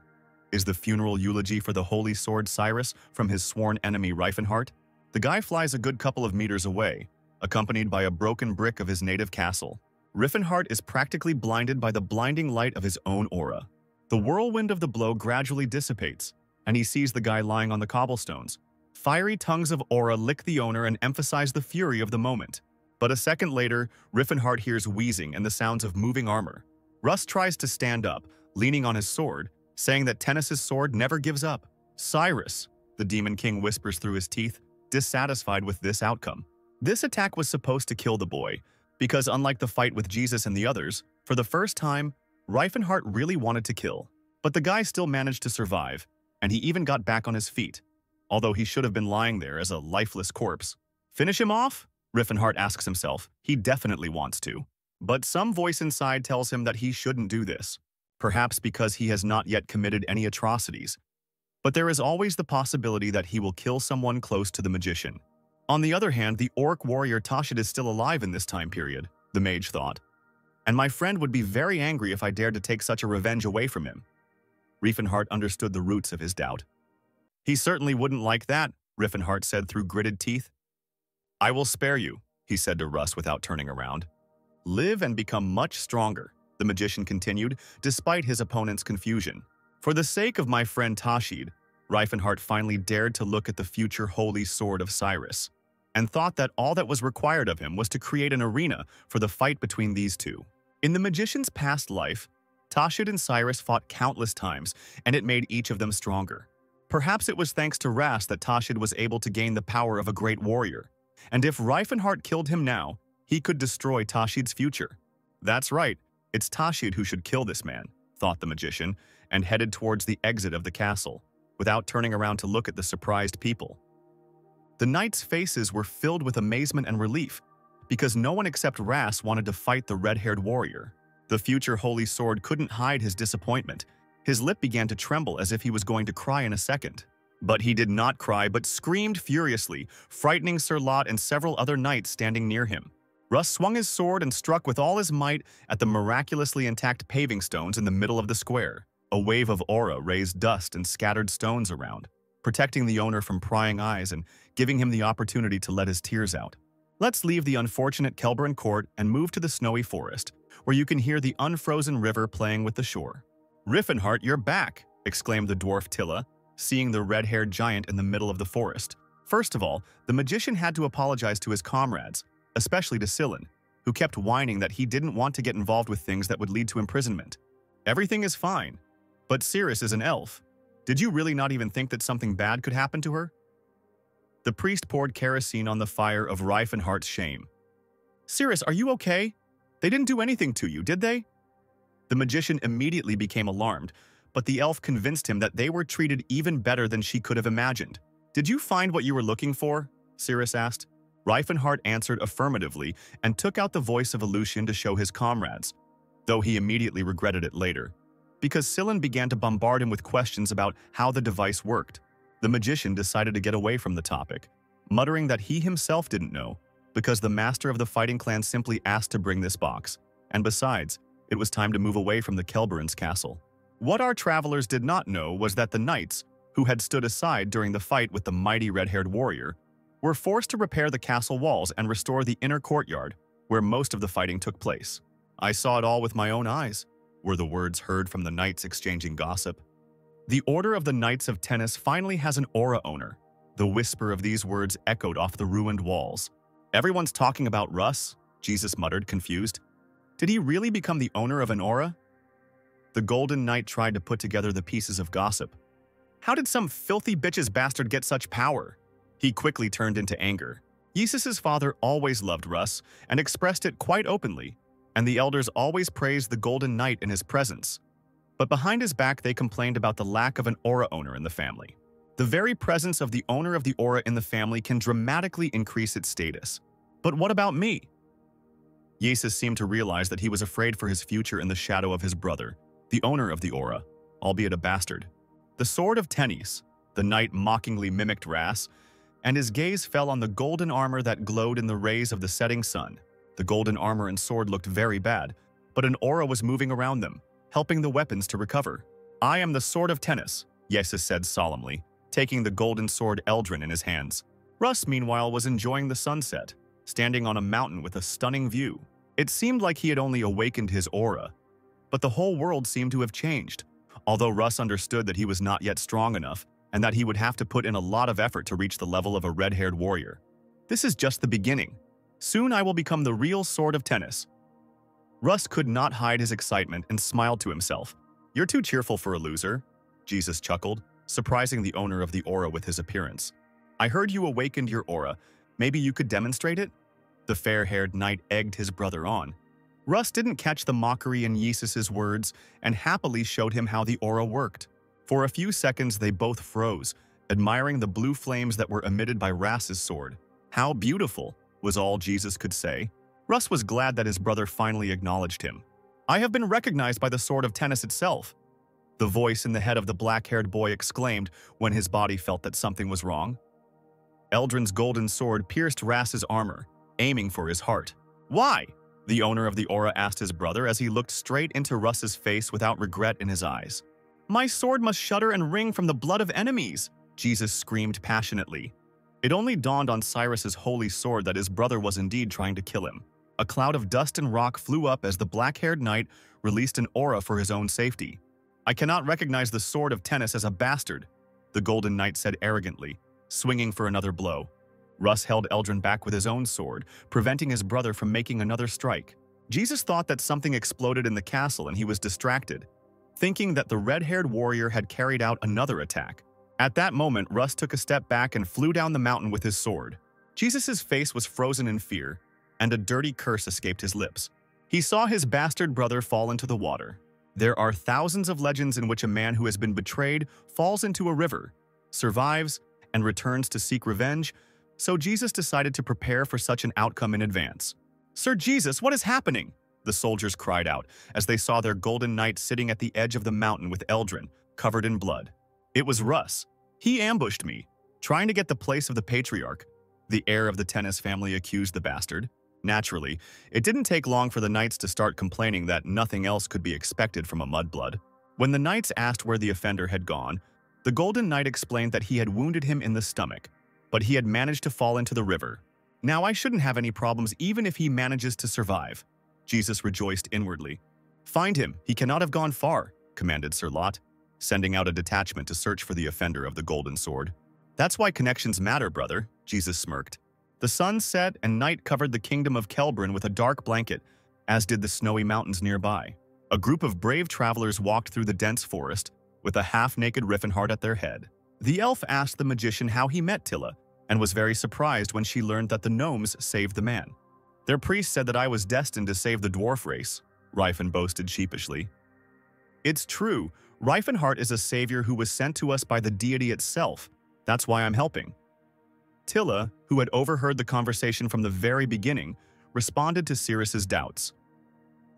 is the funeral eulogy for the holy sword Cyrus from his sworn enemy Riefenhart. The guy flies a good couple of meters away, accompanied by a broken brick of his native castle. Riefenhart is practically blinded by the blinding light of his own aura. The whirlwind of the blow gradually dissipates, and he sees the guy lying on the cobblestones. Fiery tongues of aura lick the owner and emphasize the fury of the moment. But a second later, Riefenhart hears wheezing and the sounds of moving armor. Russ tries to stand up, leaning on his sword, saying that Tennis's sword never gives up. Cyrus, the Demon King whispers through his teeth, dissatisfied with this outcome. This attack was supposed to kill the boy, because unlike the fight with Jesus and the others, for the first time, Riefenhart really wanted to kill. But the guy still managed to survive, and he even got back on his feet, although he should have been lying there as a lifeless corpse. Finish him off? Riefenhart asks himself. He definitely wants to. But some voice inside tells him that he shouldn't do this, perhaps because he has not yet committed any atrocities. But there is always the possibility that he will kill someone close to the magician. On the other hand, the orc warrior Tashid is still alive in this time period, the mage thought. And my friend would be very angry if I dared to take such a revenge away from him. Riefenhart understood the roots of his doubt. He certainly wouldn't like that, Riefenhart said through gritted teeth. I will spare you, he said to Russ without turning around. Live and become much stronger, the magician continued, despite his opponent's confusion. For the sake of my friend Tashid, Riefenhart finally dared to look at the future holy sword of Cyrus, and thought that all that was required of him was to create an arena for the fight between these two. In the magician's past life, Tashid and Cyrus fought countless times, and it made each of them stronger. Perhaps it was thanks to Ras that Tashid was able to gain the power of a great warrior, and if Riefenhart killed him now, he could destroy Tashid's future. That's right, it's Tashid who should kill this man, thought the magician, and headed towards the exit of the castle, without turning around to look at the surprised people. The knights' faces were filled with amazement and relief, because no one except Ras wanted to fight the red-haired warrior. The future holy sword couldn't hide his disappointment. His lip began to tremble as if he was going to cry in a second. But he did not cry, but screamed furiously, frightening Sir Lot and several other knights standing near him. Russ swung his sword and struck with all his might at the miraculously intact paving stones in the middle of the square. A wave of aura raised dust and scattered stones around, protecting the owner from prying eyes and giving him the opportunity to let his tears out. Let's leave the unfortunate Kelberin court and move to the snowy forest, where you can hear the unfrozen river playing with the shore. Riefenhart, you're back, exclaimed the dwarf Tilla, seeing the red-haired giant in the middle of the forest. First of all, the magician had to apologize to his comrades, especially to Sillin, who kept whining that he didn't want to get involved with things that would lead to imprisonment. Everything is fine, but Cirrus is an elf. Did you really not even think that something bad could happen to her? The priest poured kerosene on the fire of Riefenhart's shame. Cirrus, are you okay? They didn't do anything to you, did they? The magician immediately became alarmed, but the elf convinced him that they were treated even better than she could have imagined. Did you find what you were looking for? Cirrus asked. Riefenhart answered affirmatively and took out the voice of Aleutian to show his comrades, though he immediately regretted it later, because Sillin began to bombard him with questions about how the device worked. The magician decided to get away from the topic, muttering that he himself didn't know, because the master of the fighting clan simply asked to bring this box, and besides, it was time to move away from the Kelberins' castle. What our travelers did not know was that the knights, who had stood aside during the fight with the mighty red-haired warrior, were forced to repair the castle walls and restore the inner courtyard, where most of the fighting took place. I saw it all with my own eyes, were the words heard from the knights exchanging gossip. The Order of the Knights of Tennis finally has an aura owner. The whisper of these words echoed off the ruined walls. Everyone's talking about Russ, Jesus muttered, confused. Did he really become the owner of an aura? The Golden Knight tried to put together the pieces of gossip. How did some filthy bitch's bastard get such power? He quickly turned into anger. Yesus's father always loved Russ and expressed it quite openly, and the elders always praised the Golden Knight in his presence. But behind his back, they complained about the lack of an aura owner in the family. The very presence of the owner of the aura in the family can dramatically increase its status. But what about me? Jesus seemed to realize that he was afraid for his future in the shadow of his brother, the owner of the aura, albeit a bastard. The sword of Tennis, the knight mockingly mimicked Ras, and his gaze fell on the golden armor that glowed in the rays of the setting sun. The golden armor and sword looked very bad, but an aura was moving around them, helping the weapons to recover. I am the sword of Tennis, Jesus said solemnly, taking the golden sword Eldrin in his hands. Russ, meanwhile, was enjoying the sunset, standing on a mountain with a stunning view. It seemed like he had only awakened his aura, but the whole world seemed to have changed, although Russ understood that he was not yet strong enough and that he would have to put in a lot of effort to reach the level of a red-haired warrior. This is just the beginning. Soon I will become the real sword of Tennis. Russ could not hide his excitement and smiled to himself. You're too cheerful for a loser, Jesus chuckled, surprising the owner of the aura with his appearance. I heard you awakened your aura. Maybe you could demonstrate it? The fair-haired knight egged his brother on. Russ didn't catch the mockery in Yesus's words and happily showed him how the aura worked. For a few seconds, they both froze, admiring the blue flames that were emitted by Ras's sword. How beautiful, was all Jesus could say. Russ was glad that his brother finally acknowledged him. I have been recognized by the sword of Tennis itself, the voice in the head of the black-haired boy exclaimed when his body felt that something was wrong. Eldrin's golden sword pierced Rass's armor, aiming for his heart. "Why?" the owner of the aura asked his brother as he looked straight into Russ's face without regret in his eyes. "My sword must shudder and ring from the blood of enemies," Jesus screamed passionately. It only dawned on Cyrus's holy sword that his brother was indeed trying to kill him. A cloud of dust and rock flew up as the black-haired knight released an aura for his own safety. "I cannot recognize the sword of Tennis as a bastard," the Golden Knight said arrogantly, swinging for another blow. Russ held Eldrin back with his own sword, preventing his brother from making another strike. Jesus thought that something exploded in the castle and he was distracted, thinking that the red-haired warrior had carried out another attack. At that moment, Russ took a step back and flew down the mountain with his sword. Jesus' face was frozen in fear, and a dirty curse escaped his lips. He saw his bastard brother fall into the water. There are thousands of legends in which a man who has been betrayed falls into a river, survives, and returns to seek revenge, so Jesus decided to prepare for such an outcome in advance. "Sir Jesus, what is happening?" the soldiers cried out as they saw their golden knight sitting at the edge of the mountain with Eldrin, covered in blood. It was Russ. "He ambushed me, trying to get the place of the patriarch," the heir of the Tennis family accused the bastard. Naturally, it didn't take long for the knights to start complaining that nothing else could be expected from a mudblood. When the knights asked where the offender had gone, the Golden Knight explained that he had wounded him in the stomach, but he had managed to fall into the river. "Now I shouldn't have any problems even if he manages to survive," Jesus rejoiced inwardly. "Find him, he cannot have gone far," commanded Sir Lot, sending out a detachment to search for the offender of the golden sword. "That's why connections matter, brother," Jesus smirked. The sun set and night covered the kingdom of Kelbrin with a dark blanket, as did the snowy mountains nearby. A group of brave travelers walked through the dense forest, with a half-naked Riffenhart at their head. The elf asked the magician how he met Tilla, and was very surprised when she learned that the gnomes saved the man. "Their priest said that I was destined to save the dwarf race," Rifen boasted sheepishly. "It's true, Riefenhart is a savior who was sent to us by the deity itself. That's why I'm helping." Tilla, who had overheard the conversation from the very beginning, responded to Cyrus's doubts.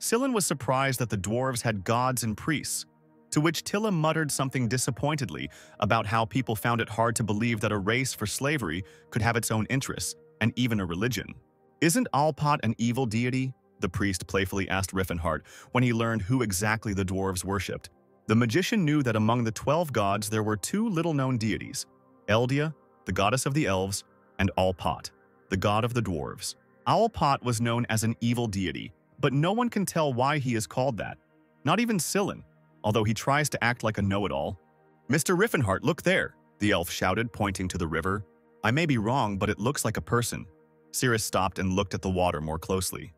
Scylla was surprised that the dwarves had gods and priests, to which Tilla muttered something disappointedly about how people found it hard to believe that a race for slavery could have its own interests, and even a religion. "Isn't Alpat an evil deity?" the priest playfully asked Riffenhart when he learned who exactly the dwarves worshipped. The magician knew that among the 12 gods there were 2 little-known deities, Eldia, the goddess of the elves, and Alpat, the god of the dwarves. Alpat was known as an evil deity, but no one can tell why he is called that. Not even Scylla, although he tries to act like a know-it-all. "Mr. Riffenhart, look there," the elf shouted, pointing to the river. "I may be wrong, but it looks like a person." Cyrus stopped and looked at the water more closely.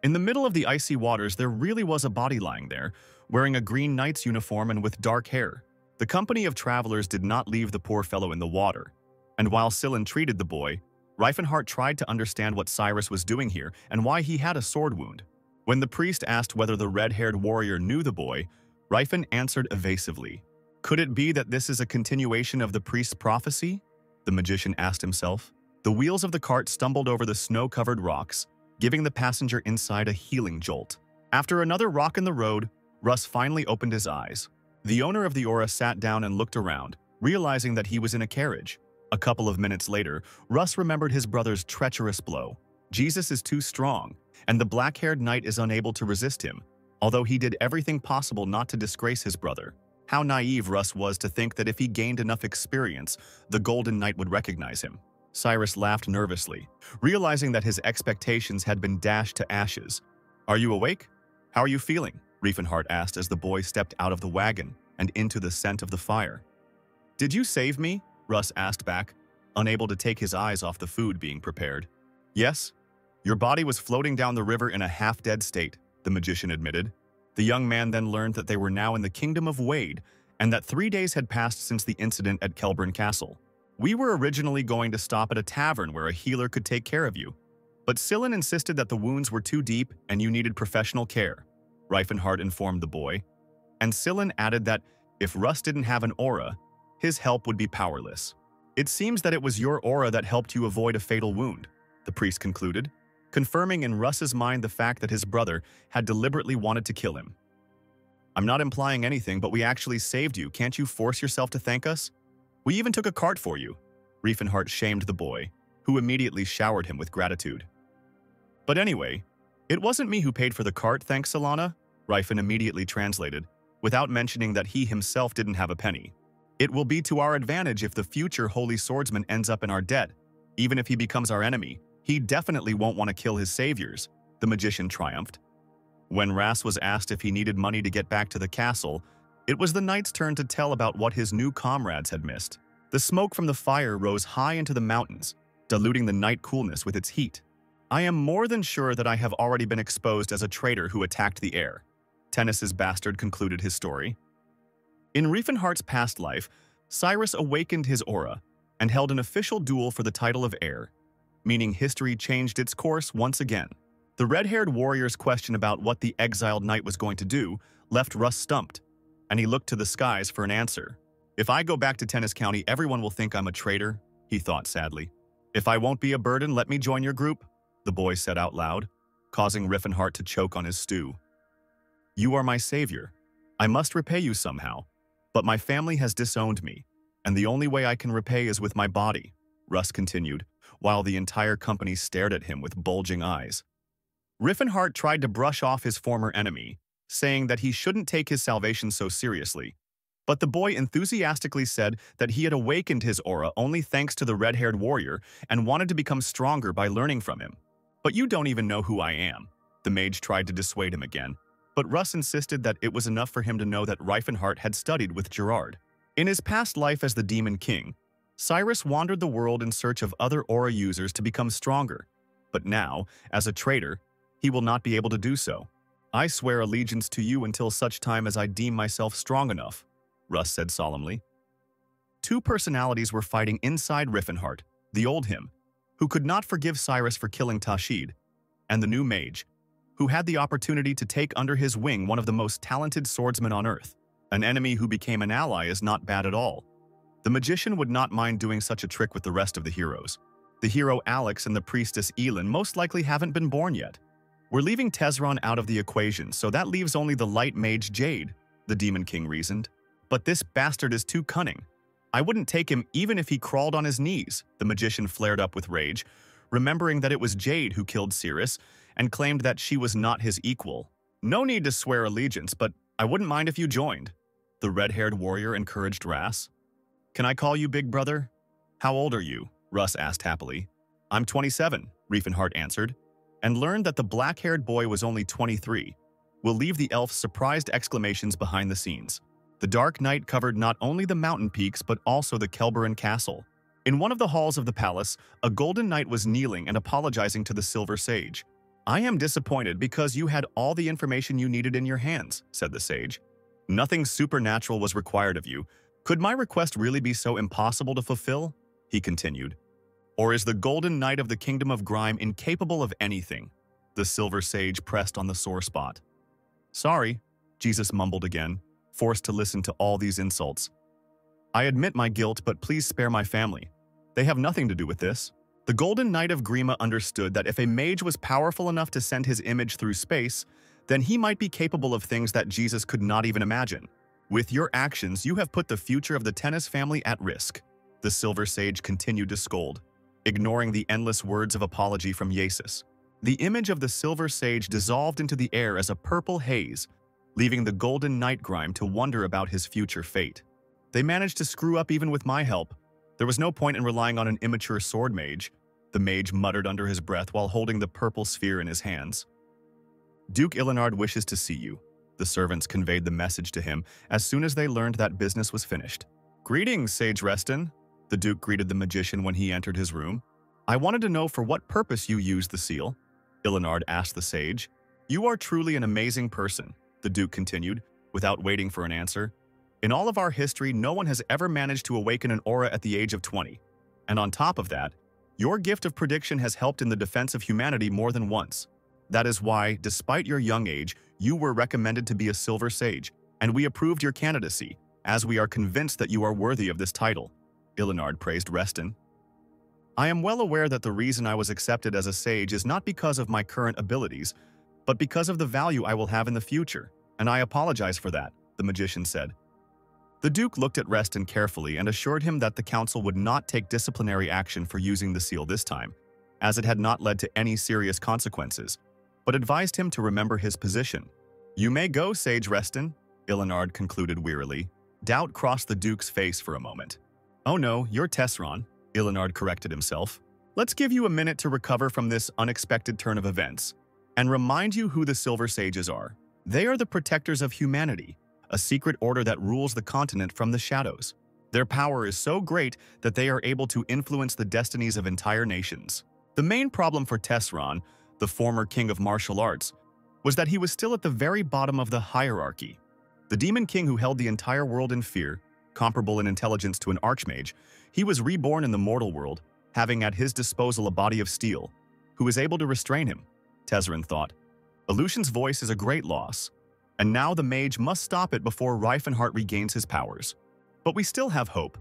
In the middle of the icy waters, there really was a body lying there, wearing a green knight's uniform and with dark hair. The company of travelers did not leave the poor fellow in the water, and while Scylla treated the boy, Riefenhart tried to understand what Cyrus was doing here and why he had a sword wound. When the priest asked whether the red-haired warrior knew the boy, Rifen answered evasively. "Could it be that this is a continuation of the priest's prophecy?" the magician asked himself. The wheels of the cart stumbled over the snow-covered rocks, giving the passenger inside a healing jolt. After another rock in the road, Russ finally opened his eyes. The owner of the aura sat down and looked around, realizing that he was in a carriage. A couple of minutes later, Russ remembered his brother's treacherous blow. Jesus is too strong, and the black-haired knight is unable to resist him, although he did everything possible not to disgrace his brother. How naive Russ was to think that if he gained enough experience, the Golden Knight would recognize him. Cyrus laughed nervously, realizing that his expectations had been dashed to ashes. "Are you awake? How are you feeling?" Riefenhart asked as the boy stepped out of the wagon and into the scent of the fire. "Did you save me?" Russ asked back, unable to take his eyes off the food being prepared. "Yes. Your body was floating down the river in a half-dead state," the magician admitted. The young man then learned that they were now in the kingdom of Wade and that 3 days had passed since the incident at Kelbrin Castle. "We were originally going to stop at a tavern where a healer could take care of you, but Scylla insisted that the wounds were too deep and you needed professional care," Riefenhart informed the boy. And Scylla added that if Russ didn't have an aura, his help would be powerless. "It seems that it was your aura that helped you avoid a fatal wound," the priest concluded, confirming in Russ's mind the fact that his brother had deliberately wanted to kill him. "I'm not implying anything, but we actually saved you. Can't you force yourself to thank us? We even took a cart for you." Riefenhardt shamed the boy, who immediately showered him with gratitude. But anyway, it wasn't me who paid for the cart, thanks Solana, Riefen immediately translated, without mentioning that he himself didn't have a penny. It will be to our advantage if the future Holy Swordsman ends up in our debt. Even if he becomes our enemy, he definitely won't want to kill his saviors, the magician triumphed. When Ras was asked if he needed money to get back to the castle, it was the knight's turn to tell about what his new comrades had missed. The smoke from the fire rose high into the mountains, diluting the night coolness with its heat. I am more than sure that I have already been exposed as a traitor who attacked the heir. Tennis's bastard concluded his story. In Riefenhardt's past life, Cyrus awakened his aura and held an official duel for the title of heir, meaning history changed its course once again. The red-haired warrior's question about what the exiled knight was going to do left Russ stumped, and he looked to the skies for an answer. If I go back to Tennis County, everyone will think I'm a traitor, he thought sadly. If I won't be a burden, let me join your group, the boy said out loud, causing Riefenhardt to choke on his stew. You are my savior. I must repay you somehow, but my family has disowned me, and the only way I can repay is with my body, Russ continued, while the entire company stared at him with bulging eyes. Riefenhardt tried to brush off his former enemy, saying that he shouldn't take his salvation so seriously, but the boy enthusiastically said that he had awakened his aura only thanks to the red-haired warrior and wanted to become stronger by learning from him. But you don't even know who I am, the mage tried to dissuade him again, but Russ insisted that it was enough for him to know that Riefenhardt had studied with Gerard. In his past life as the Demon King, Cyrus wandered the world in search of other aura users to become stronger, but now, as a traitor, he will not be able to do so. I swear allegiance to you until such time as I deem myself strong enough, Russ said solemnly. Two personalities were fighting inside Riefenhardt, the old him, who could not forgive Cyrus for killing Tashid, and the new mage, who had the opportunity to take under his wing one of the most talented swordsmen on Earth. An enemy who became an ally is not bad at all. The magician would not mind doing such a trick with the rest of the heroes. The hero Alex and the priestess Elin most likely haven't been born yet. We're leaving Tezron out of the equation, so that leaves only the light mage Jade, the Demon King reasoned. But this bastard is too cunning. I wouldn't take him even if he crawled on his knees, the magician flared up with rage, remembering that it was Jade who killed Cyrus and claimed that she was not his equal. No need to swear allegiance, but I wouldn't mind if you joined, the red-haired warrior encouraged Ras. Can I call you Big Brother? How old are you? Russ asked happily. I'm 27, Riefenhardt answered, and learned that the black-haired boy was only 23. We'll leave the elf's surprised exclamations behind the scenes. The dark night covered not only the mountain peaks but also the Kelberin Castle. In one of the halls of the palace, a golden knight was kneeling and apologizing to the silver sage. I am disappointed because you had all the information you needed in your hands, said the sage. Nothing supernatural was required of you. Could my request really be so impossible to fulfill? He continued. Or is the golden knight of the kingdom of Grime incapable of anything? The silver sage pressed on the sore spot. Sorry, Jesus mumbled again, forced to listen to all these insults. I admit my guilt, but please spare my family. They have nothing to do with this. The Golden Knight of Grima understood that if a mage was powerful enough to send his image through space, then he might be capable of things that Jesus could not even imagine. With your actions, you have put the future of the Tennis family at risk, the Silver Sage continued to scold, ignoring the endless words of apology from Jesus. The image of the Silver Sage dissolved into the air as a purple haze, leaving the Golden Knight Grime to wonder about his future fate. They managed to screw up even with my help. There was no point in relying on an immature sword mage, the mage muttered under his breath while holding the purple sphere in his hands. Duke Illinard wishes to see you. The servants conveyed the message to him as soon as they learned that business was finished. Greetings, Sage Reston, the Duke greeted the magician when he entered his room. I wanted to know for what purpose you used the seal, Illinard asked the sage. You are truly an amazing person, the Duke continued, without waiting for an answer. In all of our history, no one has ever managed to awaken an aura at the age of 20. And on top of that, your gift of prediction has helped in the defense of humanity more than once. That is why, despite your young age, you were recommended to be a Silver Sage, and we approved your candidacy, as we are convinced that you are worthy of this title, Illinard praised Reston. I am well aware that the reason I was accepted as a sage is not because of my current abilities, but because of the value I will have in the future, and I apologize for that, the magician said. The Duke looked at Reston carefully and assured him that the council would not take disciplinary action for using the seal this time, as it had not led to any serious consequences, but advised him to remember his position. "You may go, Sage Reston," Ilinard concluded wearily. Doubt crossed the Duke's face for a moment. "Oh no, you're Tesron," Ilinard corrected himself. "Let's give you a minute to recover from this unexpected turn of events, and remind you who the Silver Sages are. They are the protectors of humanity, a secret order that rules the continent from the shadows. Their power is so great that they are able to influence the destinies of entire nations." The main problem for Tesron, the former king of martial arts, was that he was still at the very bottom of the hierarchy. The demon king who held the entire world in fear, comparable in intelligence to an archmage, he was reborn in the mortal world, having at his disposal a body of steel, who was able to restrain him, Tesrin thought. Aleutian's voice is a great loss, and now the mage must stop it before Reifenhart regains his powers. But we still have hope,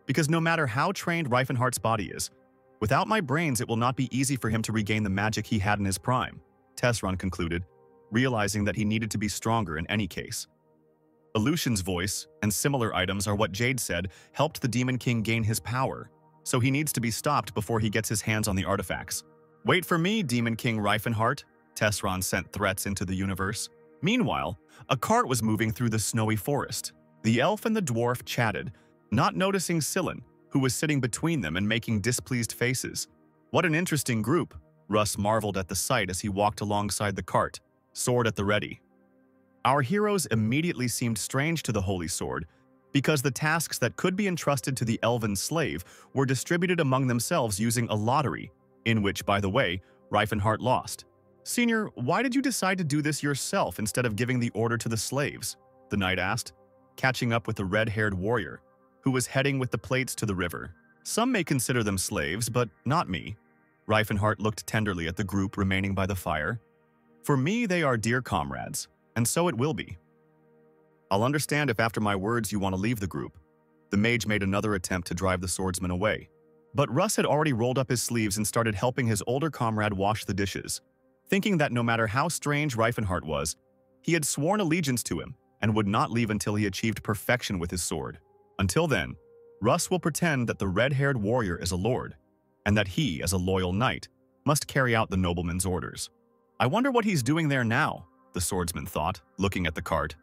because no matter how trained Reifenhart's body is, without my brains it will not be easy for him to regain the magic he had in his prime, Tesron concluded, realizing that he needed to be stronger in any case. Aleutian's voice and similar items are what Jade said helped the Demon King gain his power, so he needs to be stopped before he gets his hands on the artifacts. "Wait for me, Demon King Reifenhart," Tesron sent threats into the universe. Meanwhile, a cart was moving through the snowy forest. The elf and the dwarf chatted, not noticing Scyllin, who was sitting between them and making displeased faces. "What an interesting group," Russ marveled at the sight as he walked alongside the cart, sword at the ready. Our heroes immediately seemed strange to the Holy Sword, because the tasks that could be entrusted to the elven slave were distributed among themselves using a lottery, in which, by the way, Reifenhart lost. "Senior, why did you decide to do this yourself instead of giving the order to the slaves?" the knight asked, catching up with the red-haired warrior, who was heading with the plates to the river. "Some may consider them slaves, but not me." Reifenhart looked tenderly at the group remaining by the fire. "For me, they are dear comrades, and so it will be. I'll understand if after my words you want to leave the group." The mage made another attempt to drive the swordsman away, but Russ had already rolled up his sleeves and started helping his older comrade wash the dishes, thinking that no matter how strange Reifenhart was, he had sworn allegiance to him and would not leave until he achieved perfection with his sword. Until then, Russ will pretend that the red-haired warrior is a lord, and that he, as a loyal knight, must carry out the nobleman's orders. "I wonder what he's doing there now," the swordsman thought, looking at the cart.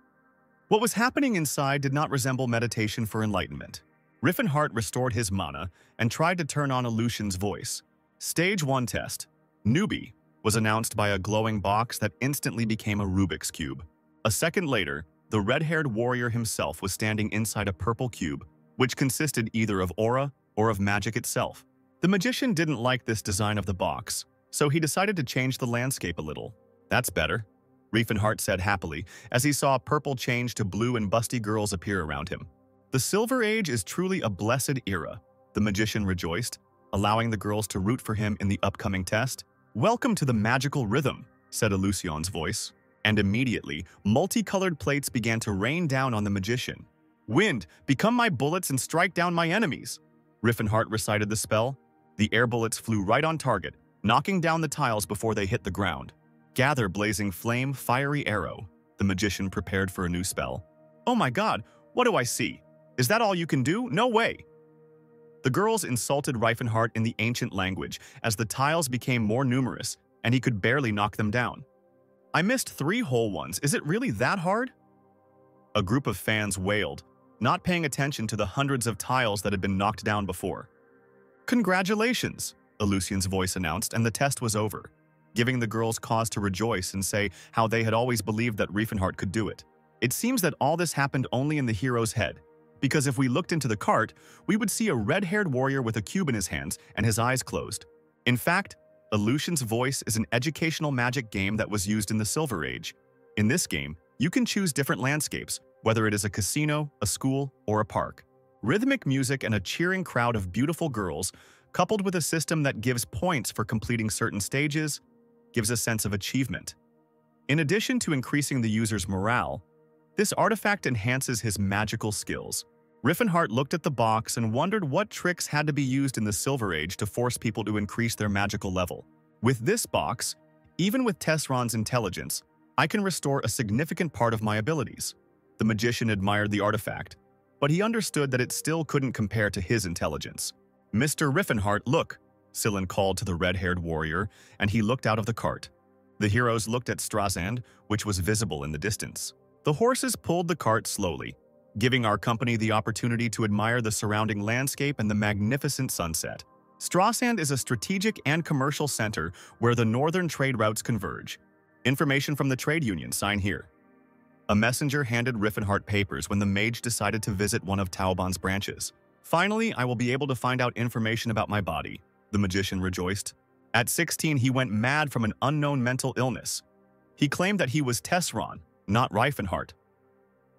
What was happening inside did not resemble meditation for enlightenment. Reifenhart restored his mana and tried to turn on Aleutian's voice. Stage 1 test, Newbie, was announced by a glowing box that instantly became a Rubik's Cube. A second later, the red-haired warrior himself was standing inside a purple cube, which consisted either of aura or of magic itself. The magician didn't like this design of the box, so he decided to change the landscape a little. "That's better," Reifenhart said happily as he saw purple change to blue and busty girls appear around him. "The Silver Age is truly a blessed era," the magician rejoiced, allowing the girls to root for him in the upcoming test. "Welcome to the magical rhythm," said Aleutian's voice, and immediately, multicolored plates began to rain down on the magician. "Wind, become my bullets and strike down my enemies," Reifenhart recited the spell. The air bullets flew right on target, knocking down the tiles before they hit the ground. "Gather, blazing flame, fiery arrow," the magician prepared for a new spell. "Oh my god, what do I see? Is that all you can do? No way!" The girls insulted Reifenhart in the ancient language as the tiles became more numerous and he could barely knock them down. "I missed 3 whole ones. Is it really that hard?" A group of fans wailed, not paying attention to the hundreds of tiles that had been knocked down before. "Congratulations," Aleutian's voice announced, and the test was over, giving the girls cause to rejoice and say how they had always believed that Reifenhart could do it. It seems that all this happened only in the hero's head, because if we looked into the cart, we would see a red-haired warrior with a cube in his hands and his eyes closed. In fact, Aleutian's Voice is an educational magic game that was used in the Silver Age. In this game, you can choose different landscapes, whether it is a casino, a school, or a park. Rhythmic music and a cheering crowd of beautiful girls, coupled with a system that gives points for completing certain stages, gives a sense of achievement. In addition to increasing the user's morale, this artifact enhances his magical skills. Reifenhart looked at the box and wondered what tricks had to be used in the Silver Age to force people to increase their magical level. With this box, even with Tesron's intelligence, I can restore a significant part of my abilities. The magician admired the artifact, but he understood that it still couldn't compare to his intelligence. "Mr. Riffenhart, look," Sillin called to the red-haired warrior, and he looked out of the cart. The heroes looked at Strasand, which was visible in the distance. The horses pulled the cart slowly, giving our company the opportunity to admire the surrounding landscape and the magnificent sunset. Strasand is a strategic and commercial center where the northern trade routes converge. Information from the trade union, sign here. A messenger handed Riffenhart papers when the mage decided to visit one of Tauban's branches. "Finally, I will be able to find out information about my body," the magician rejoiced. At 16, he went mad from an unknown mental illness. He claimed that he was Tesron, not Riefenhart.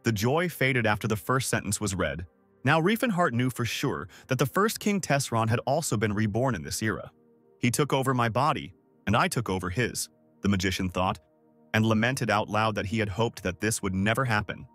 The joy faded after the first sentence was read. Now Riefenhart knew for sure that the first King Tesron had also been reborn in this era. "He took over my body, and I took over his," the magician thought, and lamented out loud that he had hoped that this would never happen.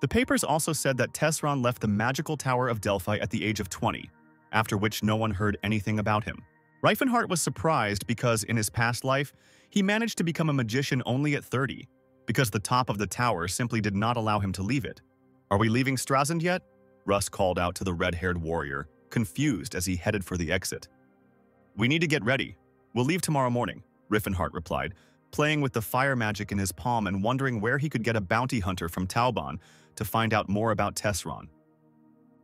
The papers also said that Tesron left the magical Tower of Delphi at the age of 20, after which no one heard anything about him. Riefenhart was surprised because in his past life, he managed to become a magician only at 30, because the top of the tower simply did not allow him to leave it. "Are we leaving Strasand yet?" Russ called out to the red-haired warrior, confused as he headed for the exit. "We need to get ready. We'll leave tomorrow morning," Riefenhart replied, playing with the fire magic in his palm and wondering where he could get a bounty hunter from Tauban to find out more about Tesron.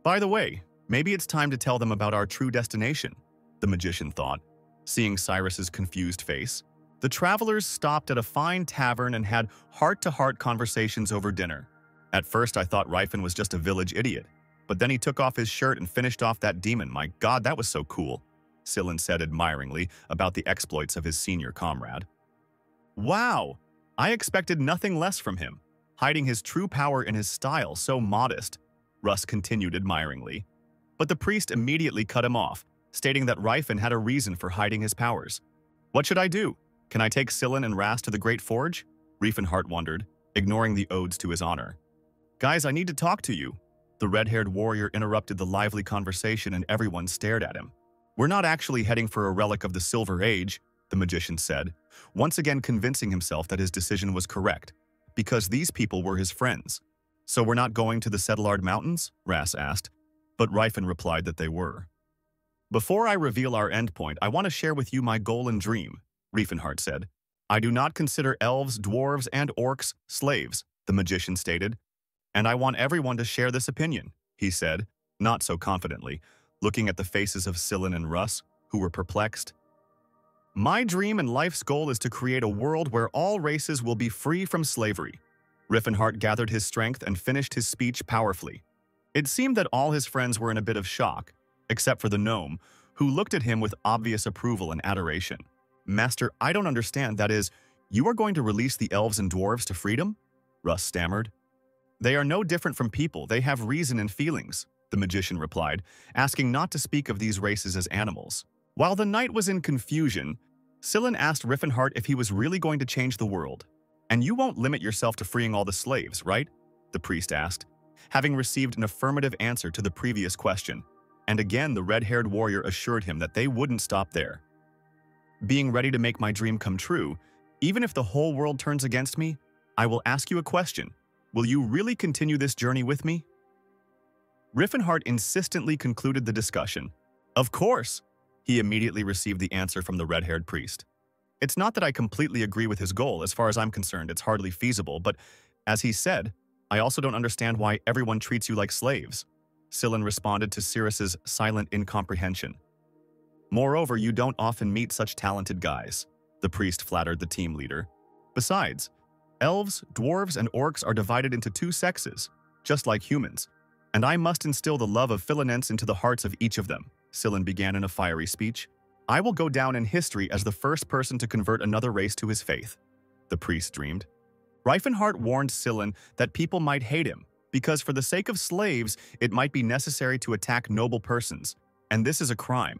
"By the way, maybe it's time to tell them about our true destination," the magician thought, seeing Cyrus's confused face. The travelers stopped at a fine tavern and had heart-to-heart conversations over dinner. "At first I thought Riefen was just a village idiot, but then he took off his shirt and finished off that demon. My God, that was so cool," Sillin said admiringly about the exploits of his senior comrade. "Wow, I expected nothing less from him, hiding his true power in his style so modest," Russ continued admiringly. But the priest immediately cut him off, stating that Riefen had a reason for hiding his powers. "What should I do? Can I take Sillin and Rast to the Great Forge?" Riefenhart wondered, ignoring the odes to his honor. "Guys, I need to talk to you." The red-haired warrior interrupted the lively conversation and everyone stared at him. "We're not actually heading for a relic of the Silver Age," the magician said, once again convincing himself that his decision was correct, because these people were his friends. "So we're not going to the Settlard Mountains?" Rast asked, but Riefen replied that they were. "Before I reveal our endpoint, I want to share with you my goal and dream," Riefenhart said. "I do not consider elves, dwarves, and orcs slaves," the magician stated. "And I want everyone to share this opinion," he said, not so confidently, looking at the faces of Sillin and Russ, who were perplexed. "My dream and life's goal is to create a world where all races will be free from slavery." Riefenhart gathered his strength and finished his speech powerfully. It seemed that all his friends were in a bit of shock, except for the gnome, who looked at him with obvious approval and adoration. "Master, I don't understand. That is, you are going to release the elves and dwarves to freedom?" Russ stammered. "They are no different from people. They have reason and feelings," the magician replied, asking not to speak of these races as animals. While the knight was in confusion, Sillin asked Riefenhart if he was really going to change the world. "And you won't limit yourself to freeing all the slaves, right?" the priest asked, having received an affirmative answer to the previous question. And again, the red-haired warrior assured him that they wouldn't stop there. "Being ready to make my dream come true, even if the whole world turns against me, I will ask you a question. Will you really continue this journey with me?" Riefenhart insistently concluded the discussion. "Of course!" He immediately received the answer from the red-haired priest. "It's not that I completely agree with his goal. As far as I'm concerned, it's hardly feasible, but as he said, I also don't understand why everyone treats you like slaves." Sillin responded to Cyrus's silent incomprehension. "Moreover, you don't often meet such talented guys," the priest flattered the team leader. "Besides, elves, dwarves, and orcs are divided into two sexes, just like humans, and I must instill the love of Philinense into the hearts of each of them," Sillin began in a fiery speech. "I will go down in history as the first person to convert another race to his faith," the priest dreamed. Riefenhart warned Sillin that people might hate him, because for the sake of slaves, it might be necessary to attack noble persons, and this is a crime.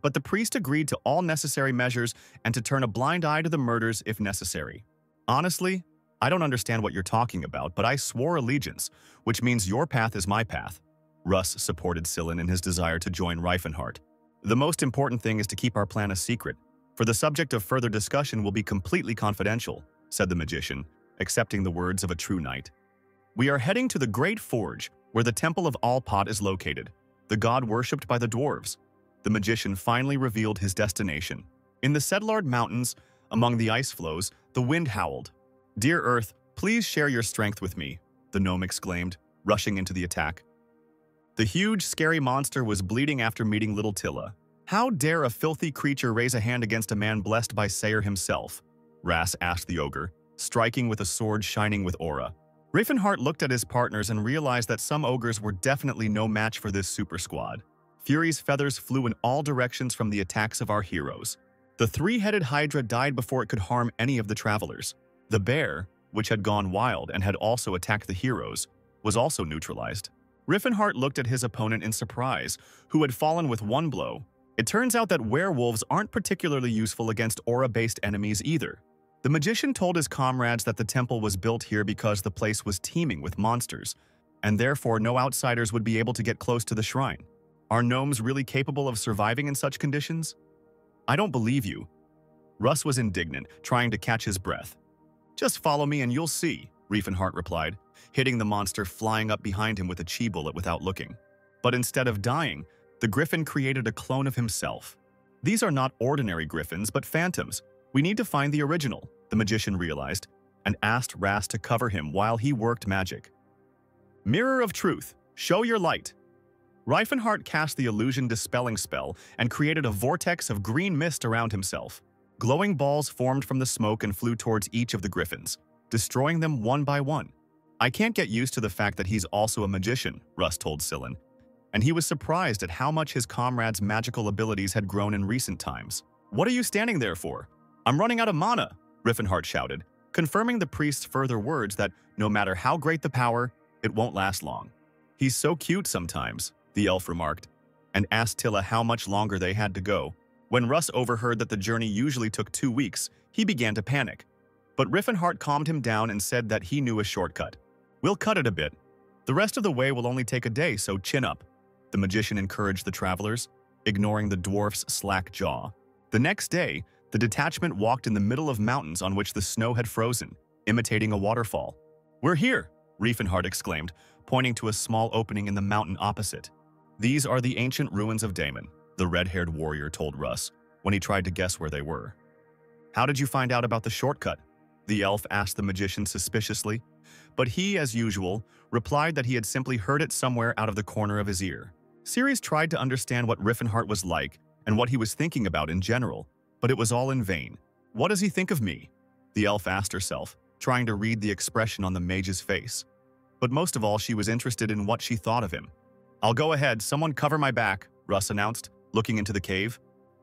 But the priest agreed to all necessary measures and to turn a blind eye to the murders if necessary. "Honestly, I don't understand what you're talking about, but I swore allegiance, which means your path is my path." Russ supported Sillin in his desire to join Riefenhart. "The most important thing is to keep our plan a secret, for the subject of further discussion will be completely confidential," said the magician, accepting the words of a true knight. "We are heading to the Great Forge, where the Temple of Alpat is located, the god worshipped by the dwarves. The magician finally revealed his destination. In the Sedlard Mountains, among the ice floes, the wind howled. "Dear Earth, please share your strength with me," the gnome exclaimed, rushing into the attack. The huge, scary monster was bleeding after meeting little Tilla. "How dare a filthy creature raise a hand against a man blessed by Sayer himself?" Ras asked the ogre, striking with a sword shining with aura. Ravenheart looked at his partners and realized that some ogres were definitely no match for this super squad. Fury's feathers flew in all directions from the attacks of our heroes. The three-headed Hydra died before it could harm any of the travelers. The bear, which had gone wild and had also attacked the heroes, was also neutralized. Rivenheart looked at his opponent in surprise, who had fallen with one blow. It turns out that werewolves aren't particularly useful against aura-based enemies either. The magician told his comrades that the temple was built here because the place was teeming with monsters, and therefore no outsiders would be able to get close to the shrine. Are gnomes really capable of surviving in such conditions? "I don't believe you." Russ was indignant, trying to catch his breath. "Just follow me and you'll see," Rivenheart replied, hitting the monster flying up behind him with a chi bullet without looking. But instead of dying, the griffin created a clone of himself. "These are not ordinary griffins, but phantoms. We need to find the original," the magician realized, and asked Ras to cover him while he worked magic. "Mirror of Truth, show your light." Rivenheart cast the illusion dispelling spell and created a vortex of green mist around himself. Glowing balls formed from the smoke and flew towards each of the griffins, destroying them one by one. "I can't get used to the fact that he's also a magician," Russ told Sillin, and he was surprised at how much his comrades' magical abilities had grown in recent times. "What are you standing there for?" "I'm running out of mana," Rivenheart shouted, confirming the priest's further words that no matter how great the power, it won't last long. "He's so cute sometimes," the elf remarked, and asked Tilla how much longer they had to go. When Russ overheard that the journey usually took 2 weeks, he began to panic. But Rivenheart calmed him down and said that he knew a shortcut. "We'll cut it a bit. The rest of the way will only take a day, so chin up," the magician encouraged the travelers, ignoring the dwarf's slack jaw. The next day, the detachment walked in the middle of mountains on which the snow had frozen, imitating a waterfall. "We're here," Rivenheart exclaimed, pointing to a small opening in the mountain opposite. "These are the ancient ruins of Daemon," the red-haired warrior told Russ when he tried to guess where they were. "How did you find out about the shortcut?" the elf asked the magician suspiciously, but he, as usual, replied that he had simply heard it somewhere out of the corner of his ear. Ceres tried to understand what Rivenheart was like and what he was thinking about in general, but it was all in vain. "What does he think of me?" the elf asked herself, trying to read the expression on the mage's face. But most of all, she was interested in what she thought of him. "I'll go ahead, someone cover my back," Russ announced, looking into the cave.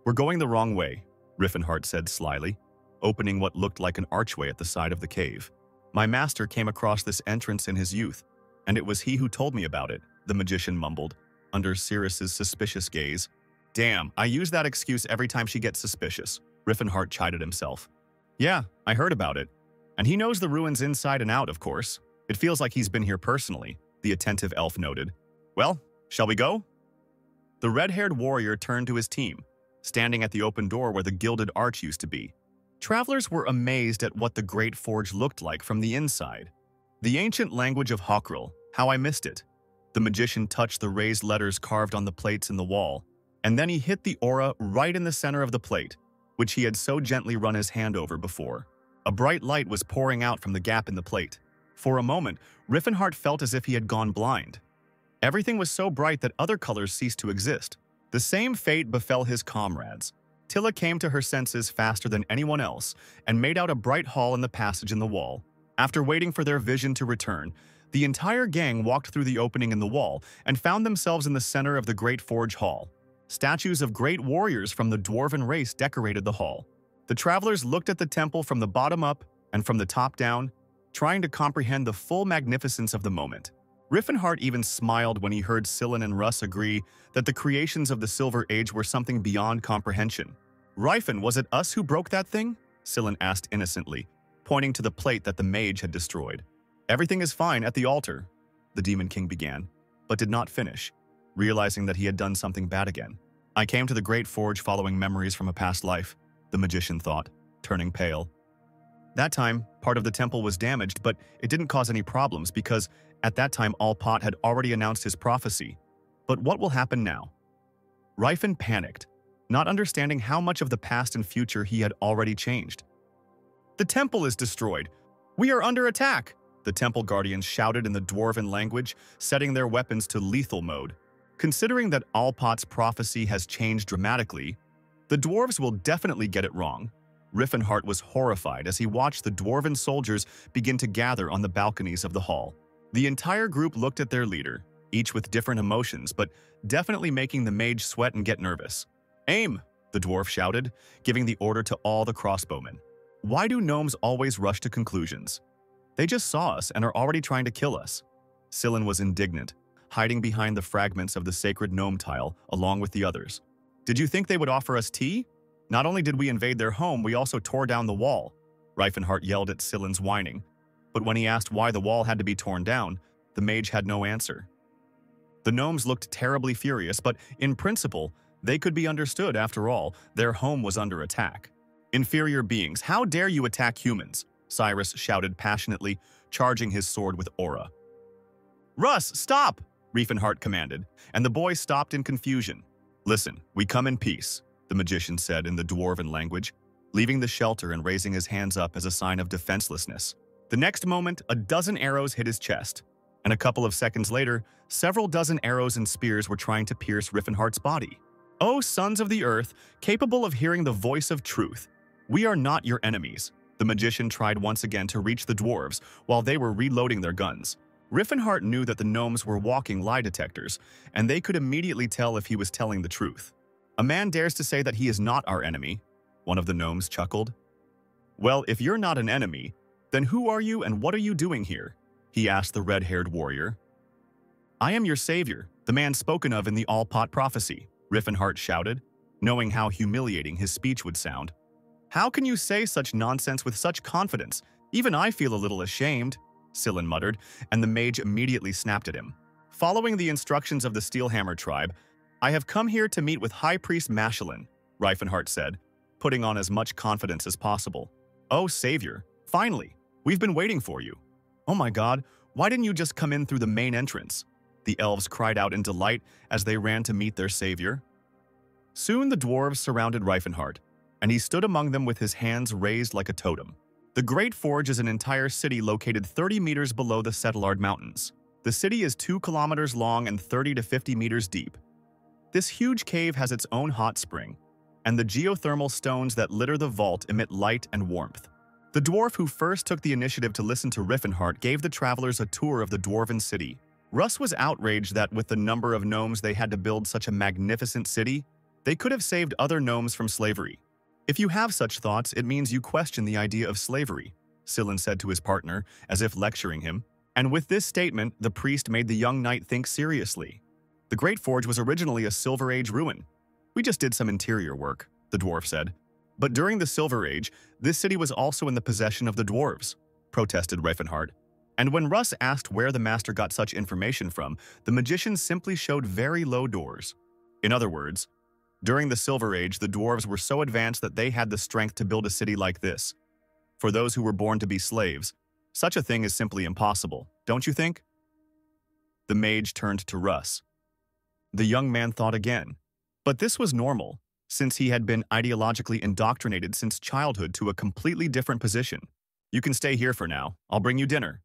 "We're going the wrong way," Rivenheart said slyly, opening what looked like an archway at the side of the cave. "My master came across this entrance in his youth, and it was he who told me about it," the magician mumbled, under Ceres's suspicious gaze. "Damn, I use that excuse every time she gets suspicious," Rivenheart chided himself. "Yeah, I heard about it. And he knows the ruins inside and out, of course. It feels like he's been here personally," the attentive elf noted. "Well, shall we go?" The red-haired warrior turned to his team, standing at the open door where the gilded arch used to be. Travelers were amazed at what the Great Forge looked like from the inside. "The ancient language of Hokril, how I missed it." The magician touched the raised letters carved on the plates in the wall, and then he hit the aura right in the center of the plate, which he had so gently run his hand over before. A bright light was pouring out from the gap in the plate. For a moment, Rivenheart felt as if he had gone blind. Everything was so bright that other colors ceased to exist. The same fate befell his comrades. Tilla came to her senses faster than anyone else and made out a bright hall in the passage in the wall. After waiting for their vision to return, the entire gang walked through the opening in the wall and found themselves in the center of the Great Forge Hall. Statues of great warriors from the dwarven race decorated the hall. The travelers looked at the temple from the bottom up and from the top down, trying to comprehend the full magnificence of the moment. Rivenheart even smiled when he heard Sillin and Russ agree that the creations of the Silver Age were something beyond comprehension. "Rifen, was it us who broke that thing?" Sillin asked innocently, pointing to the plate that the mage had destroyed. "Everything is fine at the altar," the Demon King began, but did not finish, realizing that he had done something bad again. "I came to the Great Forge following memories from a past life," the magician thought, turning pale. That time, part of the temple was damaged, but it didn't cause any problems because at that time Alpat had already announced his prophecy. But what will happen now? Ryfin panicked, not understanding how much of the past and future he had already changed. The temple is destroyed. We are under attack, the temple guardians shouted in the dwarven language, setting their weapons to lethal mode. Considering that Alpat's prophecy has changed dramatically, the dwarves will definitely get it wrong. Riffenhart was horrified as he watched the dwarven soldiers begin to gather on the balconies of the hall. The entire group looked at their leader, each with different emotions, but definitely making the mage sweat and get nervous. "Aim!" the dwarf shouted, giving the order to all the crossbowmen. Why do gnomes always rush to conclusions? They just saw us and are already trying to kill us. Sillin was indignant, hiding behind the fragments of the sacred gnome tile along with the others. "Did you think they would offer us tea? Not only did we invade their home, we also tore down the wall." Riefenhart yelled at Sillin's whining, but when he asked why the wall had to be torn down, the mage had no answer. The gnomes looked terribly furious, but in principle, they could be understood after all, their home was under attack. "Inferior beings, how dare you attack humans?" Cyrus shouted passionately, charging his sword with aura. "Russ, stop!" Riefenhart commanded, and the boy stopped in confusion. "Listen, we come in peace," the magician said in the dwarven language, leaving the shelter and raising his hands up as a sign of defenselessness. The next moment, a dozen arrows hit his chest, and a couple of seconds later, several dozen arrows and spears were trying to pierce Riefenhart's body. "O sons of the earth, capable of hearing the voice of truth, we are not your enemies." The magician tried once again to reach the dwarves while they were reloading their guns. Riefenhart knew that the gnomes were walking lie detectors, and they could immediately tell if he was telling the truth. "A man dares to say that he is not our enemy," one of the gnomes chuckled. "Well, if you're not an enemy, then who are you and what are you doing here?" he asked the red-haired warrior. "I am your savior, the man spoken of in the Alpat prophecy," Riefenhart shouted, knowing how humiliating his speech would sound. "How can you say such nonsense with such confidence? Even I feel a little ashamed," Sillin muttered, and the mage immediately snapped at him. "Following the instructions of the Steelhammer tribe, I have come here to meet with High Priest Mashelin," Riefenhart said, putting on as much confidence as possible. "Oh, savior, finally, we've been waiting for you." "Oh my god, why didn't you just come in through the main entrance?" the elves cried out in delight as they ran to meet their savior. Soon the dwarves surrounded Riefenhart, and he stood among them with his hands raised like a totem. The Great Forge is an entire city located 30 meters below the Settlard Mountains. The city is 2 kilometers long and 30 to 50 meters deep. This huge cave has its own hot spring, and the geothermal stones that litter the vault emit light and warmth. The dwarf who first took the initiative to listen to Riefenhart gave the travelers a tour of the dwarven city. Russ was outraged that with the number of gnomes they had to build such a magnificent city, they could have saved other gnomes from slavery. "If you have such thoughts, it means you question the idea of slavery," Sillin said to his partner, as if lecturing him. And with this statement, the priest made the young knight think seriously. "The Great Forge was originally a Silver Age ruin. We just did some interior work," the dwarf said. "But during the Silver Age, this city was also in the possession of the dwarves," protested Riefenhart. And when Russ asked where the master got such information from, the magician simply showed very low doors. In other words, during the Silver Age, the dwarves were so advanced that they had the strength to build a city like this. For those who were born to be slaves, such a thing is simply impossible, don't you think? The mage turned to Russ. The young man thought again. But this was normal, since he had been ideologically indoctrinated since childhood to a completely different position. "You can stay here for now. I'll bring you dinner."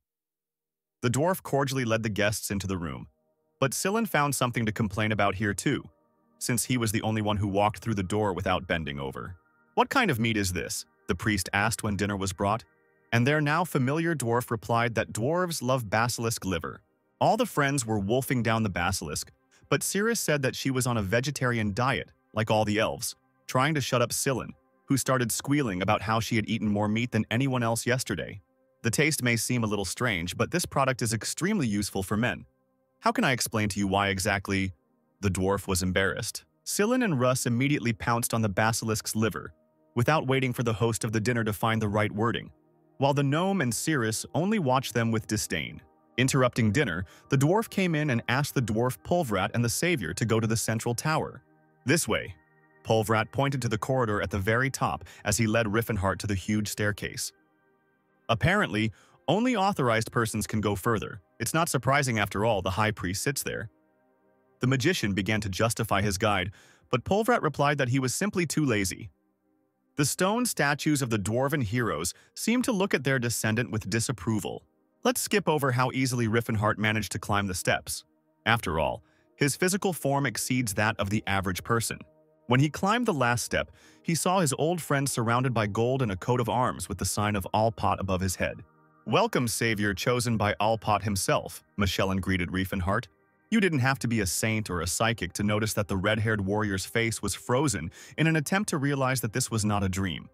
The dwarf cordially led the guests into the room. But Sillin found something to complain about here too, since he was the only one who walked through the door without bending over. "What kind of meat is this?" the priest asked when dinner was brought. And their now familiar dwarf replied that dwarves love basilisk liver. All the friends were wolfing down the basilisk, but Cirrus said that she was on a vegetarian diet, like all the elves, trying to shut up Sillin, who started squealing about how she had eaten more meat than anyone else yesterday. The taste may seem a little strange, but this product is extremely useful for men. How can I explain to you why exactly? The dwarf was embarrassed. Sillin and Russ immediately pounced on the basilisk's liver, without waiting for the host of the dinner to find the right wording, while the gnome and Cirrus only watched them with disdain. Interrupting dinner, the dwarf came in and asked the dwarf Pulvrat and the savior to go to the central tower. "This way." Pulvrat pointed to the corridor at the very top as he led Riefenhart to the huge staircase. Apparently, only authorized persons can go further. It's not surprising after all, the high priest sits there. The magician began to justify his guide, but Polvrat replied that he was simply too lazy. The stone statues of the dwarven heroes seemed to look at their descendant with disapproval. Let's skip over how easily Riffenhart managed to climb the steps. After all, his physical form exceeds that of the average person. When he climbed the last step, he saw his old friend surrounded by gold and a coat of arms with the sign of Alpot above his head. "Welcome, savior chosen by Alpot himself," Michelin greeted Riefenhart. You didn't have to be a saint or a psychic to notice that the red-haired warrior's face was frozen in an attempt to realize that this was not a dream,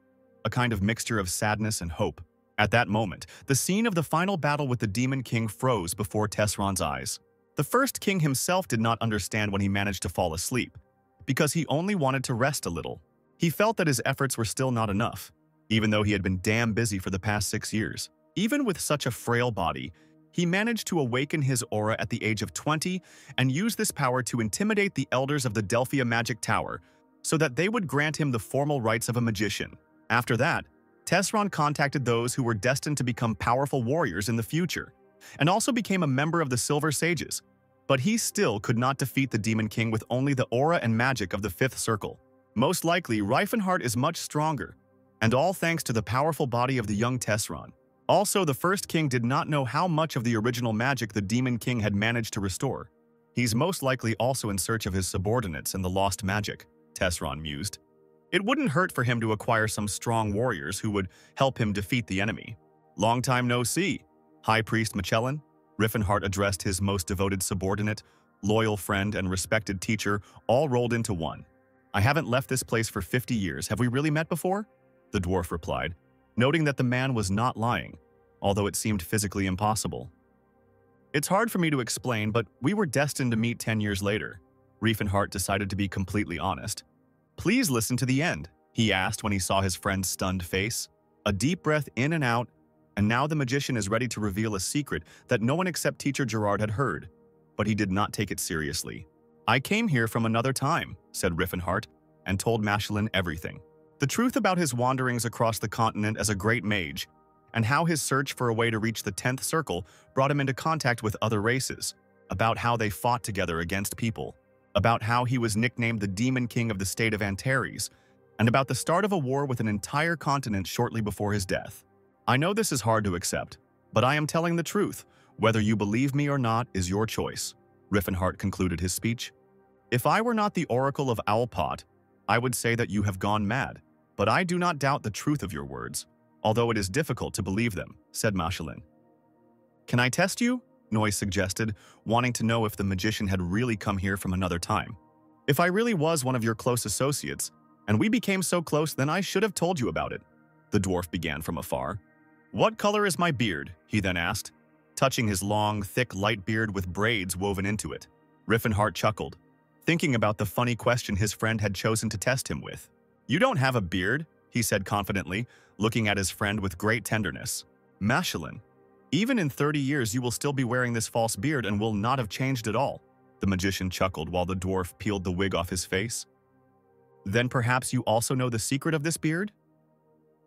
a kind of mixture of sadness and hope. At that moment, the scene of the final battle with the Demon King froze before Tesron's eyes. The first king himself did not understand when he managed to fall asleep, because he only wanted to rest a little. He felt that his efforts were still not enough, even though he had been damn busy for the past 6 years. Even with such a frail body, he managed to awaken his aura at the age of 20 and use this power to intimidate the elders of the Delphia Magic Tower so that they would grant him the formal rights of a magician. After that, Tesron contacted those who were destined to become powerful warriors in the future, and also became a member of the Silver Sages. But he still could not defeat the Demon King with only the aura and magic of the Fifth Circle. Most likely, Riefenhart is much stronger, and all thanks to the powerful body of the young Tesron. Also, the first king did not know how much of the original magic the Demon King had managed to restore. He's most likely also in search of his subordinates and the lost magic, Tesron mused. It wouldn't hurt for him to acquire some strong warriors who would help him defeat the enemy. Long time no see, High Priest Michelin. Riefenhart addressed his most devoted subordinate, loyal friend, and respected teacher, all rolled into one. I haven't left this place for 50 years. Have we really met before? The dwarf replied, noting that the man was not lying, although it seemed physically impossible. It's hard for me to explain, but we were destined to meet 10 years later. Riefenhart decided to be completely honest. Please listen to the end, he asked when he saw his friend's stunned face. A deep breath in and out, and now the magician is ready to reveal a secret that no one except Teacher Gerard had heard. But he did not take it seriously. I came here from another time, said Riefenhart, and told Michelin everything. The truth about his wanderings across the continent as a great mage, and how his search for a way to reach the 10th circle brought him into contact with other races, about how they fought together against people, about how he was nicknamed the Demon King of the state of Antares, and about the start of a war with an entire continent shortly before his death. I know this is hard to accept, but I am telling the truth. Whether you believe me or not is your choice, Riefenhart concluded his speech. If I were not the Oracle of Owlpot, I would say that you have gone mad, but I do not doubt the truth of your words, although it is difficult to believe them, said Michelin. Can I test you? Noy suggested, wanting to know if the magician had really come here from another time. If I really was one of your close associates, and we became so close, then I should have told you about it. The dwarf began from afar. What color is my beard? He then asked, touching his long, thick, light beard with braids woven into it. Riefenhart chuckled, thinking about the funny question his friend had chosen to test him with. You don't have a beard, he said confidently, looking at his friend with great tenderness. Michelin, even in 30 years you will still be wearing this false beard and will not have changed at all. The magician chuckled while the dwarf peeled the wig off his face. Then perhaps you also know the secret of this beard?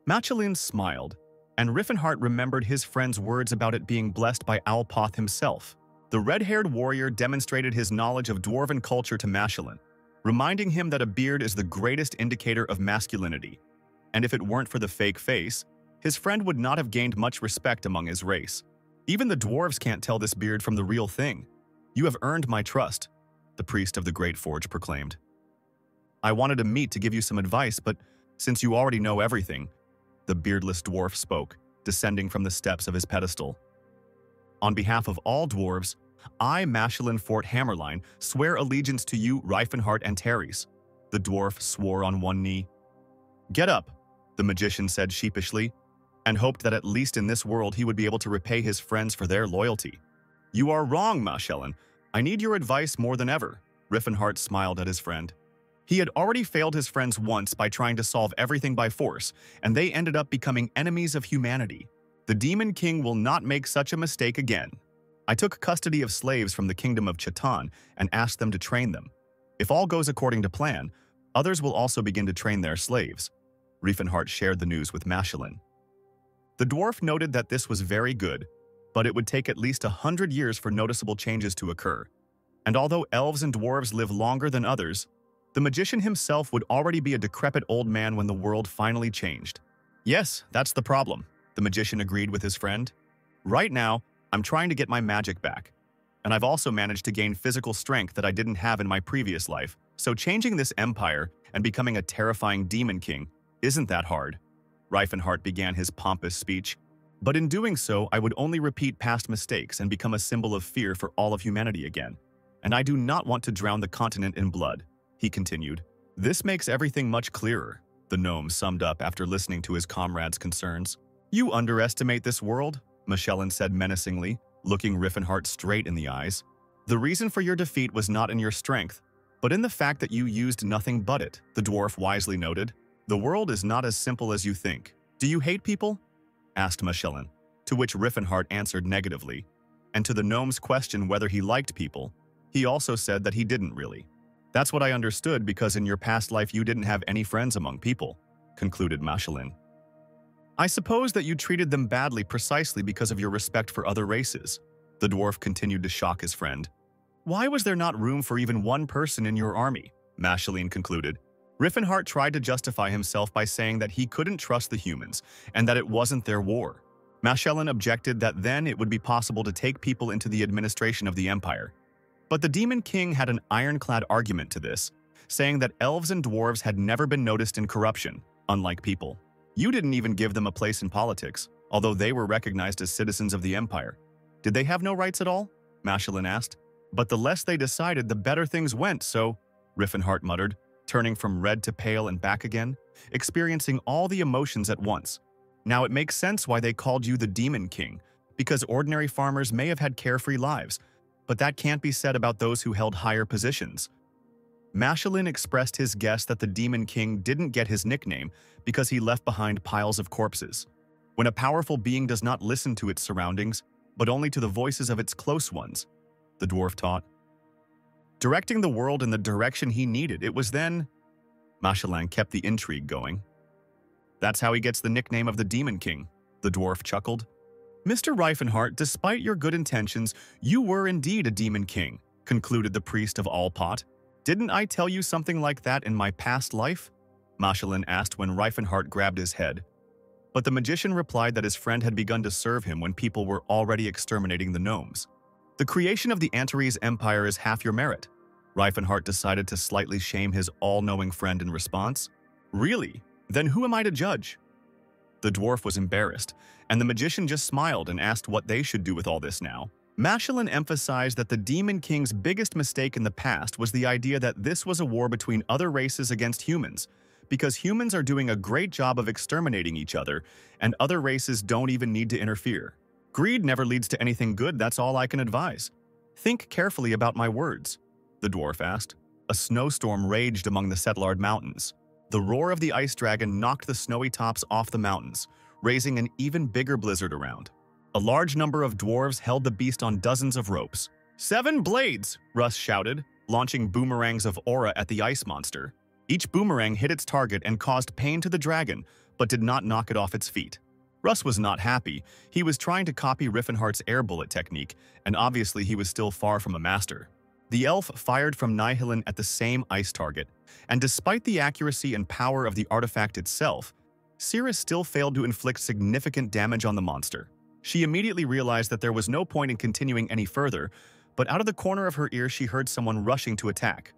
Michelin smiled, and Riefenhart remembered his friend's words about it being blessed by Owlpot himself. The red-haired warrior demonstrated his knowledge of dwarven culture to Michelin, reminding him that a beard is the greatest indicator of masculinity, and if it weren't for the fake face, his friend would not have gained much respect among his race. Even the dwarves can't tell this beard from the real thing. You have earned my trust, the priest of the Great Forge proclaimed. I wanted to meet to give you some advice, but since you already know everything, the beardless dwarf spoke, descending from the steps of his pedestal. On behalf of all dwarves, I, Michelin Fort Hammerline, swear allegiance to you, Riefenhart and Teres. The dwarf swore on one knee. Get up, the magician said sheepishly, and hoped that at least in this world he would be able to repay his friends for their loyalty. You are wrong, Michelin. I need your advice more than ever. Riefenhart smiled at his friend. He had already failed his friends once by trying to solve everything by force, and they ended up becoming enemies of humanity. The Demon King will not make such a mistake again. I took custody of slaves from the kingdom of Chatan and asked them to train them. If all goes according to plan, others will also begin to train their slaves. Riefenhart shared the news with Michelin. The dwarf noted that this was very good, but it would take at least 100 years for noticeable changes to occur. And although elves and dwarves live longer than others, the magician himself would already be a decrepit old man when the world finally changed. Yes, that's the problem, the magician agreed with his friend. Right now, I'm trying to get my magic back. And I've also managed to gain physical strength that I didn't have in my previous life, so changing this empire and becoming a terrifying demon king isn't that hard. Reifenhart began his pompous speech. But in doing so, I would only repeat past mistakes and become a symbol of fear for all of humanity again. And I do not want to drown the continent in blood, he continued. This makes everything much clearer, the gnome summed up after listening to his comrade's concerns. You underestimate this world, Michelin said menacingly, looking Riffenhart straight in the eyes. The reason for your defeat was not in your strength, but in the fact that you used nothing but it, the dwarf wisely noted. The world is not as simple as you think. Do you hate people? Asked Michelin, to which Riffenhart answered negatively. And to the gnome's question whether he liked people, he also said that he didn't really. That's what I understood because in your past life you didn't have any friends among people, concluded Michelin. I suppose that you treated them badly precisely because of your respect for other races. The dwarf continued to shock his friend. Why was there not room for even one person in your army? Michelin concluded. Riffenhart tried to justify himself by saying that he couldn't trust the humans and that it wasn't their war. Michelin objected that then it would be possible to take people into the administration of the empire. But the Demon King had an ironclad argument to this, saying that elves and dwarves had never been noticed in corruption, unlike people. You didn't even give them a place in politics, although they were recognized as citizens of the empire. Did they have no rights at all? Michelin asked. But the less they decided, the better things went, so, Riffenhart muttered, turning from red to pale and back again, experiencing all the emotions at once. Now it makes sense why they called you the Demon King, because ordinary farmers may have had carefree lives, but that can't be said about those who held higher positions. Michelin expressed his guess that the Demon King didn't get his nickname because he left behind piles of corpses. When a powerful being does not listen to its surroundings, but only to the voices of its close ones, the dwarf taught. Directing the world in the direction he needed, it was then… Michelin kept the intrigue going. That's how he gets the nickname of the Demon King, the dwarf chuckled. Mr. Reifenhart, despite your good intentions, you were indeed a Demon King, concluded the priest of Allpot. Didn't I tell you something like that in my past life? Michelin asked when Reifenhart grabbed his head. But the magician replied that his friend had begun to serve him when people were already exterminating the gnomes. The creation of the Antares Empire is half your merit. Reifenhart decided to slightly shame his all-knowing friend in response. Really? Then who am I to judge? The dwarf was embarrassed, and the magician just smiled and asked what they should do with all this now. Michelin emphasized that the Demon King's biggest mistake in the past was the idea that this was a war between other races against humans, because humans are doing a great job of exterminating each other, and other races don't even need to interfere. Greed never leads to anything good, that's all I can advise. Think carefully about my words, the dwarf asked. A snowstorm raged among the Setlard Mountains. The roar of the ice dragon knocked the snowy tops off the mountains, raising an even bigger blizzard around. A large number of dwarves held the beast on dozens of ropes. 7 blades, Russ shouted, launching boomerangs of aura at the ice monster. Each boomerang hit its target and caused pain to the dragon, but did not knock it off its feet. Russ was not happy. He was trying to copy Riffenhart's air bullet technique, and obviously he was still far from a master. The elf fired from Nihilin at the same ice target, and despite the accuracy and power of the artifact itself, Cirrus still failed to inflict significant damage on the monster. She immediately realized that there was no point in continuing any further, but out of the corner of her ear she heard someone rushing to attack.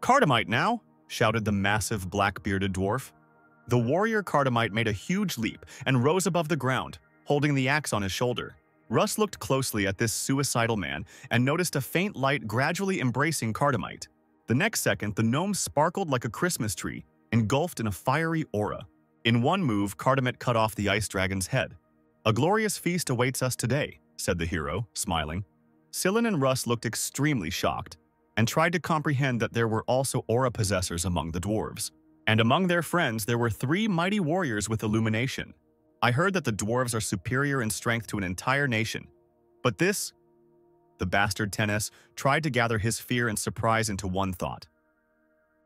"Cardamite now!" shouted the massive black-bearded dwarf. The warrior Cardamite made a huge leap and rose above the ground, holding the axe on his shoulder. Russ looked closely at this suicidal man and noticed a faint light gradually embracing Cardamite. The next second, the gnome sparkled like a Christmas tree, engulfed in a fiery aura. In one move, Cardamite cut off the ice dragon's head. "A glorious feast awaits us today," said the hero, smiling. Sillin and Russ looked extremely shocked and tried to comprehend that there were also aura possessors among the dwarves. And among their friends, there were 3 mighty warriors with illumination. I heard that the dwarves are superior in strength to an entire nation. But this… The bastard Tennis tried to gather his fear and surprise into one thought.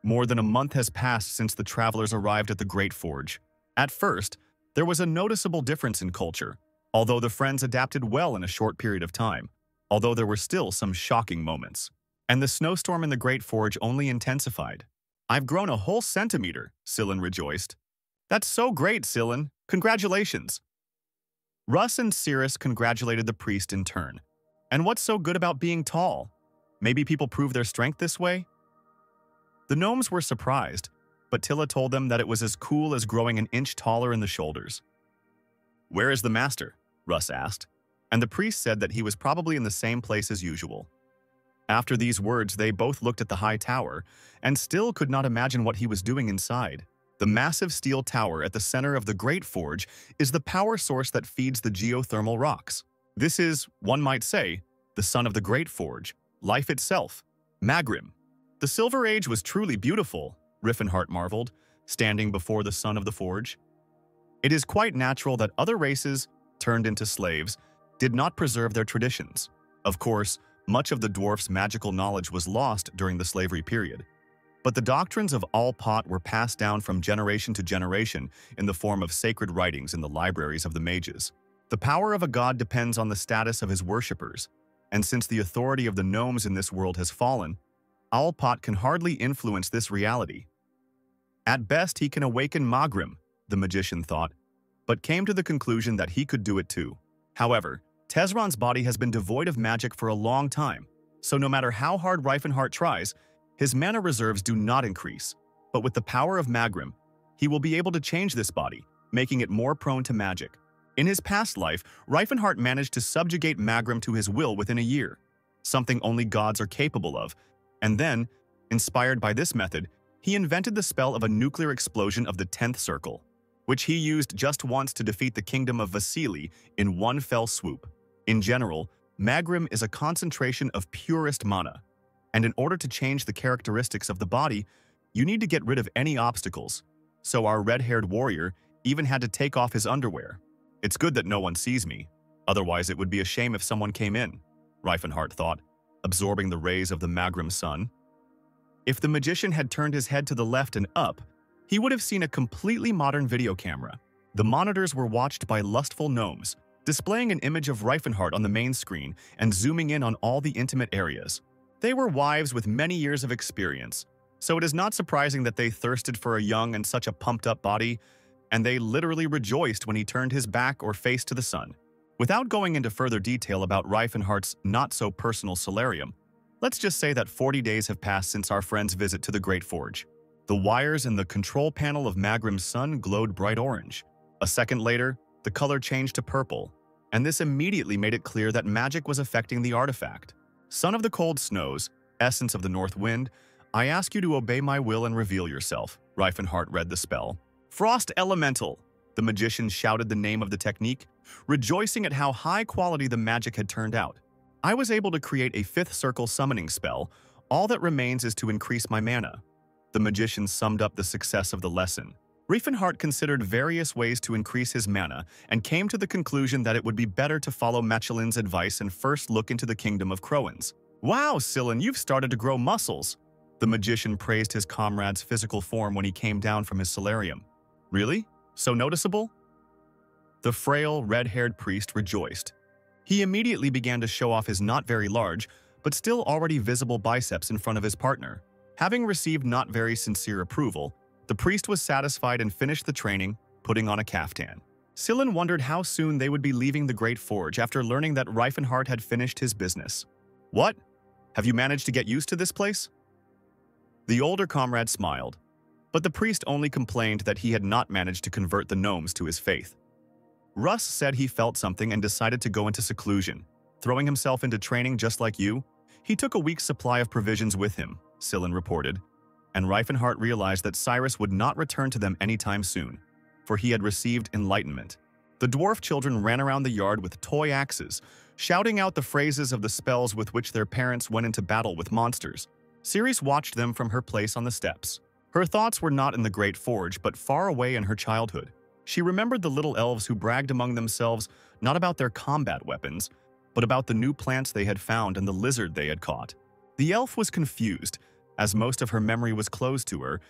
More than a month has passed since the travelers arrived at the Great Forge. At first, There was a noticeable difference in culture, although the friends adapted well in a short period of time, although there were still some shocking moments. And the snowstorm in the Great Forge only intensified. "I've grown a whole centimeter," Sillin rejoiced. "That's so great, Sillin. Congratulations." Russ and Cirrus congratulated the priest in turn. "And what's so good about being tall? Maybe people prove their strength this way?" The gnomes were surprised, but Tilla told them that it was as cool as growing an inch taller in the shoulders. "Where is the master?" Russ asked, and the priest said that he was probably in the same place as usual. After these words, they both looked at the high tower and still could not imagine what he was doing inside. The massive steel tower at the center of the Great Forge is the power source that feeds the geothermal rocks. This is, one might say, the son of the Great Forge, life itself, Magrim. The Silver Age was truly beautiful, Riffenhart marveled, standing before the son of the forge. It is quite natural that other races, turned into slaves, did not preserve their traditions. Of course, much of the dwarfs' magical knowledge was lost during the slavery period. But the doctrines of All-Pot were passed down from generation to generation in the form of sacred writings in the libraries of the mages. The power of a god depends on the status of his worshippers, and since the authority of the gnomes in this world has fallen, All-Pot can hardly influence this reality. At best, he can awaken Magrim, the magician thought, but came to the conclusion that he could do it too. However, Tezron's body has been devoid of magic for a long time, so no matter how hard Riefenhart tries, his mana reserves do not increase. But with the power of Magrim, he will be able to change this body, making it more prone to magic. In his past life, Riefenhart managed to subjugate Magrim to his will within a year, something only gods are capable of, and then, inspired by this method, he invented the spell of a nuclear explosion of the 10th circle, which he used just once to defeat the kingdom of Vasili in one fell swoop. In general, Magrim is a concentration of purest mana, and in order to change the characteristics of the body, you need to get rid of any obstacles, so our red-haired warrior even had to take off his underwear. "It's good that no one sees me, otherwise it would be a shame if someone came in," Riefenhart thought, absorbing the rays of the Magrim sun. If the magician had turned his head to the left and up, he would have seen a completely modern video camera. The monitors were watched by lustful gnomes, displaying an image of Riefenhart on the main screen and zooming in on all the intimate areas. They were wives with many years of experience, so it is not surprising that they thirsted for a young and such a pumped-up body, and they literally rejoiced when he turned his back or face to the sun. Without going into further detail about Riefenhart's not-so-personal solarium, let's just say that 40 days have passed since our friend's visit to the Great Forge. The wires in the control panel of Magrim's sun glowed bright orange. A second later, the color changed to purple, and this immediately made it clear that magic was affecting the artifact. "Son of the cold snows, essence of the north wind, I ask you to obey my will and reveal yourself," Riefenhart read the spell. "Frost Elemental!" The magician shouted the name of the technique, rejoicing at how high quality the magic had turned out. "I was able to create a 5th circle summoning spell. All that remains is to increase my mana." The magician summed up the success of the lesson. Riefenhart considered various ways to increase his mana and came to the conclusion that it would be better to follow Machelin's advice and first look into the kingdom of Croans. "Wow, Sillin, you've started to grow muscles." The magician praised his comrade's physical form when he came down from his solarium. "Really? So noticeable?" The frail, red-haired priest rejoiced. He immediately began to show off his not very large, but still already visible biceps in front of his partner. Having received not very sincere approval, the priest was satisfied and finished the training, putting on a caftan. Sillin wondered how soon they would be leaving the Great Forge after learning that Riefenhart had finished his business. "What? Have you managed to get used to this place?" The older comrade smiled, but the priest only complained that he had not managed to convert the gnomes to his faith. Russ said he felt something and decided to go into seclusion. "Throwing himself into training just like you? He took a week's supply of provisions with him," Sillin reported, and Riefenhart realized that Cyrus would not return to them anytime soon, for he had received enlightenment. The dwarf children ran around the yard with toy axes, shouting out the phrases of the spells with which their parents went into battle with monsters. Ceres watched them from her place on the steps. Her thoughts were not in the Great Forge, but far away in her childhood. She remembered the little elves who bragged among themselves not about their combat weapons, but about the new plants they had found and the lizard they had caught. The elf was confused, as most of her memory was closed to her,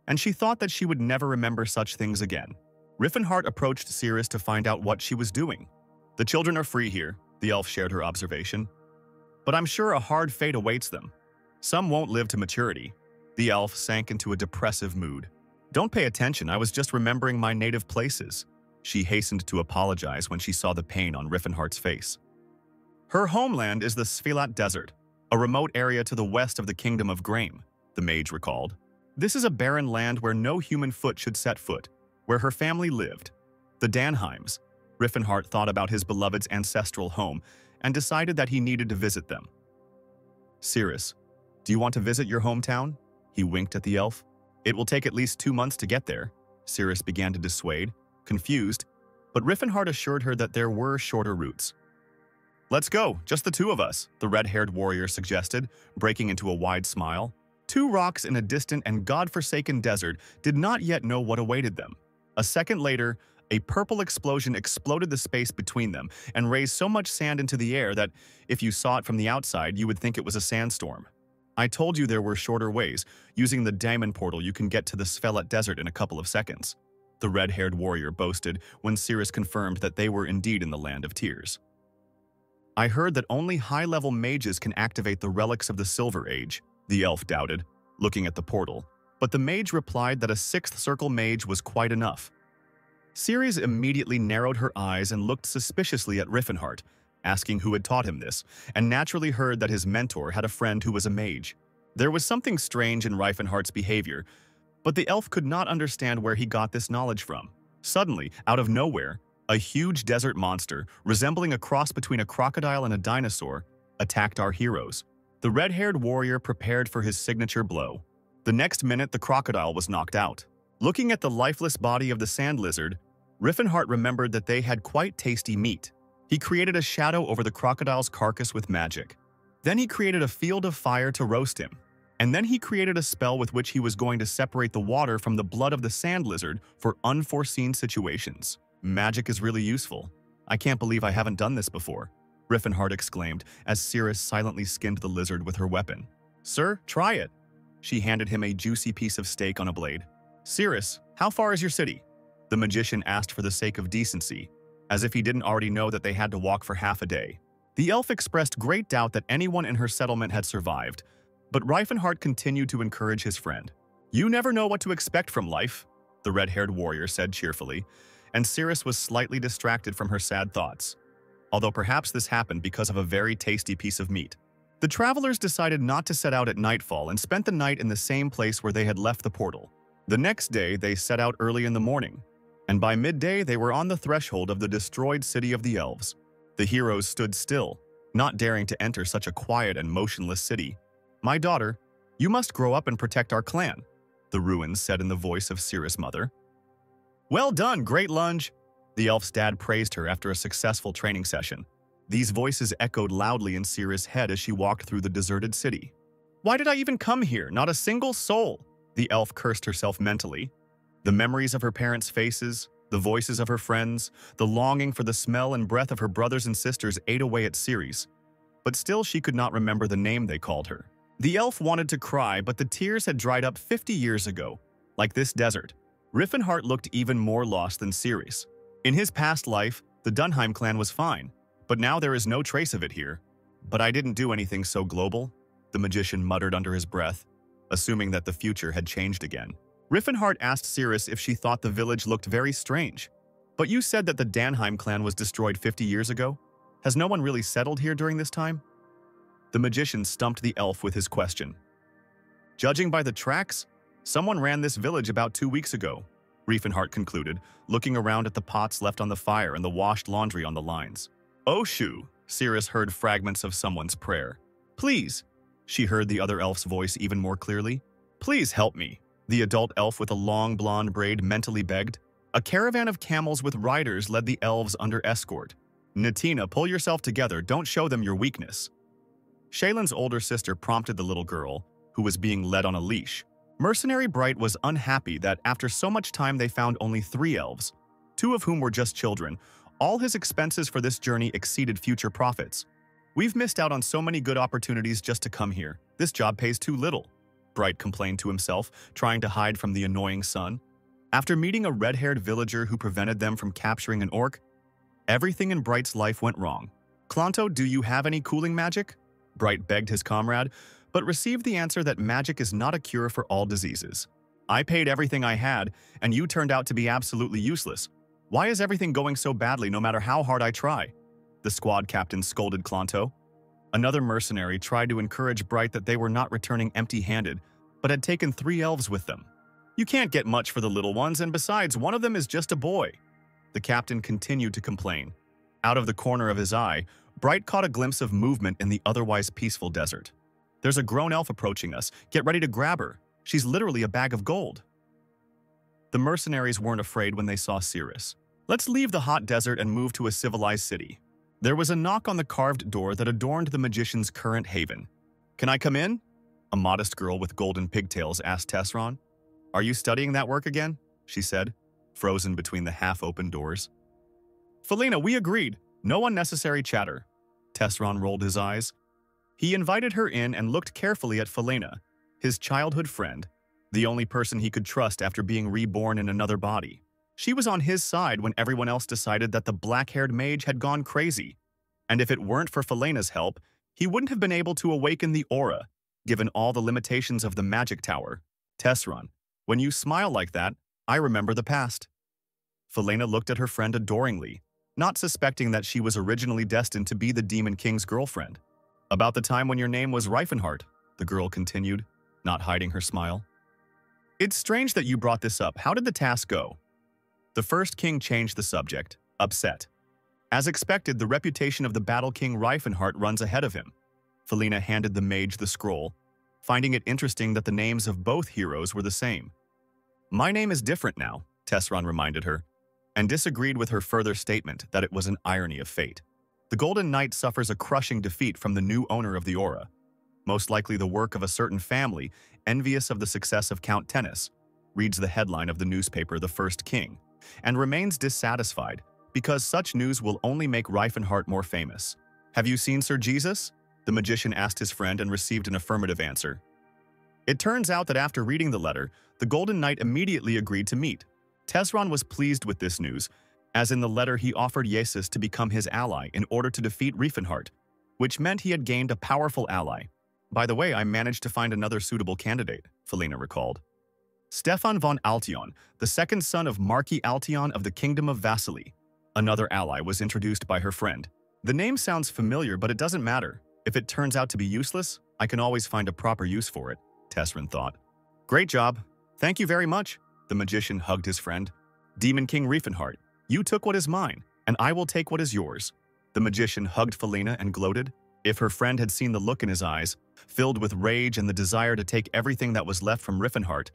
and she thought that she would never remember such things again. Riffenhart approached Cirrus to find out what she was doing. "The children are free here," the elf shared her observation. "But I'm sure a hard fate awaits them. Some won't live to maturity." The elf sank into a depressive mood. "Don't pay attention, I was just remembering my native places." She hastened to apologize when she saw the pain on Riffenhart's face. "Her homeland is the Svilat Desert, a remote area to the west of the Kingdom of Graim," the mage recalled. "This is a barren land where no human foot should set foot, where her family lived. The Danheims." Riffenhart thought about his beloved's ancestral home and decided that he needed to visit them. "Cirrus, do you want to visit your hometown?" He winked at the elf. "It will take at least 2 months to get there." Cirrus began to dissuade, confused, but Riffenhart assured her that there were shorter routes. "Let's go, just the two of us," the red-haired warrior suggested, breaking into a wide smile. Two rocks in a distant and god-forsaken desert did not yet know what awaited them. A second later, a purple explosion exploded the space between them and raised so much sand into the air that, if you saw it from the outside, you would think it was a sandstorm. "I told you there were shorter ways. Using the diamond portal, you can get to the Svilat Desert in a couple of seconds," the red-haired warrior boasted when Cirrus confirmed that they were indeed in the Land of Tears. "I heard that only high-level mages can activate the relics of the Silver Age," the elf doubted, looking at the portal, but the mage replied that a sixth circle mage was quite enough. Cirrus immediately narrowed her eyes and looked suspiciously at Riffenhart, asking who had taught him this, and naturally heard that his mentor had a friend who was a mage. There was something strange in Riffenhart's behavior, but the elf could not understand where he got this knowledge from. Suddenly, out of nowhere, a huge desert monster, resembling a cross between a crocodile and a dinosaur, attacked our heroes. The red-haired warrior prepared for his signature blow. The next minute, the crocodile was knocked out. Looking at the lifeless body of the sand lizard, Riffenhart remembered that they had quite tasty meat. He created a shadow over the crocodile's carcass with magic. Then he created a field of fire to roast him. And then he created a spell with which he was going to separate the water from the blood of the sand lizard for unforeseen situations. "Magic is really useful. I can't believe I haven't done this before," Riffenhart exclaimed as Cirrus silently skinned the lizard with her weapon. "Sir, try it." She handed him a juicy piece of steak on a blade. "Cirrus, how far is your city?" The magician asked for the sake of decency, as if he didn't already know that they had to walk for half a day. The elf expressed great doubt that anyone in her settlement had survived, but Riffenhart continued to encourage his friend. "You never know what to expect from life," the red-haired warrior said cheerfully, and Cirrus was slightly distracted from her sad thoughts, although perhaps this happened because of a very tasty piece of meat. The travelers decided not to set out at nightfall and spent the night in the same place where they had left the portal. The next day, they set out early in the morning, and by midday they were on the threshold of the destroyed city of the elves. The heroes stood still, not daring to enter such a quiet and motionless city. "My daughter, you must grow up and protect our clan," the ruins said in the voice of Cirrus' mother. "Well done, great lunge!" The elf's dad praised her after a successful training session. These voices echoed loudly in Cirrus' head as she walked through the deserted city. "Why did I even come here? Not a single soul!" The elf cursed herself mentally. The memories of her parents' faces, the voices of her friends, the longing for the smell and breath of her brothers and sisters ate away at Cirrus. But still she could not remember the name they called her. The elf wanted to cry, but the tears had dried up 50 years ago. Like this desert, Riffenhart looked even more lost than Cirrus. In his past life, the Dunheim clan was fine, but now there is no trace of it here. "But I didn't do anything so global," the magician muttered under his breath, assuming that the future had changed again. Riffenhart asked Cirrus if she thought the village looked very strange. "But you said that the Danheim clan was destroyed 50 years ago? Has no one really settled here during this time?" The magician stumped the elf with his question. "Judging by the tracks, someone ran this village about 2 weeks ago," Riffenhart concluded, looking around at the pots left on the fire and the washed laundry on the lines. "Oh shoo," Cirrus heard fragments of someone's prayer. "Please," she heard the other elf's voice even more clearly. "Please help me," the adult elf with a long blonde braid mentally begged. A caravan of camels with riders led the elves under escort. "Natina, pull yourself together, don't show them your weakness." Shaylin's older sister prompted the little girl, who was being led on a leash. Mercenary Bright was unhappy that after so much time they found only 3 elves, 2 of whom were just children. All his expenses for this journey exceeded future profits. "We've missed out on so many good opportunities just to come here. This job pays too little," Bright complained to himself, trying to hide from the annoying sun. After meeting a red-haired villager who prevented them from capturing an orc, everything in Bright's life went wrong. "Clonto, do you have any cooling magic?" Bright begged his comrade, but received the answer that magic is not a cure for all diseases. "I paid everything I had, and you turned out to be absolutely useless. Why is everything going so badly no matter how hard I try?" The squad captain scolded Clonto. Another mercenary tried to encourage Bright that they were not returning empty-handed, but had taken 3 elves with them. "You can't get much for the little ones, and besides, one of them is just a boy." The captain continued to complain. Out of the corner of his eye, Bright caught a glimpse of movement in the otherwise peaceful desert. "There's a grown elf approaching us. Get ready to grab her. She's literally a bag of gold." The mercenaries weren't afraid when they saw Cirrus. "Let's leave the hot desert and move to a civilized city." There was a knock on the carved door that adorned the magician's current haven. "Can I come in?" A modest girl with golden pigtails asked Tesron. "Are you studying that work again?" she said, frozen between the half-open doors. "Felina, we agreed. No unnecessary chatter." Tesron rolled his eyes. He invited her in and looked carefully at Felina, his childhood friend, the only person he could trust after being reborn in another body. She was on his side when everyone else decided that the black-haired mage had gone crazy, and if it weren't for Felina's help, he wouldn't have been able to awaken the aura, given all the limitations of the magic tower. "Tesron, when you smile like that, I remember the past." Felina looked at her friend adoringly, not suspecting that she was originally destined to be the Demon King's girlfriend. "About the time when your name was Reifenhart," the girl continued, not hiding her smile. "It's strange that you brought this up. How did the task go?" The first king changed the subject, upset. As expected, the reputation of the Battle King Reifenhart runs ahead of him. Felina handed the mage the scroll, finding it interesting that the names of both heroes were the same. "My name is different now," Tesron reminded her, and disagreed with her further statement that it was an irony of fate. "The Golden Knight suffers a crushing defeat from the new owner of the aura, most likely the work of a certain family envious of the success of Count Tennis," reads the headline of the newspaper The First King, and remains dissatisfied because such news will only make Reifenhart more famous. "Have you seen Sir Jesus?" the magician asked his friend and received an affirmative answer. It turns out that after reading the letter, the Golden Knight immediately agreed to meet. Tesron was pleased with this news, as in the letter he offered Jesus to become his ally in order to defeat Reifenhart, which meant he had gained a powerful ally. "By the way, I managed to find another suitable candidate," Felina recalled. Stefan von Altion, the second son of Marquis Altion of the Kingdom of Vasily. Another ally was introduced by her friend. "The name sounds familiar, but it doesn't matter. If it turns out to be useless, I can always find a proper use for it," Tesron thought. "Great job. Thank you very much." The magician hugged his friend. "Demon King Reifenhart, you took what is mine, and I will take what is yours." The magician hugged Felina and gloated. If her friend had seen the look in his eyes, filled with rage and the desire to take everything that was left from Reifenhart,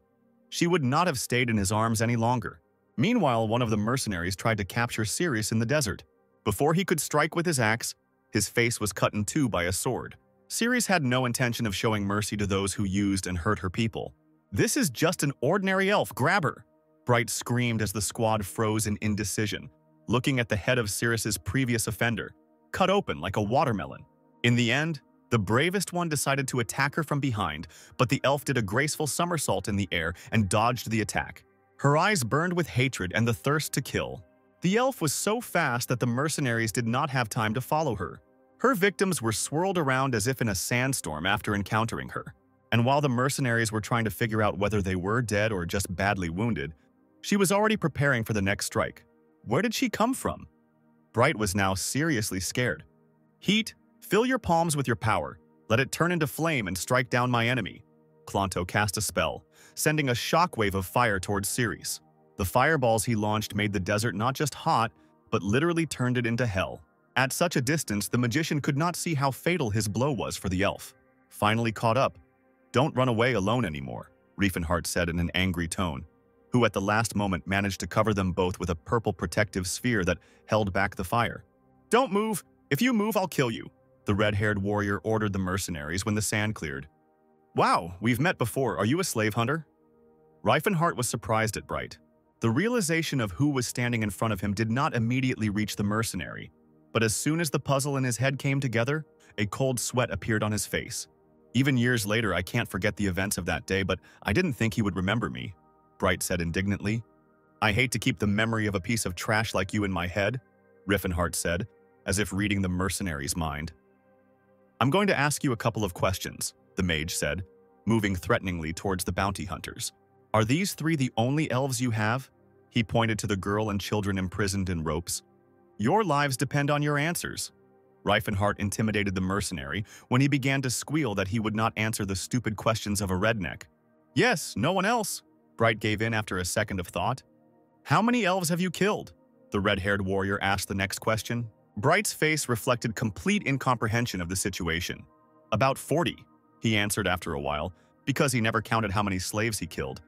she would not have stayed in his arms any longer. Meanwhile, one of the mercenaries tried to capture Sirius in the desert. Before he could strike with his axe, his face was cut in two by a sword. Sirius had no intention of showing mercy to those who used and hurt her people. "This is just an ordinary elf, grab her!" Bright screamed as the squad froze in indecision, looking at the head of Sirius's previous offender, cut open like a watermelon. In the end, the bravest one decided to attack her from behind, but the elf did a graceful somersault in the air and dodged the attack. Her eyes burned with hatred and the thirst to kill. The elf was so fast that the mercenaries did not have time to follow her. Her victims were swirled around as if in a sandstorm after encountering her. And while the mercenaries were trying to figure out whether they were dead or just badly wounded, she was already preparing for the next strike. Where did she come from? Bright was now seriously scared. "Heat, fill your palms with your power. Let it turn into flame and strike down my enemy." Clonto cast a spell, sending a shockwave of fire towards Ceres. The fireballs he launched made the desert not just hot, but literally turned it into hell. At such a distance, the magician could not see how fatal his blow was for the elf. Finally caught up. "Don't run away alone anymore," Reifenhart said in an angry tone, who at the last moment managed to cover them both with a purple protective sphere that held back the fire. "Don't move! If you move, I'll kill you," the red-haired warrior ordered the mercenaries when the sand cleared. "Wow, we've met before. Are you a slave hunter?" Reifenhart was surprised at Bright. The realization of who was standing in front of him did not immediately reach the mercenary, but as soon as the puzzle in his head came together, a cold sweat appeared on his face. "Even years later, I can't forget the events of that day, but I didn't think he would remember me," Bright said indignantly. I hate to keep the memory of a piece of trash like you in my head, Riffenhart said, as if reading the mercenary's mind. I'm going to ask you a couple of questions, the mage said, moving threateningly towards the bounty hunters. Are these three the only elves you have? He pointed to the girl and children imprisoned in ropes. Your lives depend on your answers. Riefenhart intimidated the mercenary when he began to squeal that he would not answer the stupid questions of a redneck. Yes, no one else, Bright gave in after a second of thought. How many elves have you killed? The red-haired warrior asked the next question. Bright's face reflected complete incomprehension of the situation. About 40, he answered after a while, because he never counted how many slaves he killed.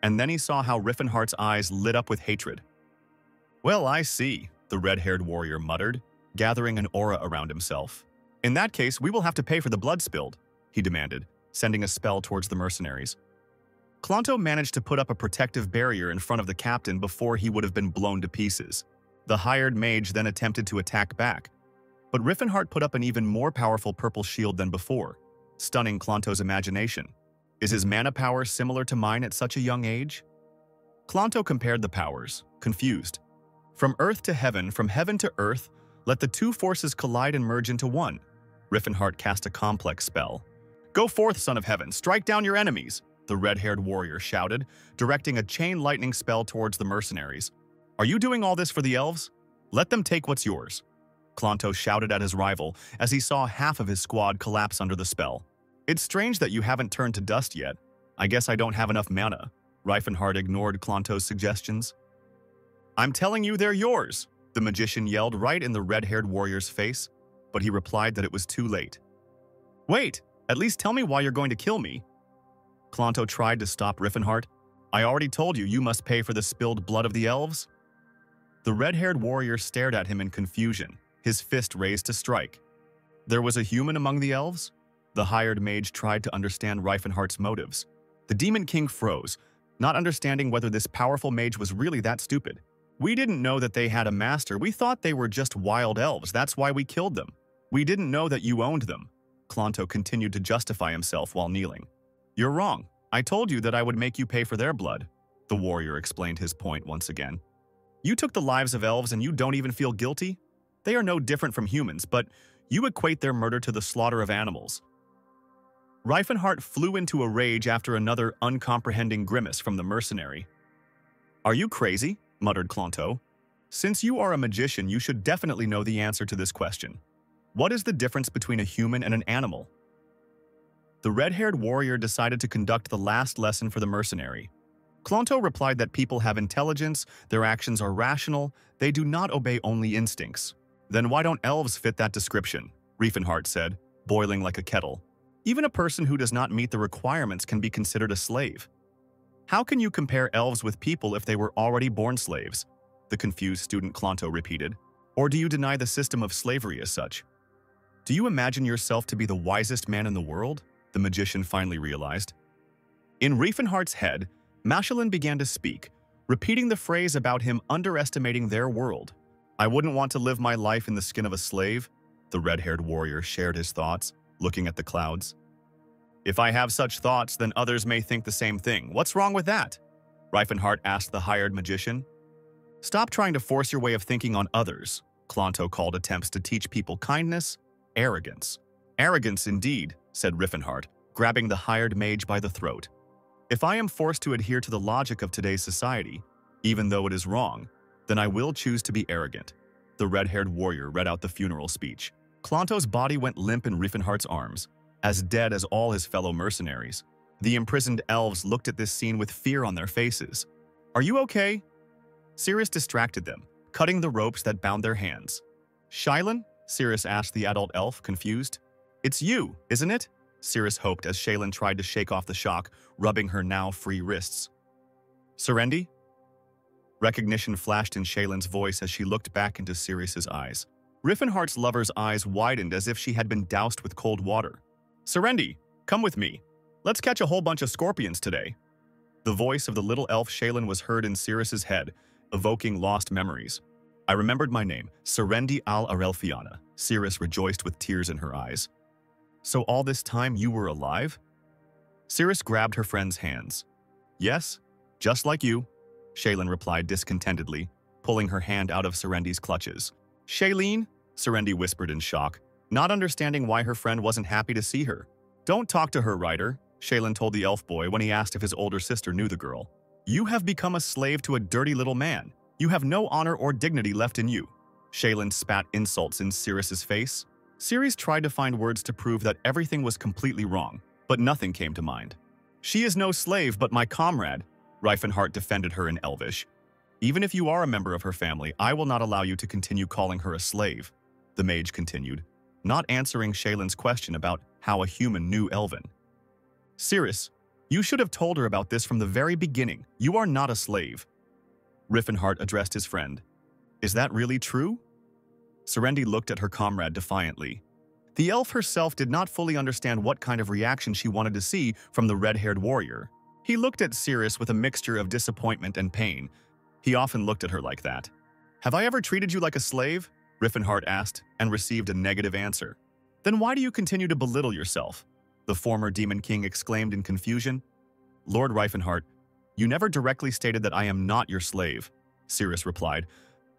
And then he saw how Riffenhart's eyes lit up with hatred. Well, I see, the red-haired warrior muttered, gathering an aura around himself. In that case, we will have to pay for the blood spilled, he demanded, sending a spell towards the mercenaries. Klonto managed to put up a protective barrier in front of the captain before he would have been blown to pieces. The hired mage then attempted to attack back, but Riffenhart put up an even more powerful purple shield than before, stunning Klonto's imagination. Is his mana power similar to mine at such a young age? Klonto compared the powers, confused. From earth to heaven, from heaven to earth, let the two forces collide and merge into one. Riffenhart cast a complex spell. Go forth, son of heaven, strike down your enemies, the red-haired warrior shouted, directing a chain lightning spell towards the mercenaries. Are you doing all this for the elves? Let them take what's yours. Klonto shouted at his rival as he saw half of his squad collapse under the spell. It's strange that you haven't turned to dust yet. I guess I don't have enough mana. Riefenhart ignored Klonto's suggestions. I'm telling you they're yours, the magician yelled right in the red-haired warrior's face, but he replied that it was too late. Wait, at least tell me why you're going to kill me. Klonto tried to stop Riffenhart. I already told you you must pay for the spilled blood of the elves. The red-haired warrior stared at him in confusion, his fist raised to strike. There was a human among the elves? The hired mage tried to understand Riefenhart's motives. The Demon King froze, not understanding whether this powerful mage was really that stupid. We didn't know that they had a master. We thought they were just wild elves. That's why we killed them. We didn't know that you owned them. Klonto continued to justify himself while kneeling. You're wrong. I told you that I would make you pay for their blood. The warrior explained his point once again. You took the lives of elves and you don't even feel guilty? They are no different from humans, but you equate their murder to the slaughter of animals. Riefenhart flew into a rage after another uncomprehending grimace from the mercenary. Are you crazy? Muttered Klonto. Since you are a magician, you should definitely know the answer to this question. What is the difference between a human and an animal? The red-haired warrior decided to conduct the last lesson for the mercenary. Klonto replied that people have intelligence, their actions are rational, they do not obey only instincts. Then why don't elves fit that description? Riefenhart said, boiling like a kettle. Even a person who does not meet the requirements can be considered a slave. How can you compare elves with people if they were already born slaves? The confused student Klonto repeated. Or do you deny the system of slavery as such? Do you imagine yourself to be the wisest man in the world? The magician finally realized. In Riefenhart's head, Machelin began to speak, repeating the phrase about him underestimating their world. I wouldn't want to live my life in the skin of a slave. The red-haired warrior shared his thoughts, looking at the clouds. If I have such thoughts, then others may think the same thing. What's wrong with that? Riefenhart asked the hired magician. Stop trying to force your way of thinking on others, Klonto called attempts to teach people kindness, arrogance. Arrogance indeed, said Riefenhart, grabbing the hired mage by the throat. If I am forced to adhere to the logic of today's society, even though it is wrong, then I will choose to be arrogant. The red-haired warrior read out the funeral speech. Klonto's body went limp in Riefenhart's arms, as dead as all his fellow mercenaries. The imprisoned elves looked at this scene with fear on their faces. Are you okay? Cirrus distracted them, cutting the ropes that bound their hands. Shaylin? Cirrus asked the adult elf, confused. It's you, isn't it? Cirrus hoped as Shaylin tried to shake off the shock, rubbing her now free wrists. Serendi? Recognition flashed in Shaylin's voice as she looked back into Cirrus's eyes. Riefenhart's lover's eyes widened as if she had been doused with cold water. Serendi, come with me. Let's catch a whole bunch of scorpions today. The voice of the little elf Shaylin was heard in Cirrus's head, evoking lost memories. I remembered my name, Serendi al-Arelfiana. Cirrus rejoiced with tears in her eyes. So all this time you were alive? Cirrus grabbed her friend's hands. Yes, just like you. Shaylin replied discontentedly, pulling her hand out of Serendi's clutches. Shaylin? Serendi whispered in shock, not understanding why her friend wasn't happy to see her. Don't talk to her, Ryder, Shaylin told the elf boy when he asked if his older sister knew the girl. You have become a slave to a dirty little man. You have no honor or dignity left in you. Shaylin spat insults in Sirius's face. Sirius tried to find words to prove that everything was completely wrong, but nothing came to mind. She is no slave but my comrade, Reifenhart defended her in Elvish. Even if you are a member of her family, I will not allow you to continue calling her a slave, the mage continued, not answering Shaylin's question about how a human knew Elven. Sirius, you should have told her about this from the very beginning. You are not a slave. Riffenhart addressed his friend. Is that really true? Serendi looked at her comrade defiantly. The elf herself did not fully understand what kind of reaction she wanted to see from the red-haired warrior. He looked at Sirius with a mixture of disappointment and pain. He often looked at her like that. Have I ever treated you like a slave? Riffenhart asked, and received a negative answer. Then why do you continue to belittle yourself? The former Demon King exclaimed in confusion. Lord Reifenhart, you never directly stated that I am not your slave, Sirius replied,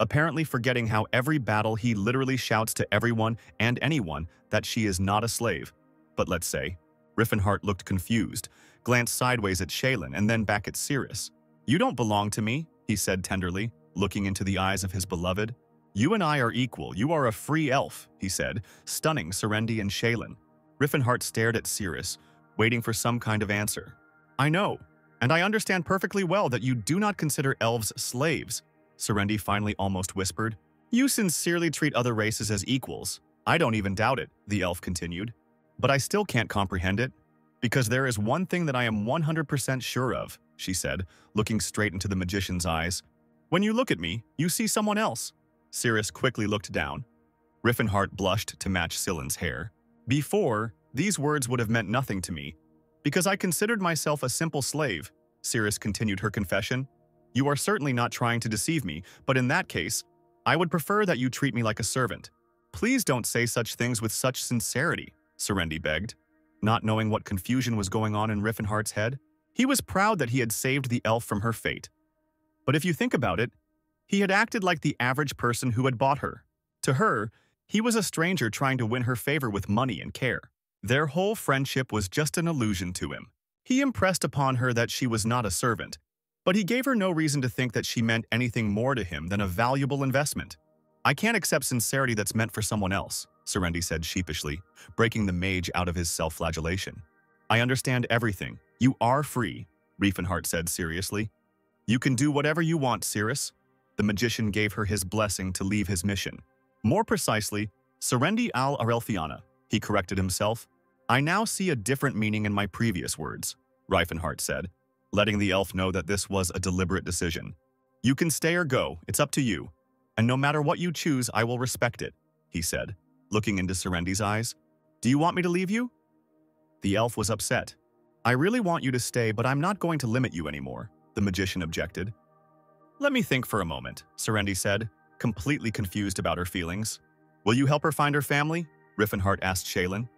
apparently forgetting how every battle he literally shouts to everyone and anyone that she is not a slave. But let's say. Riffenhart looked confused, glanced sideways at Shaylin and then back at Sirius. You don't belong to me, he said tenderly, looking into the eyes of his beloved. You and I are equal. You are a free elf, he said, stunning Serendi and Shaylin. Riffenhart stared at Sirius, waiting for some kind of answer. I know, and I understand perfectly well that you do not consider elves slaves, Serendi finally almost whispered. You sincerely treat other races as equals. I don't even doubt it, the elf continued. But I still can't comprehend it, because there is one thing that I am 100% sure of, she said, looking straight into the magician's eyes. When you look at me, you see someone else. Sirius quickly looked down. Riffenhart blushed to match Scyllin's hair. Before, these words would have meant nothing to me, because I considered myself a simple slave, Sirius continued her confession. You are certainly not trying to deceive me, but in that case, I would prefer that you treat me like a servant. Please don't say such things with such sincerity, Serendi begged, not knowing what confusion was going on in Riffenhart's head. He was proud that he had saved the elf from her fate. But if you think about it, he had acted like the average person who had bought her. To her, he was a stranger trying to win her favor with money and care. Their whole friendship was just an illusion to him. He impressed upon her that she was not a servant, but he gave her no reason to think that she meant anything more to him than a valuable investment. I can't accept sincerity that's meant for someone else, Serendi said sheepishly, breaking the mage out of his self-flagellation. I understand everything. You are free, Riefenhart said seriously. You can do whatever you want, Sirius. The magician gave her his blessing to leave his mission. More precisely, Serendi al-Arelfiana, he corrected himself. I now see a different meaning in my previous words, Riefenhart said, letting the elf know that this was a deliberate decision. You can stay or go, it's up to you. And no matter what you choose, I will respect it, he said, looking into Serendi's eyes. Do you want me to leave you? The elf was upset. I really want you to stay, but I'm not going to limit you anymore, the magician objected. Let me think for a moment, Serendi said, completely confused about her feelings. Will you help her find her family? Riffenhart asked Shaylin.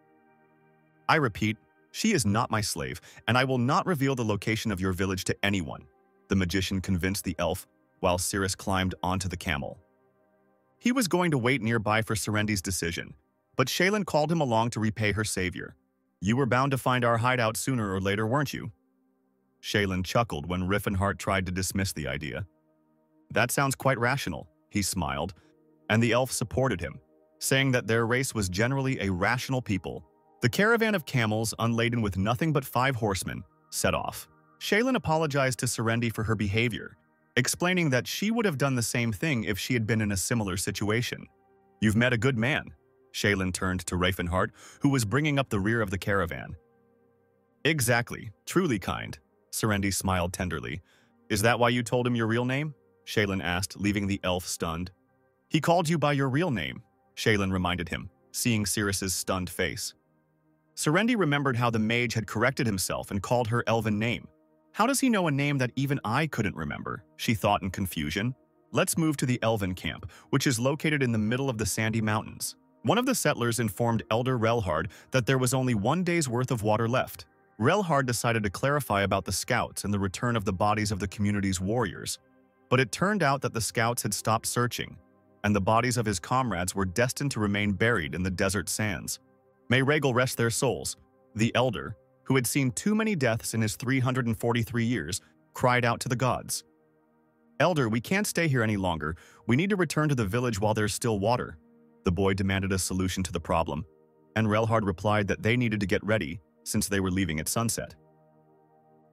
I repeat, she is not my slave, and I will not reveal the location of your village to anyone, the magician convinced the elf while Sirius climbed onto the camel. He was going to wait nearby for Serendi's decision, but Shaylin called him along to repay her savior. You were bound to find our hideout sooner or later, weren't you? Shaylin chuckled when Riffenhart tried to dismiss the idea. That sounds quite rational, he smiled, and the elf supported him, saying that their race was generally a rational people. The caravan of camels, unladen with nothing but 5 horsemen, set off. Shaylin apologized to Serendi for her behavior, explaining that she would have done the same thing if she had been in a similar situation. You've met a good man, Shaylin turned to Riefenhart, who was bringing up the rear of the caravan. Exactly, truly kind, Serendi smiled tenderly. Is that why you told him your real name? Shaylin asked, leaving the elf stunned. He called you by your real name, Shaylin reminded him, seeing Sirius's stunned face. Serendi remembered how the mage had corrected himself and called her elven name. How does he know a name that even I couldn't remember? She thought in confusion. Let's move to the elven camp, which is located in the middle of the sandy mountains. One of the settlers informed Elder Relhard that there was only 1 day's worth of water left. Relhard decided to clarify about the scouts and the return of the bodies of the community's warriors, but it turned out that the scouts had stopped searching, and the bodies of his comrades were destined to remain buried in the desert sands. May Rhaegal rest their souls. The elder, who had seen too many deaths in his 343 years, cried out to the gods. "Elder, we can't stay here any longer. We need to return to the village while there's still water." The boy demanded a solution to the problem, and Relhard replied that they needed to get ready since they were leaving at sunset.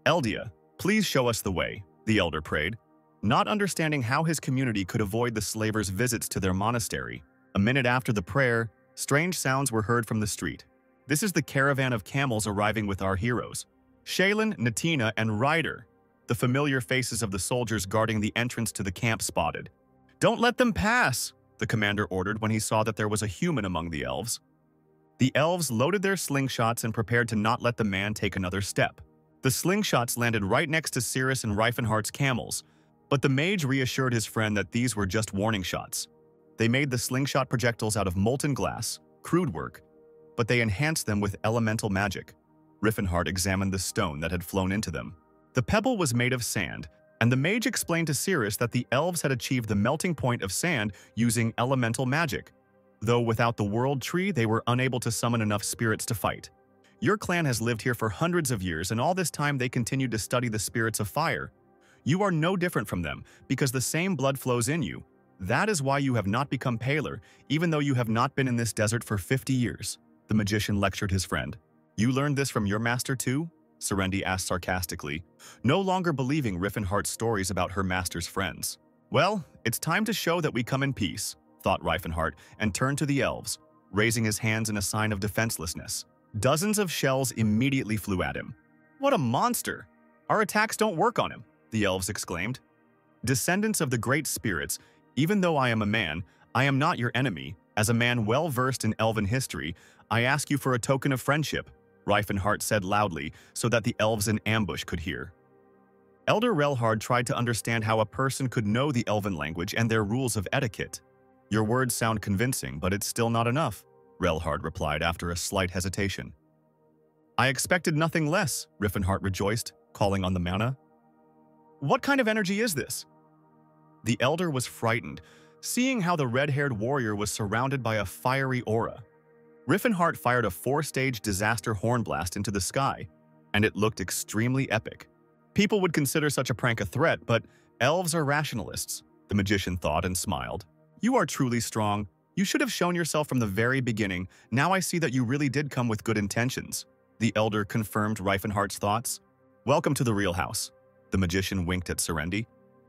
"Eldia, please show us the way," the elder prayed, not understanding how his community could avoid the slavers' visits to their monastery. A minute after the prayer, strange sounds were heard from the street. "This is the caravan of camels arriving with our heroes. Shaylin, Natina, and Ryder," the familiar faces of the soldiers guarding the entrance to the camp spotted. "Don't let them pass," the commander ordered when he saw that there was a human among the elves. The elves loaded their slingshots and prepared to not let the man take another step. The slingshots landed right next to Cirrus and Reifenhardt's camels, but the mage reassured his friend that these were just warning shots. They made the slingshot projectiles out of molten glass, crude work, but they enhanced them with elemental magic. Riefenhardt examined the stone that had flown into them. The pebble was made of sand, and the mage explained to Cirrus that the elves had achieved the melting point of sand using elemental magic. Though without the world tree, they were unable to summon enough spirits to fight. "Your clan has lived here for hundreds of years, and all this time they continued to study the spirits of fire. You are no different from them, because the same blood flows in you. That is why you have not become paler, even though you have not been in this desert for 50 years. The magician lectured his friend. "You learned this from your master too?" Serendi asked sarcastically, no longer believing Riefenhardt's stories about her master's friends. "Well, it's time to show that we come in peace," thought Reifenhardt, and turned to the elves, raising his hands in a sign of defenselessness. Dozens of shells immediately flew at him. "What a monster! Our attacks don't work on him," the elves exclaimed. "Descendants of the great spirits, even though I am a man, I am not your enemy. As a man well-versed in elven history, I ask you for a token of friendship," Reifenhardt said loudly so that the elves in ambush could hear. Elder Relhard tried to understand how a person could know the elven language and their rules of etiquette. "Your words sound convincing, but it's still not enough," Relhard replied after a slight hesitation. "I expected nothing less," Riefenhardt rejoiced, calling on the mana. "What kind of energy is this?" The elder was frightened, seeing how the red-haired warrior was surrounded by a fiery aura. Riefenhardt fired a 4-stage disaster horn blast into the sky, and it looked extremely epic. People would consider such a prank a threat, but elves are rationalists, the magician thought and smiled. "You are truly strong. You should have shown yourself from the very beginning. Now I see that you really did come with good intentions," the elder confirmed Reifenhardt's thoughts. "Welcome to the real house," the magician winked at Serendi.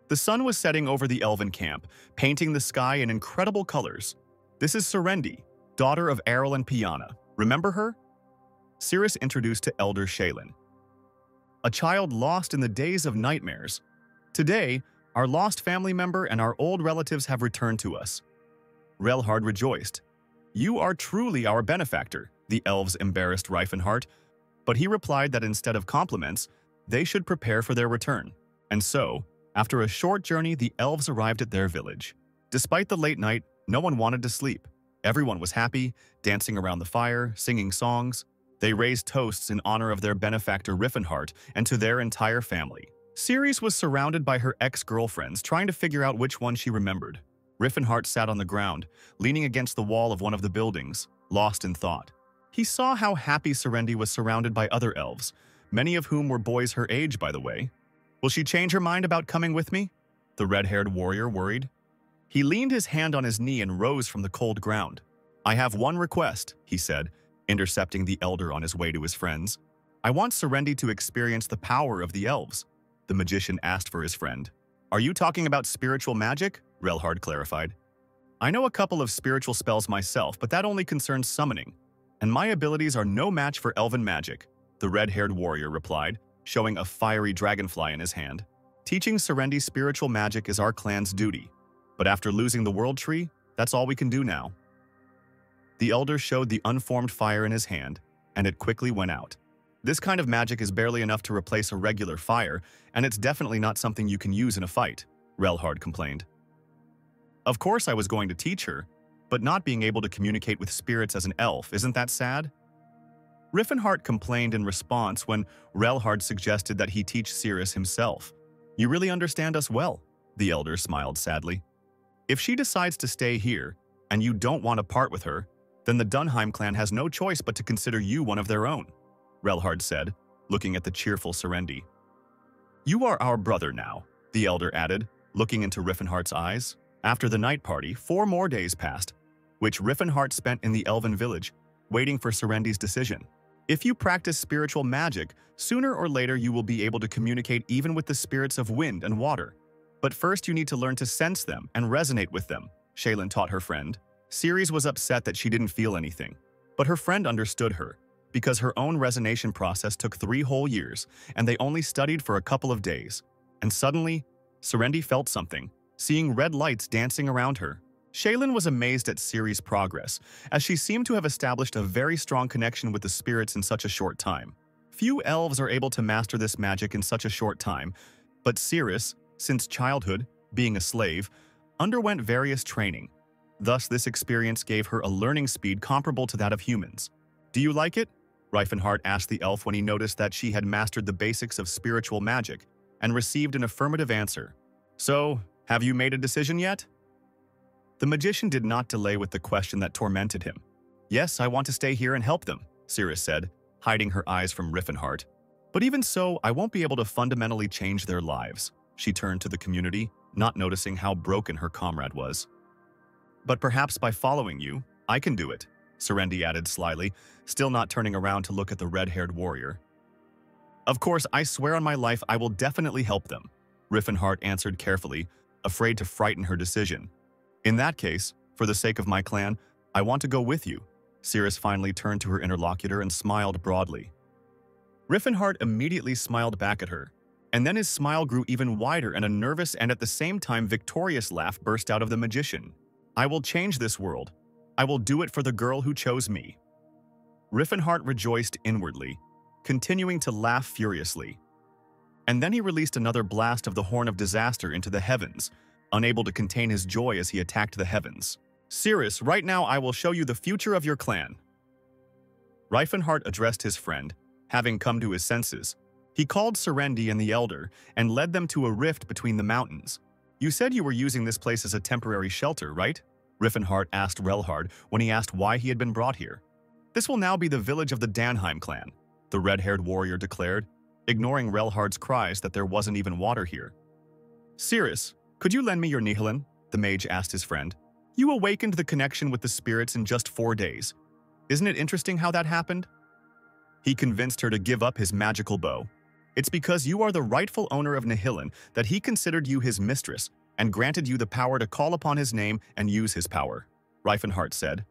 The sun was setting over the elven camp, painting the sky in incredible colors. "This is Serendi, daughter of Errol and Piana. Remember her?" Cirrus introduced to Elder Shaylin. "A child lost in the days of nightmares. Today, our lost family member and our old relatives have returned to us." Relhard rejoiced. "You are truly our benefactor," the elves embarrassed Reifenhardt, but he replied that instead of compliments, they should prepare for their return. And so, after a short journey, the elves arrived at their village. Despite the late night, no one wanted to sleep. Everyone was happy, dancing around the fire, singing songs. They raised toasts in honor of their benefactor Riefenhardt and to their entire family. Ceres was surrounded by her ex-girlfriends, trying to figure out which one she remembered. Riefenhardt sat on the ground, leaning against the wall of one of the buildings, lost in thought. He saw how happy Serendi was surrounded by other elves, many of whom were boys her age, by the way. "Will she change her mind about coming with me?" the red-haired warrior worried. He leaned his hand on his knee and rose from the cold ground. "I have one request," he said, intercepting the elder on his way to his friends. "I want Serendi to experience the power of the elves," the magician asked for his friend. "Are you talking about spiritual magic?" Relhard clarified. "I know a couple of spiritual spells myself, but that only concerns summoning, and my abilities are no match for elven magic," the red-haired warrior replied, showing a fiery dragonfly in his hand. "Teaching Serendi spiritual magic is our clan's duty, but after losing the world tree, that's all we can do now." The elder showed the unformed fire in his hand, and it quickly went out. "This kind of magic is barely enough to replace a regular fire, and it's definitely not something you can use in a fight," Relhard complained. "Of course I was going to teach her, but not being able to communicate with spirits as an elf, isn't that sad?" Riffenhart complained in response when Relhard suggested that he teach Cirrus himself. "You really understand us well," the elder smiled sadly. "If she decides to stay here, and you don't want to part with her, then the Dunheim clan has no choice but to consider you one of their own," Relhard said, looking at the cheerful Serendi. "You are our brother now," the elder added, looking into Riffenhart's eyes. After the night party, 4 more days passed, which Riffenhart spent in the elven village, waiting for Serendi's decision. If you practice spiritual magic, sooner or later you will be able to communicate even with the spirits of wind and water. But first you need to learn to sense them and resonate with them, Shaylin taught her friend. Ceres was upset that she didn't feel anything, but her friend understood her, because her own resonation process took 3 whole years, and they only studied for a couple of days. And suddenly, Serendi felt something, seeing red lights dancing around her. Shaylin was amazed at Ceres' progress, as she seemed to have established a very strong connection with the spirits in such a short time. Few elves are able to master this magic in such a short time, but Ceres, since childhood, being a slave, underwent various training. Thus, this experience gave her a learning speed comparable to that of humans. "Do you like it?" Riefenhart asked the elf when he noticed that she had mastered the basics of spiritual magic and received an affirmative answer. "So, have you made a decision yet?" The magician did not delay with the question that tormented him. "Yes, I want to stay here and help them," Cirrus said, hiding her eyes from Riffenhart. "But even so, I won't be able to fundamentally change their lives." She turned to the community, not noticing how broken her comrade was. "But perhaps by following you, I can do it," Serendi added slyly, still not turning around to look at the red-haired warrior. "Of course, I swear on my life I will definitely help them," Riffenhart answered carefully, afraid to frighten her decision. "In that case, for the sake of my clan, I want to go with you." Cirrus finally turned to her interlocutor and smiled broadly. Riffenhart immediately smiled back at her, and then his smile grew even wider and a nervous and at the same time victorious laugh burst out of the magician. "I will change this world. I will do it for the girl who chose me." Riffenhart rejoiced inwardly, continuing to laugh furiously. And then he released another blast of the Horn of Disaster into the heavens, unable to contain his joy as he attacked the heavens. "Cirrus, right now I will show you the future of your clan." Riefenhart addressed his friend, having come to his senses. He called Serendi and the Elder and led them to a rift between the mountains. "You said you were using this place as a temporary shelter, right?" Riffenhart asked Relhard when he asked why he had been brought here. "This will now be the village of the Dunheim clan," the red-haired warrior declared, ignoring Relhard's cries that there wasn't even water here. "Cirrus, could you lend me your Nihilin?" the mage asked his friend. "You awakened the connection with the spirits in just 4 days. Isn't it interesting how that happened?" He convinced her to give up his magical bow. "It's because you are the rightful owner of Nihilin that he considered you his mistress and granted you the power to call upon his name and use his power," Riefenhart said.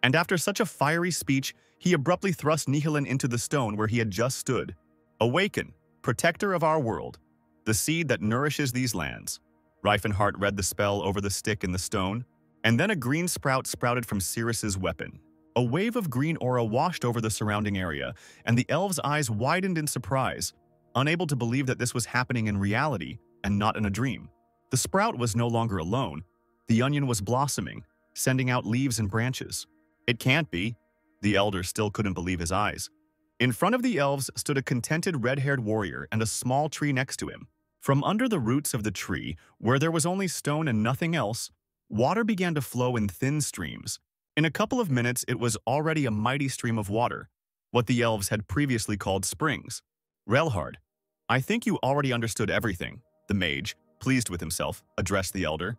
And after such a fiery speech, he abruptly thrust Nihilin into the stone where he had just stood. "Awaken, protector of our world, the seed that nourishes these lands." Riefenhart read the spell over the stick in the stone, and then a green sprout sprouted from Cirrus's weapon. A wave of green aura washed over the surrounding area, and the elves' eyes widened in surprise, unable to believe that this was happening in reality and not in a dream. The sprout was no longer alone. The onion was blossoming, sending out leaves and branches. "It can't be." The elder still couldn't believe his eyes. In front of the elves stood a contented red-haired warrior and a small tree next to him. From under the roots of the tree, where there was only stone and nothing else, water began to flow in thin streams. In a couple of minutes, it was already a mighty stream of water, what the elves had previously called springs. "Relhard, I think you already understood everything," the mage, pleased with himself, addressed the elder.